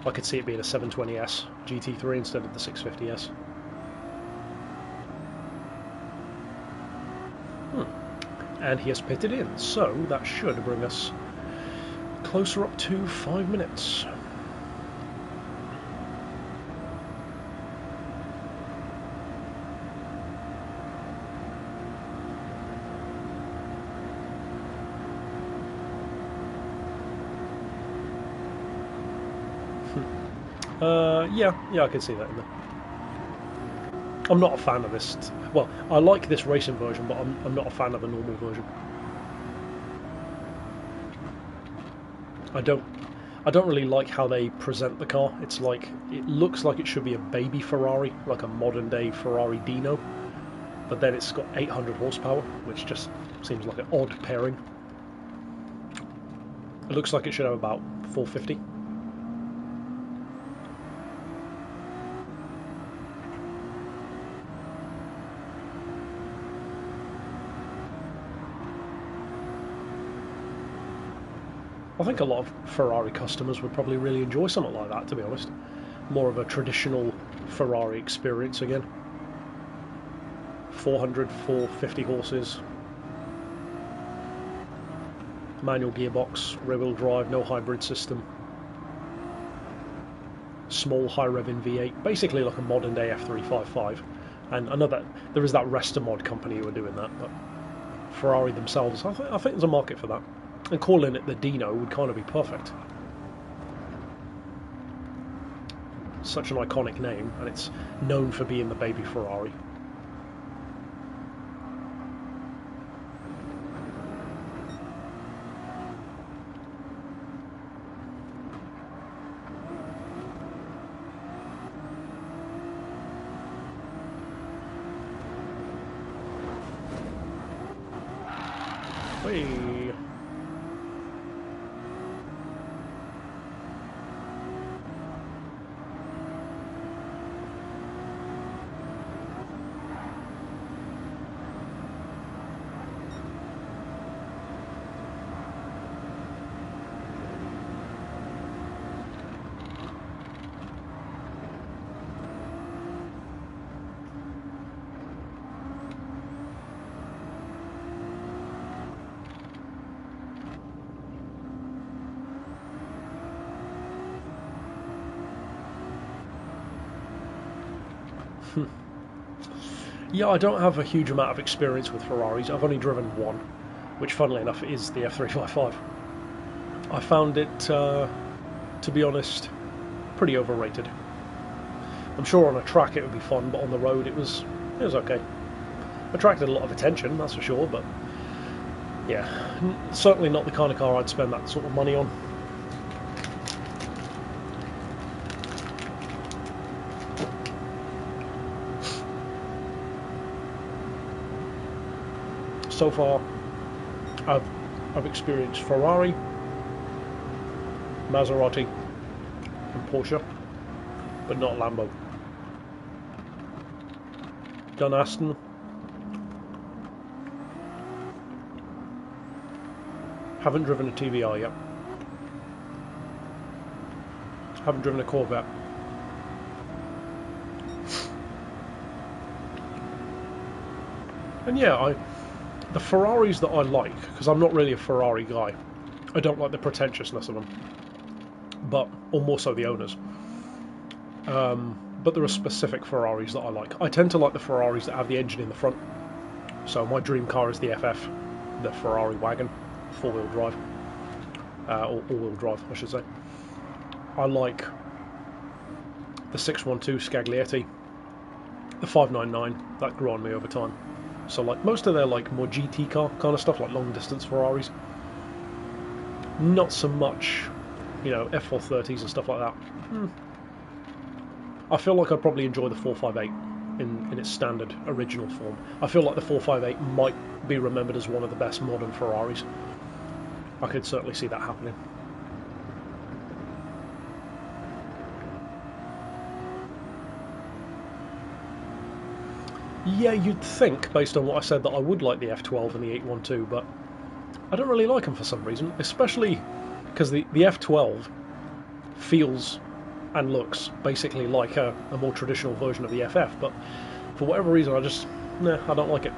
I could see it being a 720S GT3 instead of the 650S. And he has pitted in, so that should bring us closer up to 5 minutes. Yeah, I can see that in there. I'm not a fan of this. Well, I like this racing version, but I'm not a fan of the normal version. I don't really like how they present the car. It's like, it looks like it should be a baby Ferrari, like a modern day Ferrari Dino, but then it's got 800 horsepower, which just seems like an odd pairing. It looks like it should have about 450. I think a lot of Ferrari customers would probably really enjoy something like that, to be honest. More of a traditional Ferrari experience again. 400, 450 horses. Manual gearbox, rear-wheel drive, no hybrid system. Small high-revving V8, basically like a modern-day F355. And another, there is that Resta mod company who are doing that, but Ferrari themselves, I think there's a market for that. And calling it the Dino would kind of be perfect. Such an iconic name, and it's known for being the baby Ferrari. Whee! Yeah, I don't have a huge amount of experience with Ferraris. I've only driven one, which funnily enough is the F355. I found it to be honest, pretty overrated. I'm sure on a track it would be fun, but on the road it was okay. Attracted a lot of attention, that's for sure, but yeah, certainly not the kind of car I'd spend that sort of money on. So far, I've experienced Ferrari, Maserati, and Porsche, but not Lambo. Done Aston. Haven't driven a TVR yet. Haven't driven a Corvette. And yeah, the Ferraris that I like, because I'm not really a Ferrari guy, I don't like the pretentiousness of them, or more so the owners. But there are specific Ferraris that I like. I tend to like the Ferraris that have the engine in the front. So my dream car is the FF, the Ferrari wagon, four-wheel drive, or all-wheel drive, I should say. I like the 612 Scaglietti, the 599, that grew on me over time. So like most of their like more GT car kind of stuff, like long distance Ferraris. Not so much, you know, F430s and stuff like that. I feel like I'd probably enjoy the 458 in its standard original form. I feel like the 458 might be remembered as one of the best modern Ferraris. I could certainly see that happening. Yeah, you'd think, based on what I said, that I would like the F12 and the 812, but I don't really like them for some reason, especially because the F12 feels and looks basically like a more traditional version of the FF, but for whatever reason I don't like it.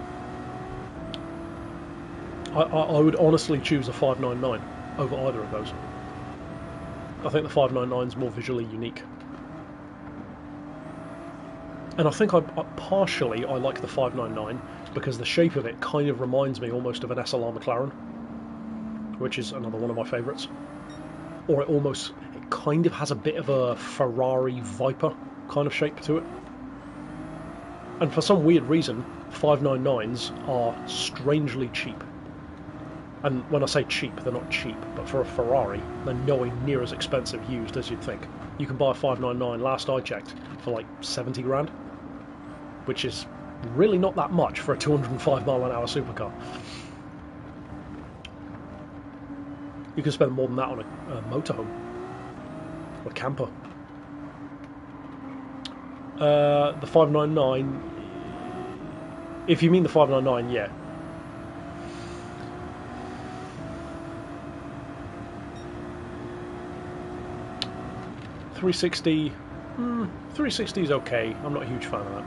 I would honestly choose a 599 over either of those. I think the 599 is more visually unique. And I think partially I like the 599 because the shape of it kind of reminds me almost of an SLR McLaren, which is another one of my favourites. Or it kind of has a bit of a Ferrari Viper kind of shape to it. And for some weird reason, 599s are strangely cheap. And when I say cheap, they're not cheap, but for a Ferrari, they're nowhere near as expensive used as you'd think. You can buy a 599, last I checked, for like 70 grand, which is really not that much for a 205 mile an hour supercar. You can spend more than that on a motorhome, or a camper. The 599, if you mean the 599, yeah. .360 is okay. I'm not a huge fan of that.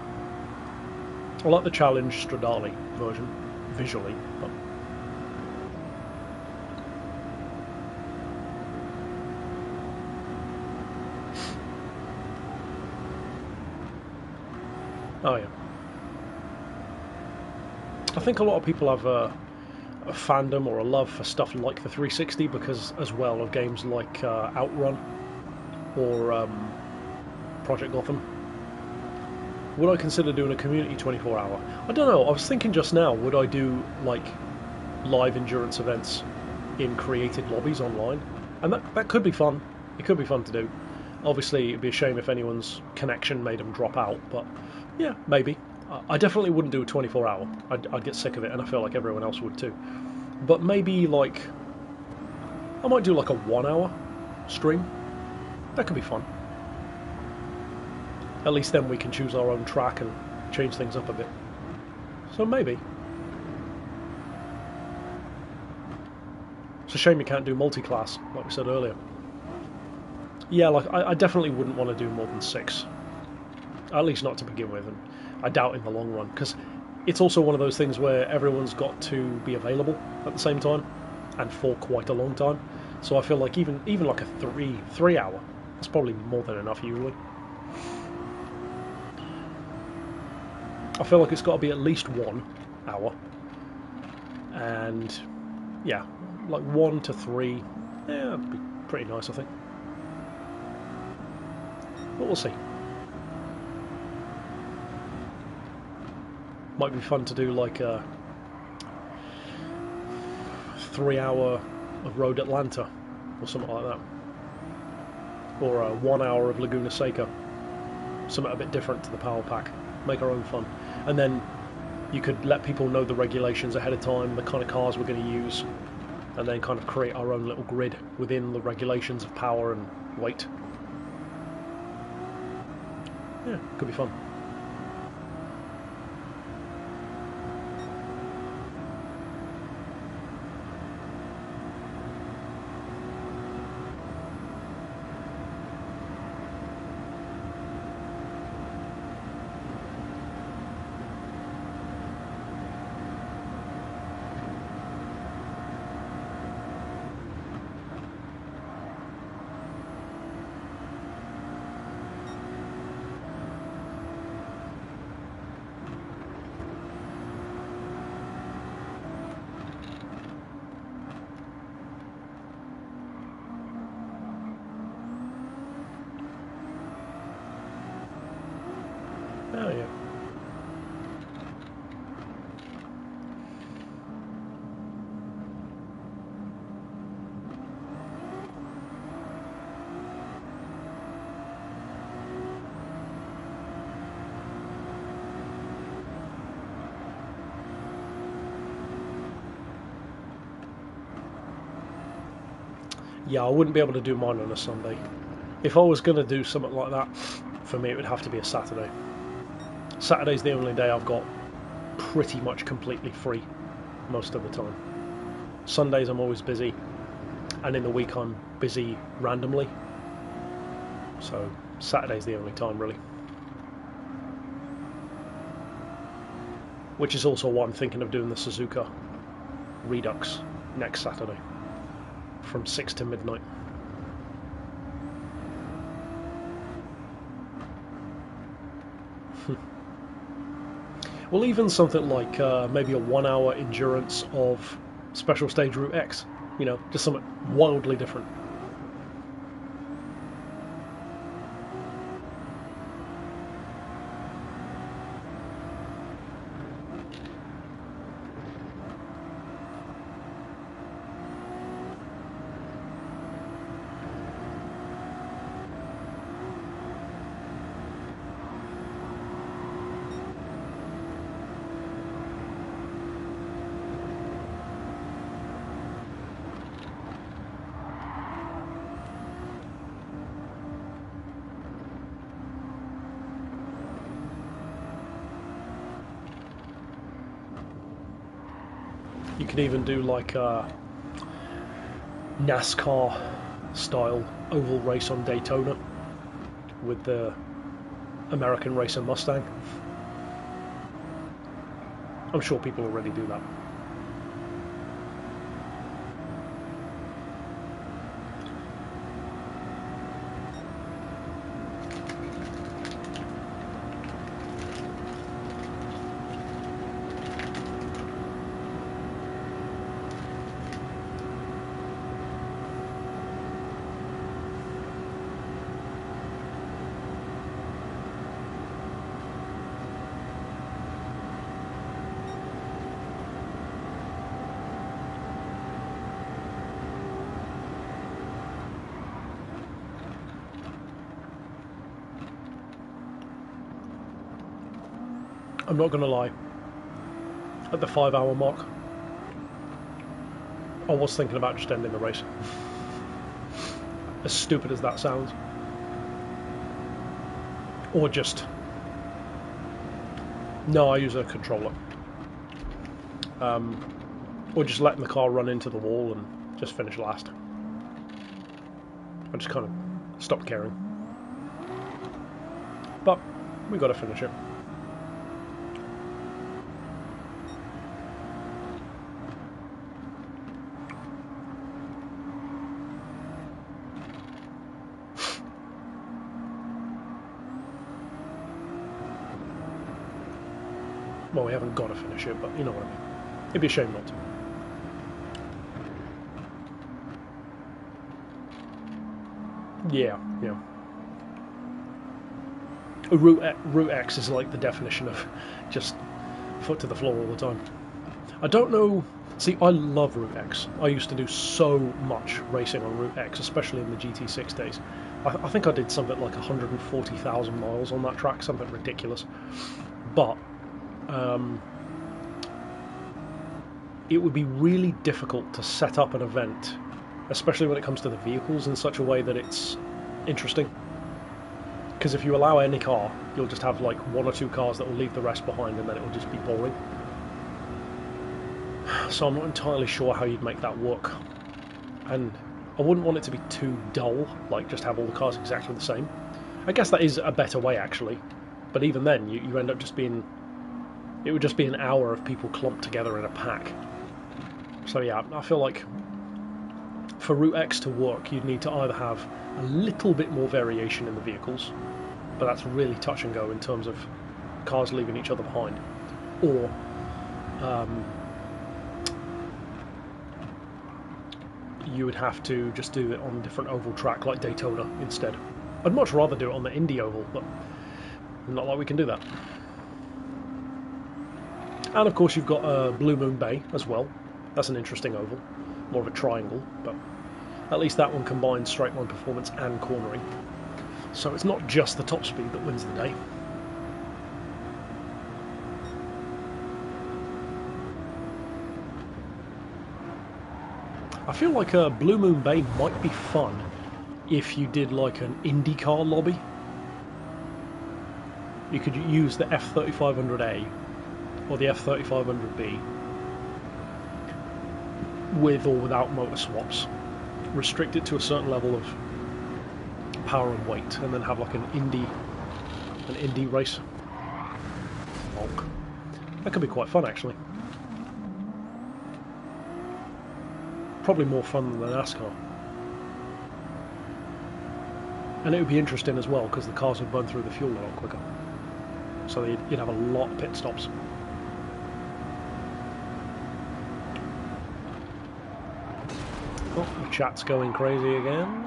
I like the Challenge Stradale version, visually, but oh yeah. I think a lot of people have a fandom or a love for stuff like the 360 because as well of games like Outrun or Project Gotham. Would I consider doing a community 24-hour? I don't know, I was thinking just now, would I do like live endurance events in created lobbies online? And that could be fun. It could be fun to do. Obviously it'd be a shame if anyone's connection made them drop out, but yeah, maybe. I definitely wouldn't do a 24-hour. I'd get sick of it, and I feel like everyone else would too. But maybe like I might do like a 1-hour stream. That could be fun. At least then we can choose our own track and change things up a bit. So maybe. It's a shame you can't do multi-class, like we said earlier. Yeah, like I definitely wouldn't want to do more than 6. At least not to begin with, and I doubt in the long run, because it's also one of those things where everyone's got to be available at the same time, and for quite a long time. So I feel like even like a 3 hour, that's probably more than enough usually. I feel like it's got to be at least 1 hour, and yeah, like 1 to 3, yeah, that'd be pretty nice, I think. But we'll see. Might be fun to do like a 3-hour of Road Atlanta or something like that. Or a 1 hour of Laguna Seca. Something a bit different to the Power Pack. Make our own fun. And then you could let people know the regulations ahead of time, the kind of cars we're going to use, and then kind of create our own little grid within the regulations of power and weight. Yeah, could be fun. Oh yeah. Yeah, I wouldn't be able to do mine on a Sunday. If I was going to do something like that, for me it would have to be a Saturday. Saturday's the only day I've got pretty much completely free most of the time. Sundays I'm always busy, and in the week I'm busy randomly. So Saturday's the only time really. Which is also why I'm thinking of doing the Suzuka Redux next Saturday from 6 to midnight. Well, even something like maybe a 1 hour endurance of Special Stage Route X, you know, just something wildly different. You could even do like a NASCAR style oval race on Daytona with the American Racer Mustang. I'm sure people already do that. I'm not going to lie, at the 5 hour mark, I was thinking about just ending the race. As stupid as that sounds. Or just... No, I use a controller. Or just letting the car run into the wall and just finish last. I just kind of stopped caring. But we got to finish it. Well, we haven't got to finish it, but you know what I mean. It'd be a shame not to. Yeah, yeah. Route X is like the definition of just foot to the floor all the time. I don't know. See, I love Route X. I used to do so much racing on Route X, especially in the GT6 days. I think I did something like 140,000 miles on that track, something ridiculous. But it would be really difficult to set up an event, especially when it comes to the vehicles, in such a way that it's interesting. Because if you allow any car, you'll just have like one or two cars that will leave the rest behind, and then it will just be boring. So I'm not entirely sure how you'd make that work. And I wouldn't want it to be too dull, like just have all the cars exactly the same. I guess that is a better way, actually. But even then, you end up just being... It would just be an hour of people clumped together in a pack. So yeah, I feel like for Route X to work, you'd need to either have a little bit more variation in the vehicles, but that's really touch and go in terms of cars leaving each other behind, or you would have to just do it on a different oval track like Daytona instead. I'd much rather do it on the Indy oval, but not like we can do that. And of course you've got Blue Moon Bay as well. That's an interesting oval, more of a triangle, but at least that one combines straight line performance and cornering. So it's not just the top speed that wins the day. I feel like Blue Moon Bay might be fun if you did like an IndyCar lobby. You could use the F3500A or the F3500B with or without motor swaps. Restrict it to a certain level of power and weight, and then have like an Indy race. Bonk. That could be quite fun, actually. Probably more fun than the NASCAR. And it would be interesting as well, because the cars would burn through the fuel a lot quicker. So you'd have a lot of pit stops. Oh, the chat's going crazy again.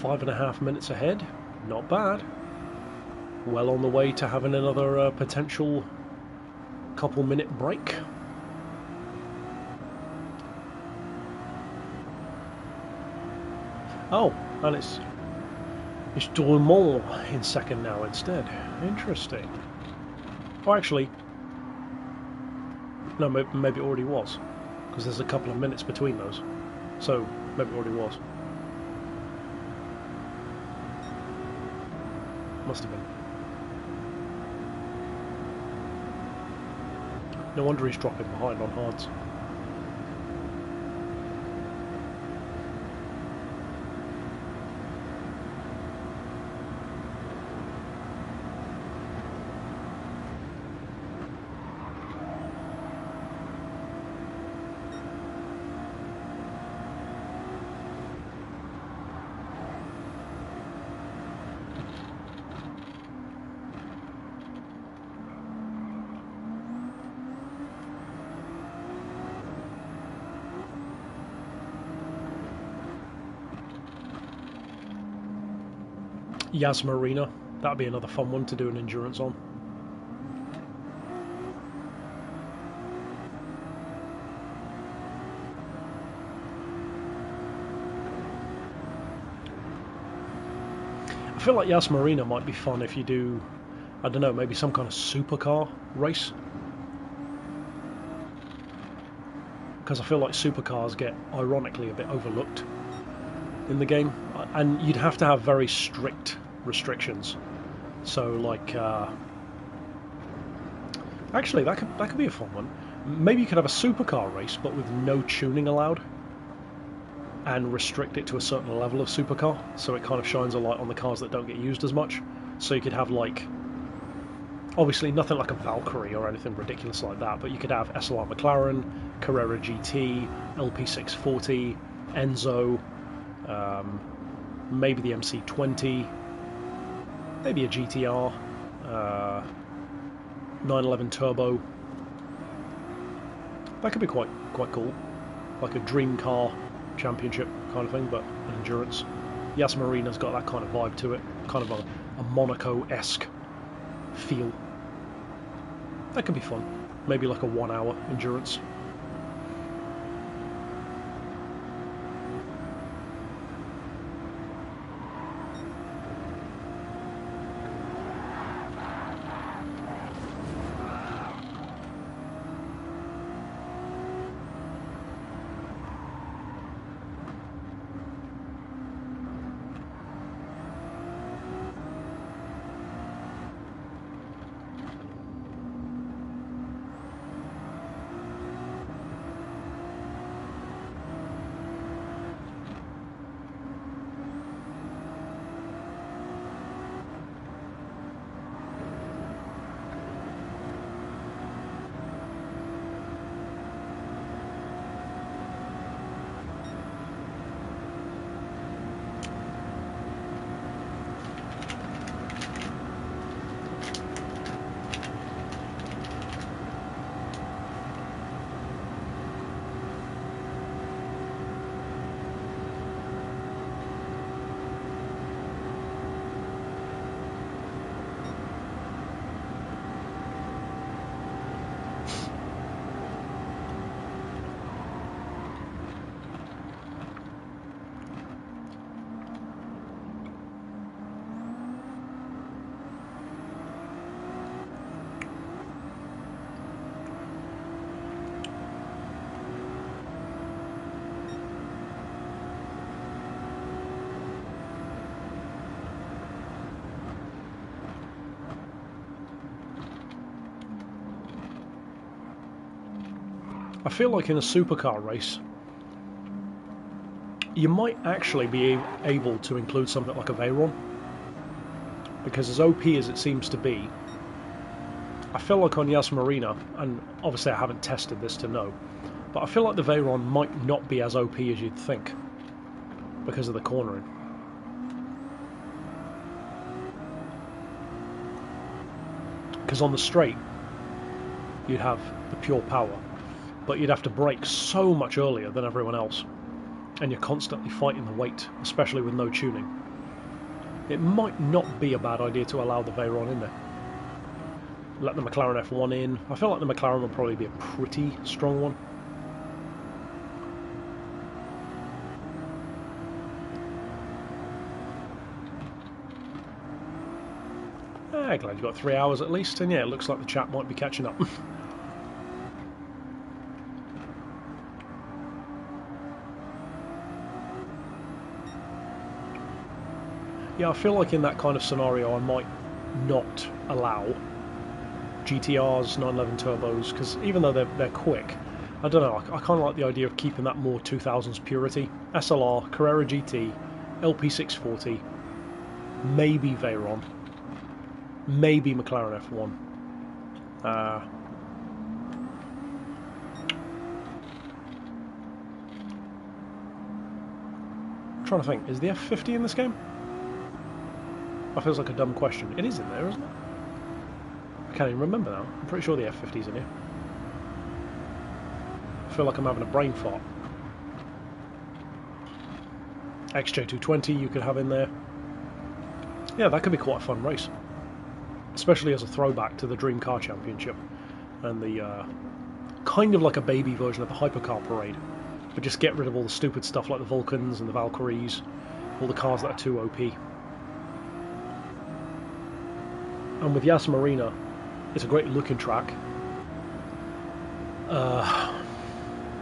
.5.5 minutes ahead, not bad. Well on the way to having another potential couple minute break. Oh, and it's Dormont in second now instead. Interesting. Oh, actually, no, maybe it already was, because there's a couple of minutes between those. So maybe it already was. Must have been. No wonder he's dropping behind on hards. Yas Marina, that'd be another fun one to do an endurance on. feel like Yas Marina might be fun if you do, I don't know, maybe some kind of supercar race. Because I feel like supercars get, ironically, a bit overlooked in the game. And you'd have to have very strict restrictions. So, like, actually, that could be a fun one. Maybe you could have a supercar race, but with no tuning allowed. And restrict it to a certain level of supercar, so it kind of shines a light on the cars that don't get used as much. So you could have, like, obviously nothing like a Valkyrie or anything ridiculous like that, but you could have SLR McLaren, Carrera GT, LP640, Enzo, maybe the MC20, maybe a GTR, 911 Turbo. That could be quite cool, like a dream car championship kind of thing, but an endurance. Yas Marina's got that kind of vibe to it, kind of a Monaco-esque feel. That could be fun. Maybe like a 1 hour endurance. I feel like in a supercar race, you might actually be able to include something like a Veyron, because as OP as it seems to be, I feel like on Yas Marina, and obviously I haven't tested this to know, but I feel like the Veyron might not be as OP as you'd think, because of the cornering. Because on the straight, you'd have the pure power, but you'd have to brake so much earlier than everyone else, and you're constantly fighting the weight, especially with no tuning. It might not be a bad idea to allow the Veyron in there. Let the McLaren F1 in. I feel like the McLaren will probably be a pretty strong one. Glad you got 3 hours at least, and yeah, it looks like the chat might be catching up. Yeah, I feel like in that kind of scenario I might not allow GTRs, 911 turbos, because even though they're quick, I don't know, I kind of like the idea of keeping that more 2000s purity. SLR, Carrera GT, LP640, maybe Veyron, maybe McLaren F1. I'm trying to think, is the F50 in this game? That feels like a dumb question. It is in there, isn't it? I can't even remember now. I'm pretty sure the F50's in here. I feel like I'm having a brain fart. XJ220 you could have in there. Yeah, that could be quite a fun race. Especially as a throwback to the Dream Car Championship. And the kind of like a baby version of the Hypercar Parade. But just get rid of all the stupid stuff like the Vulcans and the Valkyries. All the cars that are too OP. And with Yas Marina, it's a great looking track.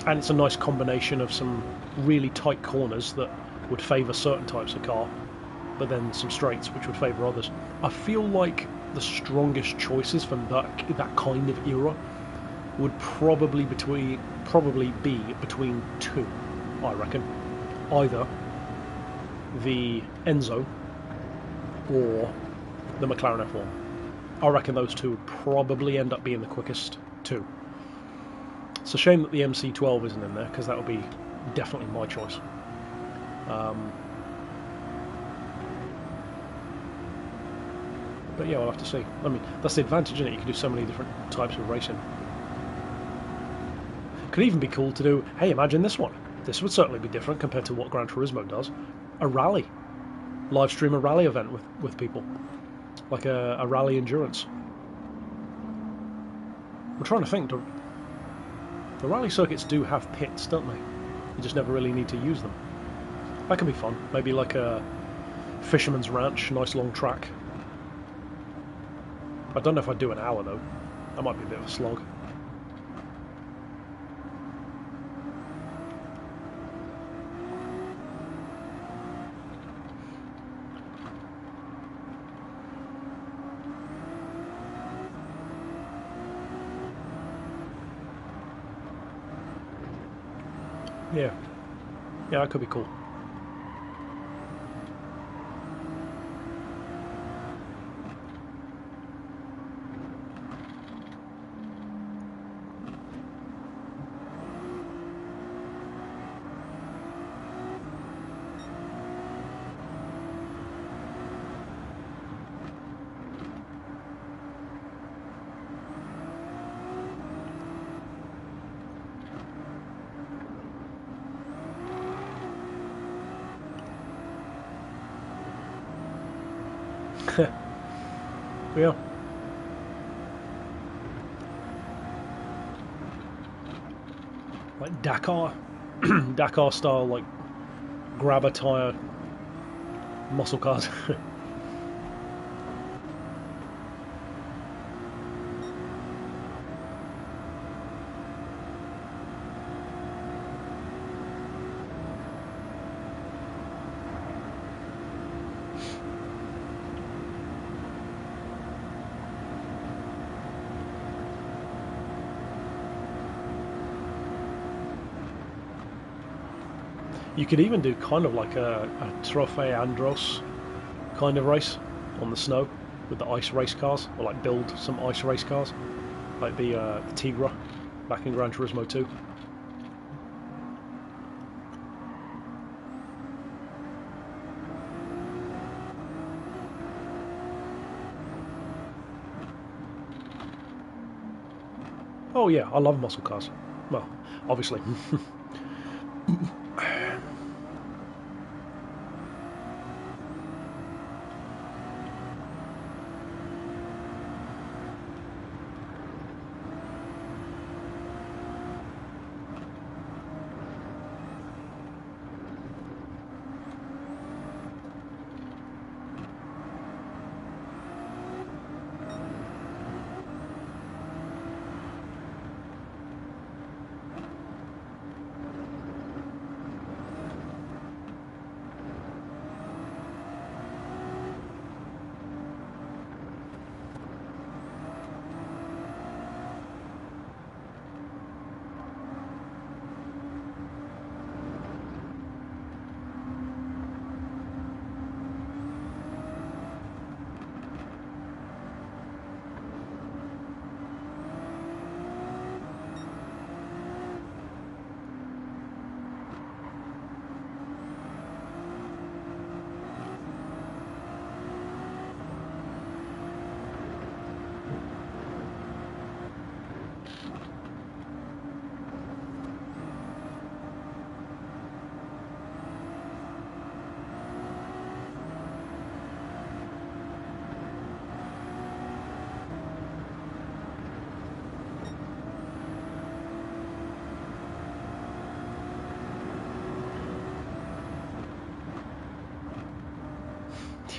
And it's a nice combination of some really tight corners that would favour certain types of car, but then some straights which would favour others. I feel like the strongest choices from that kind of era would probably be between two, I reckon. Either the Enzo or the McLaren F1. I reckon those two would probably end up being the quickest two. It's a shame that the MC12 isn't in there, because that would be definitely my choice. But yeah, we'll have to see. I mean, that's the advantage, isn't it? You can do so many different types of racing. Could even be cool to do, hey, imagine this one. This would certainly be different compared to what Gran Turismo does. A rally. Live stream a rally event with people. Like a rally endurance. I'm trying to think. The rally circuits do have pits, don't they? You just never really need to use them. That can be fun. Maybe like a Fisherman's Ranch, nice long track. I don't know if I'd do an hour though. That might be a bit of a slog. Yeah, that could be cool. Yeah. Like Dakar, Dakar style, like grabber tyre muscle cars. You could even do kind of like a Trofeo Andros kind of race on the snow with the ice race cars, or like build some ice race cars, like the Tigra back in Gran Turismo 2. Oh yeah, I love muscle cars. Well, obviously.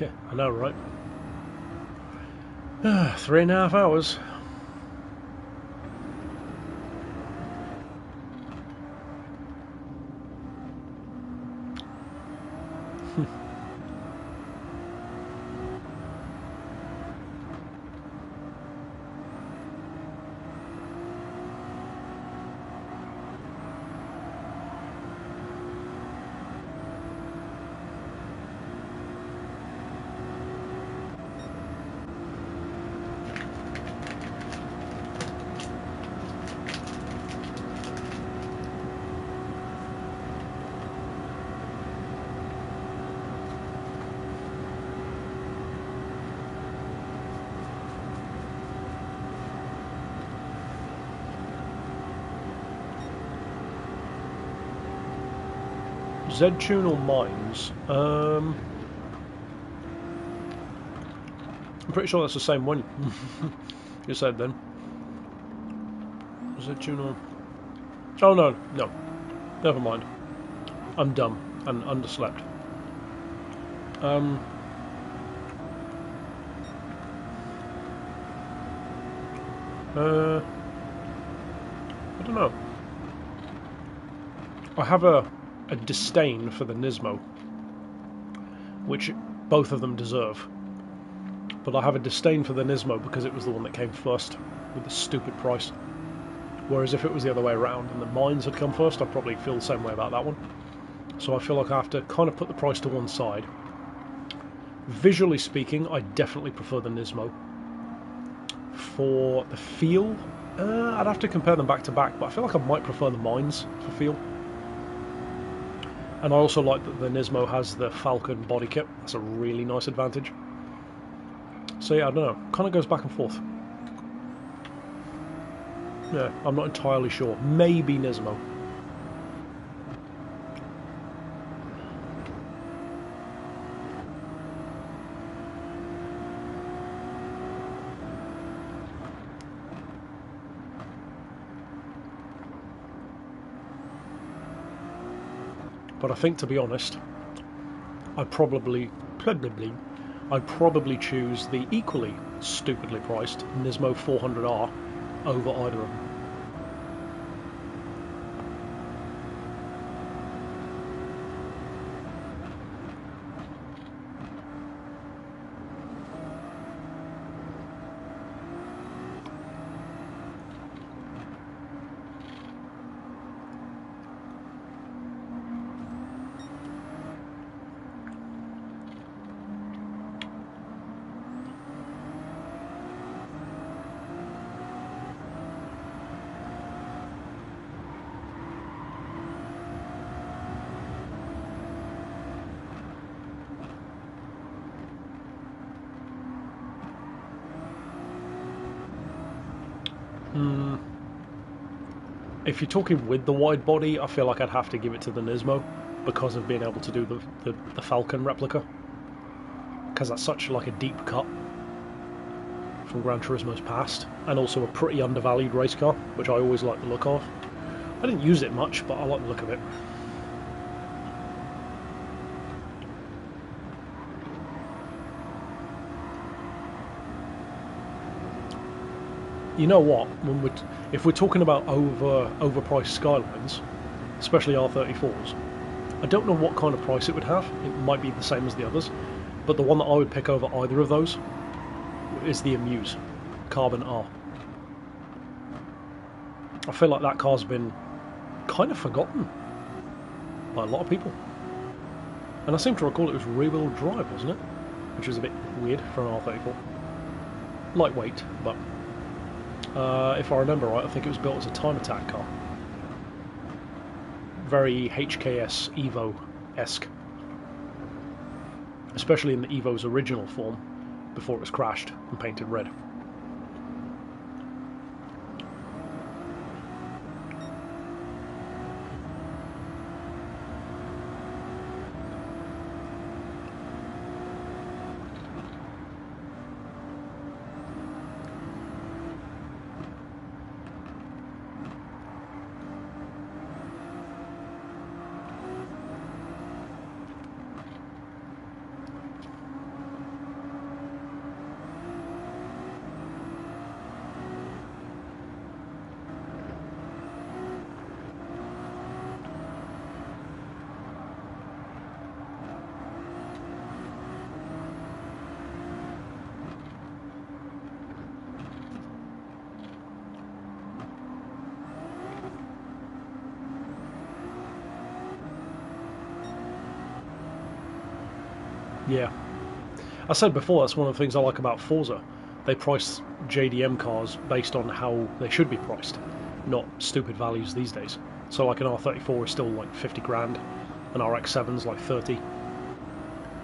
Yeah, I know, right? 3.5 hours. Z-Tune or Mines? I'm pretty sure that's the same one you said then. Z-Tune or... Oh no, no. Never mind. I'm dumb and underslept. I don't know. I have a disdain for the Nismo, which both of them deserve. But I have a disdain for the Nismo because it was the one that came first with the stupid price. Whereas if it was the other way around and the Mines had come first, I'd probably feel the same way about that one. So I feel like I have to kind of put the price to one side. Visually speaking, I definitely prefer the Nismo. For the feel, I'd have to compare them back to back, but I feel like I might prefer the Mines for feel. And I also like that the Nismo has the Falcon body kit. That's a really nice advantage. So yeah, I don't know. Kind of goes back and forth. Yeah, I'm not entirely sure. Maybe Nismo. But I think, to be honest, I'd probably choose the equally stupidly priced Nismo 400R over either of them. If you're talking with the wide body, I feel like I'd have to give it to the Nismo because of being able to do the Falcon replica. Because that's such like a deep cut from Gran Turismo's past, and also a pretty undervalued race car, which I always like the look of. I didn't use it much, but I like the look of it. You know what? If we're talking about overpriced Skylines, especially R34s, I don't know what kind of price it would have. It might be the same as the others, but the one that I would pick over either of those is the Amuse Carbon R. I feel like that car's been kind of forgotten by a lot of people. And I seem to recall it was rear-wheel drive, wasn't it? Which was a bit weird for an R34. Lightweight, but... if I remember right, I think it was built as a time attack car. Very HKS Evo-esque. Especially in the Evo's original form, before it was crashed and painted red. Yeah. I said before, that's one of the things I like about Forza. They price JDM cars based on how they should be priced, not stupid values these days. So like an R34 is still like 50 grand, an RX-7's like 30.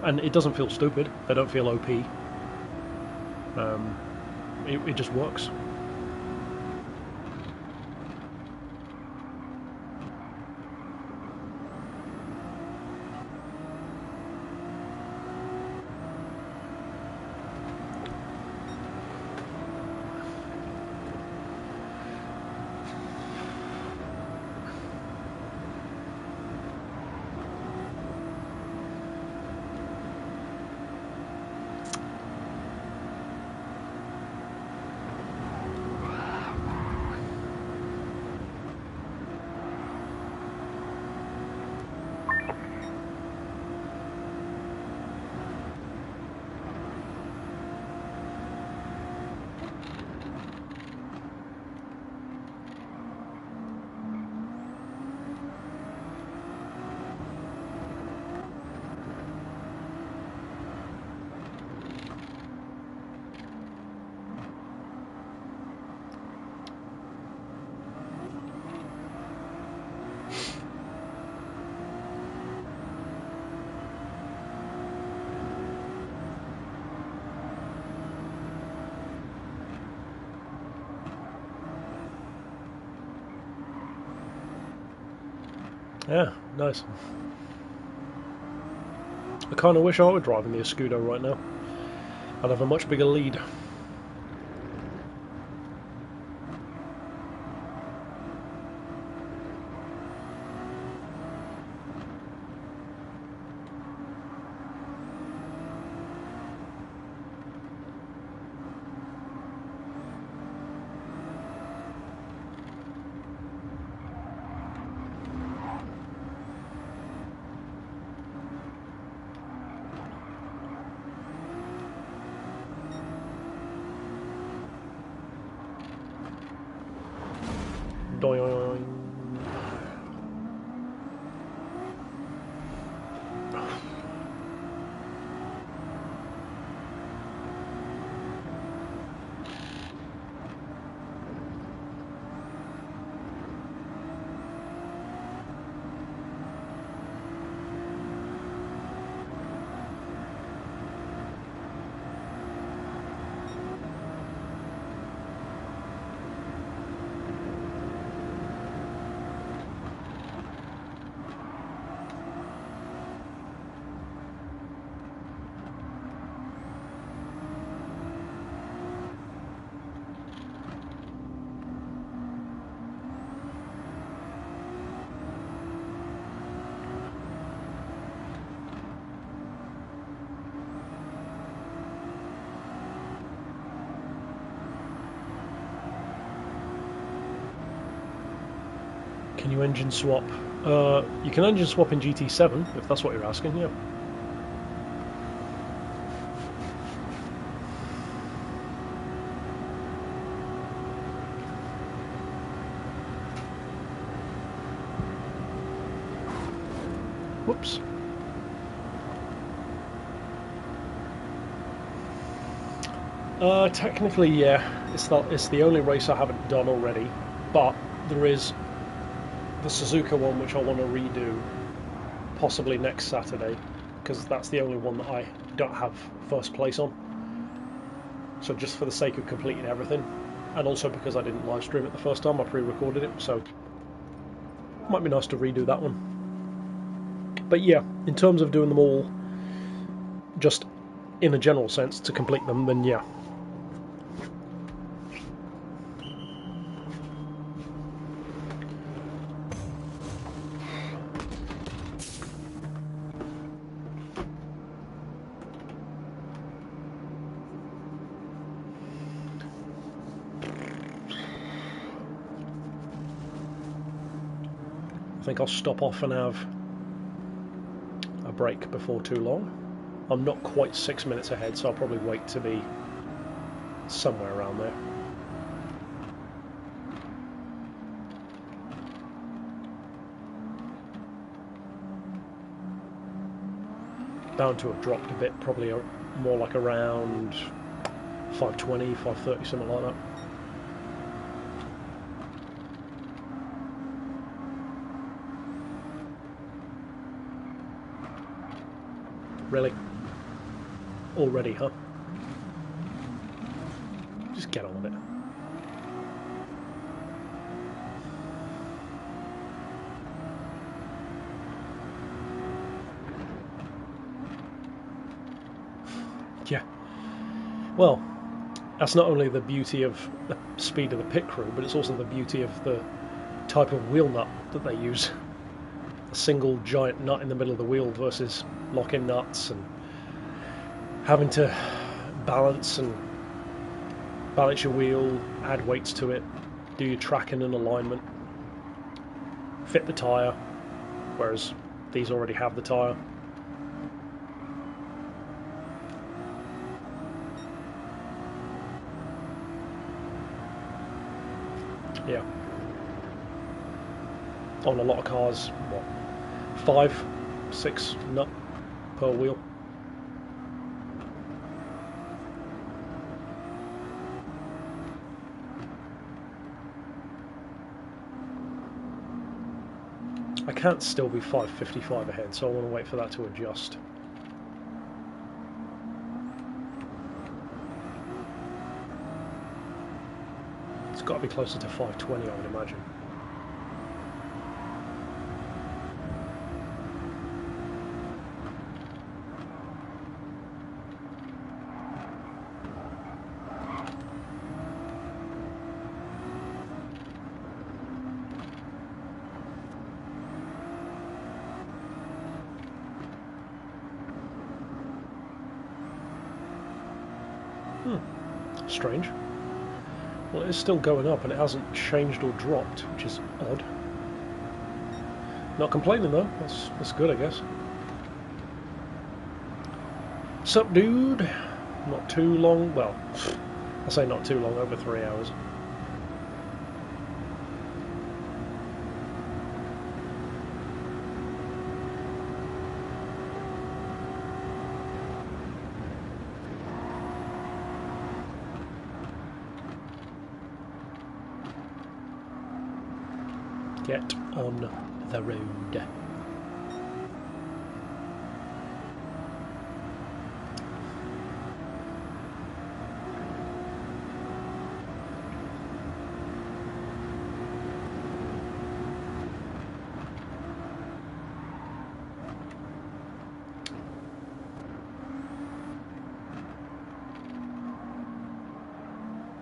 And it doesn't feel stupid, they don't feel OP. It just works. Yeah, nice. I kind of wish I were driving the Escudo right now. I'd have a much bigger lead. Doing. Can you engine swap? You can engine swap in GT7, if that's what you're asking, yeah. Whoops. Technically, yeah. It's the only race I haven't done already, but there is the Suzuka one which I want to redo possibly next Saturday, because that's the only one that I don't have first place on. So just for the sake of completing everything, and also because I didn't live stream it the first time, I pre-recorded it, so it might be nice to redo that one. But yeah, in terms of doing them all just in a general sense to complete them, then yeah. I think I'll stop off and have a break before too long. I'm not quite 6 minutes ahead, so I'll probably wait to be somewhere around there. bound to have dropped a bit, probably more like around 520, 530, something like that. Really? Already, huh? Just get on with it. Yeah. Well, that's not only the beauty of the speed of the pit crew, but it's also the beauty of the type of wheel nut that they use. A single giant nut in the middle of the wheel versus lock-in nuts and having to balance your wheel, add weights to it, do your tracking and alignment, fit the tyre, whereas these already have the tyre. Yeah. On a lot of cars, what, 5, 6 nut per wheel. I can't still be 555 ahead, so I want to wait for that to adjust. It's got to be closer to 520, I would imagine. Strange. Well, it is still going up and it hasn't changed or dropped, which is odd. Not complaining though, that's good, I guess. Sup, dude? Not too long, well, I say not too long, over 3 hours. Get on the road.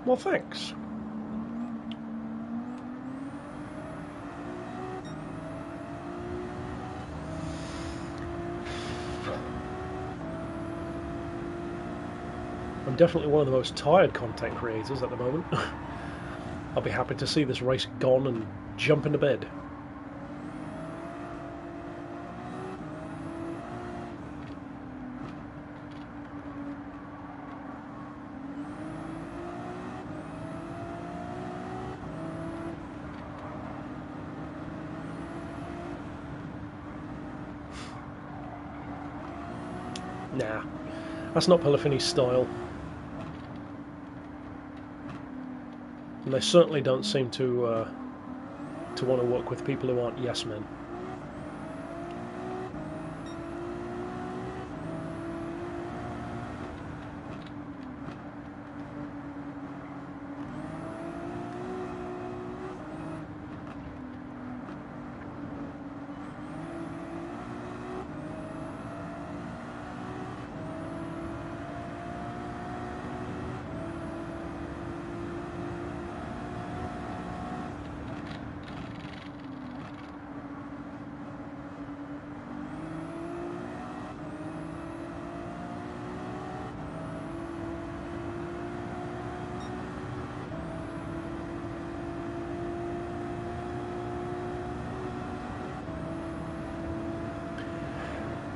Well, thanks. I'm definitely one of the most tired content creators at the moment. I'll be happy to see this race gone and jump into bed. Nah, that's not Polyphony's style. And they certainly don't seem to want to work with people who aren't yes men.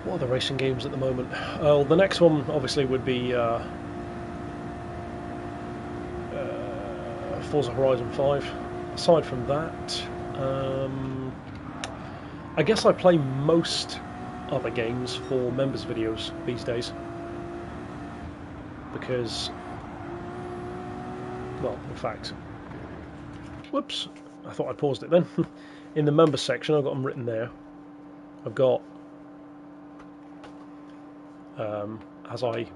What are the racing games at the moment? Well, the next one obviously would be Forza Horizon 5. Aside from that, I guess I play most other games for members videos these days, because, well, in fact, whoops, I thought I paused it then. In the members section, I've got them written there. I've got, as I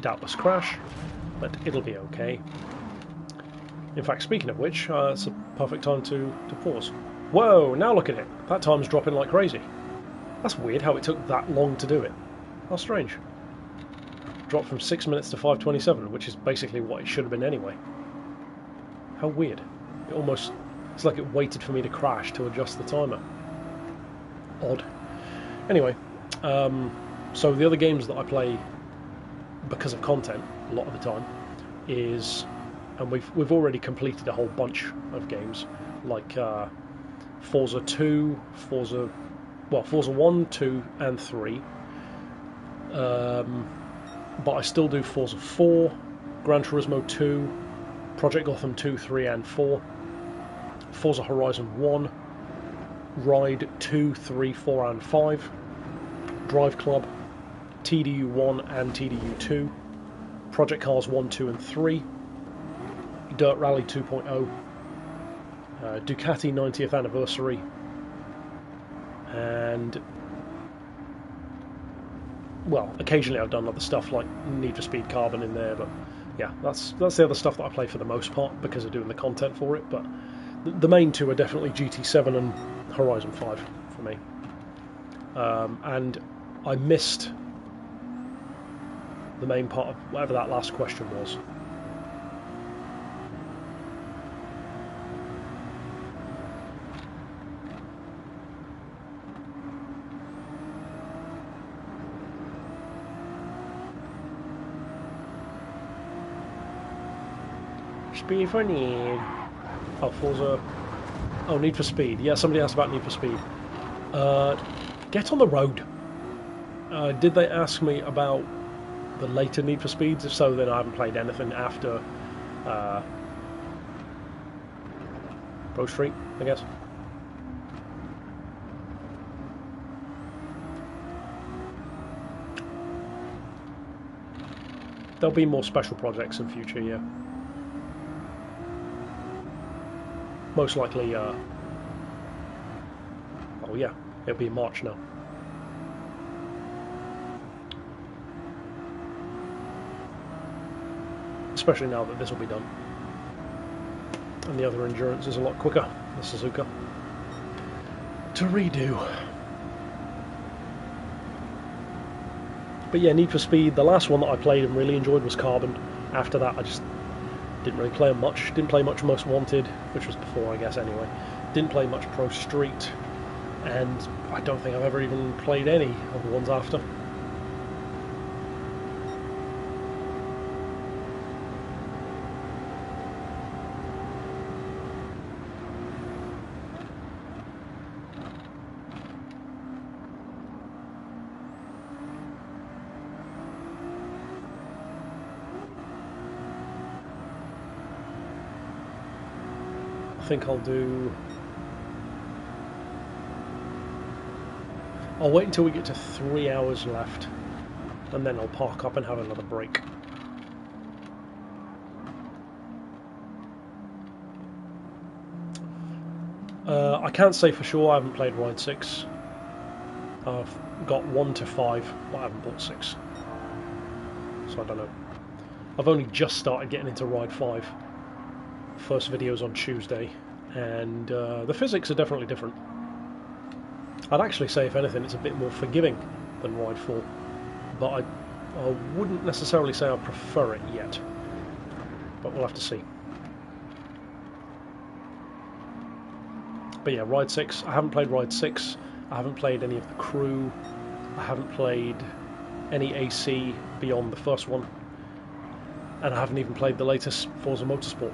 doubtless crash, but it'll be okay. In fact, speaking of which, it's a perfect time to pause. Whoa, now look at it. That time's dropping like crazy. That's weird how it took that long to do it. How strange. Dropped from 6 minutes to 5:27, which is basically what it should have been anyway. How weird. It almost... It's like it waited for me to crash to adjust the timer. Odd. Anyway, so the other games that I play because of content a lot of the time is... And we've already completed a whole bunch of games, like Forza 2, Forza 1, 2 and 3. But I still do Forza 4, Gran Turismo 2, Project Gotham 2, 3 and 4, Forza Horizon 1, Ride 2, 3, 4 and 5, Drive Club, TDU 1 and TDU 2, Project Cars 1, 2 and 3, Dirt Rally 2.0, Ducati 90th anniversary, and, well, occasionally I've done other stuff like Need for Speed Carbon in there, but yeah, that's the other stuff that I play for the most part because of doing the content for it. But the main two are definitely GT7 and Horizon 5 for me. And I missed the main part of whatever that last question was. Speed for Need. Oh, Forza. Oh, Need for Speed. Yeah, somebody asked about Need for Speed. Get on the road. Did they ask me about the later Need for Speeds? If so, then I haven't played anything after Pro Street, I guess. There'll be more special projects in future, yeah. Most likely, oh yeah, it'll be in March now. Especially now that this will be done. And the other endurance is a lot quicker, the Suzuka. To redo. But yeah, Need for Speed, the last one that I played and really enjoyed was Carbon. After that, I just didn't really play much. Didn't play much Most Wanted, which was before, I guess, anyway. Didn't play much Pro Street, and I don't think I've ever even played any of the ones after. I think I'll wait until we get to 3 hours left, and then I'll park up and have another break. I can't say for sure. I haven't played Ride 6. I've got 1 to 5, but I haven't bought 6. So I don't know. I've only just started getting into Ride 5. First video's on Tuesday, and the physics are definitely different. I'd actually say, if anything, it's a bit more forgiving than Ride 4, but I wouldn't necessarily say I prefer it yet, but we'll have to see. But yeah, Ride 6, I haven't played Ride 6, I haven't played any of the crew, I haven't played any AC beyond the first one, and I haven't even played the latest Forza Motorsport.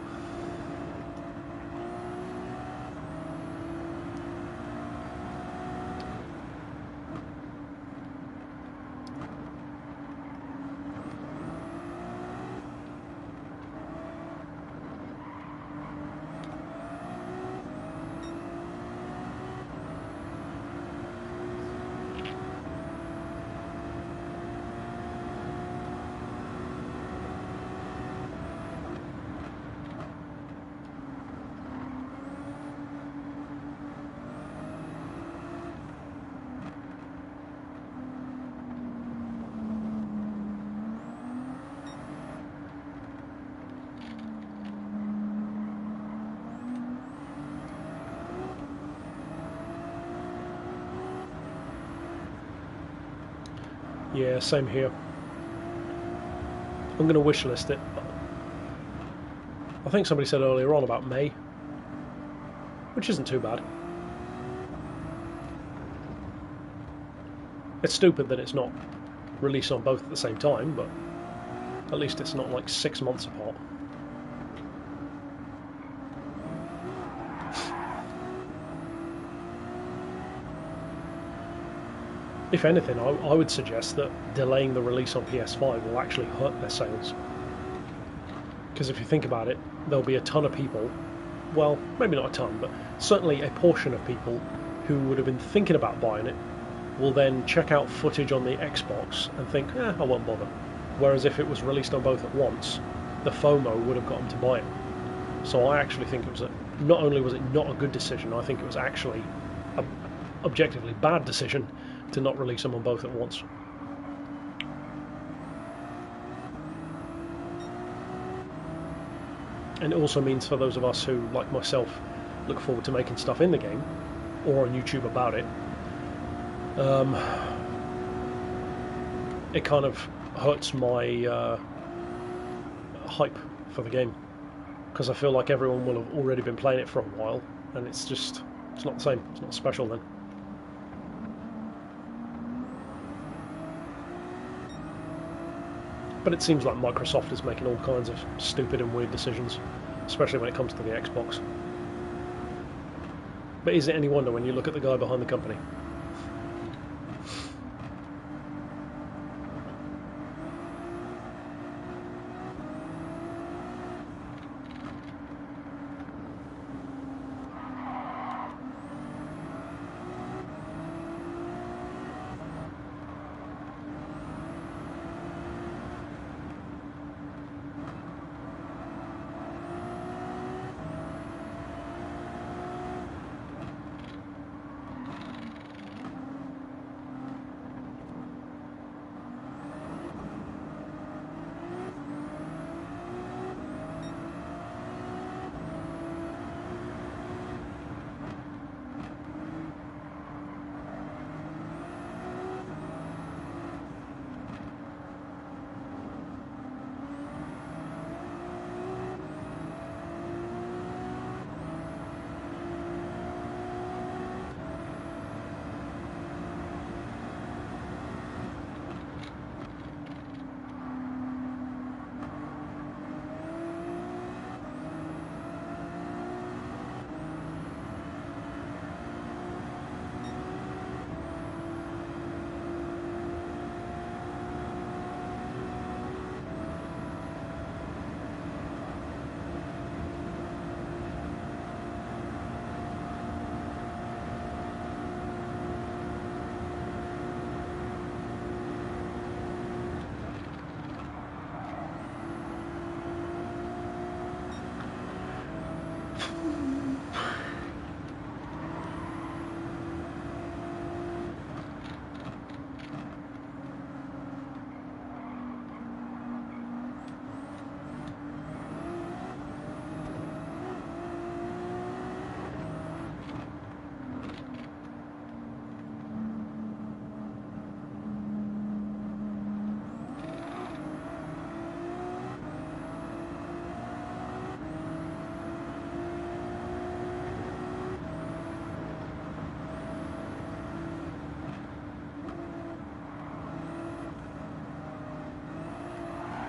Yeah, same here. I'm going to wish list it. I think somebody said earlier on about May, which isn't too bad. It's stupid that it's not released on both at the same time, but at least it's not like 6 months apart. If anything, I would suggest that delaying the release on PS5 will actually hurt their sales. Because if you think about it, there'll be a ton of people, well, maybe not a ton, but certainly a portion of people who would have been thinking about buying it will then check out footage on the Xbox and think, I won't bother. Whereas if it was released on both at once, the FOMO would have got them to buy it. So I actually think it was not only was it not a good decision, I think it was actually an objectively bad decision to not release them on both at once. And it also means for those of us who, like myself, look forward to making stuff in the game, or on YouTube about it, it kind of hurts my hype for the game, because I feel like everyone will have already been playing it for a while, and it's not the same, it's not special then. But it seems like Microsoft is making all kinds of stupid and weird decisions, especially when it comes to the Xbox. But is it any wonder when you look at the guy behind the company?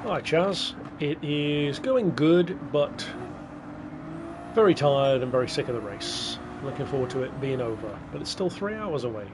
Hi Chaz, it is going good, but very tired and very sick of the race. Looking forward to it being over, but it's still 3 hours away.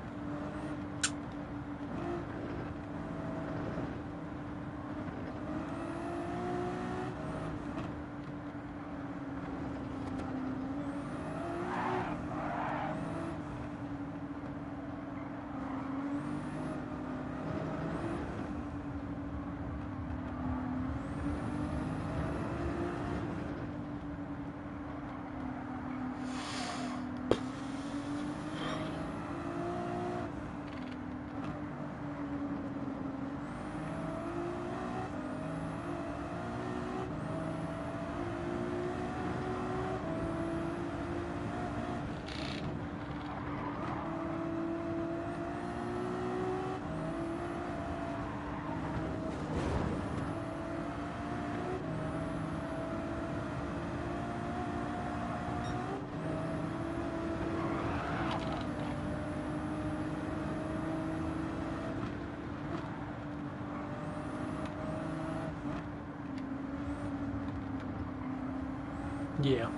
Yeah.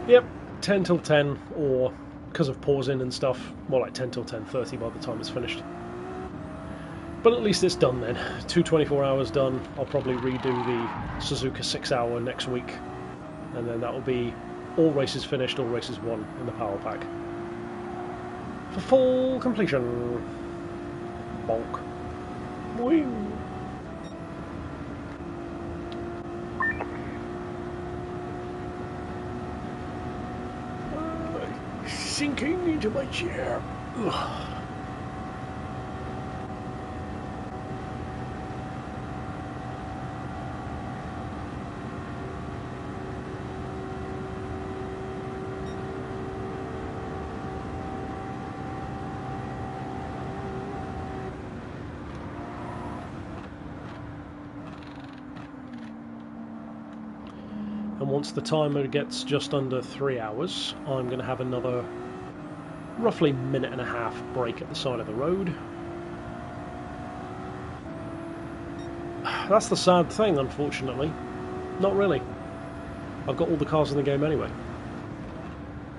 Yep, 10 till 10, or because of pausing and stuff, more like 10 till 10:30 by the time it's finished. But at least it's done then. 2 hours done. I'll probably redo the Suzuka 6-hour next week, and then that will be all races finished, all races won in the power pack. For full completion. Bonk. Wing. Sinking into my chair. Ugh. And once the timer gets just under 3 hours, I'm going to have another roughly minute and a half break at the side of the road. That's the sad thing, unfortunately. Not really. I've got all the cars in the game anyway.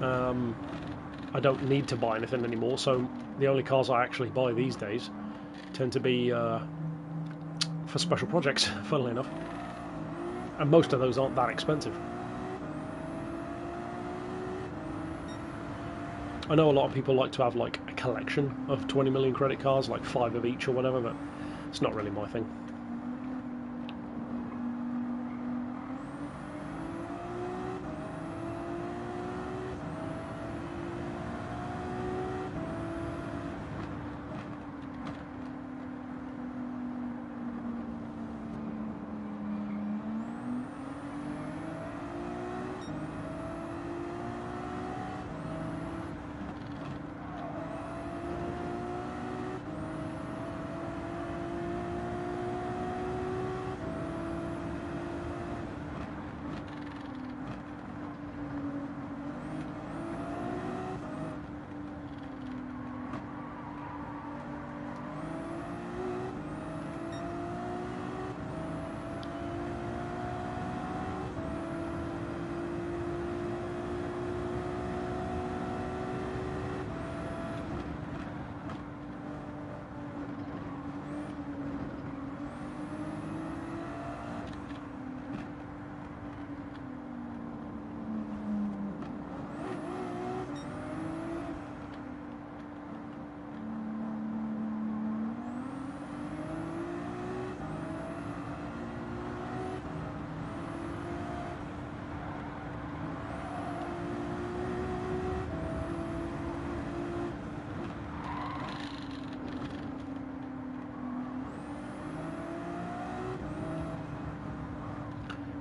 I don't need to buy anything anymore, so the only cars I actually buy these days tend to be for special projects, funnily enough. And most of those aren't that expensive. I know a lot of people like to have like a collection of 20 million credit cards, like 5 of each or whatever, but it's not really my thing.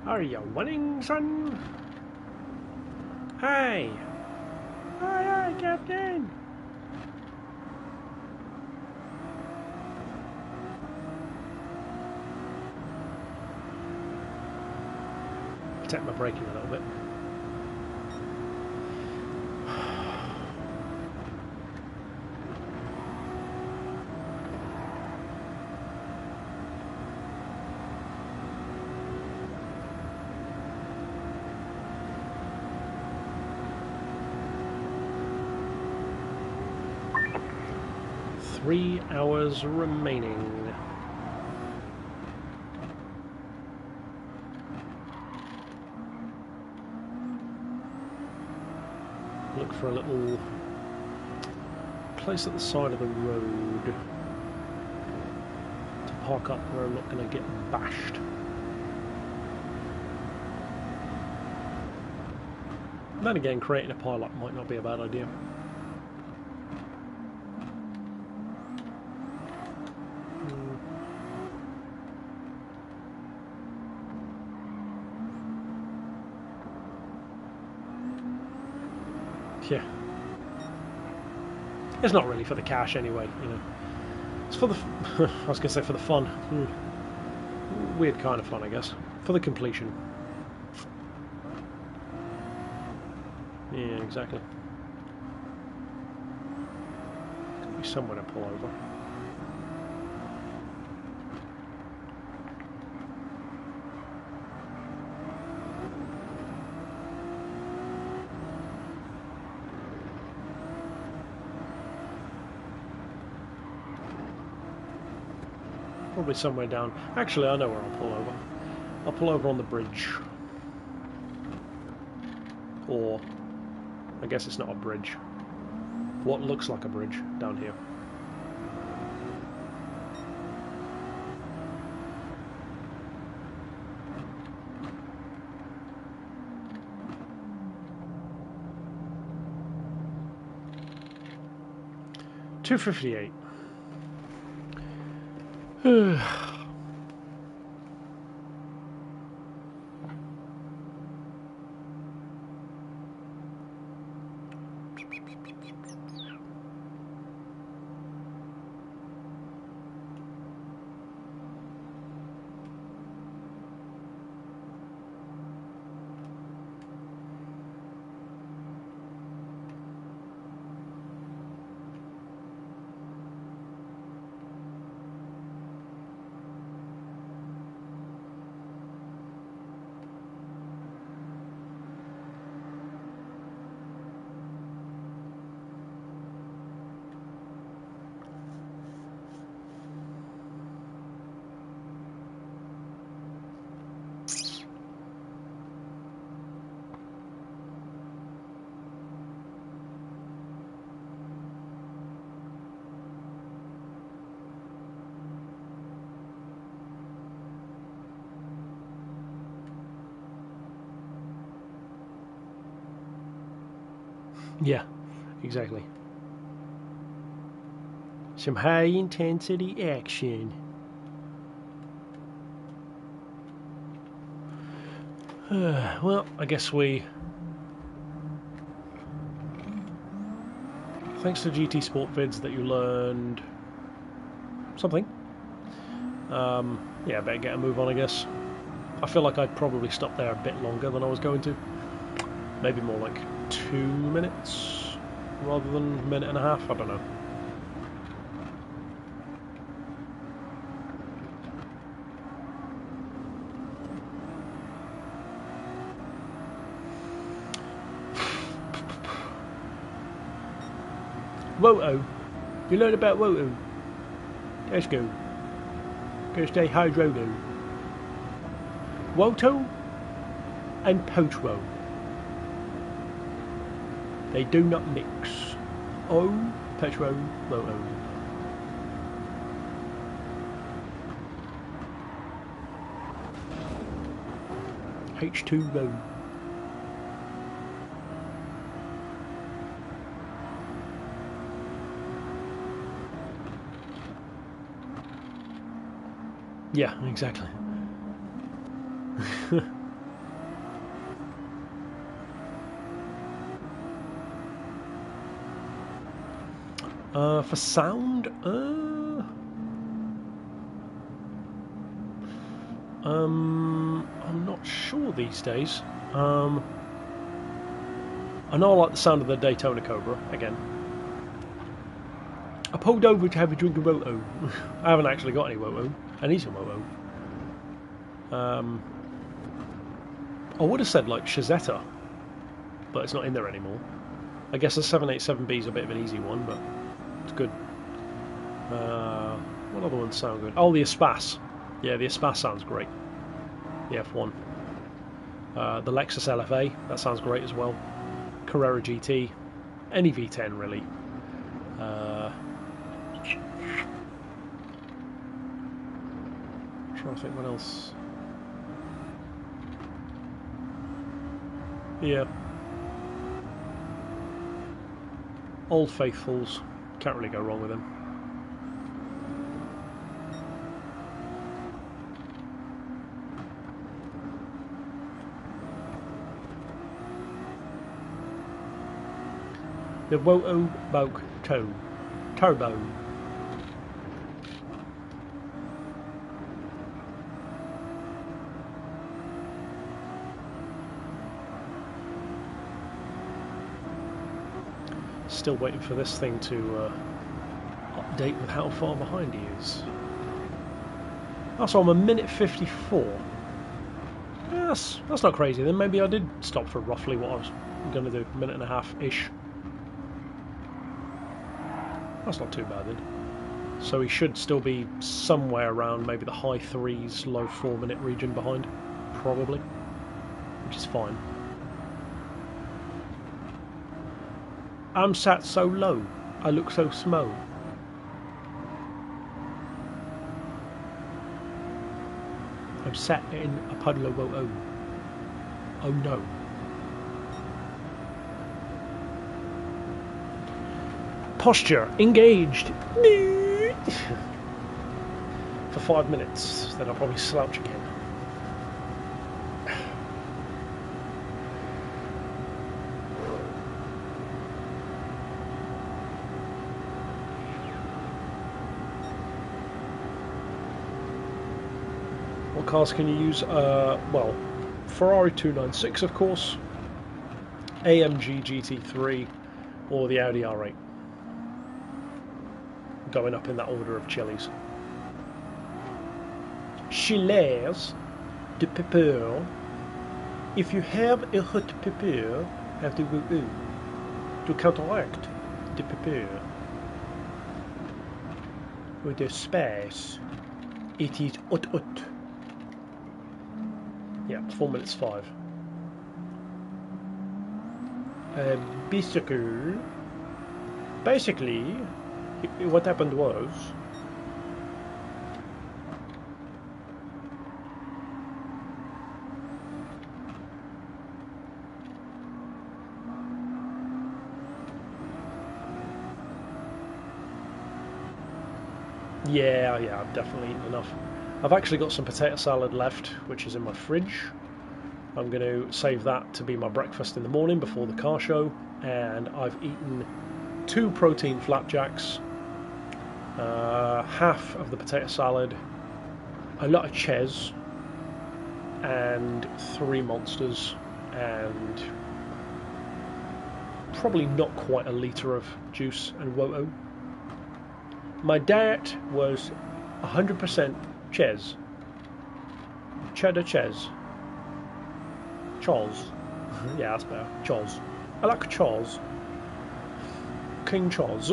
Are you winning, son? Hey! Aye, aye, Captain! Protect my braking a little bit. Three hours remaining. Look for a little place at the side of the road to park up where I'm not going to get bashed. Then again, creating a pile-up might not be a bad idea. Yeah. It's not really for the cash anyway, you know. It's for the... I was going to say for the fun. Weird kind of fun, I guess. For the completion. Yeah, exactly. Could be somewhere to pull over. Probably somewhere down. Actually, I know where I'll pull over. I'll pull over on the bridge. Or, I guess it's not a bridge. What looks like a bridge down here. $2.58. Yeah, exactly. Some high intensity action. Well, I guess we... Thanks to GT Sport vids that you learned... something. Yeah, better get a move on, I guess. I feel like I'd probably stop there a bit longer than I was going to. Maybe more like 2 minutes rather than a minute and a half, I don't know. Woto. You learn about Woto. Let's go. Go stay hydrated. Woto and Potro. They do not mix. O, Petro, Woto. H2O. Yeah, exactly. For sound, I'm not sure these days. I know I like the sound of the Daytona Cobra again. I pulled over to have a drink of Woto. I haven't actually got any Woto. I need some Woto. I would have said like Shazetta, but it's not in there anymore. I guess the 787B is a bit of an easy one, but it's good. What other ones sound good? Oh, the Espas. Yeah, the Espas sounds great. The F1. The Lexus LFA, that sounds great as well. Carrera GT. Any V10 really. Trying to think what else. Yeah. Old Faithfuls. Can't really go wrong with them. The Woto Boke Turbo. Still waiting for this thing to update with how far behind he is. Oh, so I'm a minute 54. Yes, that's not crazy then. Maybe I did stop for roughly what I was going to do, a minute and a half-ish. That's not too bad then. So he should still be somewhere around maybe the high 3s, low 4-minute region behind, probably, which is fine. I'm sat so low, I look so small. I'm sat in a puddle of oh. Oh no. Posture engaged. For 5 minutes, then I'll probably slouch again. What cars can you use? Well, Ferrari 296, of course, AMG GT3, or the Audi R8. Going up in that order of chilies. Chilies de pepper. If you have a hot pepper, have to go to counteract the pepper. With the spice, it is hot. Yeah, 4 minutes 5. Basically, what happened was, yeah, I've definitely eaten enough. I've actually got some potato salad left, which is in my fridge. I'm going to save that to be my breakfast in the morning before the car show, and I've eaten 2 protein flapjacks, half of the potato salad, a lot of ches, and 3 monsters, and probably not quite a litre of juice and woah. My diet was 100% ches. Cheddar ches. Charles. Yeah, that's better. Charles. I like Charles. King Charles.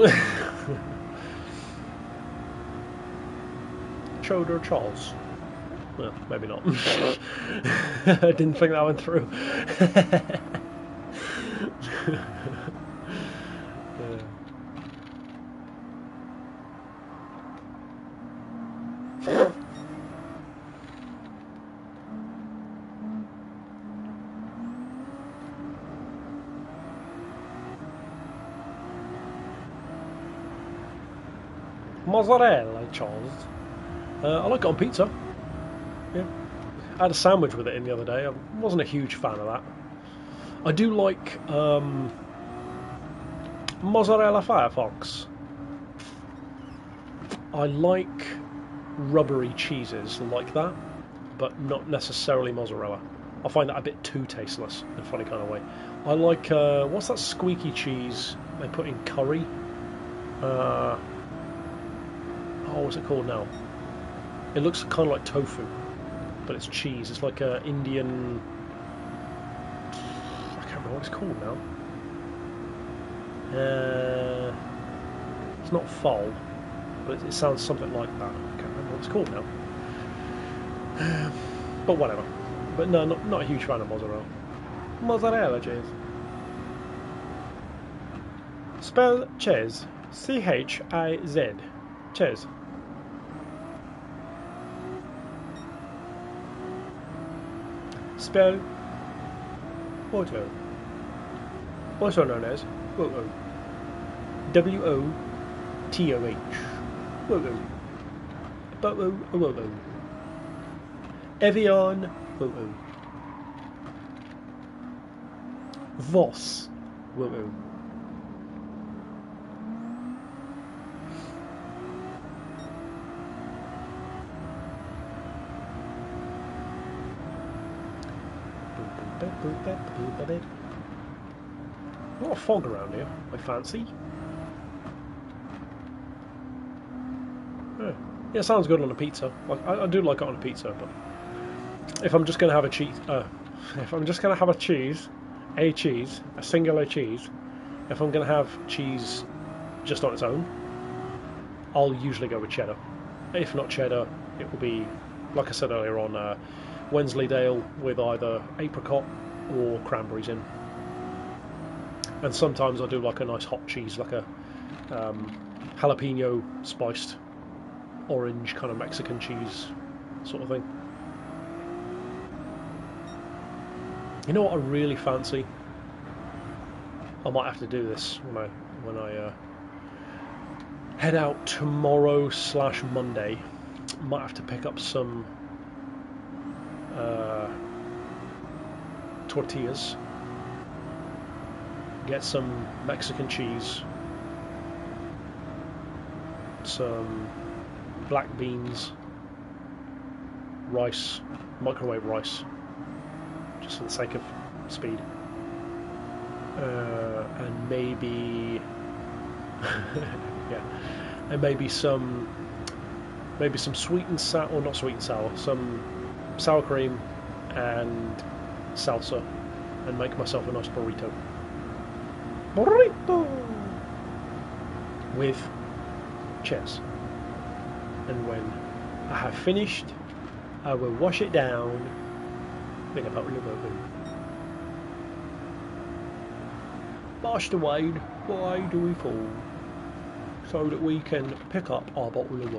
Cheddar Charles. Well, maybe not. I didn't think that went through. Mozzarella, Charles. I like it on pizza. Yeah, I had a sandwich with it in the other day. I wasn't a huge fan of that. I do like mozzarella Firefox. I like rubbery cheeses like that, but not necessarily mozzarella. I find that a bit too tasteless in a funny kind of way. I like what's that squeaky cheese they put in curry? What's it called now? It looks kind of like tofu, but it's cheese. It's like a Indian. I can't remember what it's called now. It's not pho, but it sounds something like that. I can't remember what it's called now. But whatever. But no, not a huge fan of mozzarella. Mozzarella cheese. Spell Ches. C-H-I-Z. Ches. Spell Woto, also known as Woto. W-O-T-O-H. Woto. Woto. Evian Woto. Voss Woto. A lot of fog around here, I fancy. Yeah, sounds good on a pizza. Like, I do like it on a pizza, but if I'm just going to have a cheese, a singular cheese, if I'm going to have cheese just on its own, I'll usually go with cheddar. If not cheddar, it will be, like I said earlier on, Wensleydale with either apricot or cranberries in. And sometimes I do like a nice hot cheese, like a jalapeno spiced orange kind of Mexican cheese sort of thing. You know what I really fancy? I might have to do this when I head out tomorrow / Monday. Might have to pick up some tortillas, get some Mexican cheese, some black beans, rice, microwave rice, just for the sake of speed, and maybe yeah, and maybe some sweet and sour, or not sweet and sour, some sour cream and salsa, and make myself a nice burrito with cheese. And when I have finished, I will wash it down with a bottle of bourbon. Master Wade, why do we fall? So that we can pick up our bottle of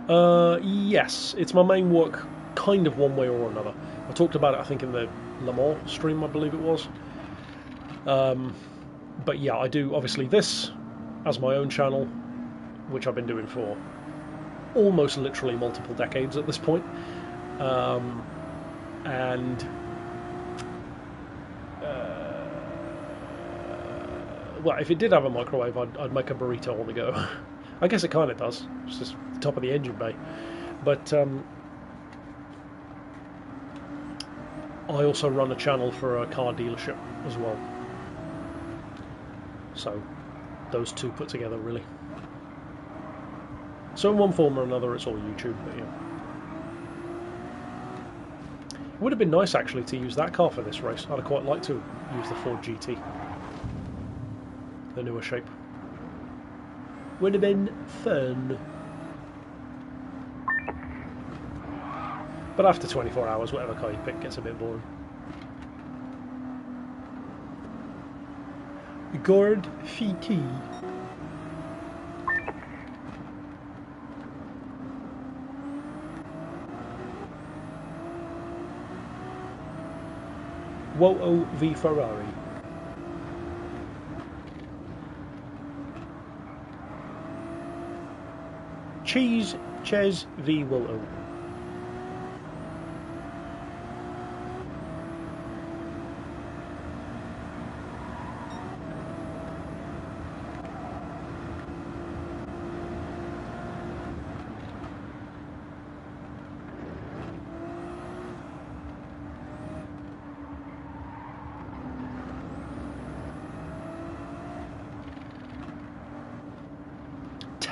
whoa. Yes, it's my main work, kind of one way or another. I talked about it, I think, in the Le Mans stream, I believe it was. But yeah, I do obviously this as my own channel, which I've been doing for almost literally multiple decades at this point. Well, if it did have a microwave, I'd make a burrito on the go. I guess it kind of does. It's just the top of the engine bay. But I also run a channel for a car dealership as well. So those two put together, really. So in one form or another, it's all YouTube. But yeah. It would have been nice actually to use that car for this race. I'd have quite liked to use the Ford GT. The newer shape. Would have been fun. But after 24 hours, whatever car you pick gets a bit boring. Gord Fiti. Woto v Ferrari. Cheese, Ches v Woto.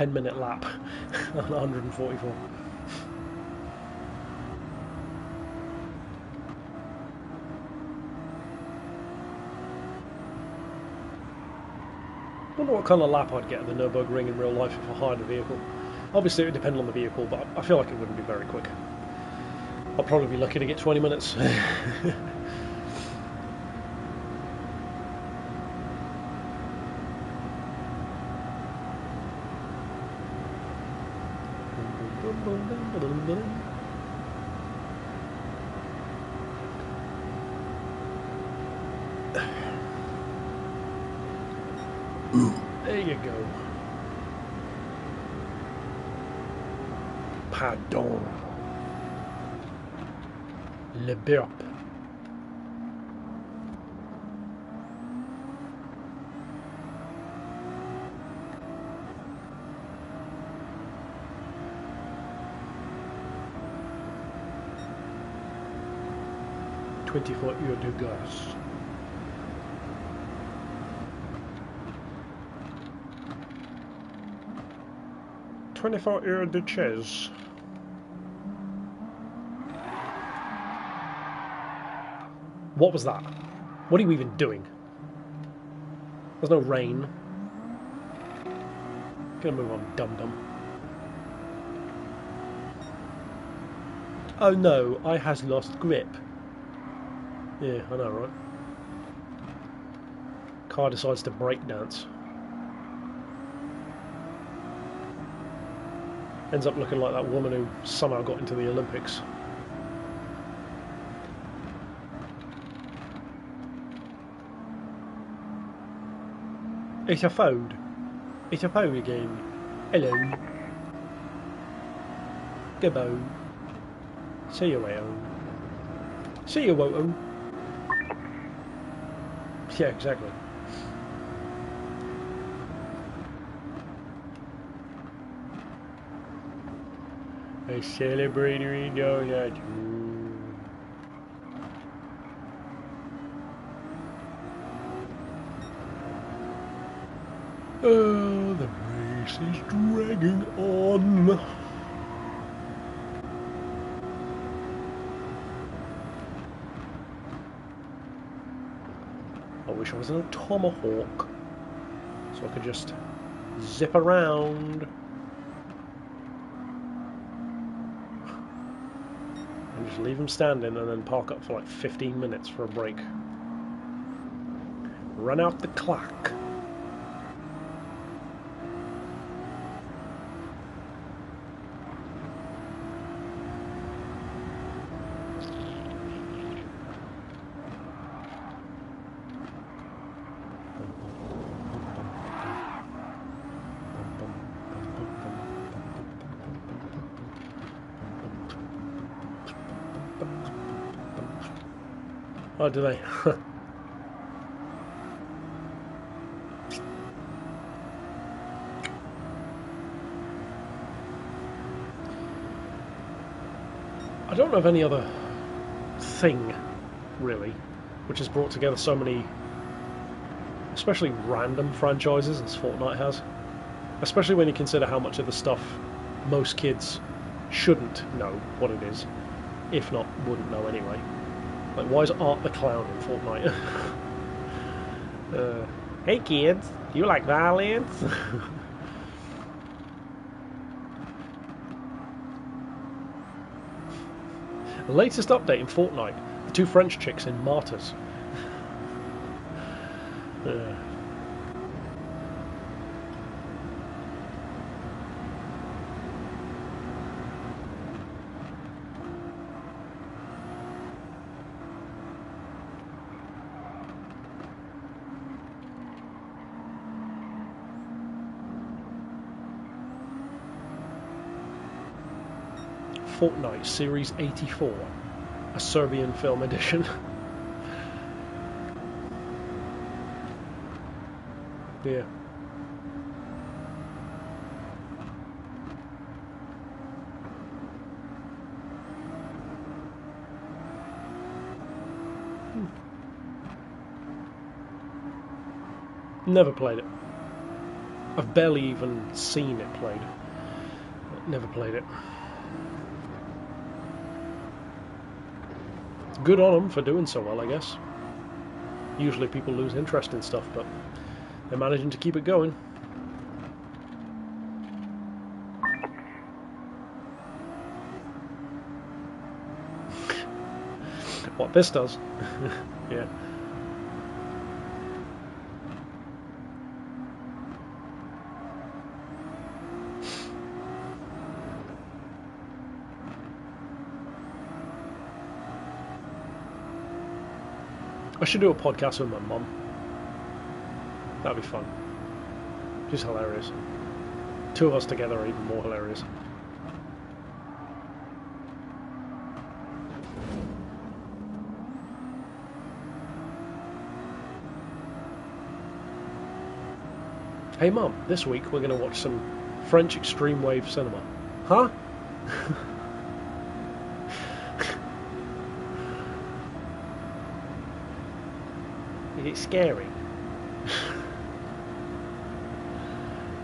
Minute lap on 144. I wonder what kind of lap I'd get at the Nurburgring in real life if I hired a vehicle. Obviously it would depend on the vehicle, but I feel like it wouldn't be very quick. I'll probably be lucky to get 20 minutes. There you go. Pardon. Le burp. €24 de gaz. €24 de ches. What was that? What are you even doing? There's no rain. Gonna move on, dum-dum. Oh no, I has lost grip. Yeah, I know, right? Car decides to break dance. Ends up looking like that woman who somehow got into the Olympics. It's a phone. It's a phone again. Hello. Goodbye. See you later. See you, Woto. Yeah, exactly. A celebratory donut. The race is dragging on. I wish I was in a tomahawk so I could just zip around and just leave them standing and then park up for like 15 minutes for a break. Run out the clock. Oh, do they? I don't know of any other thing, really, which has brought together so many, especially random franchises as Fortnite has. Especially when you consider how much of the stuff most kids shouldn't know what it is, if not wouldn't know anyway. Like, why is Art the Clown in Fortnite? Hey kids, do you like violence? The latest update in Fortnite, the two French chicks in Martyrs. Fortnite Series 84, a Serbian film edition. Yeah. Never played it. I've barely even seen it played. Never played it. Good on them for doing so well, I guess. Usually people lose interest in stuff, but they're managing to keep it going. What this does. Yeah. I should do a podcast with my mum. That'd be fun. She's hilarious. Two of us together are even more hilarious. Hey Mum, this week we're going to watch some French extreme wave cinema. Huh? Is it scary?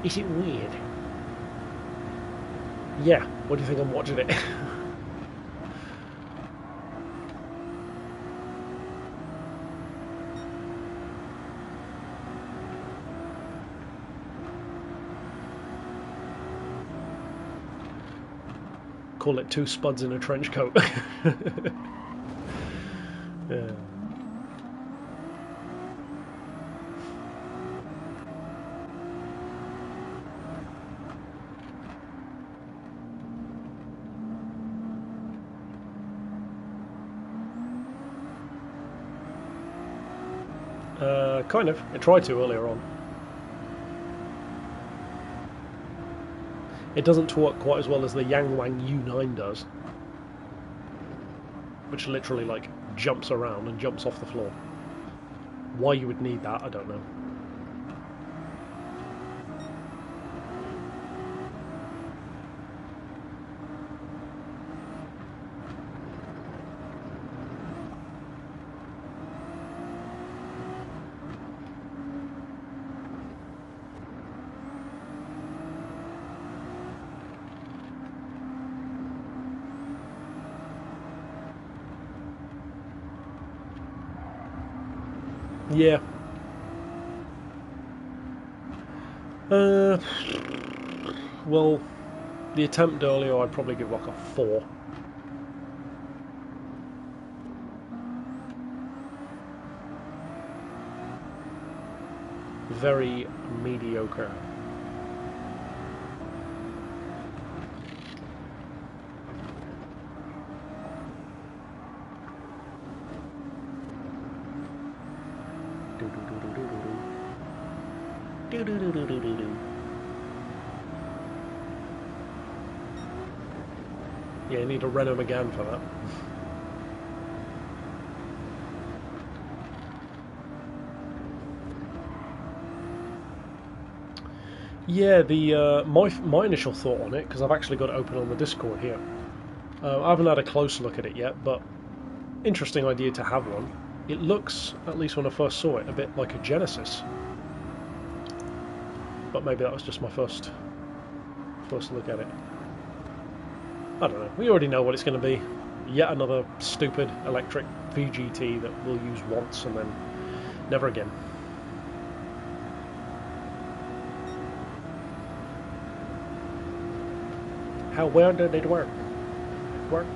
Is it weird? Yeah, what do you think I'm watching it? call it two spuds in a trench coat. Yeah. Kind of. I tried to earlier on. It doesn't torque quite as well as the WANG U9 does, which literally like jumps around and jumps off the floor. Why you would need that, I don't know. Yeah. Well, the attempt earlier, I'd probably give like a 4. Very mediocre. Yeah, you need a Renault Megane for that. Yeah, the my initial thought on it, because I've actually got it open on the Discord here. I haven't had a close look at it yet, but interesting idea to have one. It looks, at least when I first saw it, a bit like a Genesis. But maybe that was just my first look at it. I don't know. We already know what it's going to be. Yet another stupid electric VGT that we'll use once and then never again. How well did it work? Work.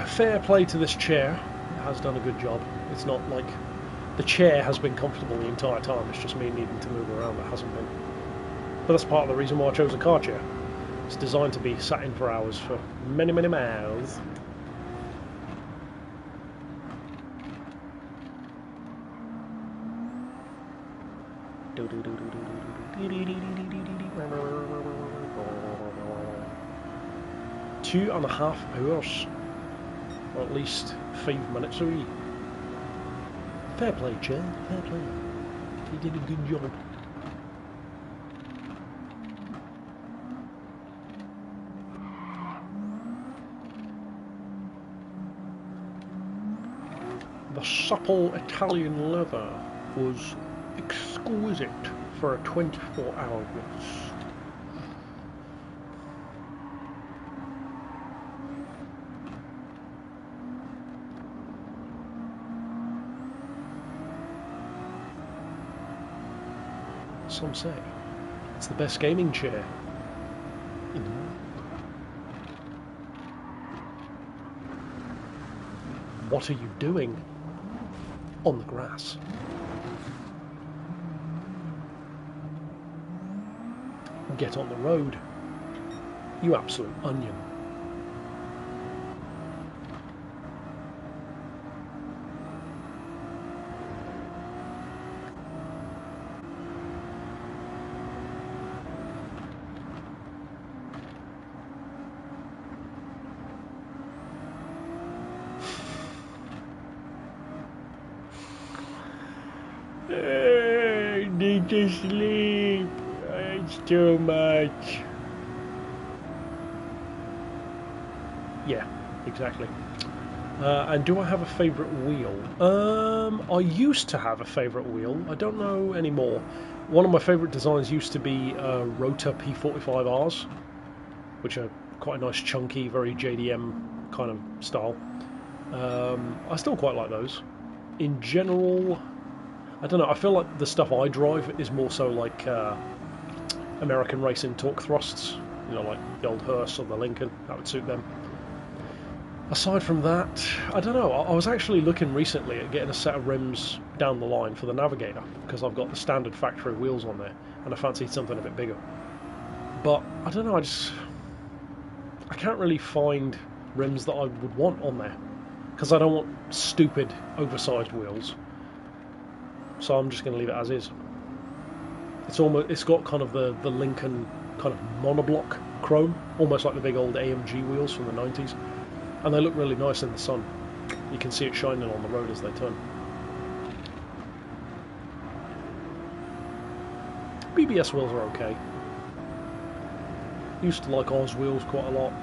Fair play to this chair. It has done a good job. It's not like the chair has been comfortable the entire time. It's just me needing to move around that hasn't been. But that's part of the reason why I chose a car chair. It's designed to be sat in for hours for many, many miles. Two and a half hours. Or at least 5 minutes a week. Fair play, Chair. Fair play. You did a good job. The supple Italian leather was exquisite for a 24-hour race. Some say it's the best gaming chair in the world. What are you doing on the grass? Get on the road, you absolute onion. I need to sleep. It's too much. Yeah, exactly. And do I have a favourite wheel? I used to have a favourite wheel. I don't know anymore. One of my favourite designs used to be Rota P45Rs, which are quite a nice chunky, very JDM kind of style. I still quite like those. In general, I don't know, I feel like the stuff I drive is more so like American racing torque thrusts, you know, like the old Hearse or the Lincoln. That would suit them. Aside from that, I don't know, I was actually looking recently at getting a set of rims down the line for the Navigator, because I've got the standard factory wheels on there, and I fancied something a bit bigger. But, I don't know, I can't really find rims that I would want on there, because I don't want stupid, oversized wheels. So I'm just going to leave it as is. It's got kind of the Lincoln kind of monoblock chrome, almost like the big old AMG wheels from the 90s. And they look really nice in the sun. You can see it shining on the road as they turn. BBS wheels are okay. Used to like Oz wheels quite a lot.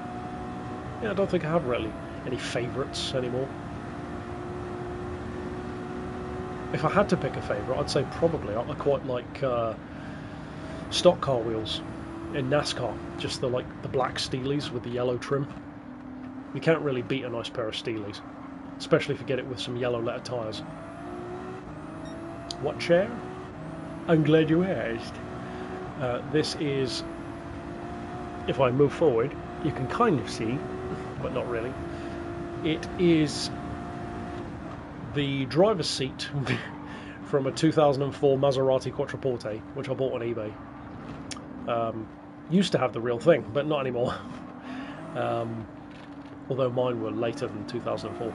Yeah, I don't think I have really any favourites anymore. If I had to pick a favourite, I'd say probably I quite like stock car wheels in NASCAR. Just the black Steelies with the yellow trim. You can't really beat a nice pair of Steelies, especially if you get it with some yellow letter tyres. What chair? I'm glad you asked. This is, if I move forward, you can kind of see, but not really. It is the driver's seat from a 2004 Maserati Quattroporte, which I bought on eBay. Used to have the real thing, but not anymore. Although mine were later than 2004.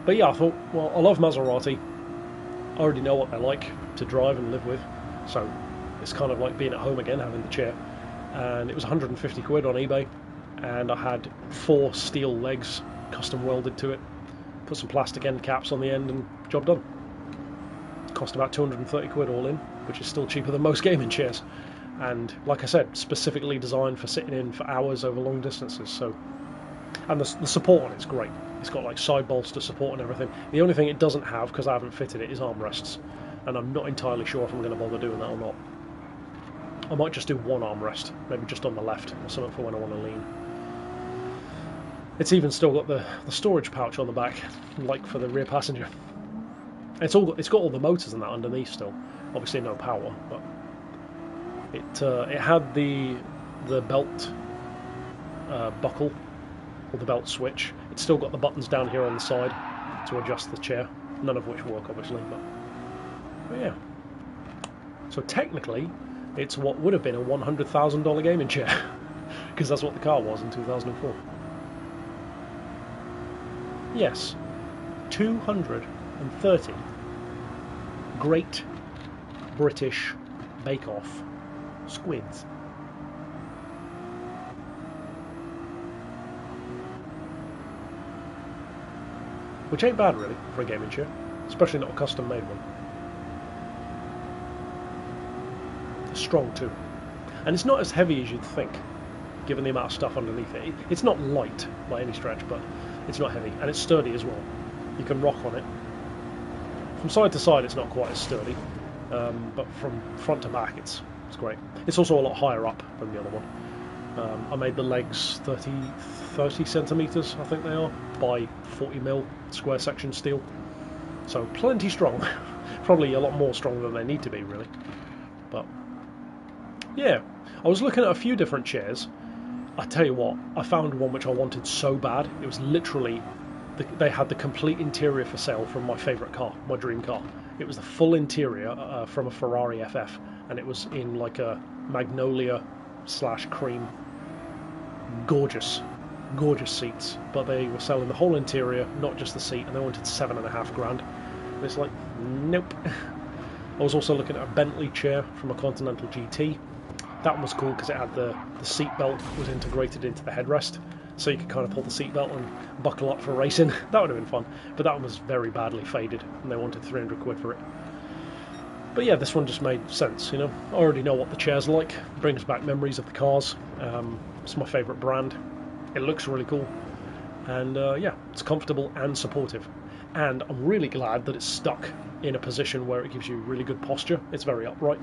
But yeah, I thought, well, I love Maserati. I already know what they're like to drive and live with, so it's kind of like being at home again, having the chair. And it was 150 quid on eBay, and I had 4 steel legs custom welded to it. Put some plastic end caps on the end, and job done. Cost about 230 quid all in, which is still cheaper than most gaming chairs. And like I said, specifically designed for sitting in for hours over long distances. So. And the support on it's great. It's got like side bolster support and everything. The only thing it doesn't have, because I haven't fitted it, is armrests. And I'm not entirely sure if I'm going to bother doing that or not. I might just do one armrest, maybe just on the left, or something for when I want to lean. It's even still got the storage pouch on the back, like for the rear passenger. It's got all the motors and that underneath still. Obviously no power, but it had the belt buckle, or the belt switch. It's still got the buttons down here on the side to adjust the chair, none of which work obviously, but yeah. So technically it's what would have been a $100,000 gaming chair, because that's what the car was in 2004. Yes, 230 Great British Bake Off squids. Which ain't bad really for a gaming chair, especially not a custom made one. It's strong too. And it's not as heavy as you'd think, given the amount of stuff underneath it. It's not light by any stretch, but it's not heavy. And it's sturdy as well. You can rock on it. From side to side it's not quite as sturdy, but from front to back it's great. It's also a lot higher up than the other one. I made the legs 30 centimetres, I think they are, by 40mm square section steel. So plenty strong. Probably a lot more strong than they need to be, really. But yeah, I was looking at a few different chairs. I tell you what, I found one which I wanted so bad. It was literally, they had the complete interior for sale from my favourite car, my dream car. It was the full interior from a Ferrari FF, and it was in like a magnolia / cream. Gorgeous seats, but they were selling the whole interior, not just the seat, and they wanted $7.5 grand. And it's like, nope. I was also looking at a Bentley chair from a Continental GT. That one was cool because it had the seat belt was integrated into the headrest, so you could kind of pull the seat belt and buckle up for racing. That would have been fun, but that one was very badly faded, and they wanted 300 quid for it. But yeah, this one just made sense, you know. I already know what the chair's like. It brings back memories of the cars. It's my favourite brand. It looks really cool. And yeah, it's comfortable and supportive. And I'm really glad that it's stuck in a position where it gives you really good posture. It's very upright.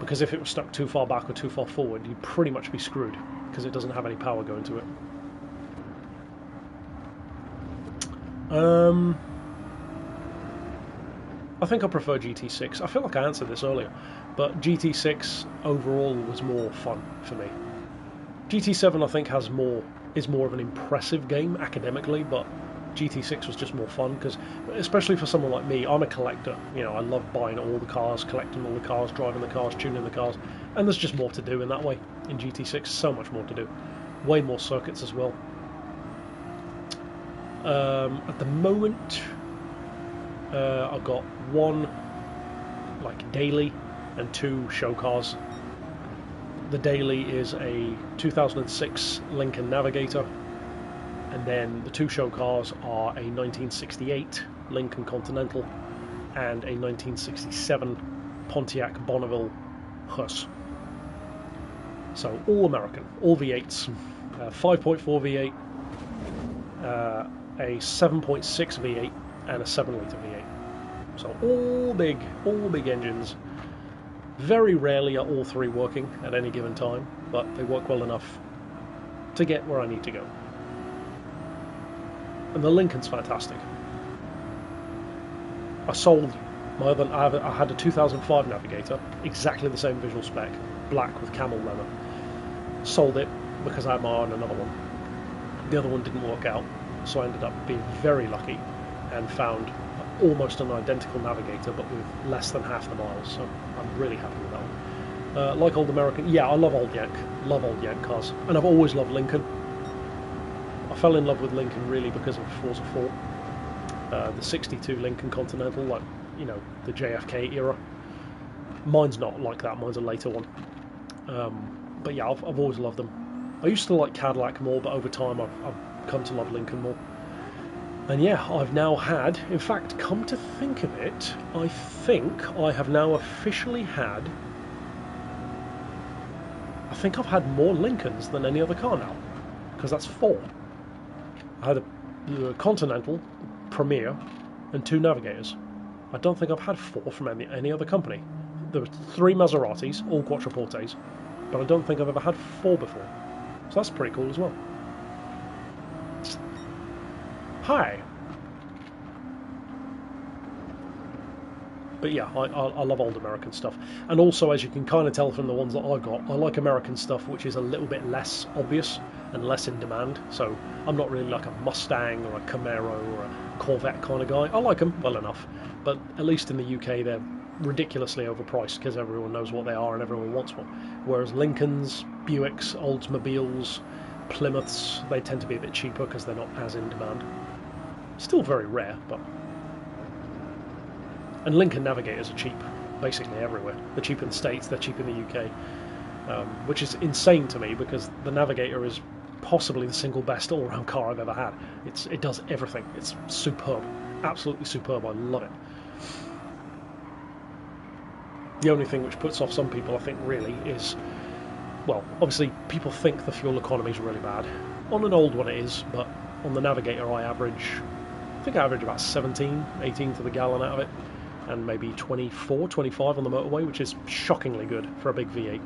Because if it was stuck too far back or too far forward, you'd pretty much be screwed, because it doesn't have any power going to it. I think I prefer GT6. I feel like I answered this earlier, but GT6 overall was more fun for me. GT7 I think is more of an impressive game academically, but GT6 was just more fun because, especially for someone like me, I'm a collector. You know, I love buying all the cars, collecting all the cars, driving the cars, tuning the cars, and there's just more to do in that way. In GT6, so much more to do. Way more circuits as well. At the moment, I've got one like daily and two show cars. The daily is a 2006 Lincoln Navigator, and then the two show cars are a 1968 Lincoln Continental and a 1967 Pontiac Bonneville Hearse. So all American, all V8s, 5.4 V8, a 7.6 V8, and a 7 litre V8. So all big engines. Very rarely are all three working at any given time, but they work well enough to get where I need to go. And the Lincoln's fantastic. I sold my other. I had a 2005 Navigator, exactly the same visual spec, black with camel leather. Sold it because I had my eye on another one. The other one didn't work out, so I ended up being very lucky and found almost an identical Navigator, but with less than half the miles. So I'm really happy with that one. Like old American, yeah, I love old Yank cars, and I've always loved Lincoln. I fell in love with Lincoln really because of Forza 4, the '62 Lincoln Continental, like, you know, the JFK era. Mine's not like that. Mine's a later one. But yeah, I've always loved them. I used to like Cadillac more, but over time I've come to love Lincoln more. And yeah, I've now had, in fact, come to think of it, I think I have now officially had, I think I've had more Lincolns than any other car now, because that's 4. I had a Continental, Premier, and 2 Navigators. I don't think I've had 4 from any other company. There were 3 Maseratis, all Quattroportes, but I don't think I've ever had 4 before. So that's pretty cool as well. Hi. But yeah, I love old American stuff. And also, as you can kind of tell from the ones that I got, I like American stuff which is a little bit less obvious and less in demand. So I'm not really like a Mustang or a Camaro or a Corvette kind of guy. I like them well enough, but at least in the UK they're ridiculously overpriced because everyone knows what they are and everyone wants one. Whereas Lincolns, Buicks, Oldsmobiles, Plymouths, they tend to be a bit cheaper because they're not as in demand. Still very rare, but... And Lincoln Navigators are cheap, basically everywhere. They're cheap in the States, they're cheap in the UK, which is insane to me because the Navigator is possibly the single best all-round car I've ever had. It does everything. It's superb, absolutely superb. I love it. The only thing which puts off some people, I think, really is, well, obviously people think the fuel economy is really bad. On an old one it is, but on the Navigator I think I average about 17, 18 to the gallon out of it, and maybe 24, 25 on the motorway, which is shockingly good for a big V8.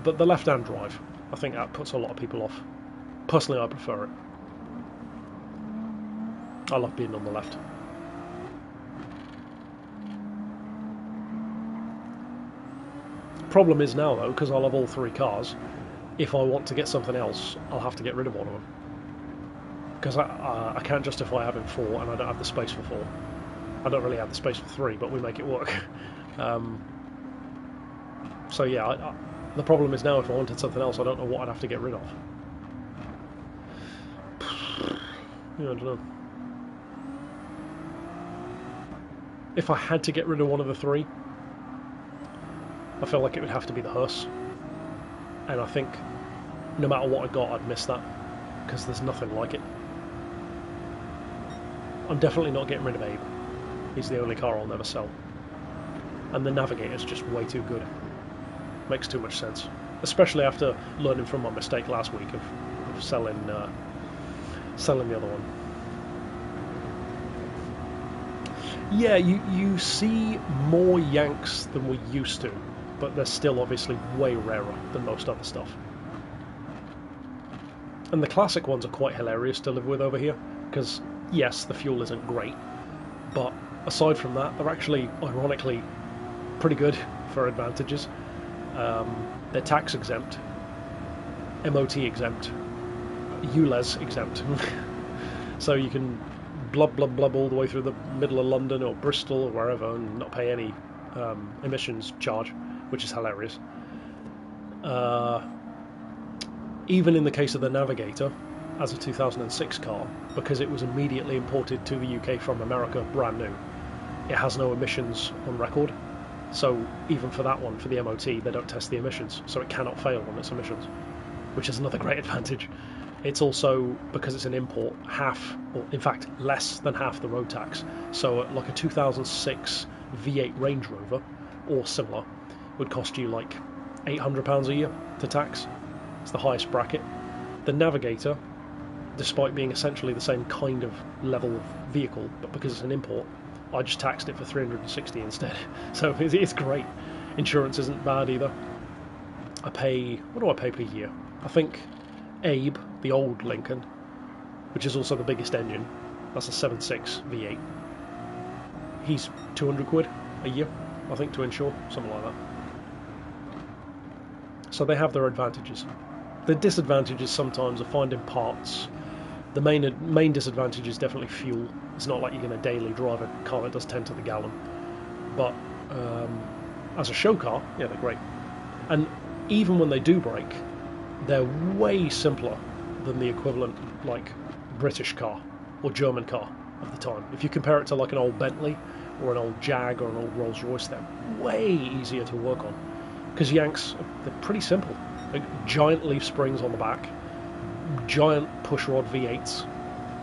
But the left-hand drive, I think that puts a lot of people off. Personally, I prefer it. I love being on the left. Problem is now, though, because I love all 3 cars, if I want to get something else, I'll have to get rid of one of them. Because I can't justify having 4, and I don't have the space for 4. I don't really have the space for 3, but we make it work. So yeah, the problem is now if I wanted something else, I don't know what I'd have to get rid of. Yeah, I don't know. If I had to get rid of one of the 3, I feel like it would have to be the hearse. And I think no matter what I got, I'd miss that, because there's nothing like it. I'm definitely not getting rid of Abe. He's the only car I'll never sell. And the Navigator's just way too good. Makes too much sense. Especially after learning from my mistake last week of selling the other one. Yeah, you see more Yanks than we used to, but they're still obviously way rarer than most other stuff. And the classic ones are quite hilarious to live with over here, because yes, the fuel isn't great, but aside from that, they're actually, ironically, pretty good for advantages. They're tax exempt, MOT exempt, ULEZ exempt. So you can blub all the way through the middle of London or Bristol or wherever and not pay any emissions charge, which is hilarious. Even in the case of the Navigator, as a 2006 car, because it was immediately imported to the UK from America, brand new, it has no emissions on record. So even for that one, for the MOT, they don't test the emissions, so it cannot fail on its emissions, which is another great advantage. It's also, because it's an import, half, or in fact less than half the road tax. So like a 2006 V8 Range Rover, or similar, would cost you like £800 a year to tax. It's the highest bracket. The Navigator, despite being essentially the same kind of level of vehicle, but because it's an import, I just taxed it for 360 instead. So it's great. Insurance isn't bad either. I pay, what do I pay per year? I think Abe, the old Lincoln, which is also the biggest engine, that's a 7.6 V8. He's 200 quid a year, I think, to insure, something like that. So they have their advantages. The disadvantages sometimes are finding parts. The main disadvantage is definitely fuel. It's not like you're going to daily drive a car that does 10 to the gallon. But as a show car, yeah, they're great. And even when they do break, they're way simpler than the equivalent, like, British car or German car of the time. If you compare it to like an old Bentley or an old Jag or an old Rolls Royce, they're way easier to work on. Because Yanks, they're pretty simple. Like, giant leaf springs on the back, giant pushrod V8s.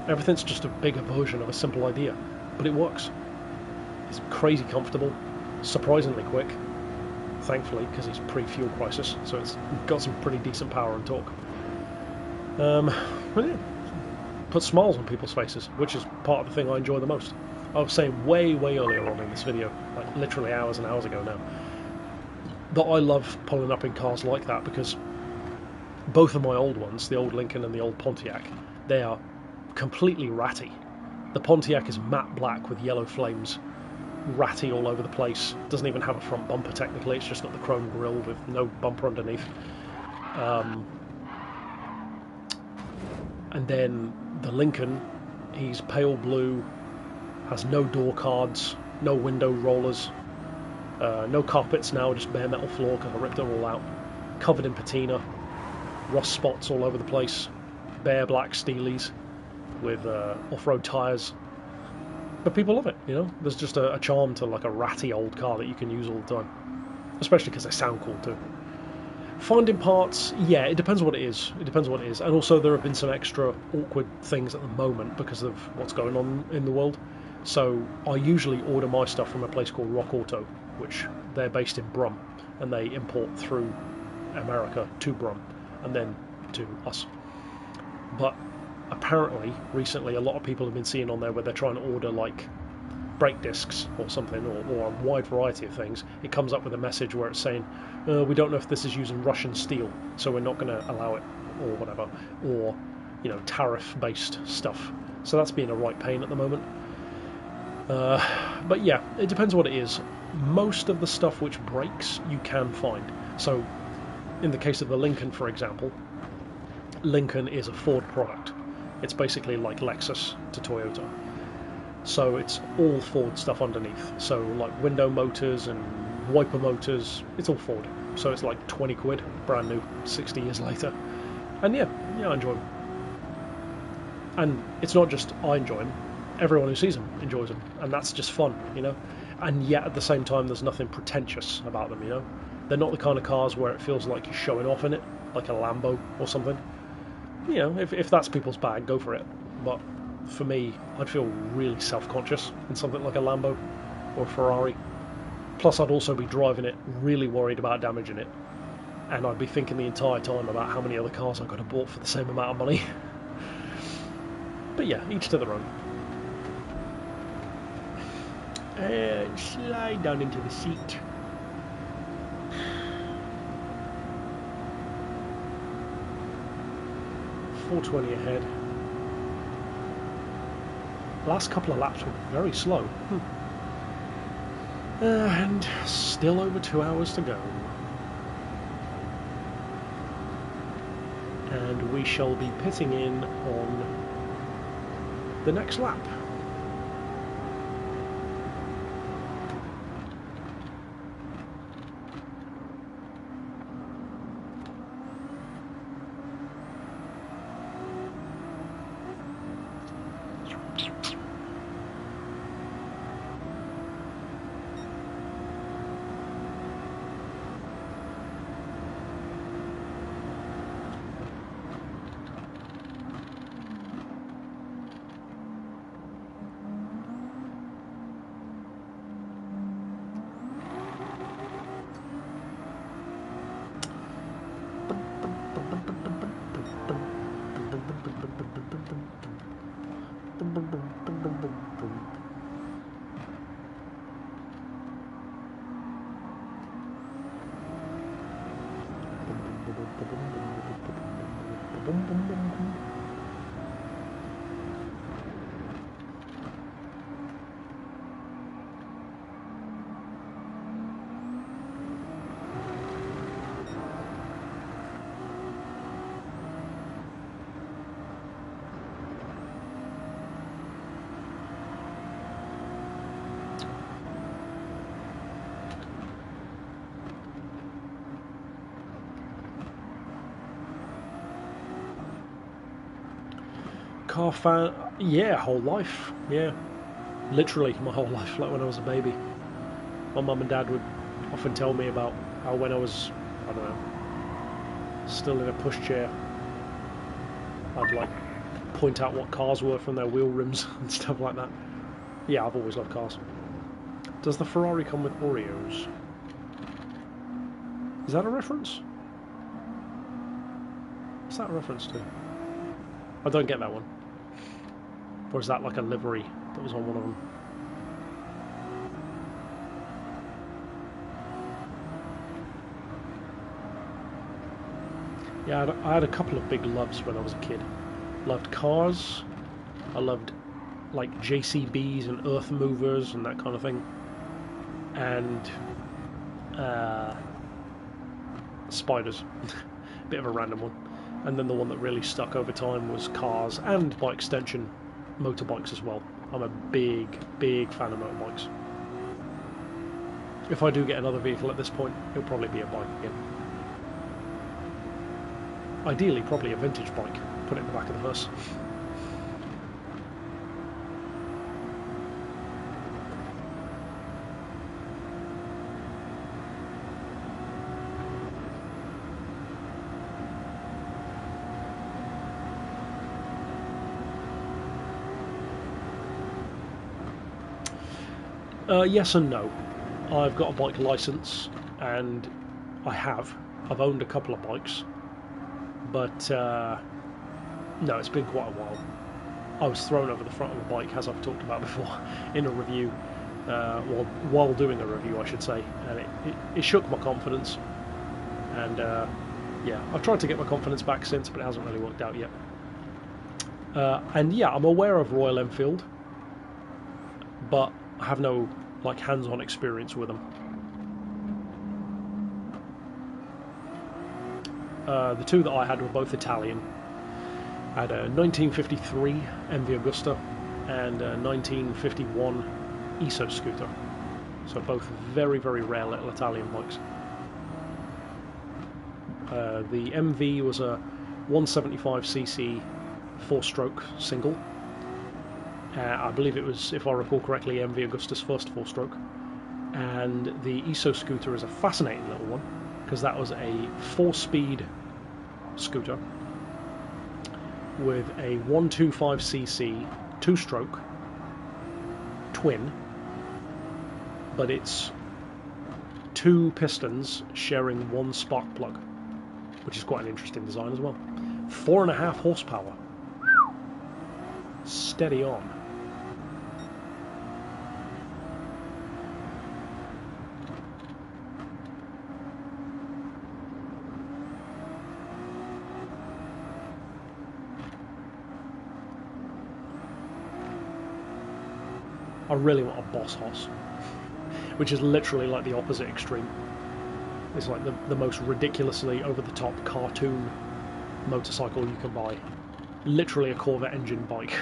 Everything's just a bigger version of a simple idea, but it works. It's crazy comfortable, surprisingly quick, thankfully, because it's pre-fuel crisis, so it's got some pretty decent power and torque. But yeah, put smiles on people's faces, which is part of the thing I enjoy the most. I was saying way earlier on in this video, like literally hours and hours ago now, that I love pulling up in cars like that because both of my old ones, the old Lincoln and the old Pontiac, they are completely ratty. The Pontiac is matte black with yellow flames, ratty all over the place. Doesn't even have a front bumper technically, it's just got the chrome grille with no bumper underneath. And then the Lincoln, he's pale blue, has no door cards, no window rollers, no carpets now, just bare metal floor because I ripped it all out. Covered in patina, rust spots all over the place, bare black steelies with off-road tyres. But people love it, you know. There's just a charm to like a ratty old car that you can use all the time, especially because they sound cool too. Finding parts, yeah, it depends what it is. It depends what it is, and also there have been some extra awkward things at the moment because of what's going on in the world. So I usually order my stuff from a place called Rock Auto, which they're based in Brum, and they import through America to Brum and then to us. But apparently recently a lot of people have been seeing on there where they're trying to order like brake discs or something, or a wide variety of things. It comes up with a message where it's saying we don't know if this is using Russian steel, so we're not going to allow it, or whatever, or, you know, tariff based stuff. So that's being a right pain at the moment. But yeah, it depends what it is. Most of the stuff which breaks you can find. So in the case of the Lincoln, for example, Lincoln is a Ford product. It's basically like Lexus to Toyota. So it's all Ford stuff underneath. So like window motors and wiper motors, it's all Ford. So it's like 20 quid, brand new, 60 years later. And yeah, I enjoy them. And it's not just I enjoy them, everyone who sees them enjoys them. And that's just fun, you know. And yet at the same time there's nothing pretentious about them, you know. They're not the kind of cars where it feels like you're showing off in it, like a Lambo or something. You know, if that's people's bag, go for it. But for me, I'd feel really self-conscious in something like a Lambo or a Ferrari. Plus I'd also be driving it really worried about damaging it, and I'd be thinking the entire time about how many other cars I could have bought for the same amount of money. But yeah, each to their own. And slide down into the seat. .420 ahead. Last couple of laps were very slow. And still over 2 hours to go. And we shall be pitting in on the next lap. Car fan, yeah, whole life, yeah, literally my whole life. Like when I was a baby, my mum and dad would often tell me about how when I was, I don't know, still in a pushchair, I'd like point out what cars were from their wheel rims and stuff like that. Yeah, I've always loved cars. Does the Ferrari come with Oreos? Is that a reference? What's that a reference to? I don't get that one. Or is that like a livery that was on one of them? Yeah, I had a couple of big loves when I was a kid. Loved cars. I loved like JCBs and earth movers and that kind of thing. And spiders. Bit of a random one. And then the one that really stuck over time was cars and, by extension, motorbikes as well. I'm a big, big fan of motorbikes. If I do get another vehicle at this point, it'll probably be a bike again. Ideally, probably a vintage bike. Put it in the back of the hearse. Yes and no. I've got a bike license, and I've owned a couple of bikes, but no, it's been quite a while. I was thrown over the front of a bike, as I've talked about before, in a review, while doing a review, I should say, and it shook my confidence, and yeah, I've tried to get my confidence back since, but it hasn't really worked out yet. And yeah, I'm aware of Royal Enfield, but I have no like hands-on experience with them. The two that I had were both Italian. I had a 1953 MV Agusta and a 1951 ESO scooter. So both very, very rare little Italian bikes. The MV was a 175cc 4-stroke single. I believe it was, if I recall correctly, MV Agusta's first 4-stroke. And the ESO scooter is a fascinating little one, because that was a 4-speed scooter with a 125cc 2-stroke twin, but it's 2 pistons sharing 1 spark plug, which is quite an interesting design as well. 4.5 horsepower. Steady on. I really want a Boss Hoss, which is literally like the opposite extreme. It's like the most ridiculously over-the-top cartoon motorcycle you can buy. Literally a Corvette engine bike.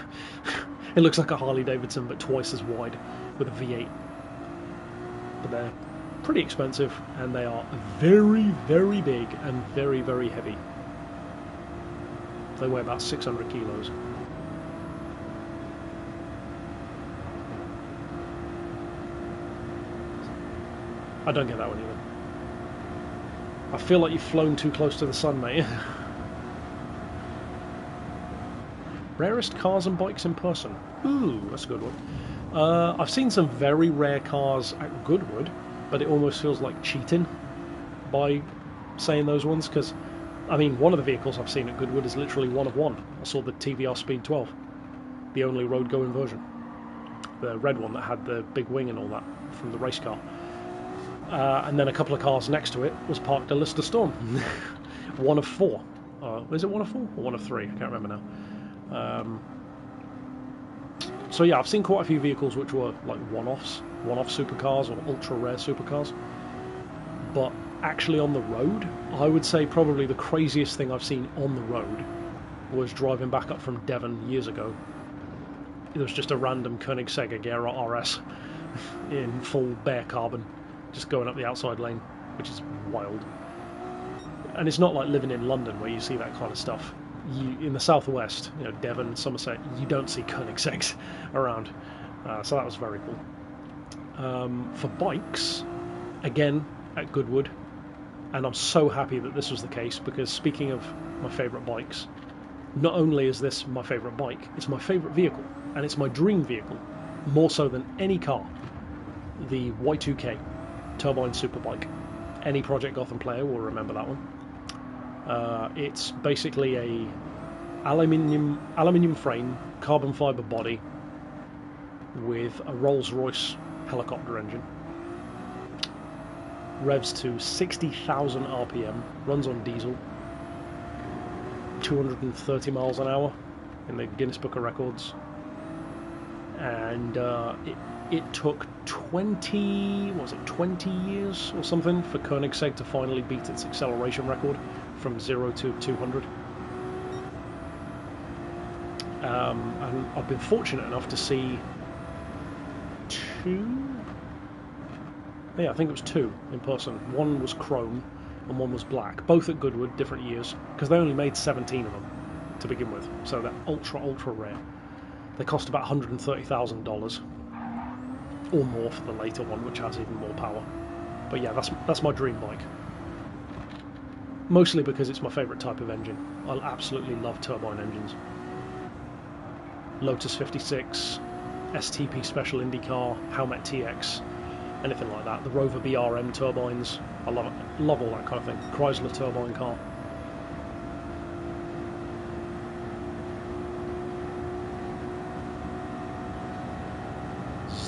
It looks like a Harley Davidson but twice as wide with a V8. But they're pretty expensive and they are very, very big and very, very heavy. They weigh about 600 kilos. I don't get that one either. I feel like you've flown too close to the sun, mate. Rarest cars and bikes in person. Ooh, that's a good one. I've seen some very rare cars at Goodwood, but it almost feels like cheating by saying those ones, because, I mean, one of the vehicles I've seen at Goodwood is literally one of one. I saw the TVR Speed 12, the only road-going version. The red one that had the big wing and all that from the race car. And then a couple of cars next to it was parked a Lister Storm. One of four. Is it one of four or one of three? I can't remember now. So yeah, I've seen quite a few vehicles which were like one-offs, one-off supercars or ultra-rare supercars. But actually on the road, I would say probably the craziest thing I've seen on the road was driving back up from Devon years ago. It was just a random Koenigsegg Agera RS in full bare carbon, just going up the outside lane, which is wild. And it's not like living in London where you see that kind of stuff. In the southwest, you know, Devon, Somerset, you don't see Koenigsegg's around. So that was very cool. For bikes, again, at Goodwood, and I'm so happy that this was the case, because speaking of my favourite bikes, not only is this my favourite bike, it's my favourite vehicle, and it's my dream vehicle, more so than any car, the Y2K Turbine Superbike. Any Project Gotham player will remember that one. It's basically a aluminium frame, carbon fibre body with a Rolls-Royce helicopter engine. Revs to 60,000 RPM, runs on diesel, 230 miles an hour in the Guinness Book of Records. And it took 20 years or something for Koenigsegg to finally beat its acceleration record from 0 to 200. And I've been fortunate enough to see I think it was two in person. One was chrome and one was black, both at Goodwood, different years, because they only made 17 of them to begin with, so they're ultra rare. They cost about $130,000 or more for the later one, which has even more power. But yeah, that's my dream bike. Mostly because it's my favourite type of engine. I absolutely love turbine engines. Lotus 56, STP Special IndyCar, Howmet TX, anything like that. The Rover BRM turbines, I love it. Love all that kind of thing. Chrysler turbine car.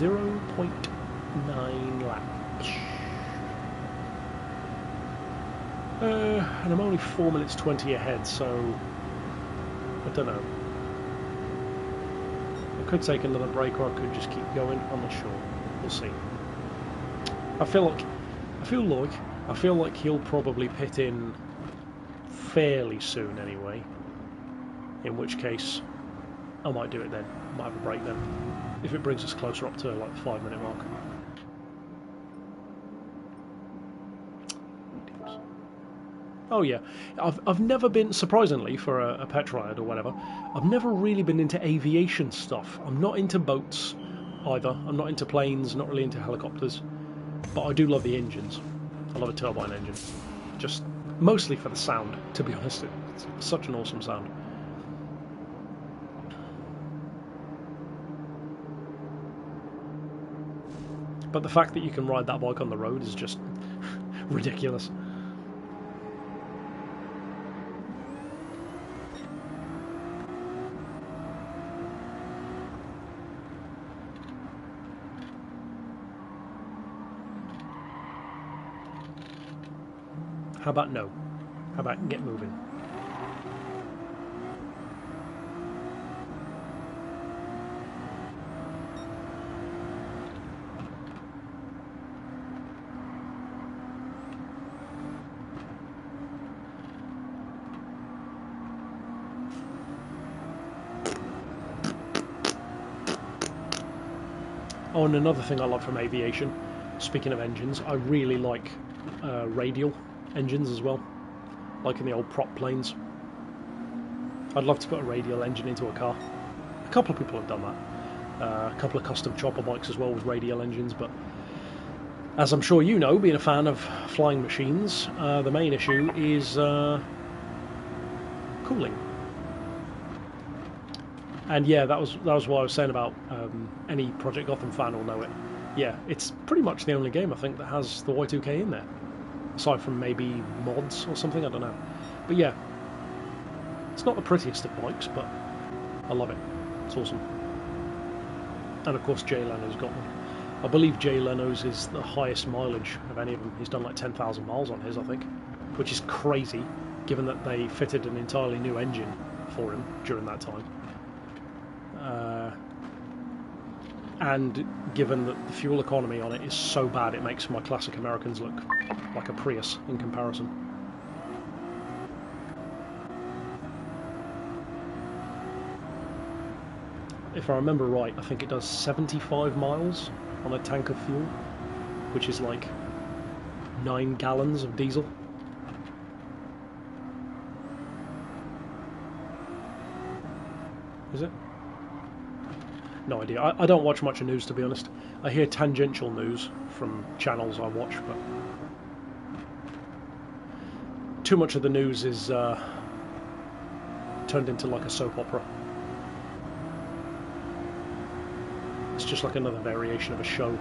.9 laps. And I'm only 4 minutes 20 ahead, so I don't know. I could take another break, or I could just keep going. I'm not sure. We'll see. I feel like he'll probably pit in fairly soon anyway. In which case, I might do it then. Might have a break then, if it brings us closer up to like the 5-minute mark. Oh yeah, I've never been, surprisingly for a pet riot or whatever, I've never really been into aviation stuff. I'm not into boats either. I'm not into planes, not really into helicopters, but I do love the engines. I love a turbine engine, just mostly for the sound, to be honest. It's such an awesome sound. But the fact that you can ride that bike on the road is just ridiculous. How about no? How about get moving? Oh, and another thing I like from aviation, speaking of engines, I really like radial engines as well, like in the old prop planes. I'd love to put a radial engine into a car. A couple of people have done that. A couple of custom chopper bikes as well with radial engines, but as I'm sure you know, being a fan of flying machines, the main issue is cooling. And yeah, that was what I was saying about any Project Gotham fan will know it. Yeah, it's pretty much the only game I think that has the Y2K in there, aside from maybe mods or something, I don't know. But yeah, it's not the prettiest of bikes, but I love it. It's awesome. And of course Jay Leno's got one. I believe Jay Leno's is the highest mileage of any of them. He's done like 10,000 miles on his, I think, which is crazy, given that they fitted an entirely new engine for him during that time. And given that the fuel economy on it is so bad, it makes my classic Americans look like a Prius in comparison. If I remember right, I think it does 75 miles on a tank of fuel, which is like 9 gallons of diesel. Is it? No idea. I don't watch much news, to be honest. I hear tangential news from channels I watch, but too much of the news is turned into like a soap opera. It's just like another variation of a show.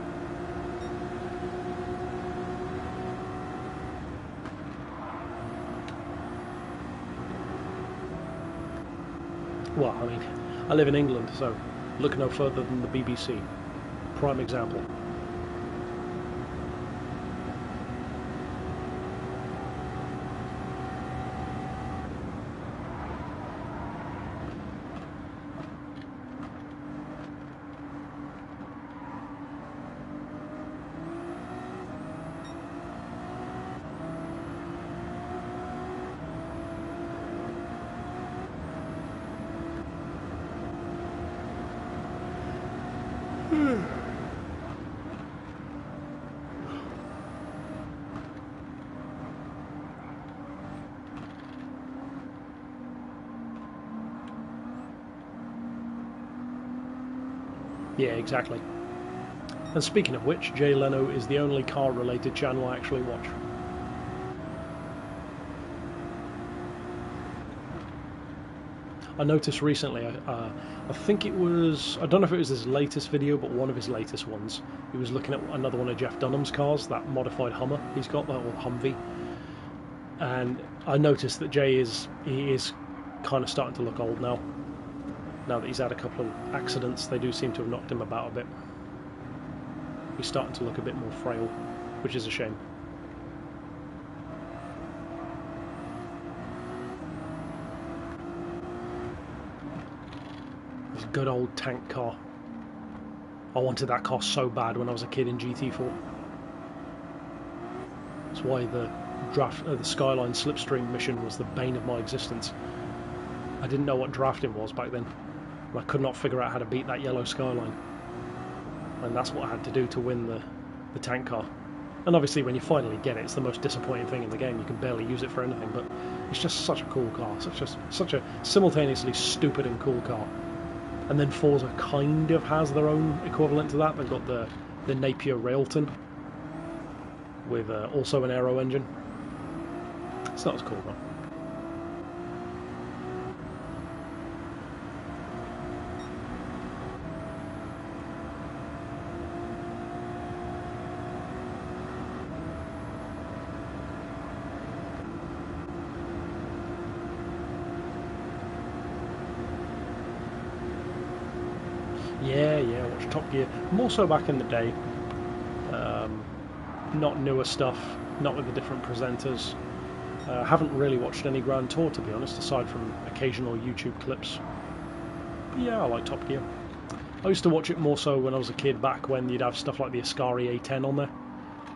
Well, I mean, I live in England, so look no further than the BBC. Prime example. Yeah, exactly. And speaking of which, Jay Leno is the only car-related channel I actually watch. I noticed recently, I think it was, I don't know if it was his latest video, but one of his latest ones, he was looking at another one of Jeff Dunham's cars, that modified Hummer he's got, that old Humvee. And I noticed that Jay is kind of starting to look old now. Now that he's had a couple of accidents, they do seem to have knocked him about a bit. He's starting to look a bit more frail, which is a shame. This good old tank car. I wanted that car so bad when I was a kid in GT4. That's why the Skyline Slipstream mission was the bane of my existence. I didn't know what drafting was back then. I could not figure out how to beat that yellow Skyline, and that's what I had to do to win the tank car. And obviously when you finally get it, it's the most disappointing thing in the game. You can barely use it for anything, but it's just such a cool car, such a simultaneously stupid and cool car. And then Forza kind of has their own equivalent to that. They've got the Napier Railton with also an aero engine. It's not as cool though. Yeah, watch Top Gear. More so back in the day. Not newer stuff, not with the different presenters. Haven't really watched any Grand Tour, to be honest, aside from occasional YouTube clips. But yeah, I like Top Gear. I used to watch it more so when I was a kid, back when you'd have stuff like the Ascari A10 on there,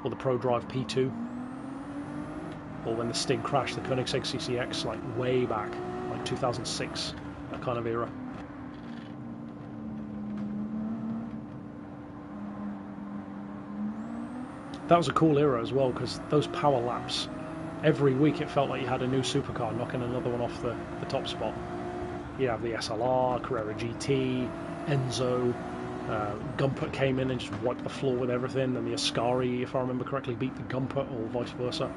or the ProDrive P2, or when the Stig crashed the Koenigsegg CCX, like way back, like 2006, that kind of era. That was a cool era as well, because those power laps, every week it felt like you had a new supercar knocking another one off the top spot. You have the SLR, Carrera GT, Enzo, Gumpert came in and just wiped the floor with everything, and the Ascari, if I remember correctly, beat the Gumpert, or vice versa.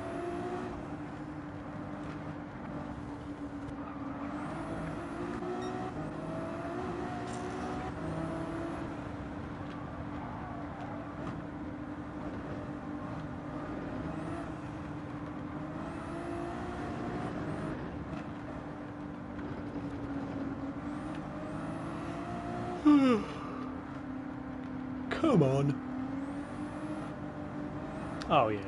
Come on. Oh yeah.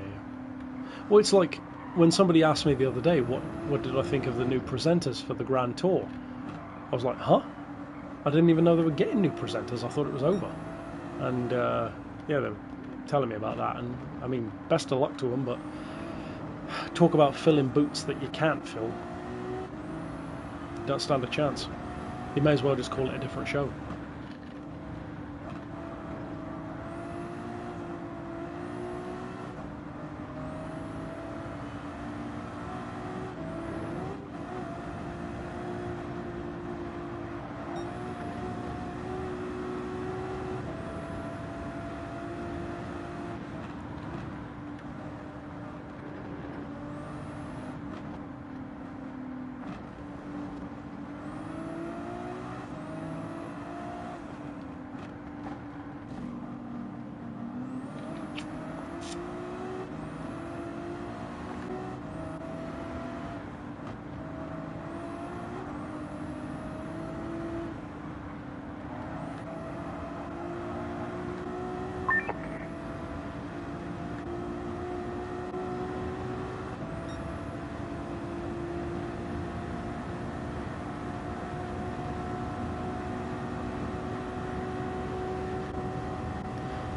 Well, it's like when somebody asked me the other day, what did I think of the new presenters for the Grand Tour? I was like, huh? I didn't even know they were getting new presenters. I thought it was over. And yeah, they were telling me about that. And I mean, best of luck to them. But talk about filling boots that you can't fill. Don't stand a chance. You may as well just call it a different show.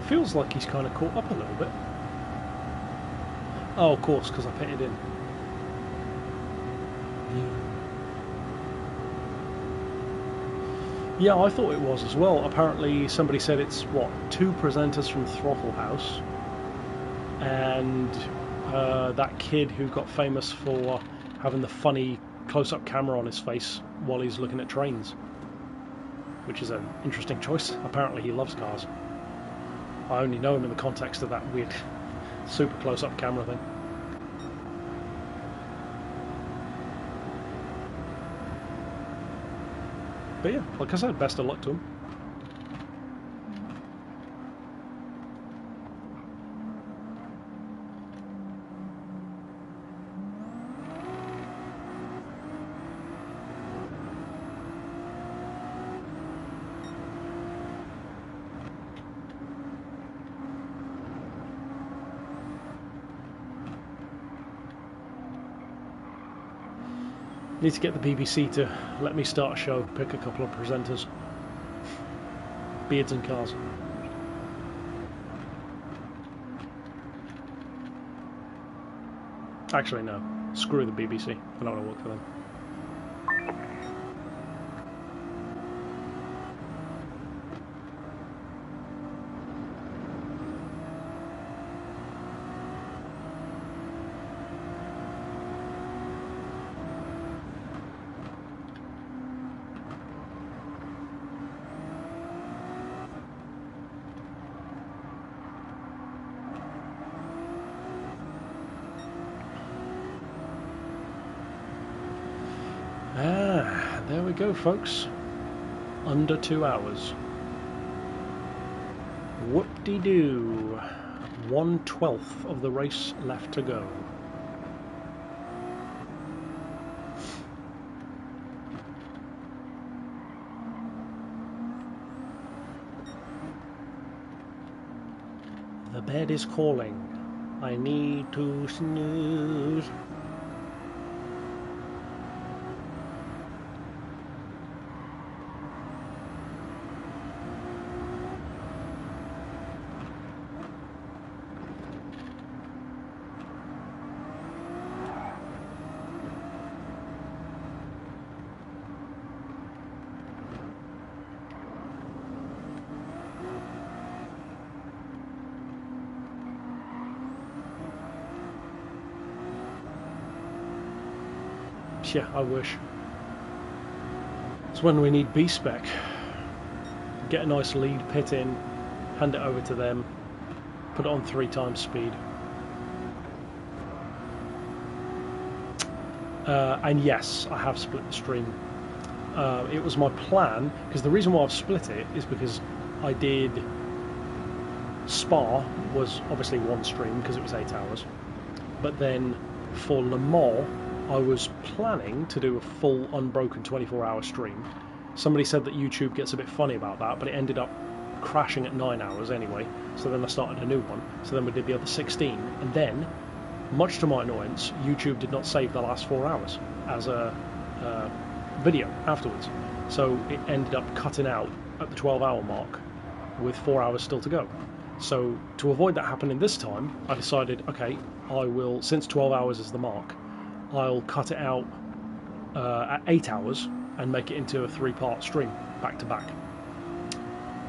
Feels like he's kind of caught up a little bit. Oh, of course, because I pitted in. Yeah, I thought it was as well. Apparently somebody said it's, what, 2 presenters from Throttle House, and that kid who got famous for having the funny close-up camera on his face while he's looking at trains, which is an interesting choice. Apparently he loves cars. I only know him in the context of that weird super close-up camera thing. But yeah, like I said, best of luck to him. Need to get the BBC to let me start a show, pick a couple of presenters. Beards and cars. Actually, no. Screw the BBC. I don't want to work for them. There we go, folks. Under 2 hours. Whoop-de-doo. 1/12 of the race left to go. The bed is calling. I need to snooze. Yeah, I wish. It's when we need B spec. Get a nice lead, pit in, hand it over to them, put it on 3 times speed. And yes, I have split the stream. It was my plan, because the reason why I've split it is because I did Spa was obviously one stream because it was 8 hours, but then for Le Mans I was planning to do a full unbroken 24-hour stream. Somebody said that YouTube gets a bit funny about that, but it ended up crashing at 9 hours anyway, so then I started a new one, so then we did the other 16, and then, much to my annoyance, YouTube did not save the last 4 hours as a video afterwards, so it ended up cutting out at the 12-hour mark with 4 hours still to go. So to avoid that happening this time, I decided, okay, I will, since 12 hours is the mark, I'll cut it out at 8 hours and make it into a 3-part stream back to back.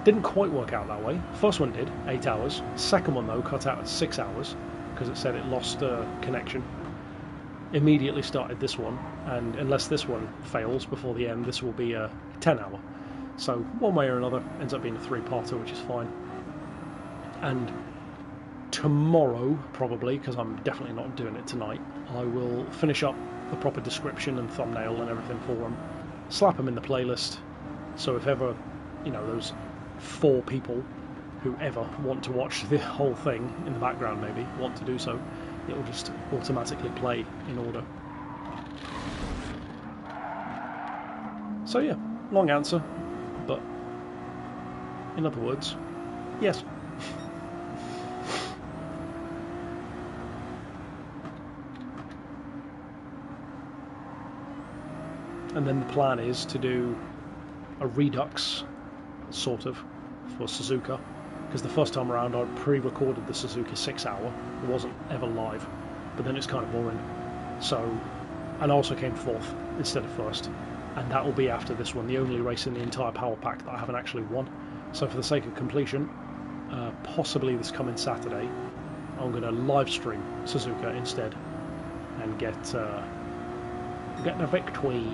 Didn't quite work out that way. First one did, 8 hours. Second one though cut out at 6 hours because it said it lost connection. Immediately started this one, and unless this one fails before the end, this will be a 10-hour. So one way or another ends up being a 3-parter, which is fine. And tomorrow, probably, because I'm definitely not doing it tonight, I will finish up the proper description and thumbnail and everything for them, slap them in the playlist, so if ever, you know, those 4 people who ever want to watch the whole thing in the background maybe want to do so, it will just automatically play in order. So yeah, long answer, but in other words, yes. And then the plan is to do a redux, sort of, for Suzuka, because the first time around I pre-recorded the Suzuka 6-hour. It wasn't ever live, but then it's kind of boring. So, and I also came 4th instead of 1st, and that will be after this one, the only race in the entire power pack that I haven't actually won. So for the sake of completion, possibly this coming Saturday, I'm going to live stream Suzuka instead and get the victory.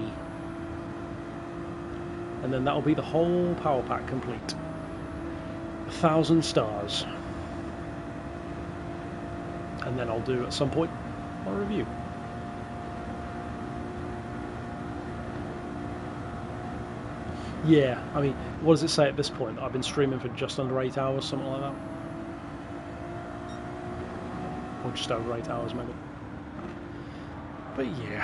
And then that'll be the whole power pack complete. 1,000 stars. And then I'll do at some point a review. Yeah, I mean, what does it say at this point? I've been streaming for just under 8 hours, something like that. Or just over 8 hours maybe. But yeah,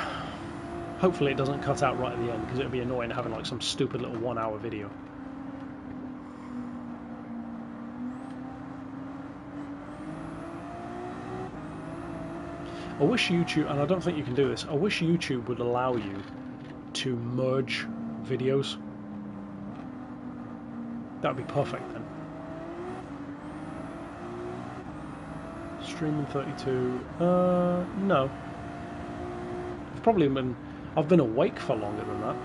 hopefully it doesn't cut out right at the end, because it would be annoying having like some stupid little 1-hour video. I wish YouTube, and I don't think you can do this, I wish YouTube would allow you to merge videos. That would be perfect then. Streaming 32, no. I've been awake for longer than that,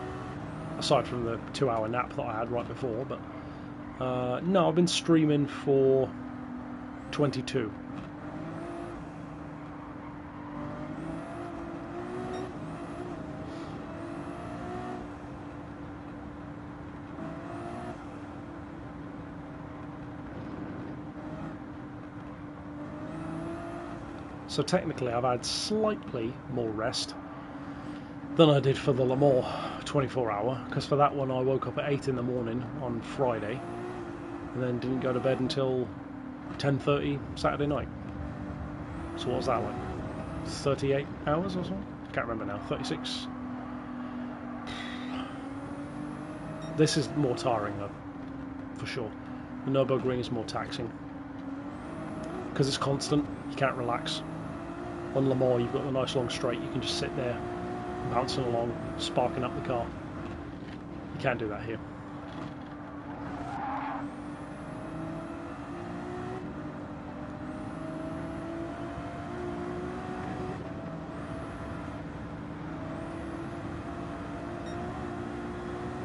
aside from the 2-hour nap that I had right before, but no, I've been streaming for 22. So technically I've had slightly more rest than I did for the Le Mans 24-hour, because for that one I woke up at 8 in the morning on Friday and then didn't go to bed until 10:30 Saturday night. So what was that, like 38 hours or something? I can't remember now, 36. This is more tiring though, for sure. The Nurburgring is more taxing because it's constant, you can't relax. On Le Mans you've got the nice long straight, you can just sit there bouncing along, sparking up the car. You can't do that here.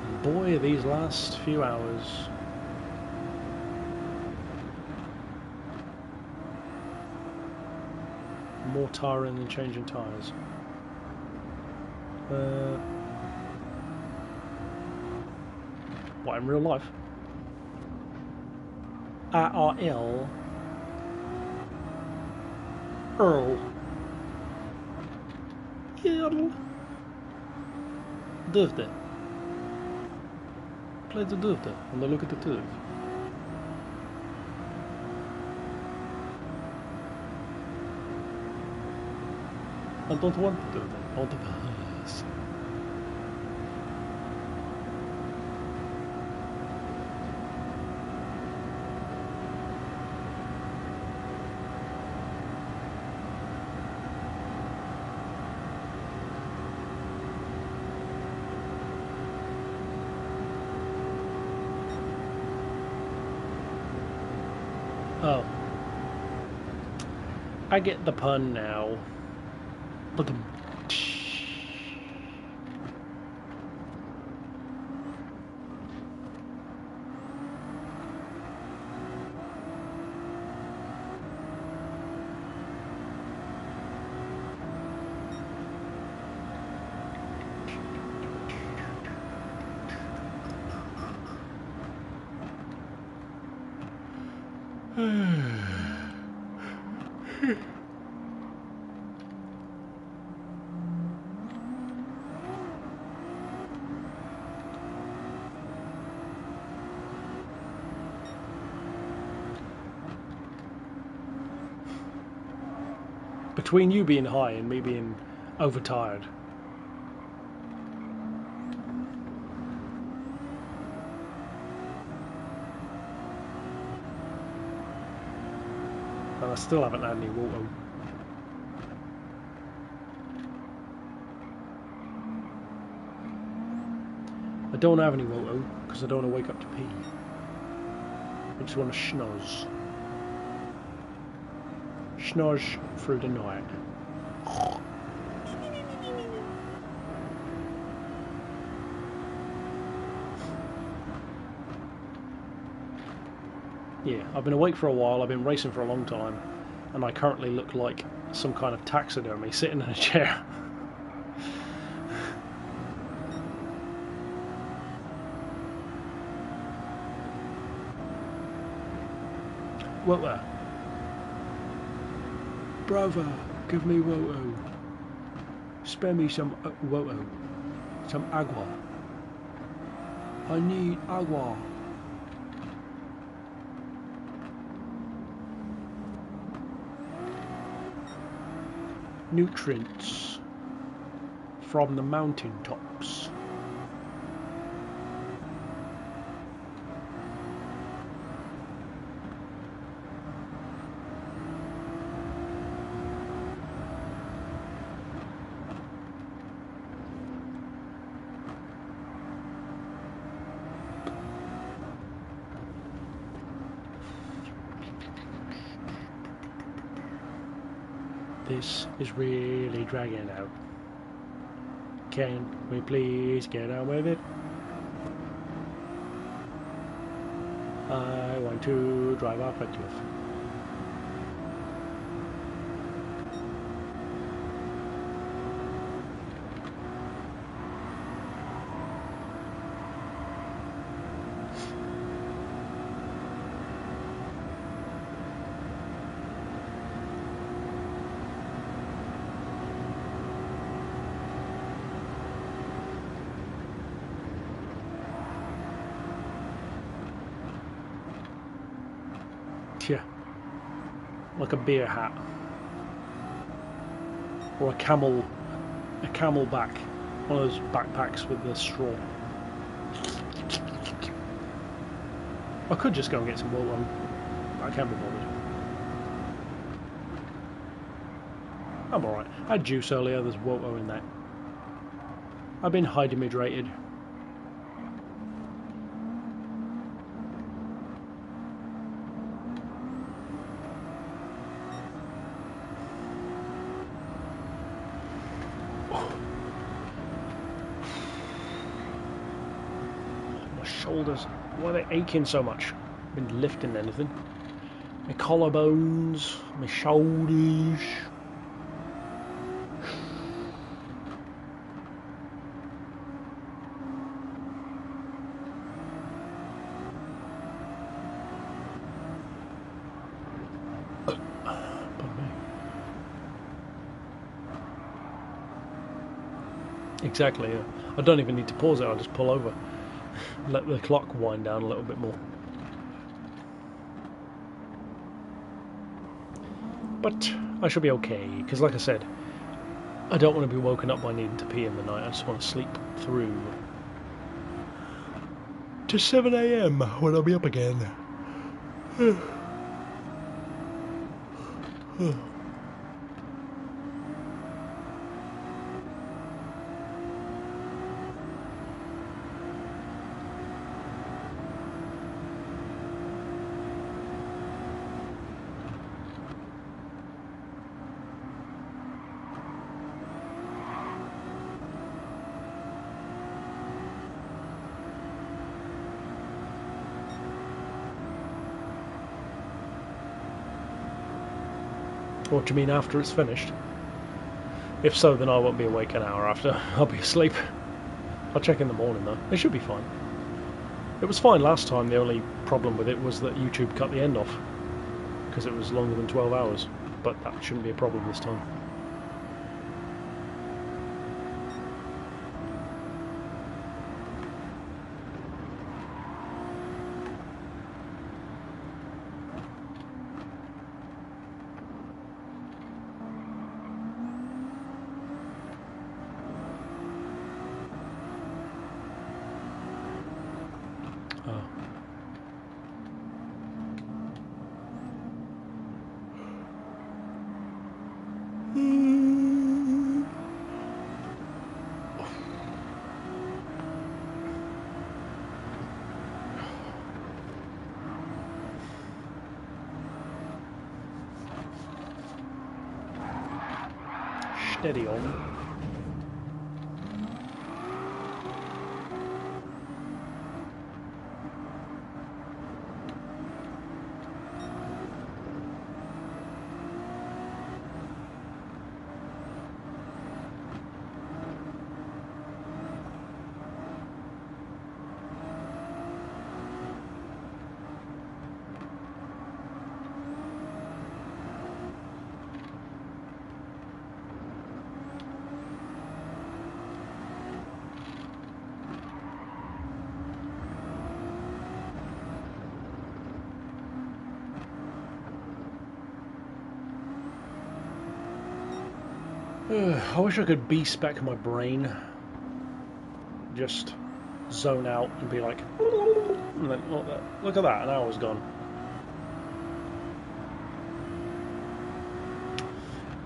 And boy, are these last few hours more tiring than changing tyres. What, in real life? ARL. Earl. Earl. Dövde. Play the dövde. Om du look at the tuv. I don't want to do that. I want to pass. Oh. I get the pun now. Look at between you being high and me being overtired. And I still haven't had any water. I don't have any water because I don't want to wake up to pee. I just want to schnoz. Schnoz through the night. Yeah, I've been awake for a while, I've been racing for a long time, and I currently look like some kind of taxidermy sitting in a chair. What there? Brother, give me water. Spare me some water. Some agua. I need agua. Nutrients from the mountaintops. This is really dragging out. Can we please get on with it? I want to drive off a cliff. Yeah, like a beer hat or a camelback, one of those backpacks with the straw. I could just go and get some water, but I can't be bothered. I'm alright. I had juice earlier, there's water in that. I've been hydrated. Shoulders, why are they aching so much? I've been lifting anything. My collarbones, my shoulders. Exactly, yeah. I don't even need to pause it, I'll just pull over. Let the clock wind down a little bit more. But I should be okay, because like I said, I don't want to be woken up by needing to pee in the night. I just want to sleep through to 7 AM when I'll be up again. What do you mean after it's finished? If so, then I won't be awake an hour after. I'll be asleep. I'll check in the morning though. It should be fine. It was fine last time. The only problem with it was that YouTube cut the end off because it was longer than 12 hours. But that shouldn't be a problem this time. Steady on. I wish I could B-spec my brain, just zone out and be like, and then, look at that, an hour's gone.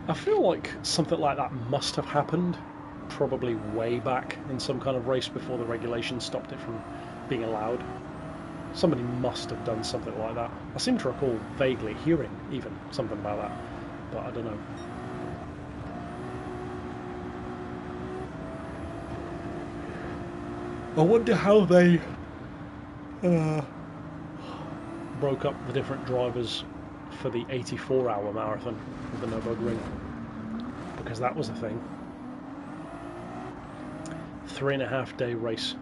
I feel like something like that must have happened, probably way back in some kind of race before the regulations stopped it from being allowed. Somebody must have done something like that. I seem to recall vaguely hearing even something about that, but I don't know. I wonder how they broke up the different drivers for the 84-hour marathon of the Nurburgring, because that was a thing. 3.5-day race.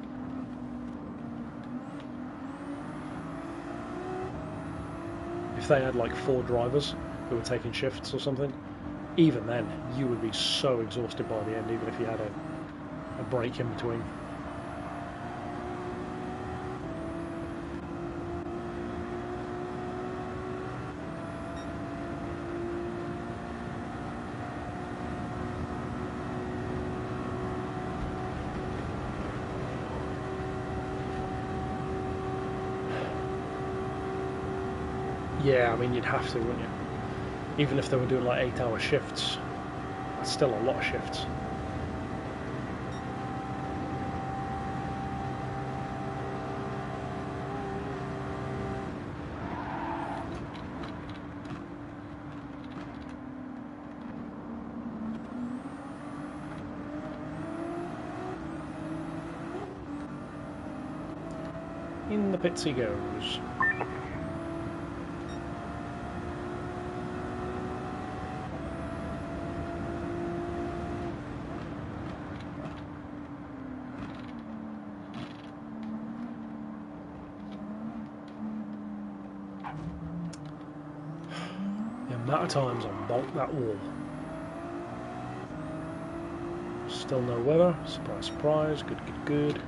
If they had like 4 drivers who were taking shifts or something, even then you would be so exhausted by the end, even if you had a break in between. Yeah, I mean, you'd have to, wouldn't you? Even if they were doing like 8-hour shifts, that's still a lot of shifts. In the pits he goes. The amount of times I bonked that wall. Just Still no weather. Surprise, surprise. Good, good, good.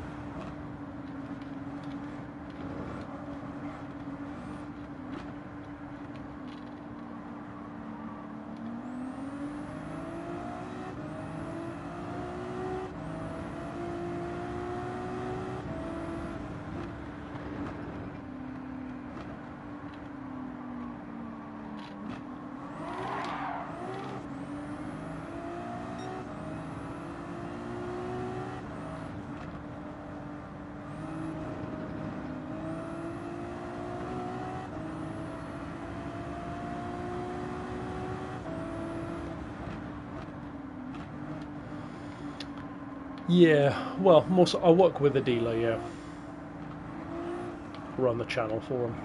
Yeah, well, more so, I work with a dealer, yeah. Run the channel for him.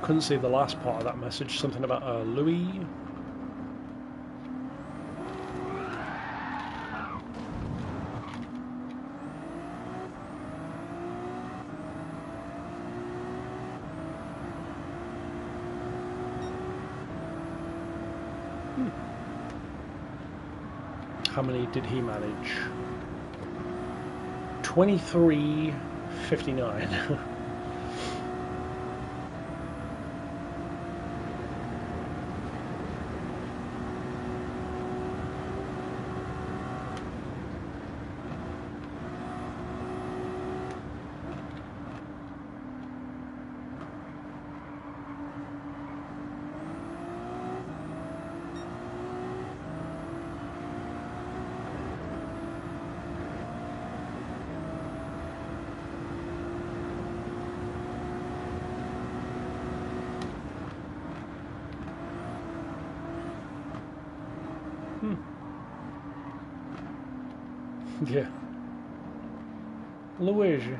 Couldn't see the last part of that message. Something about Louis. How many did he manage? 23:59. Yeah. Luigi.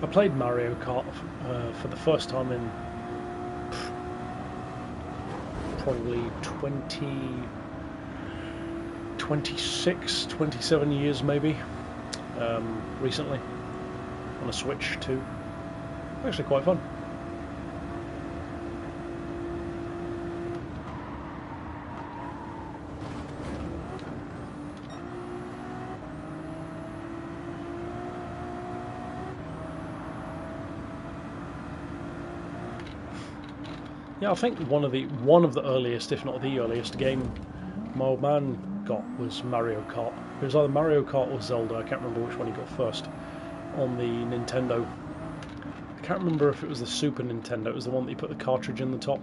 I played Mario Kart for the first time in probably 27 years maybe, recently, on a Switch too. Actually quite fun. Yeah, I think one of the earliest, if not the earliest, game my old man got was Mario Kart. It was either Mario Kart or Zelda. I can't remember which one he got first on the Nintendo. I can't remember if it was the Super Nintendo. It was the one that you put the cartridge in the top.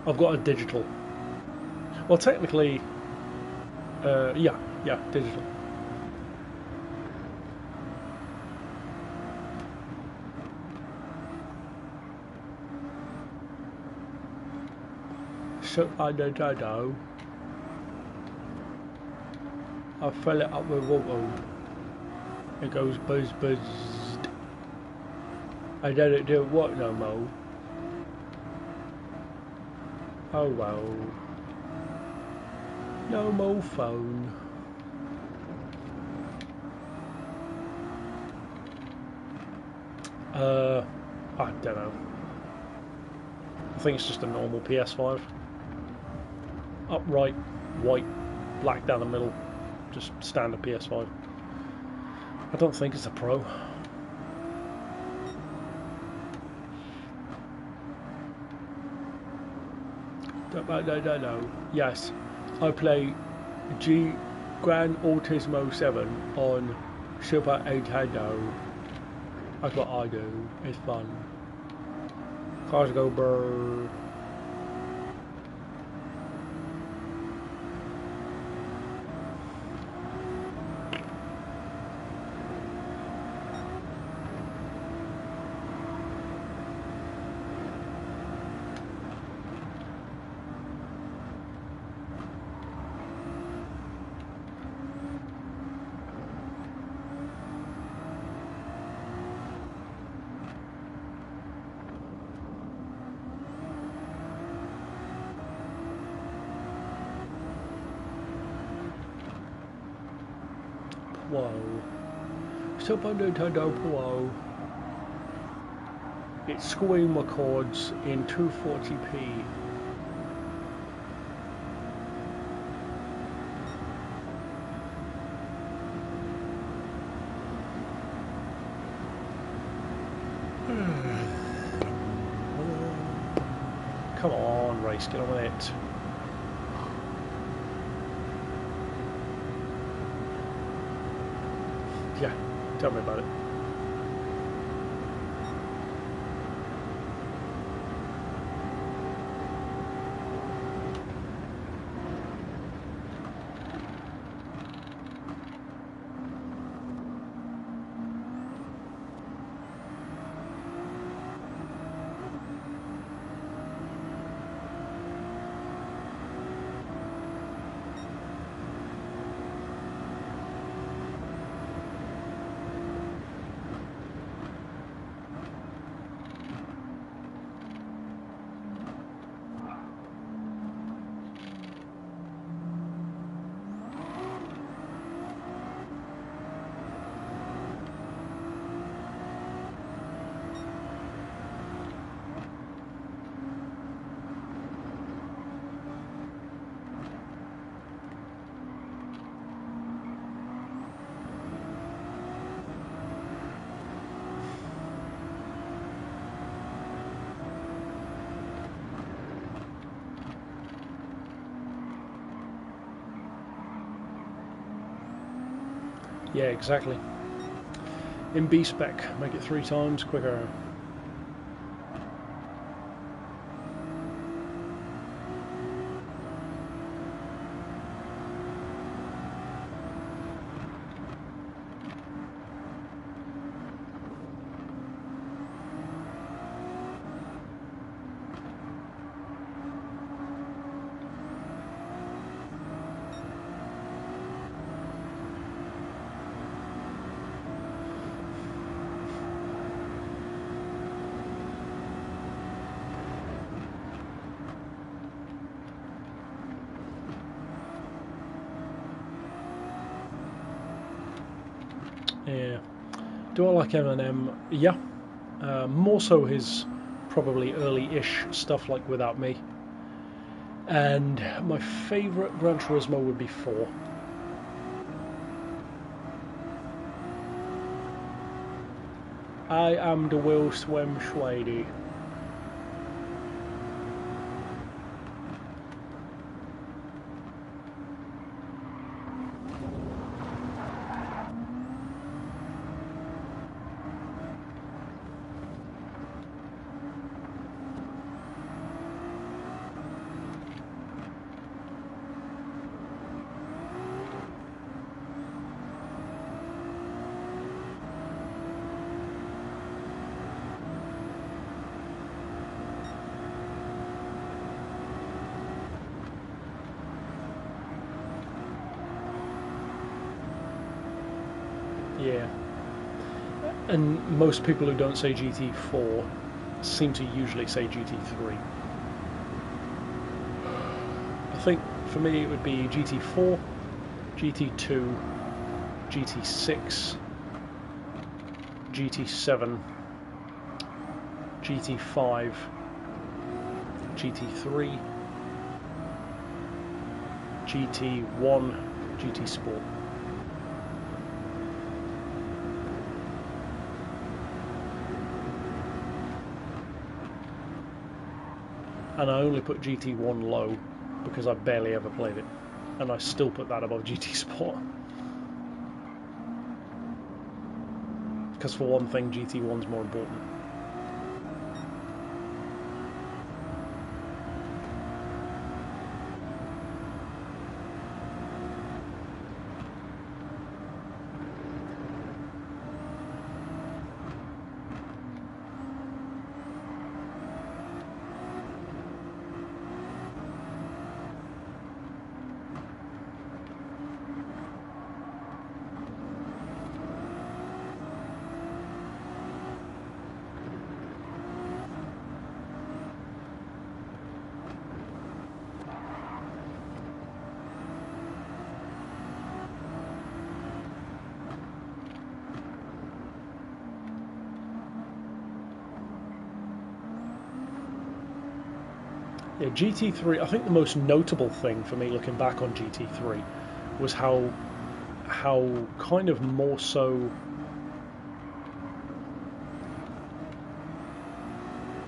I've got a digital. Well, technically, yeah, digital. So I don't know. I fill it up with water. It goes buzz buzz. I don't do what no more. Oh well. No more phone. I don't know. I think it's just a normal PS5. Upright, white, black down the middle. Just standard PS5. I don't think it's a Pro. No. Yes, I play Gran Turismo 7 on Super Nintendo. That's what I do. It's fun. Cars go brrr. Whoa. Super Nintendo Pro. It's screen records in 240p. Come on, Rhys, get on with it. Yeah, tell me about it. Yeah, exactly. In B spec, make it 3 times quicker. Yeah. Do I like Eminem? Yeah. More so his probably early-ish stuff like Without Me. And my favourite Gran Turismo would be 4. I am the will swim Schwady. Yeah. And most people who don't say GT4 seem to usually say GT3. I think for me it would be GT4, GT2, GT6, GT7, GT5, GT3, GT1, GT Sport. And I only put GT1 low because I barely ever played it, and I still put that above GT Sport. Because for one thing, GT1's more important. Yeah, GT3, I think the most notable thing for me looking back on GT3 was how kind of more so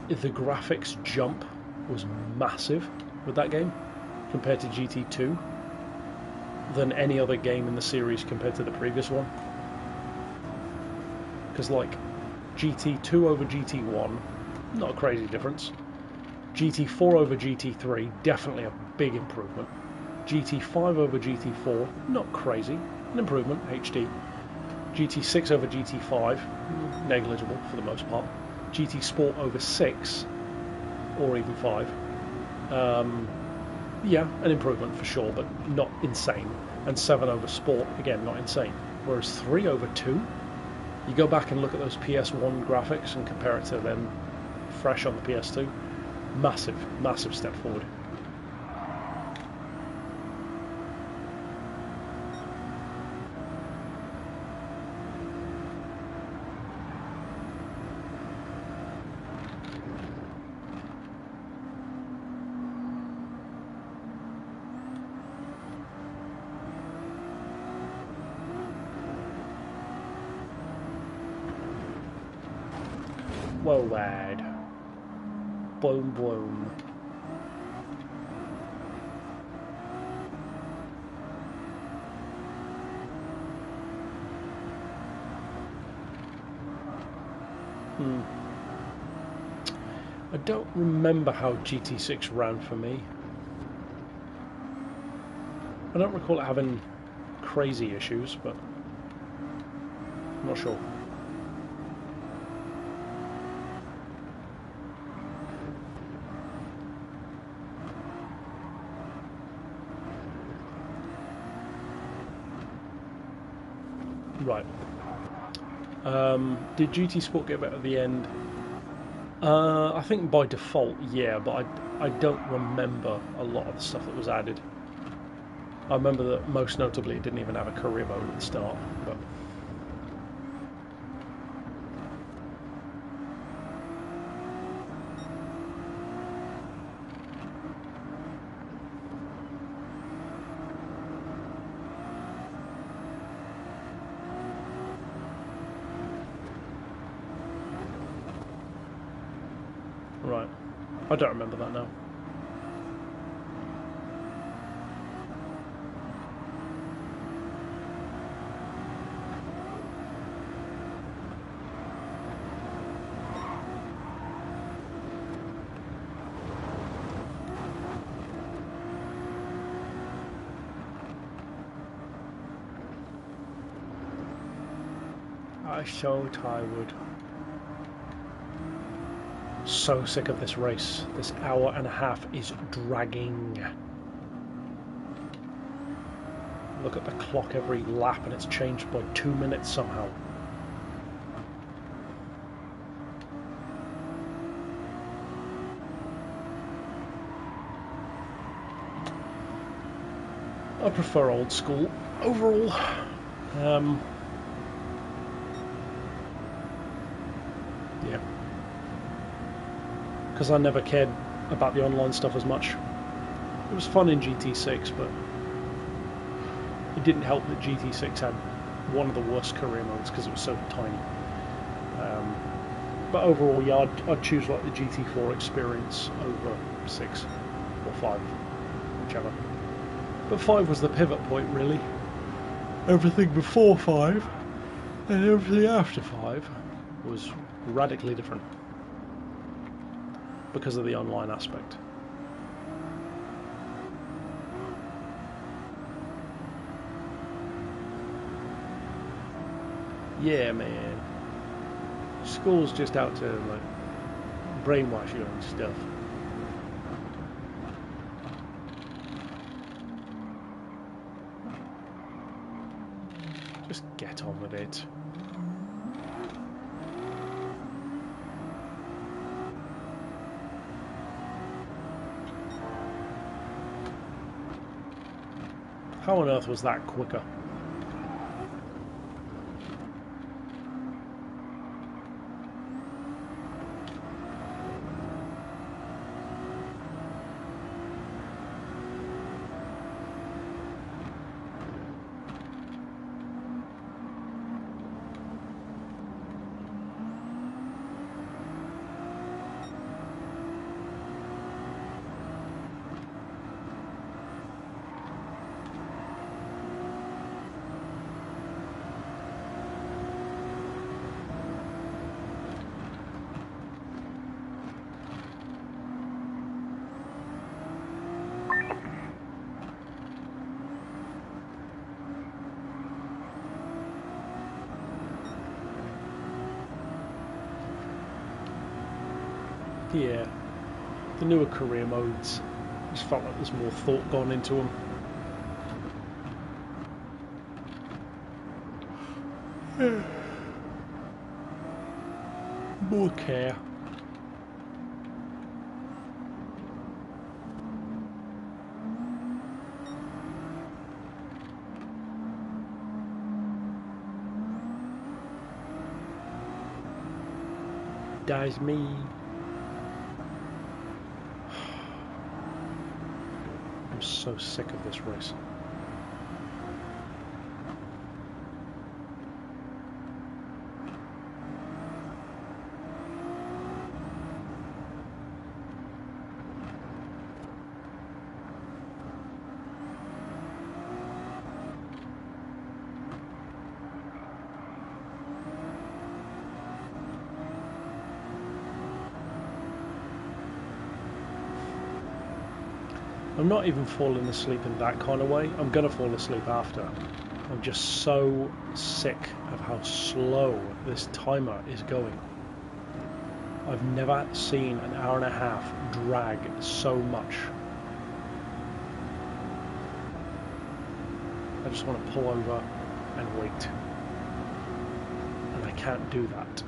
the graphics jump was massive with that game compared to GT2 than any other game in the series compared to the previous one. Because like GT2 over GT1, not a crazy difference. GT4 over GT3, definitely a big improvement. GT5 over GT4, not crazy, an improvement, HD. GT6 over GT5, negligible for the most part. GT Sport over 6, or even 5. Yeah, an improvement for sure, but not insane. And 7 over Sport, again, not insane. Whereas 3 over 2, you go back and look at those PS1 graphics and compare it to them fresh on the PS2. Massive, massive step forward. Well, lad. Boom, boom. I don't remember how GT6 ran for me. I don't recall it having crazy issues, but I'm not sure. Right. Did GT Sport get better at the end? I think by default, yeah, but I don't remember a lot of the stuff that was added. I remember that most notably it didn't even have a career mode at the start, but... Right. I don't remember that now. I'm so tired. So sick of this race. This hour and a half is dragging. Look at the clock every lap and it's changed by 2 minutes somehow. I prefer old school overall. Yeah. Because I never cared about the online stuff as much. It was fun in GT6, but it didn't help that GT6 had one of the worst career modes because it was so tiny. But overall, yeah, I'd choose like the GT4 experience over 6 or 5, whichever. But 5 was the pivot point, really. Everything before 5 and everything after 5 was radically different because of the online aspect. Yeah, man. School's just out to like brainwash you and stuff. Just get on with it. How on earth was that quicker? Yeah, the newer career modes just felt like there's more thought gone into them. More care. That's me. I'm so sick of this race. I'm not even falling asleep in that kind of way. I'm going to fall asleep after. I'm just so sick of how slow this timer is going. I've never seen an hour and a half drag so much. I just want to pull over and wait. And I can't do that.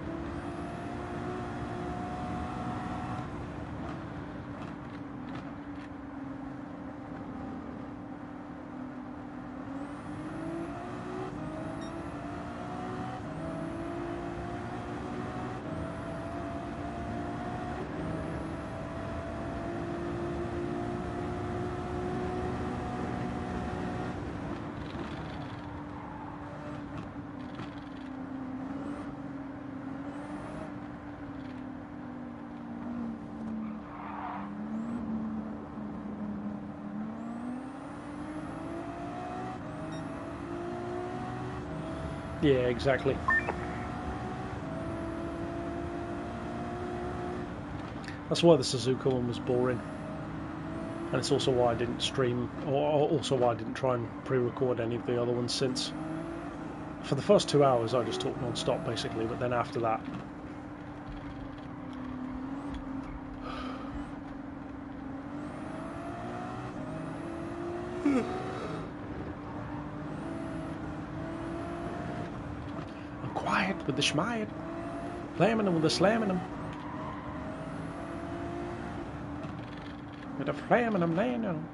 Yeah, exactly. That's why the Suzuka one was boring. And it's also why I didn't stream, or also why I didn't try and pre-record any of the other ones since. For the first 2 hours I just talked non-stop basically, but then after that... I'm quiet with the schmied. Slamming them with the slamming them. With the flamming them, landing them.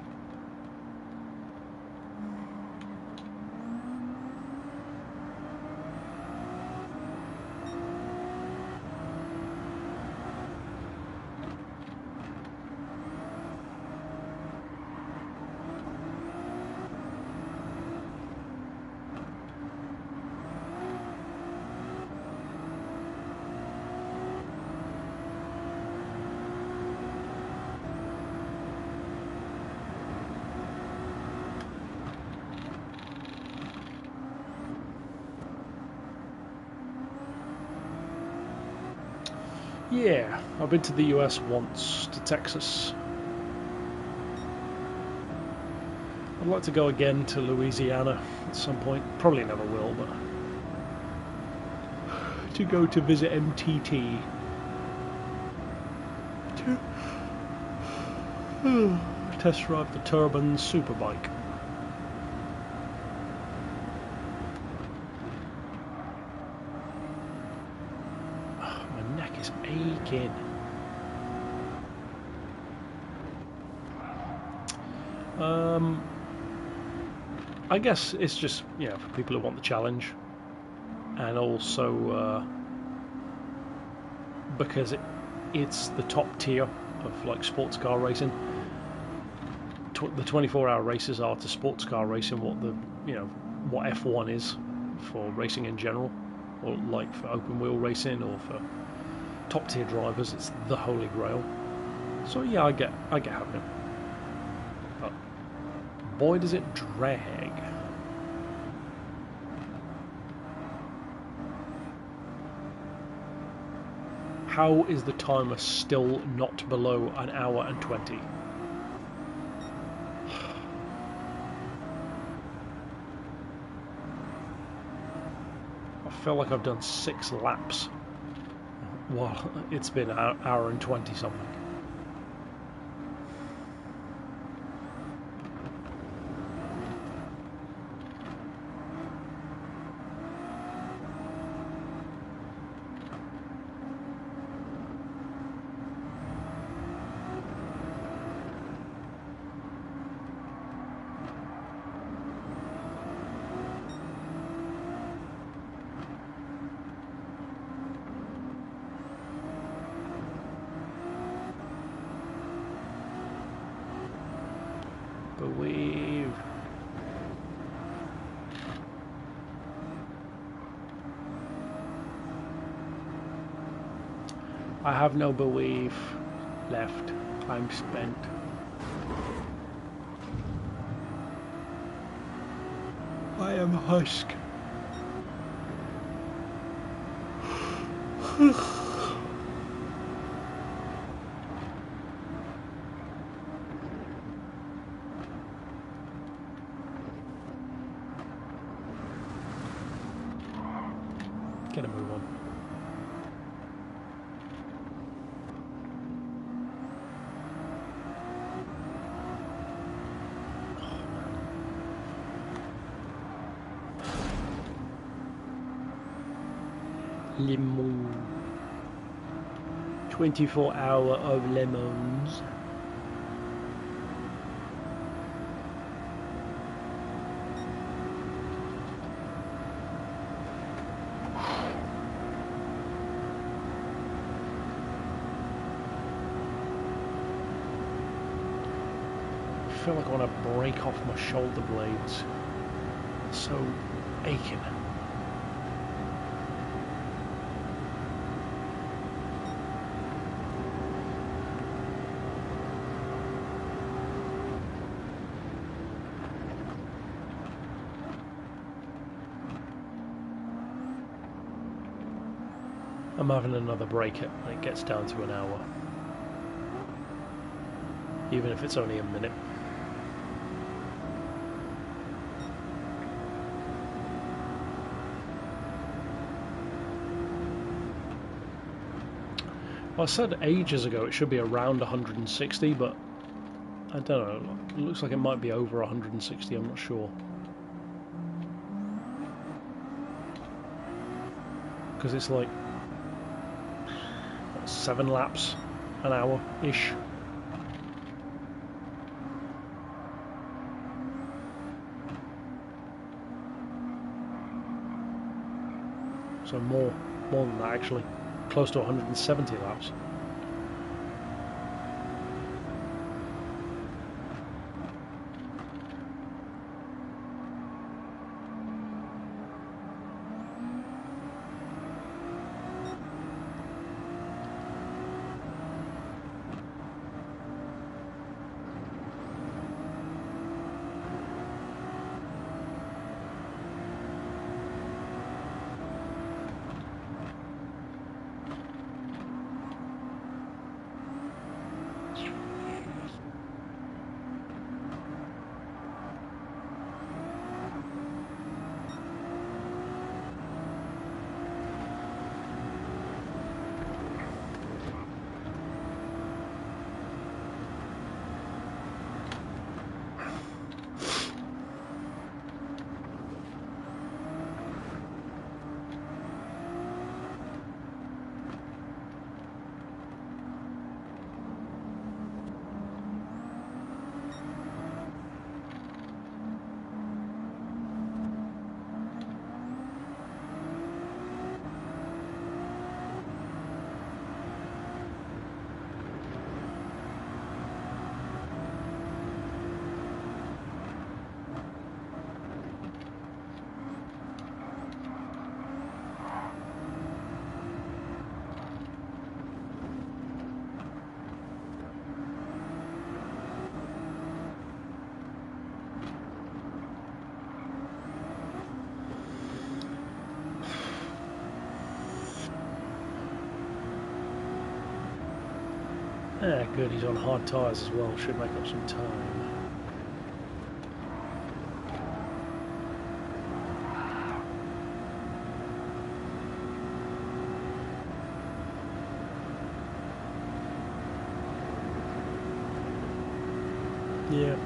Yeah, I've been to the US once, to Texas. I'd like to go again to Louisiana at some point. Probably never will, but... to go to visit MTT. To test drive the Turban Superbike. Aching. I guess it's just, you know, for people who want the challenge, and also because it's the top tier of like sports car racing. The 24-hour races are to sports car racing what the, you know, what F1 is for racing in general, or like for open wheel racing or for top tier drivers. It's the holy grail. So yeah, I get having it. But boy, does it drag. How is the timer still not below an hour and 20? I feel like I've done 6 laps. Well, it's been an hour and 20 something. Believe. I have no belief left. I'm spent. I am husk. Get a move on. Lemon. 24 hour of lemons. I feel like I want to break off my shoulder blades. So aching. I'm having another break and it gets down to an hour. Even if it's only a minute. I said ages ago it should be around 160, but I don't know. It looks like it might be over 160, I'm not sure. Because it's like 7 laps an hour-ish. So more than that actually. Close to 170 laps. Ah, good, he's on hard tyres as well, should make up some time. Yeah.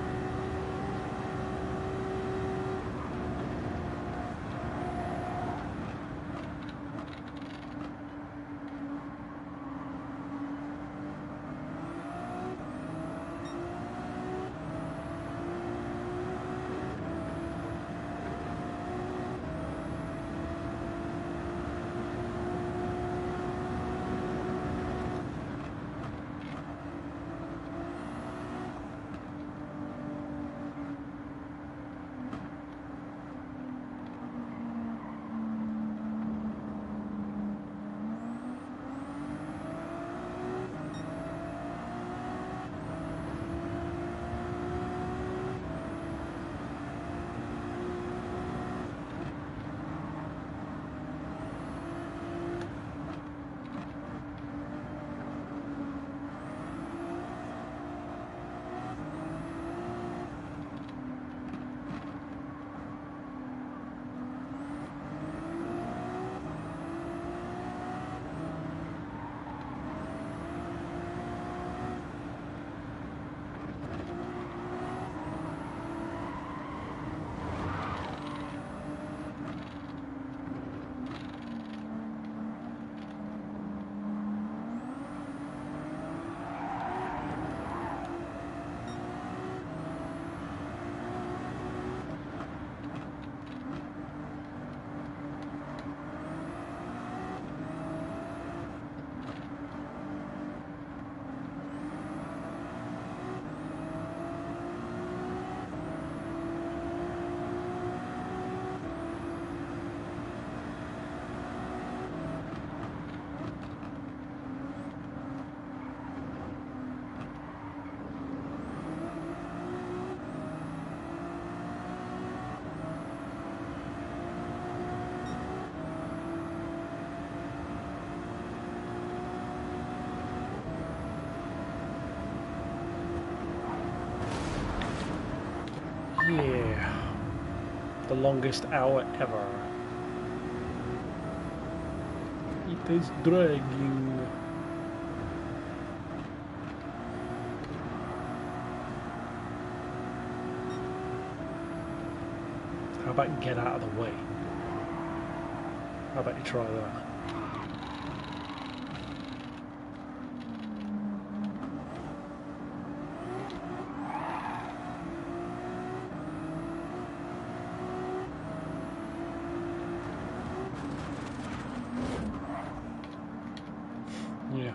Yeah. The longest hour ever. It is dragging. How about get out of the way? How about you try that? Yeah.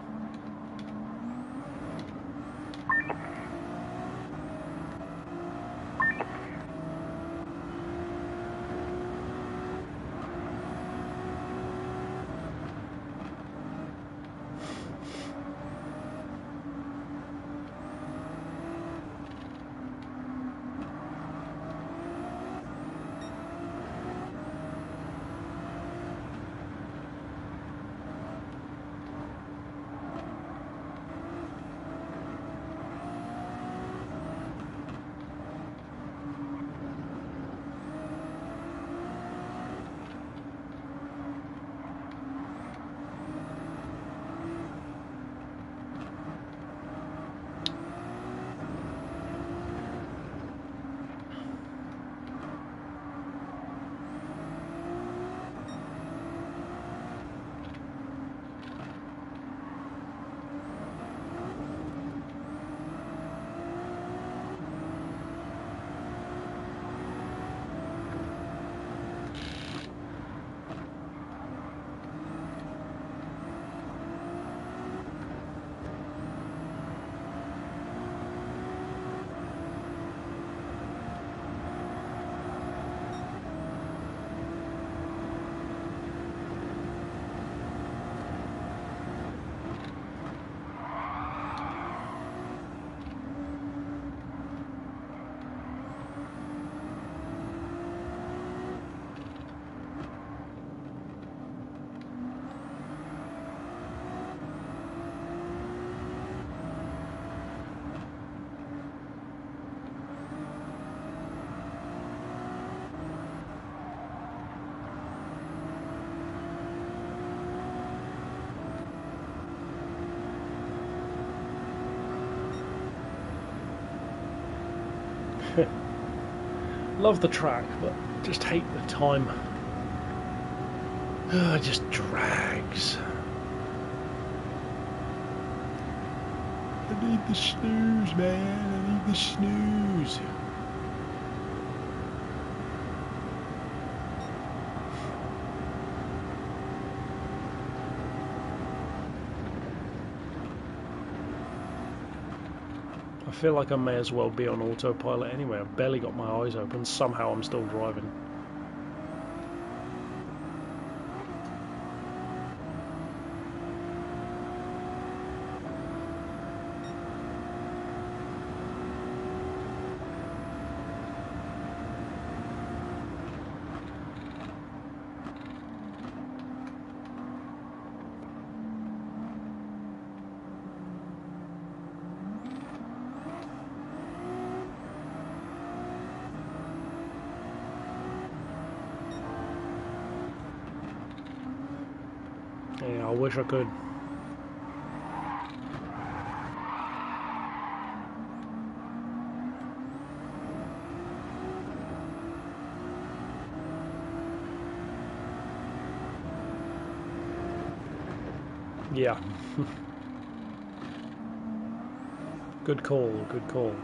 Love the track, but just hate the time. It just drags. I need the snooze, man. I need the snooze. I feel like I may as well be on autopilot anyway. I've barely got my eyes open. Somehow I'm still driving. Yeah, I wish I could. Yeah. Good call, good call.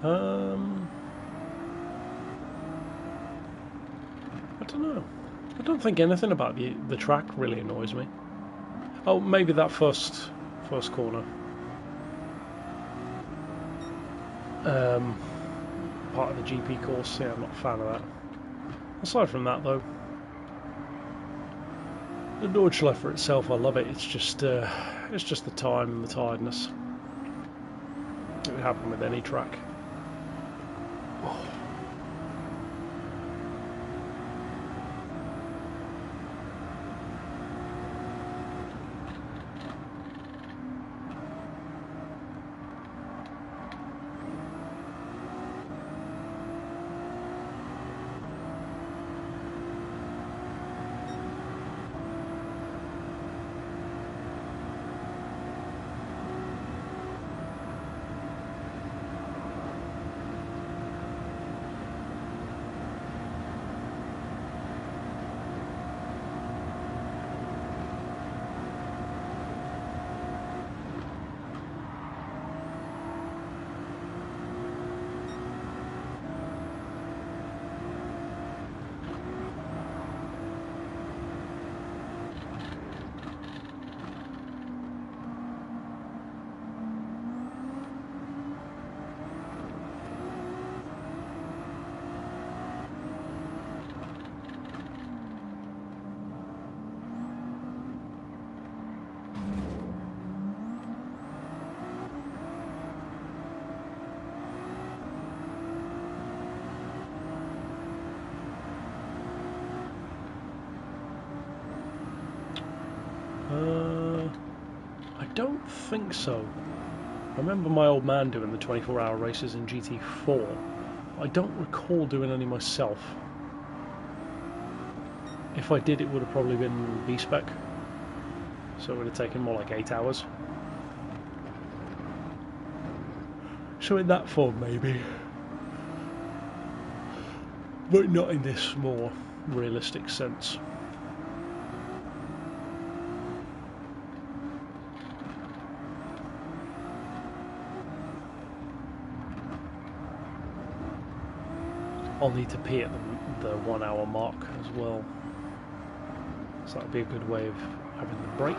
I don't know. I don't think anything about the track really annoys me. Oh, maybe that first corner. Part of the GP course. Yeah, I'm not a fan of that. Aside from that, though, the Deutschleffer itself, I love it. It's just the time and the tiredness. It would happen with any track. Oh. I don't think so. I remember my old man doing the 24-hour races in GT4. I don't recall doing any myself. If I did, it would have probably been B-spec. So it would have taken more like 8 hours. So in that form, maybe. But not in this more realistic sense. I'll need to pee at the 1 hour mark as well. So that'd be a good way of having the break.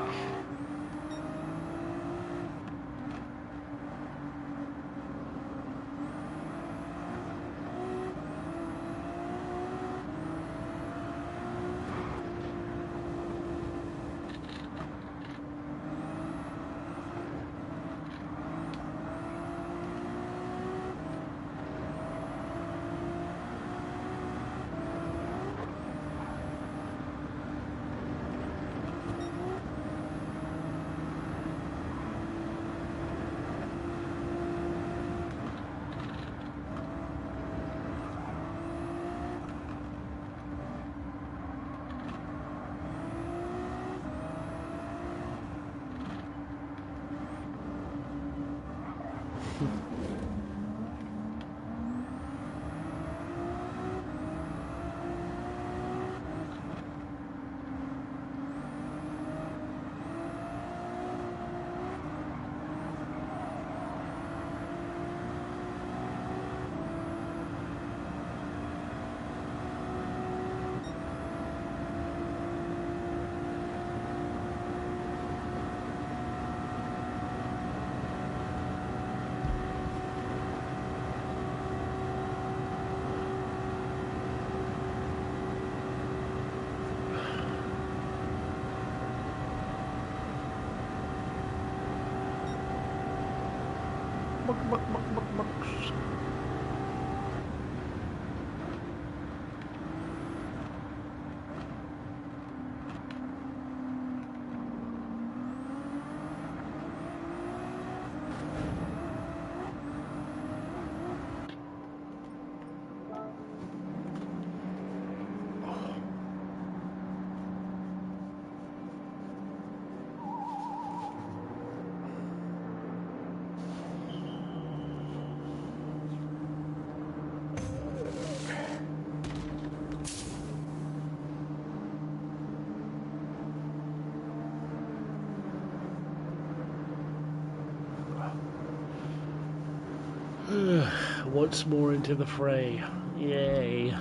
once more into the fray. Yay.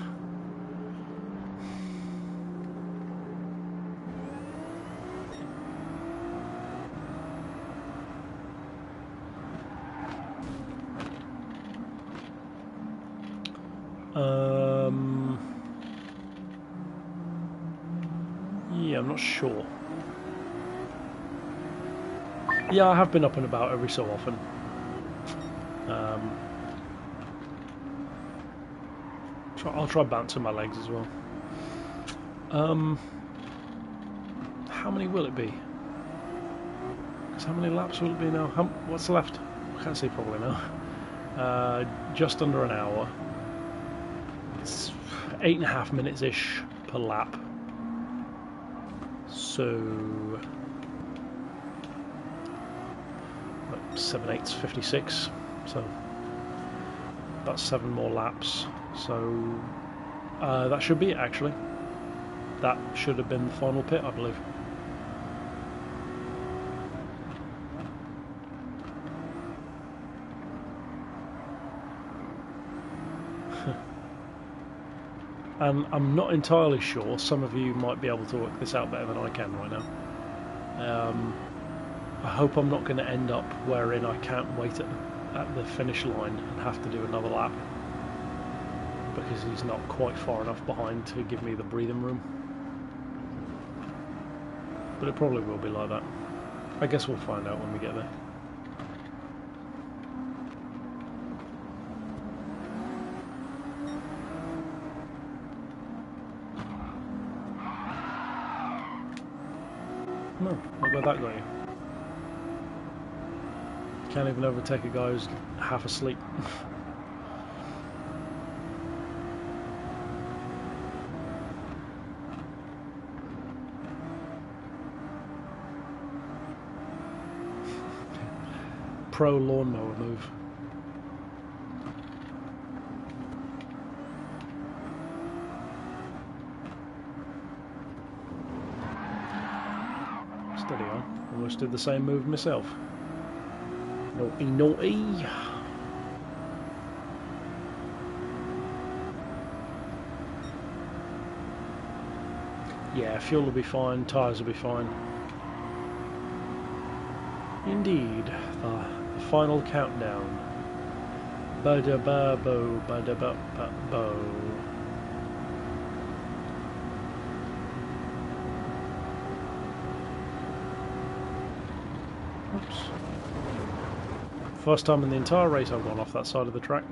Yeah, I'm not sure. Yeah, I have been up and about every so often. I'll try bouncing my legs as well. How many will it be? Because how many laps will it be now? What's left? I can't see probably now. Just under an hour. It's 8.5 minutes-ish per lap. So 7/8's 56. So about 7 more laps. So that should be it actually. That should have been the final pit, I believe. And I'm not entirely sure, some of you might be able to work this out better than I can right now. I hope I'm not going to end up wherein I can't wait at the finish line and have to do another lap, because he's not quite far enough behind to give me the breathing room. But it probably will be like that. I guess we'll find out when we get there. No, look where that got you. Can't even overtake a guy who's half asleep. Pro lawnmower move. Steady on. Almost did the same move myself. Naughty, naughty. Yeah, fuel will be fine, tyres will be fine. Indeed, the final countdown. Ba-da-ba-bo, ba-da-ba-ba-bo. Oops. First time in the entire race I've gone off that side of the track.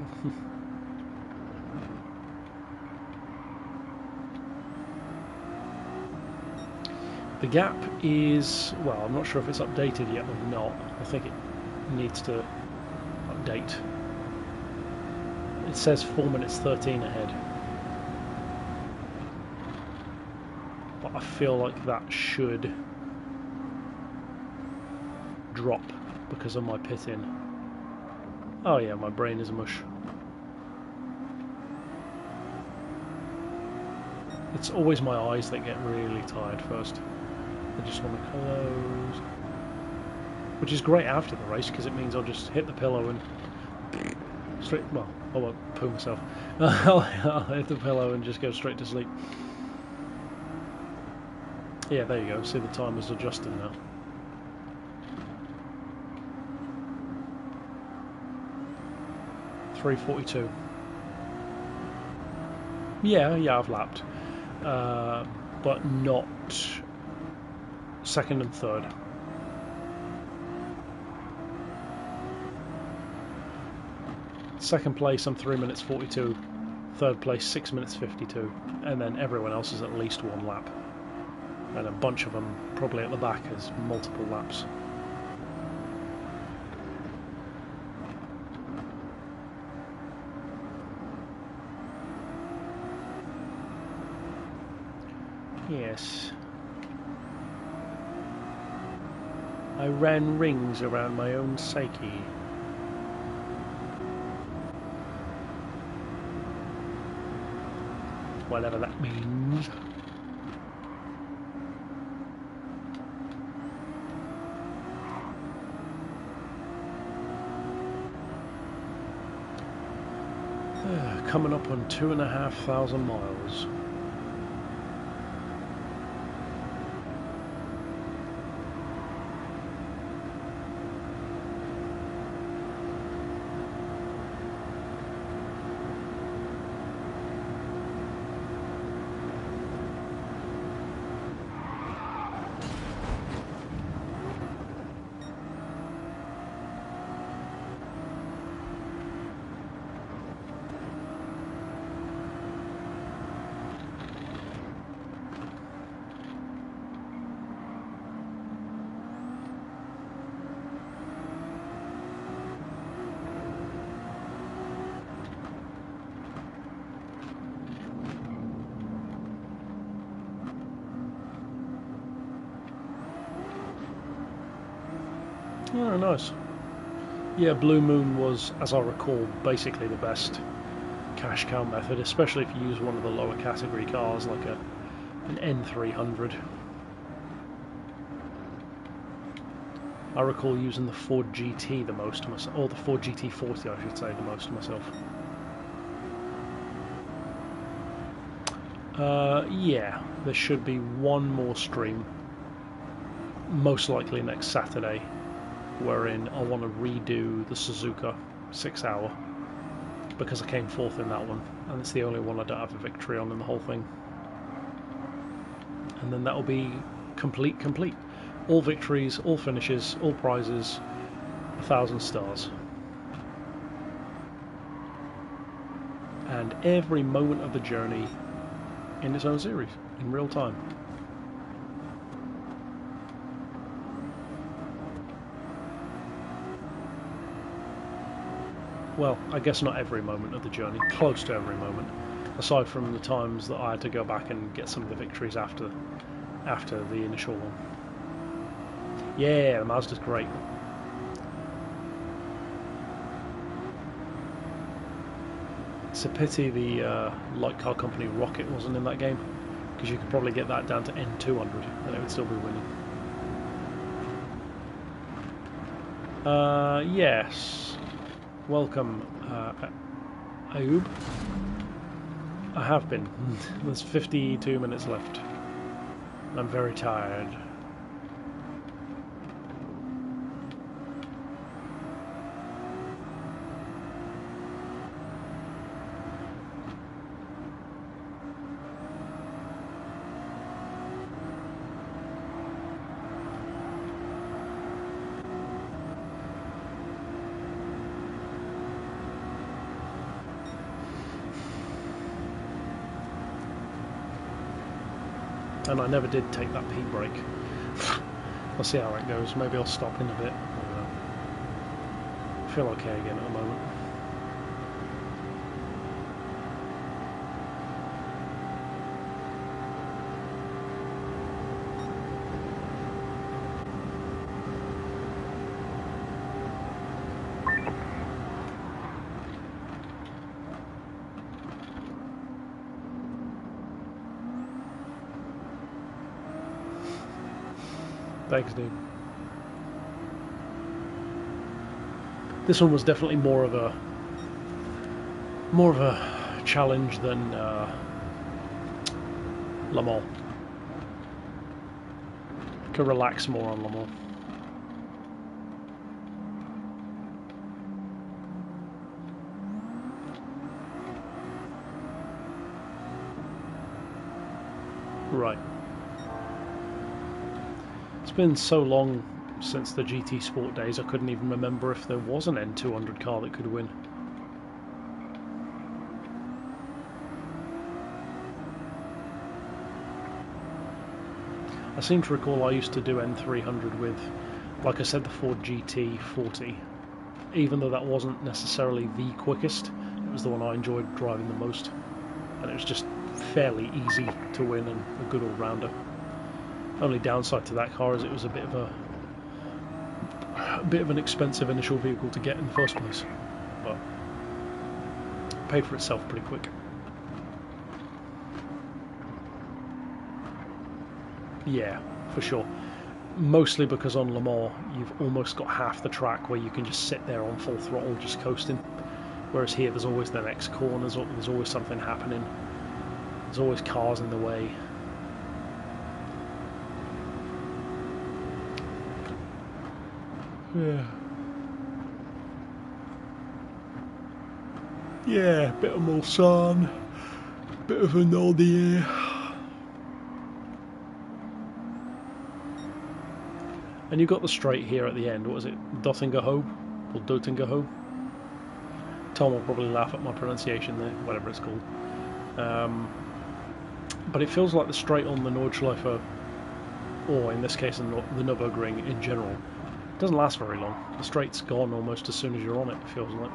The gap is, well, I'm not sure if it's updated yet or not. I think it needs to update. It says 4 minutes 13 ahead. But I feel like that should drop because of my pit in. Oh yeah, my brain is a mush. It's always my eyes that get really tired first. I just want to close. Which is great after the race, because it means I'll just hit the pillow and straight, well, I won't poo myself. I'll hit the pillow and just go straight to sleep. Yeah, there you go. See, the timer's adjusting now. .342. Yeah, I've lapped. But not second and third. Second place I'm 3 minutes 42, third place 6 minutes 52, and then everyone else is at least one lap, and a bunch of them probably at the back is multiple laps. Yes. I ran rings around my own psyche. Whatever that means. Coming up on 2,500 miles. Oh, nice. Yeah, Blue Moon was, as I recall, basically the best cash cow method, especially if you use one of the lower category cars like an N300. I recall using the Ford GT the most, or the Ford GT40 I should say, the most myself. Yeah, there should be one more stream, most likely next Saturday, wherein I want to redo the Suzuka 6 hour because I came fourth in that one and it's the only one I don't have a victory on in the whole thing. And then that'll be complete. All victories, all finishes, all prizes, 1,000 stars. And every moment of the journey in its own series, in real time. Well, I guess not every moment of the journey, close to every moment, aside from the times that I had to go back and get some of the victories after the initial one. Yeah, the Mazda's great. It's a pity the light car company Rocket wasn't in that game, because you could probably get that down to N200 and it would still be winning. Yes. Welcome, Ayub. I have been. There's 52 minutes left. I'm very tired. And I never did take that P brake. I'll see how it goes. Maybe I'll stop in a bit. I feel okay again at the moment. Thanks, dude. This one was definitely more of a challenge than Le Mans. Could relax more on Le Mans. Right. It's been so long since the GT Sport days I couldn't even remember if there was an N200 car that could win. I seem to recall I used to do N300 with, like I said, the Ford GT40. Even though that wasn't necessarily the quickest, it was the one I enjoyed driving the most. And it was just fairly easy to win and a good all-rounder. Only downside to that car is it was a bit of an expensive initial vehicle to get in the first place, but it paid for itself pretty quick. Yeah, for sure. Mostly because on Le Mans you've almost got half the track where you can just sit there on full throttle just coasting, Whereas here, there's always the next corner, there's always something happening. There's always cars in the way. Yeah. Yeah, bit of Mulsanne, bit of a Nordier. And you've got the straight here at the end. What is it? Dottingerho? Or Dotingerho? Tom will probably laugh at my pronunciation there, whatever it's called. But it feels like the straight on the Nordschleife, or in this case the Nurburgring in general, doesn't last very long. The straight's gone almost as soon as you're on it, it feels like.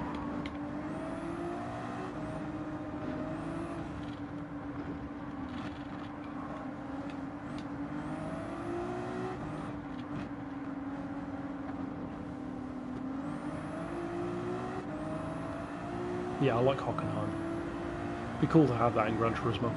Yeah, I like Hockenheim. Be cool to have that in Gran Turismo.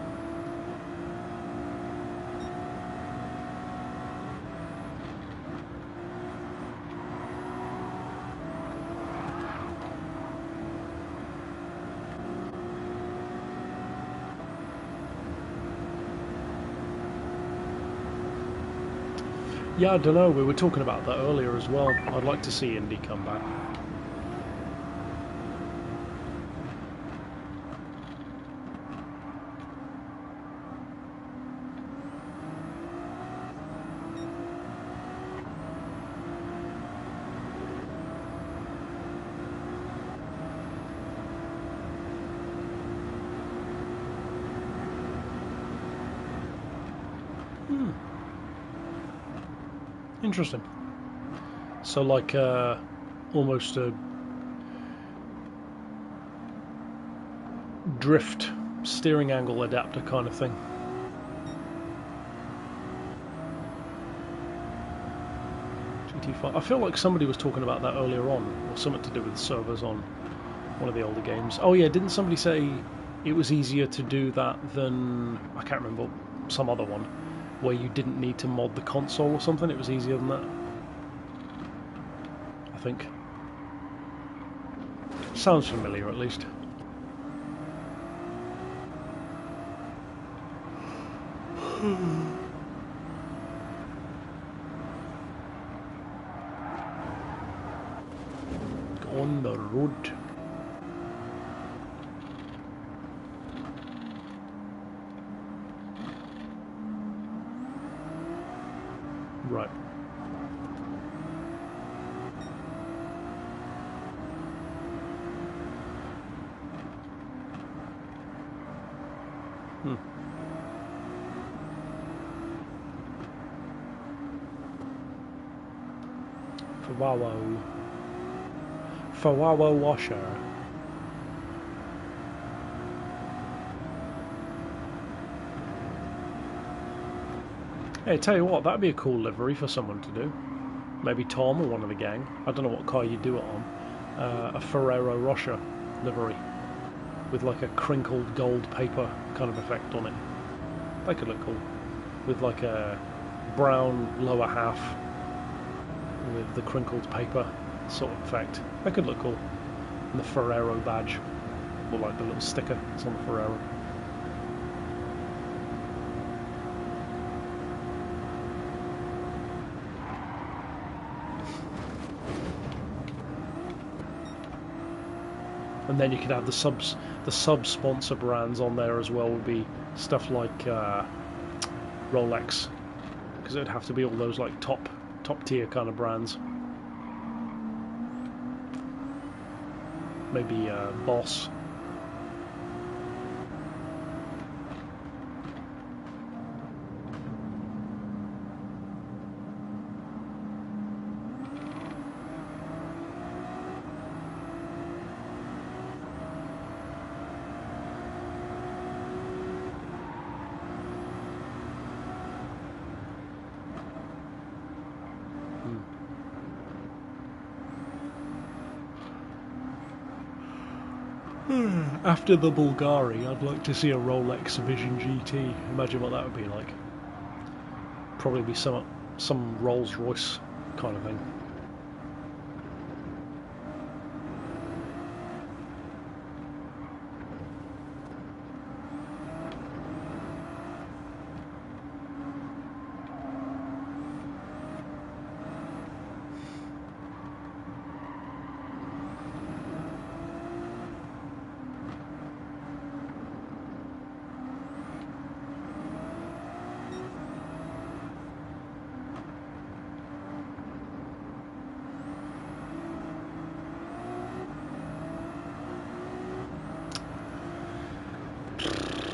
Yeah, I don't know, we were talking about that earlier as well. I'd like to see Indy come back. Interesting. So like almost a drift steering angle adapter kind of thing. GT5. I feel like somebody was talking about that earlier on, or something to do with servers on one of the older games. Oh yeah, didn't somebody say it was easier to do that than, I can't remember, some other one, where you didn't need to mod the console or something? It was easier than that, I think. Sounds familiar, at least. On the road. Right. Fawawa washer. Hey, tell you what, that'd be a cool livery for someone to do. Maybe Tom or one of the gang. I don't know what car you do it on. A Ferrero Rocher livery with like a crinkled gold paper kind of effect on it. That could look cool. With like a brown lower half with the crinkled paper sort of effect. That could look cool. And the Ferrero badge, or like the little sticker that's on the Ferrero. And then you could have the sub-sponsor brands on there as well. Would be stuff like Rolex, because it would have to be all those like top tier kind of brands. Maybe Boss. After the Bulgari, I'd like to see a Rolex Vision GT. Imagine what that would be like. Probably be some Rolls Royce kind of thing.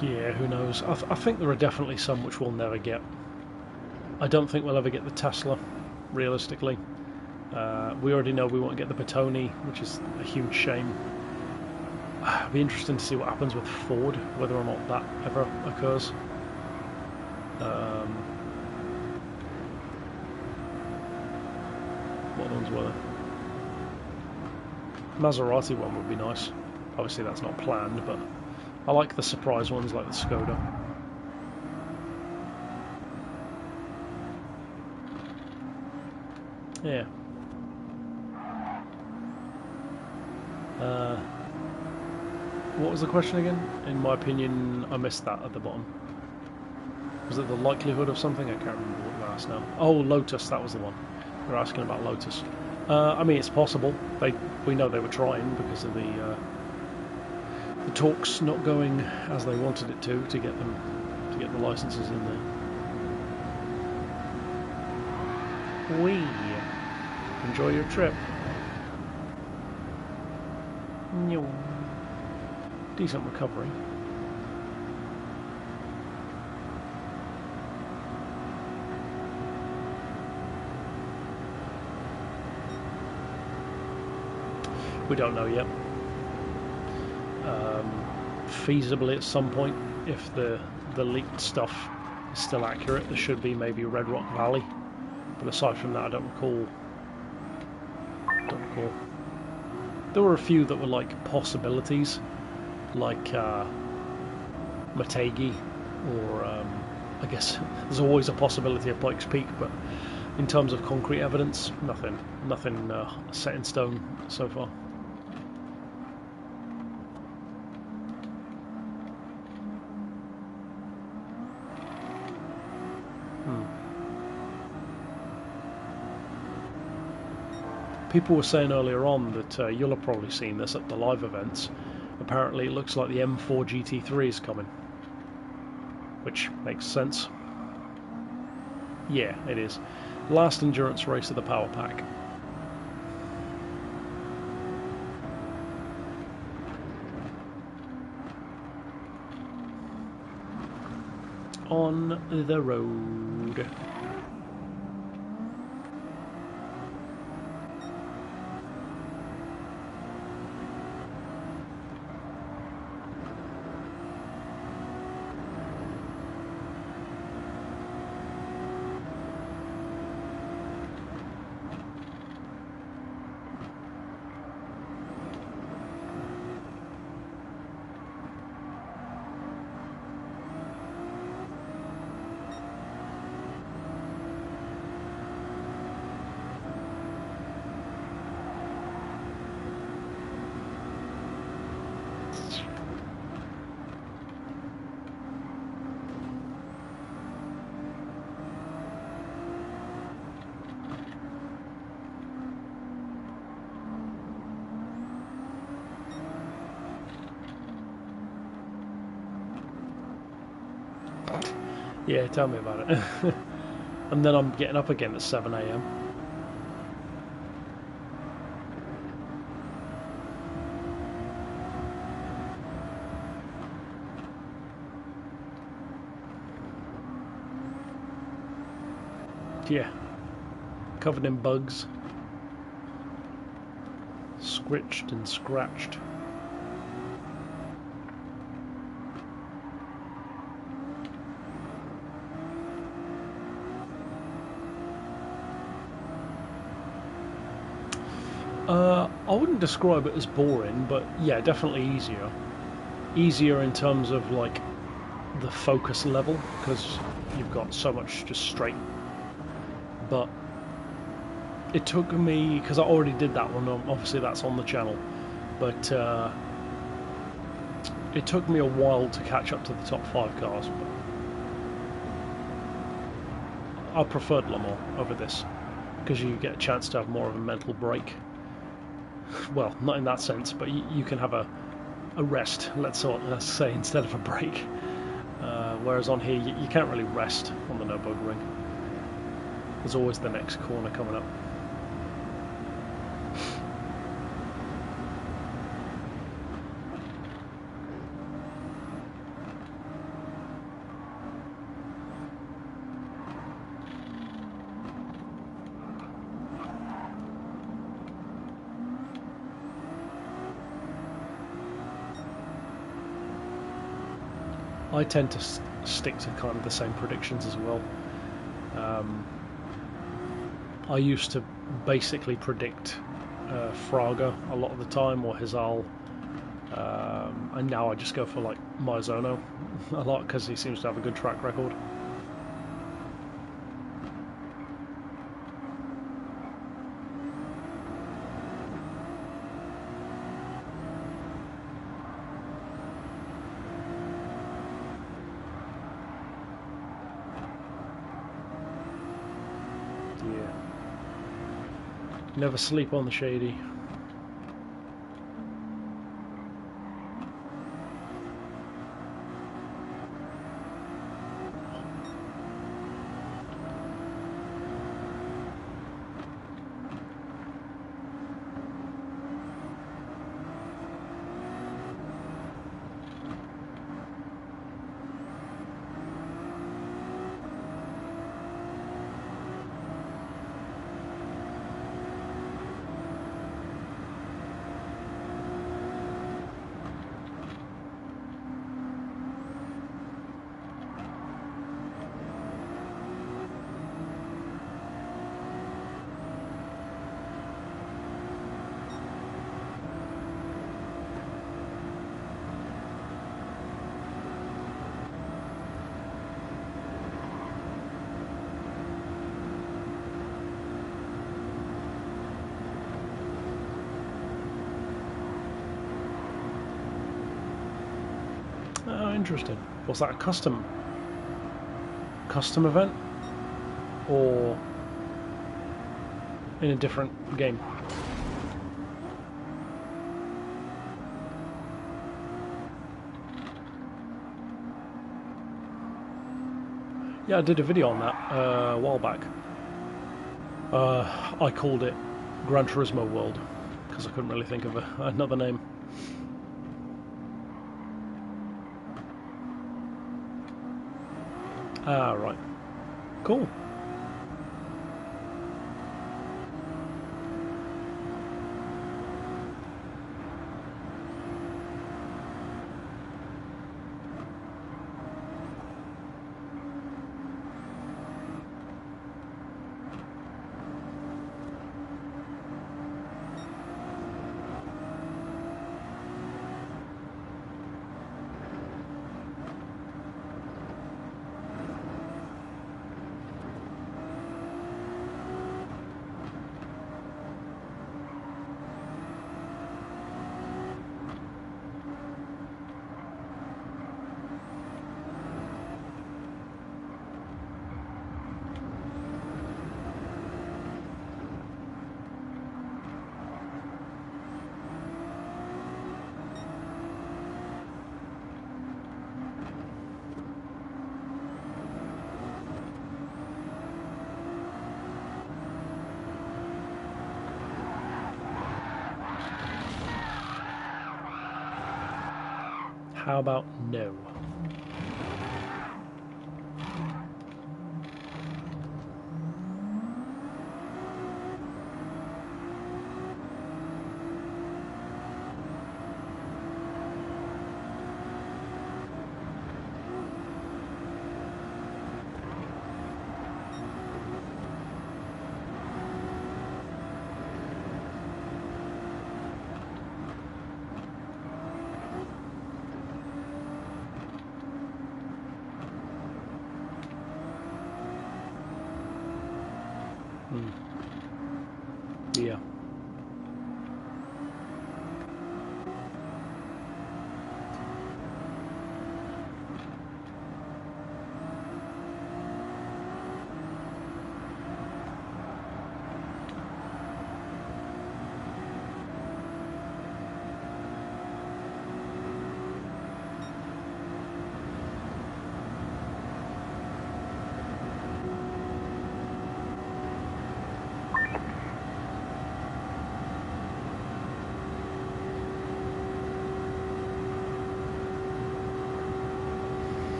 Yeah, who knows? I think there are definitely some which we'll never get. I don't think we'll ever get the Tesla, realistically. We already know we won't get the Bertoni, which is a huge shame. It'll be interesting to see what happens with Ford, whether or not that ever occurs. What ones were there? Maserati one would be nice. Obviously that's not planned, but I like the surprise ones like the Skoda. Yeah. What was the question again? In my opinion, I missed that at the bottom. Was it the likelihood of something? I can't remember what you asked now. Oh, Lotus, that was the one. We're asking about Lotus. I mean, it's possible. We know they were trying because of the talks not going as they wanted it to get the licenses in there. Whee! Enjoy your trip. Decent recovery. We don't know yet. Feasibly at some point, if the leaked stuff is still accurate, there should be maybe Red Rock Valley. But aside from that, I don't recall. There were a few that were like possibilities, like Mategi, or I guess there's always a possibility of Pikes Peak, but in terms of concrete evidence, nothing set in stone so far. People were saying earlier on that you'll have probably seen this at the live events. Apparently it looks like the M4 GT3 is coming, which makes sense. Yeah, it is. Last endurance race of the Power Pack. On the road. Yeah, tell me about it. And then I'm getting up again at 7 AM. Yeah, covered in bugs, scritched and scratched. I wouldn't describe it as boring, but yeah, definitely easier. Easier in terms of like the focus level, because you've got so much just straight. But it took me, because I already did that one, obviously that's on the channel, but it took me a while to catch up to the top 5 cars. I preferred Le Mans over this, because you get a chance to have more of a mental break. Well, not in that sense, but you can have a rest, let's say, instead of a break. Whereas on here, you can't really rest on the Nurburgring. There's always the next corner coming up. I tend to stick to kind of the same predictions as well. I used to basically predict Fraga a lot of the time, or Hizal, and now I just go for like Maizono a lot because he seems to have a good track record. Never sleep on the shady. Oh, interesting. Was that a custom event, or in a different game? Yeah, I did a video on that a while back. I called it Gran Turismo World because I couldn't really think of another name. Ah, right. Cool. How about no? Yeah.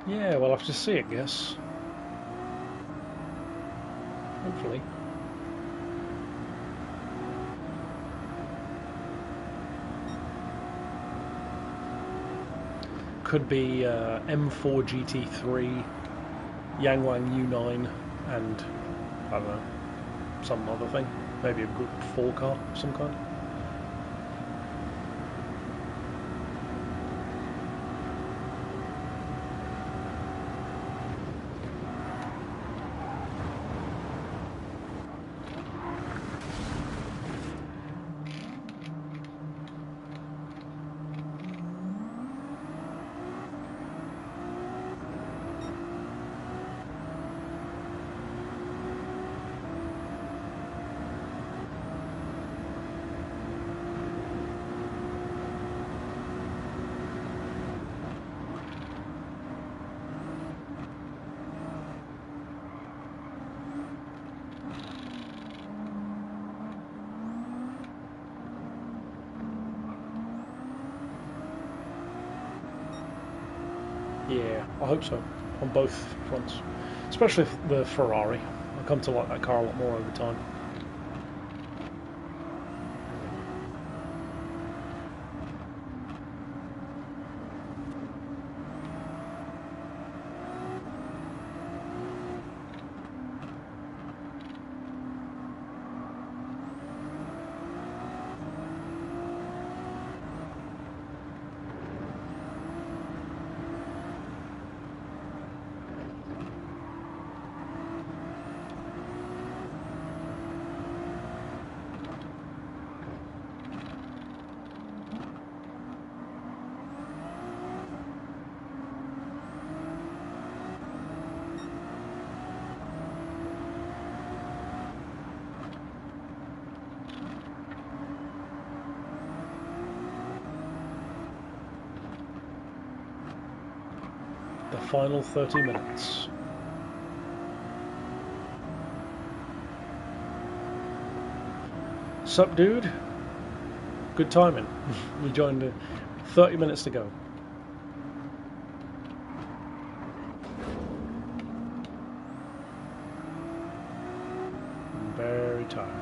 Yeah, we'll have to see, I guess. Hopefully. Could be M4 GT3, Yangwang U9, and I don't know, some other thing. Maybe a good 4 car of some kind. Yeah, I hope so, on both fronts. Especially the Ferrari. I've come to like that car a lot more over time. The final 30 minutes. Sup, dude? Good timing. You joined 30 minutes to go. I'm very tired.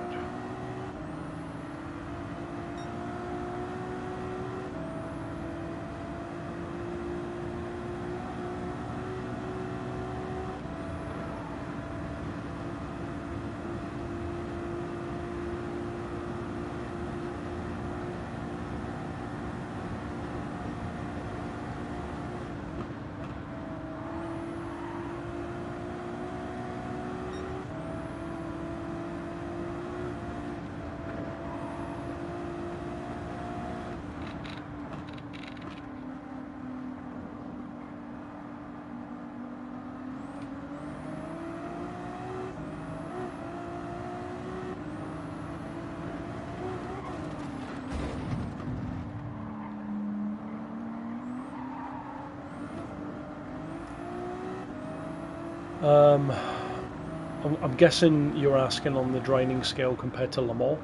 I'm guessing you're asking on the draining scale compared to Le Mans.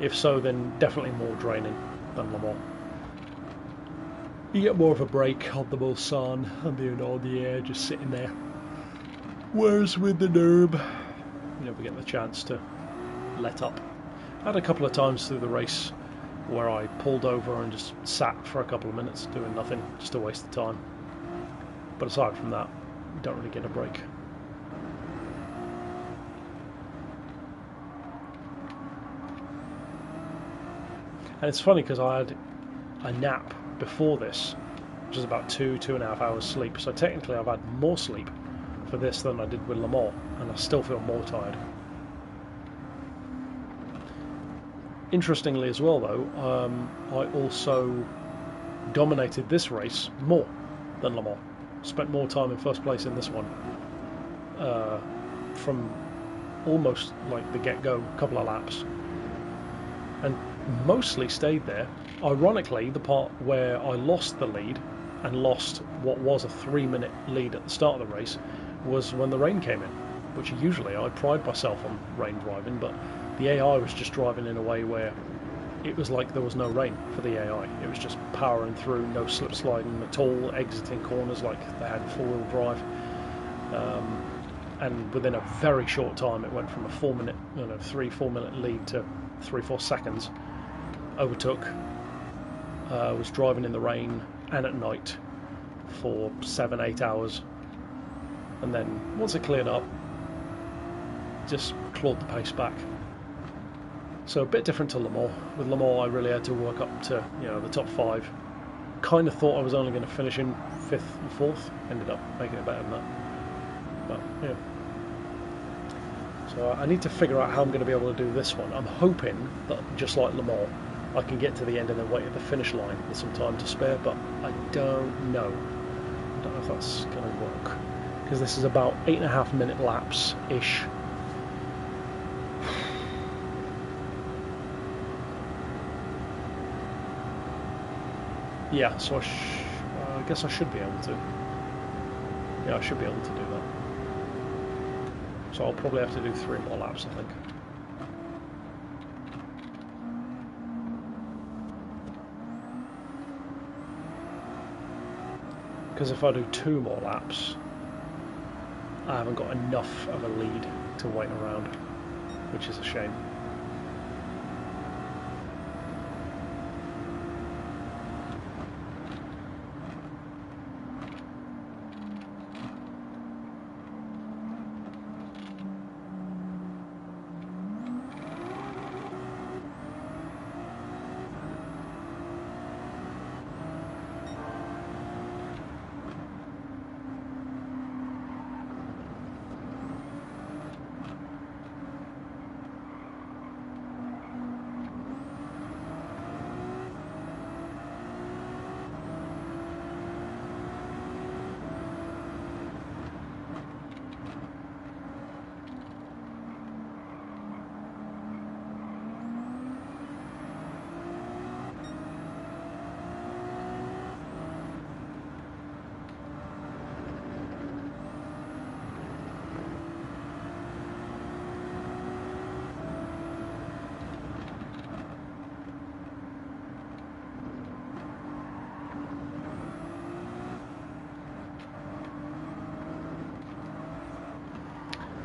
If so, then definitely more draining than Le Mans. You get more of a break on the Mulsanne and the Audier just sitting there. Whereas with the Nurb, you never get the chance to let up. I had a couple of times through the race where I pulled over and just sat for a couple of minutes doing nothing, just a waste of time. But aside from that, you don't really get a break. And it's funny because I had a nap before this, which is about 2.5 hours sleep. So technically I've had more sleep for this than I did with Le Mans, and I still feel more tired. Interestingly as well though, I also dominated this race more than Le Mans. Spent more time in first place in this one. From almost like the get-go, a couple of laps. And mostly stayed there. Ironically, the part where I lost the lead and lost what was a 3-minute lead at the start of the race was when the rain came in, which usually I pride myself on rain driving, but the AI was just driving in a way where it was like there was no rain for the AI. It was just powering through, no slip sliding at all, exiting corners like they had four-wheel drive. And within a very short time, it went from a 4 minute, 3-4 minute lead to 3-4 seconds. Overtook, was driving in the rain and at night for 7-8 hours, and then once it cleared up, just clawed the pace back. So a bit different to Le Mans. With Le Mans, I really had to work up to the top 5. Kind of thought I was only going to finish in 5th and 4th. Ended up making it better than that. But yeah. So I need to figure out how I'm going to be able to do this one. I'm hoping that, just like Le Mans, I can get to the end and then wait at the finish line with some time to spare, but I don't know. I don't know if that's going to work. Because this is about 8.5 minute laps-ish. Yeah, so I guess I should be able to. Yeah, I should be able to do that. So I'll probably have to do 3 more laps, I think. Because if I do 2 more laps, I haven't got enough of a lead to wait around, which is a shame.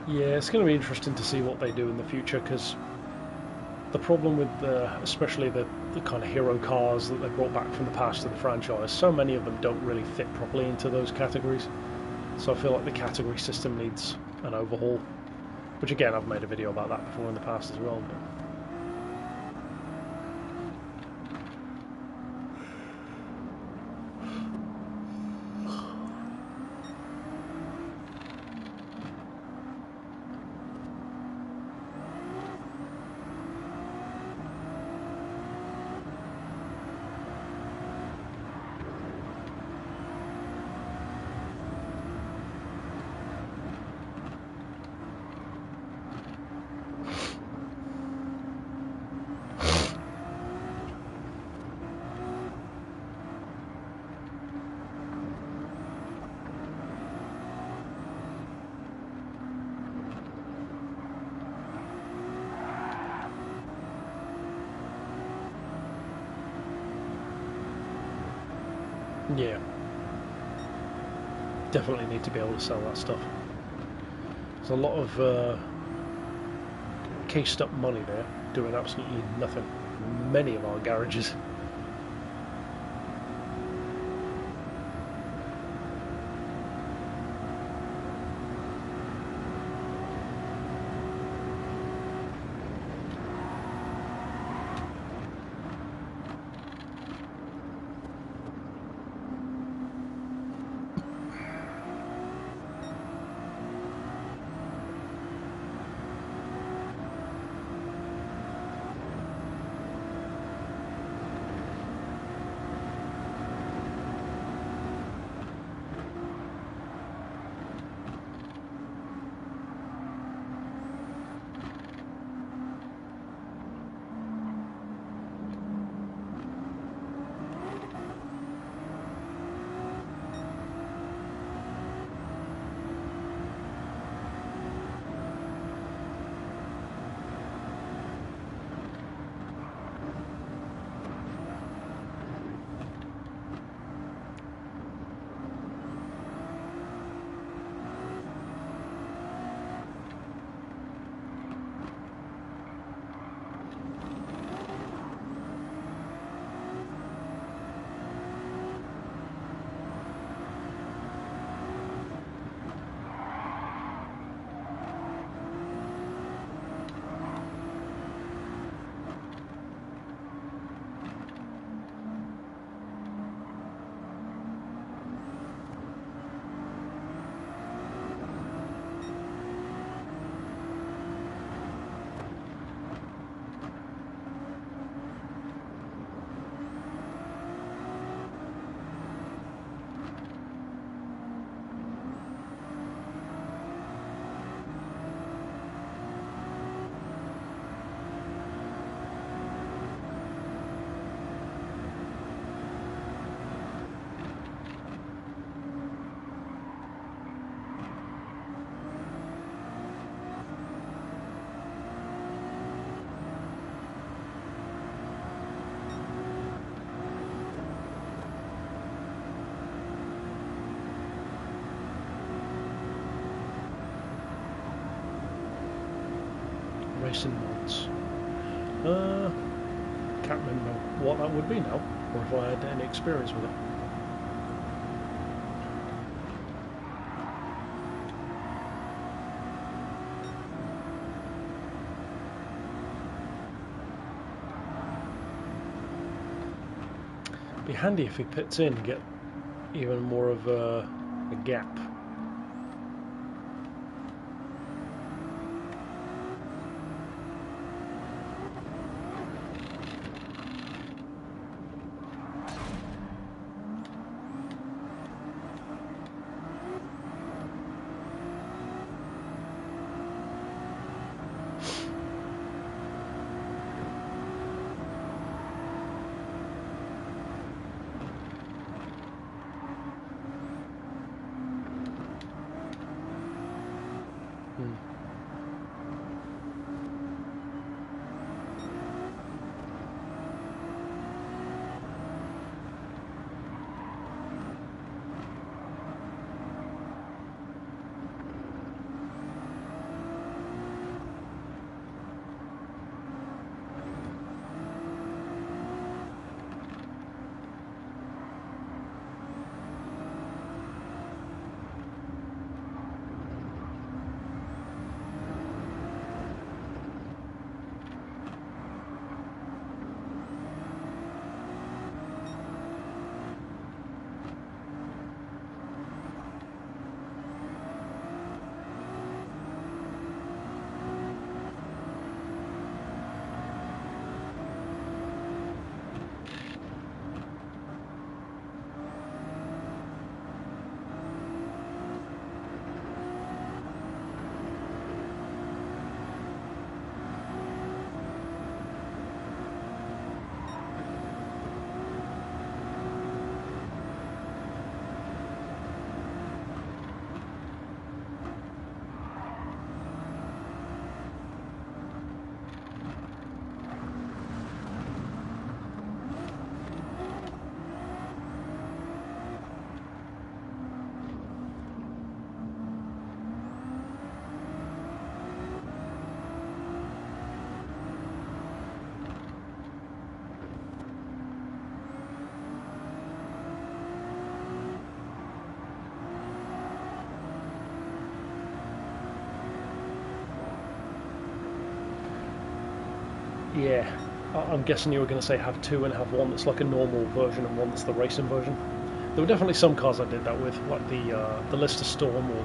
Yeah, it's going to be interesting to see what they do in the future, because the problem with especially the kind of hero cars that they brought back from the past to the franchise, so many of them don't really fit properly into those categories. So I feel like the category system needs an overhaul, which again, I've made a video about that before in the past as well. But yeah, definitely need to be able to sell that stuff. There's a lot of cased up money there doing absolutely nothing. Many of our garages. Racing mods. Can't remember what that would be now, or if I had any experience with it. Be handy if he pits in, get even more of a gap. Yeah, I'm guessing you were going to say have two and have one that's like a normal version and one that's the racing version. There were definitely some cars I did that with, like the Lister Storm or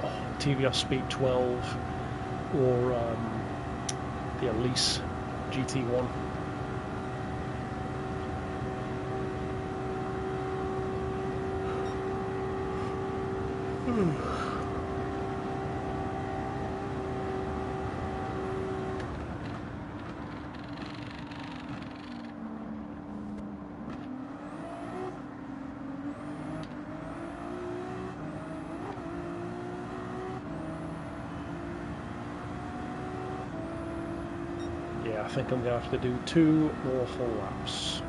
the TVR Speed 12 or the Elise GT1. I think I'm going to have to do 2 more full laps.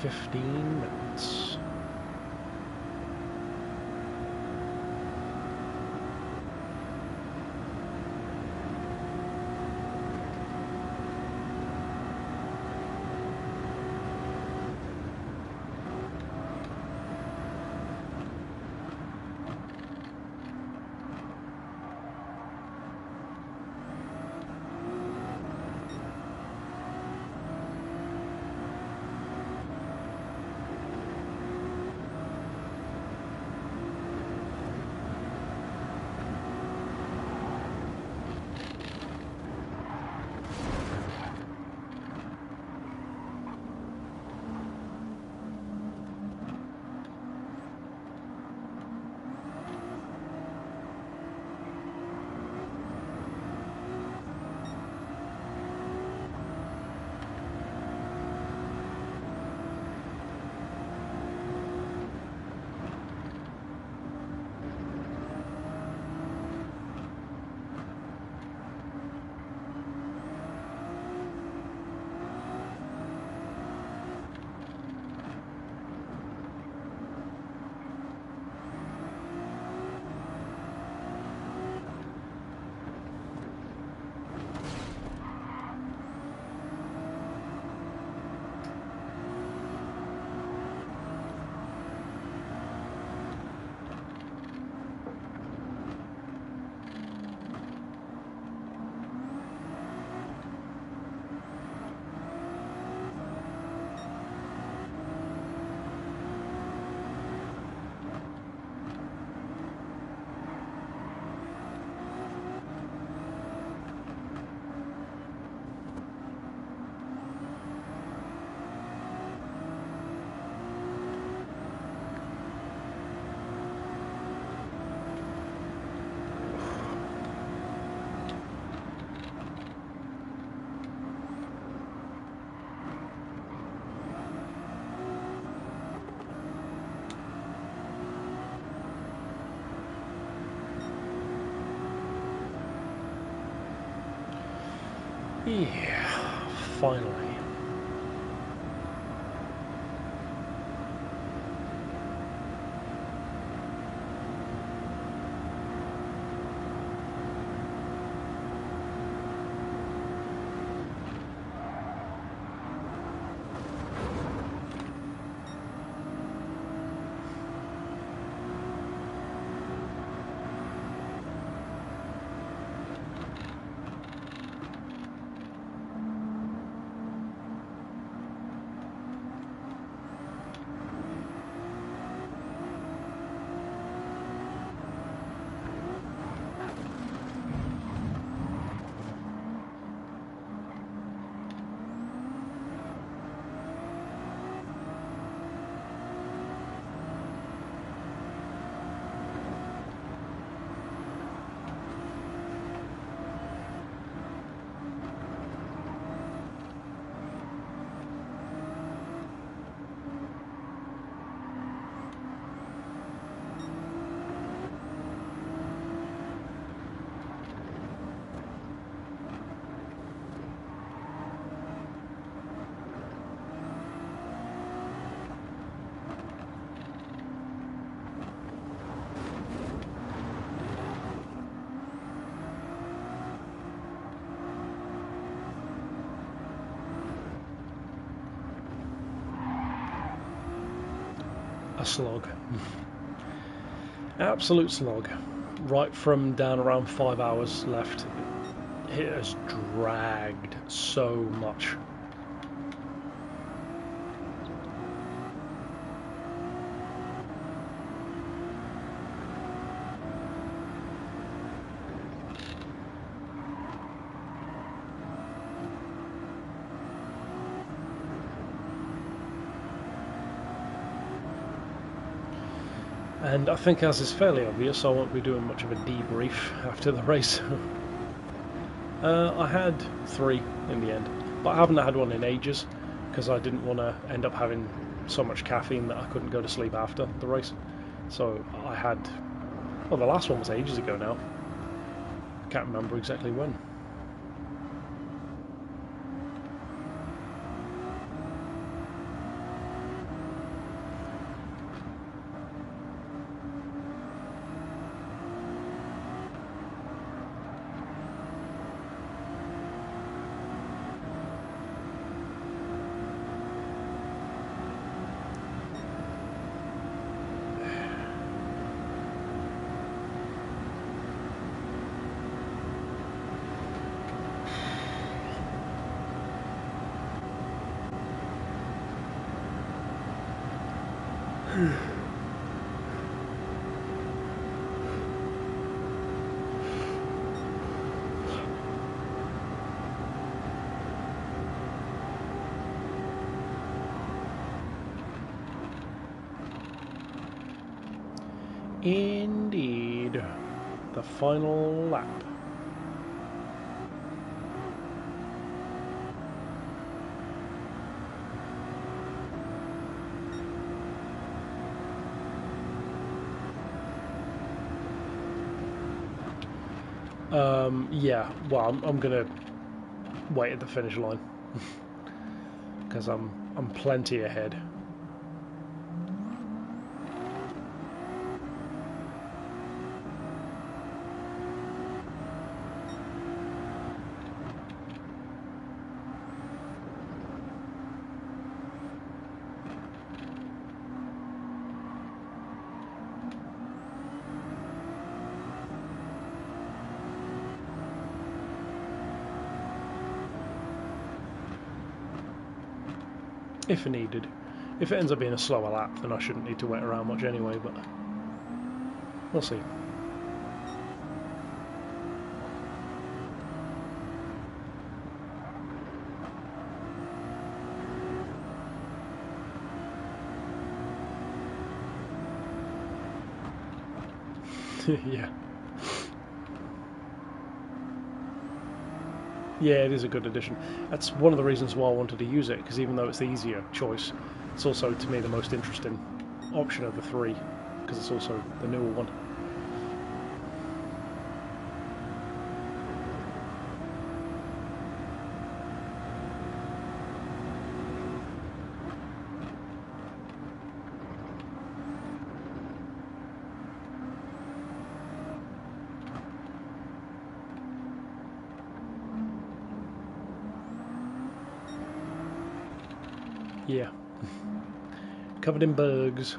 15 minutes. Yeah, finally. A slog. Absolute slog. Right from down around 5 hours left, it has dragged so much. And I think, as is fairly obvious, I won't be doing much of a debrief after the race. I had 3 in the end, but I haven't had one in ages because I didn't want to end up having so much caffeine that I couldn't go to sleep after the race. So I had, well, the last one was ages ago now. I can't remember exactly when. Indeed, the final lap. Yeah, well, I'm gonna wait at the finish line because I'm plenty ahead. If needed. If it ends up being a slower lap, then I shouldn't need to wait around much anyway, but we'll see. Yeah. Yeah, it is a good addition. That's one of the reasons why I wanted to use it, because even though it's the easier choice, it's also, to me, the most interesting option of the three, because it's also the newer one. Yeah. Covered in bugs.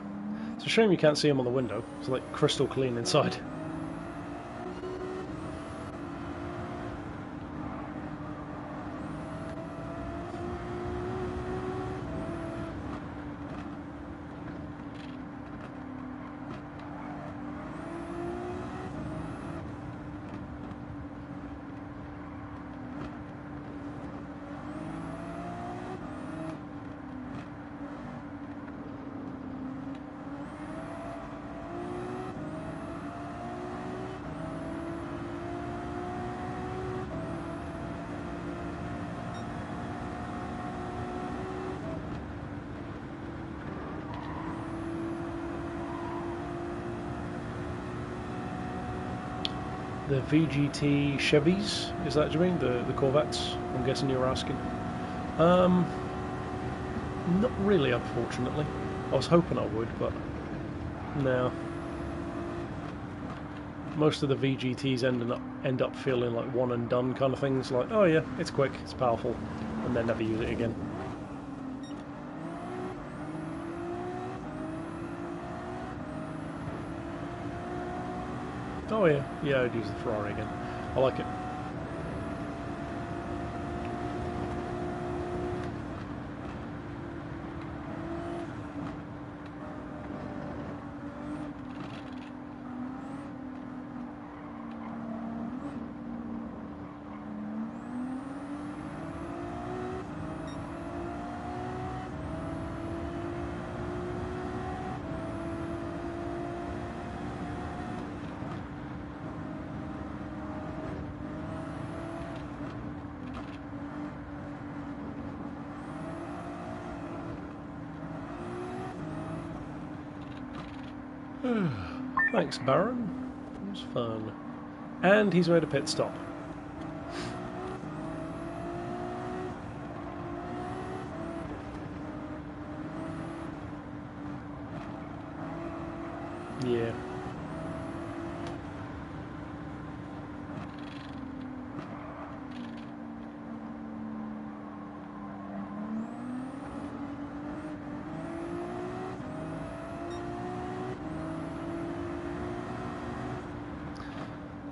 It's a shame you can't see them on the window. It's like crystal clean inside. The VGT Chevys, is that what you mean? The Corvettes, I'm guessing you were asking. Not really, unfortunately. I was hoping I would, but no. Most of the VGTs end up feeling like one and done kind of things, like, oh yeah, it's quick, it's powerful, and then never use it again. Oh yeah, yeah, I'd use the Ferrari again. I like it. Thanks, Baron. It was fun. And he's made a pit stop. Yeah.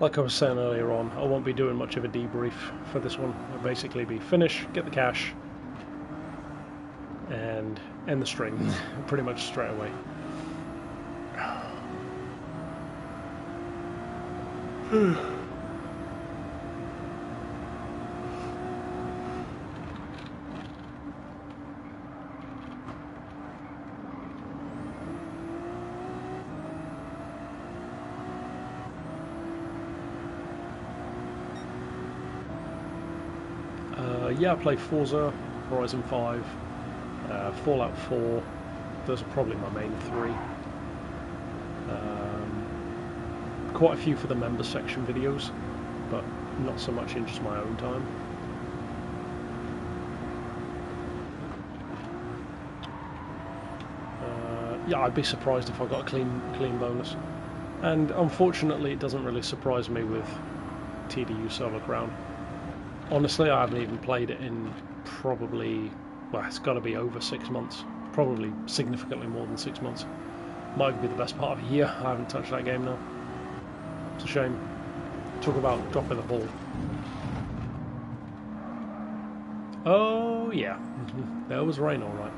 Like I was saying earlier on, I won't be doing much of a debrief for this one. It'll basically be finish, get the cash, and end the string pretty much straight away. Yeah, I play Forza, Horizon 5, Fallout 4. Those are probably my main three. Quite a few for the member section videos, but not so much in just my own time. Yeah, I'd be surprised if I got a clean bonus. And unfortunately, it doesn't really surprise me with TDU Solo Crown. Honestly, I haven't even played it in probably, well, it's got to be over 6 months. Probably significantly more than 6 months. Might be the best part of a year. I haven't touched that game now. It's a shame. Talk about dropping the ball. Oh, yeah. There was rain, alright.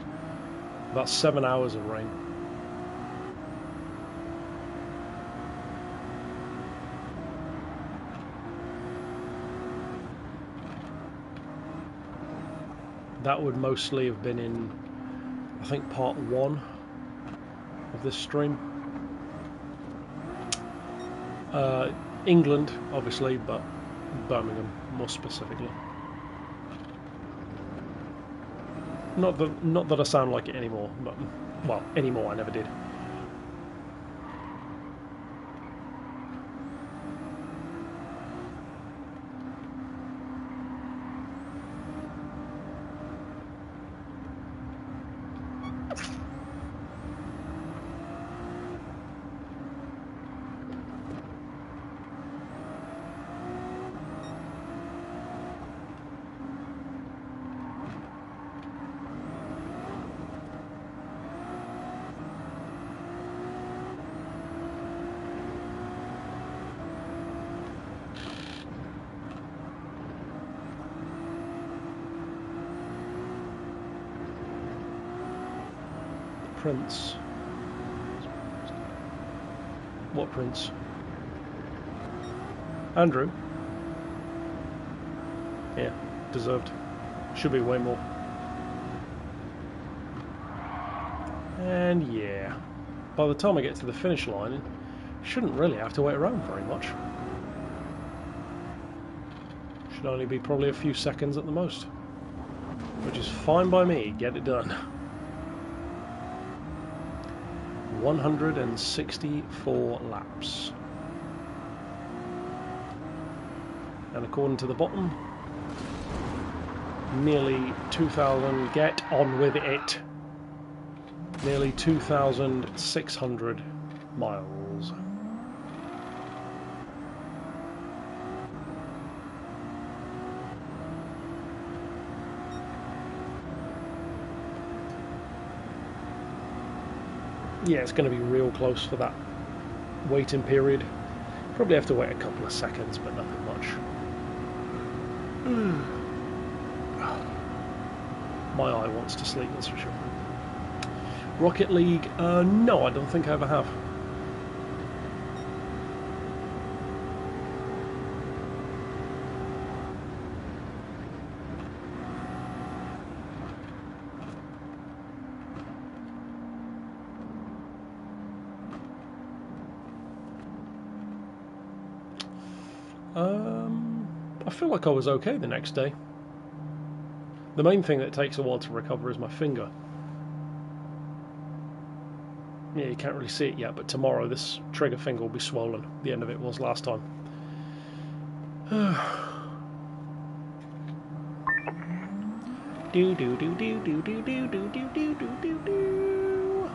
About 7 hours of rain. That would mostly have been in, I think, part 1 of this stream. England, obviously, but Birmingham more specifically. Not that I sound like it anymore, but, well, anymore I never did. Prince. What prince? Andrew? Yeah, deserved. Should be way more. And yeah, by the time I get to the finish line, shouldn't really have to wait around very much. Should only be probably a few seconds at the most, which is fine by me. Get it done. 164 laps. And according to the bottom, nearly 2,000, get on with it, nearly 2,600 miles. Yeah, it's going to be real close for that waiting period. Probably have to wait a couple of seconds, but nothing much. My eye wants to sleep, that's for sure. Rocket League? No, I don't think I ever have. I feel like I was okay the next day. The main thing that takes a while to recover is my finger. Yeah, you can't really see it yet, but tomorrow this trigger finger will be swollen. The end of it was last time. Do do do do do do do do do do do do do.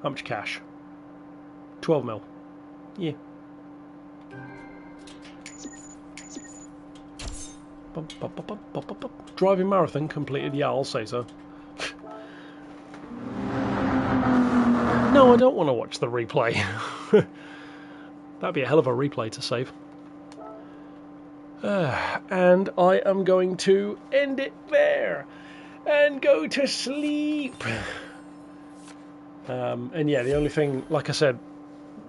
How much cash? 12 mil. Yeah. Driving marathon completed. Yeah, I'll say so. No, I don't want to watch the replay. That'd be a hell of a replay to save. And I am going to end it there and go to sleep. And yeah, the only thing, like I said,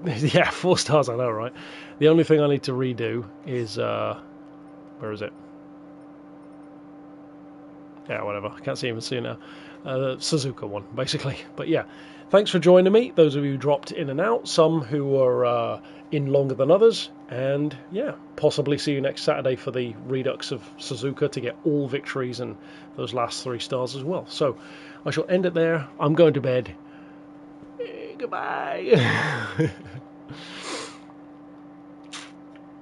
yeah, 4 stars, I know, right? The only thing I need to redo is, where is it? Yeah, whatever, I can't even see it now. Suzuka one, basically. But yeah, thanks for joining me, those of you who dropped in and out, some who were in longer than others, and yeah, possibly see you next Saturday for the Redux of Suzuka to get all victories and those last 3 stars as well. So I shall end it there. I'm going to bed. Goodbye.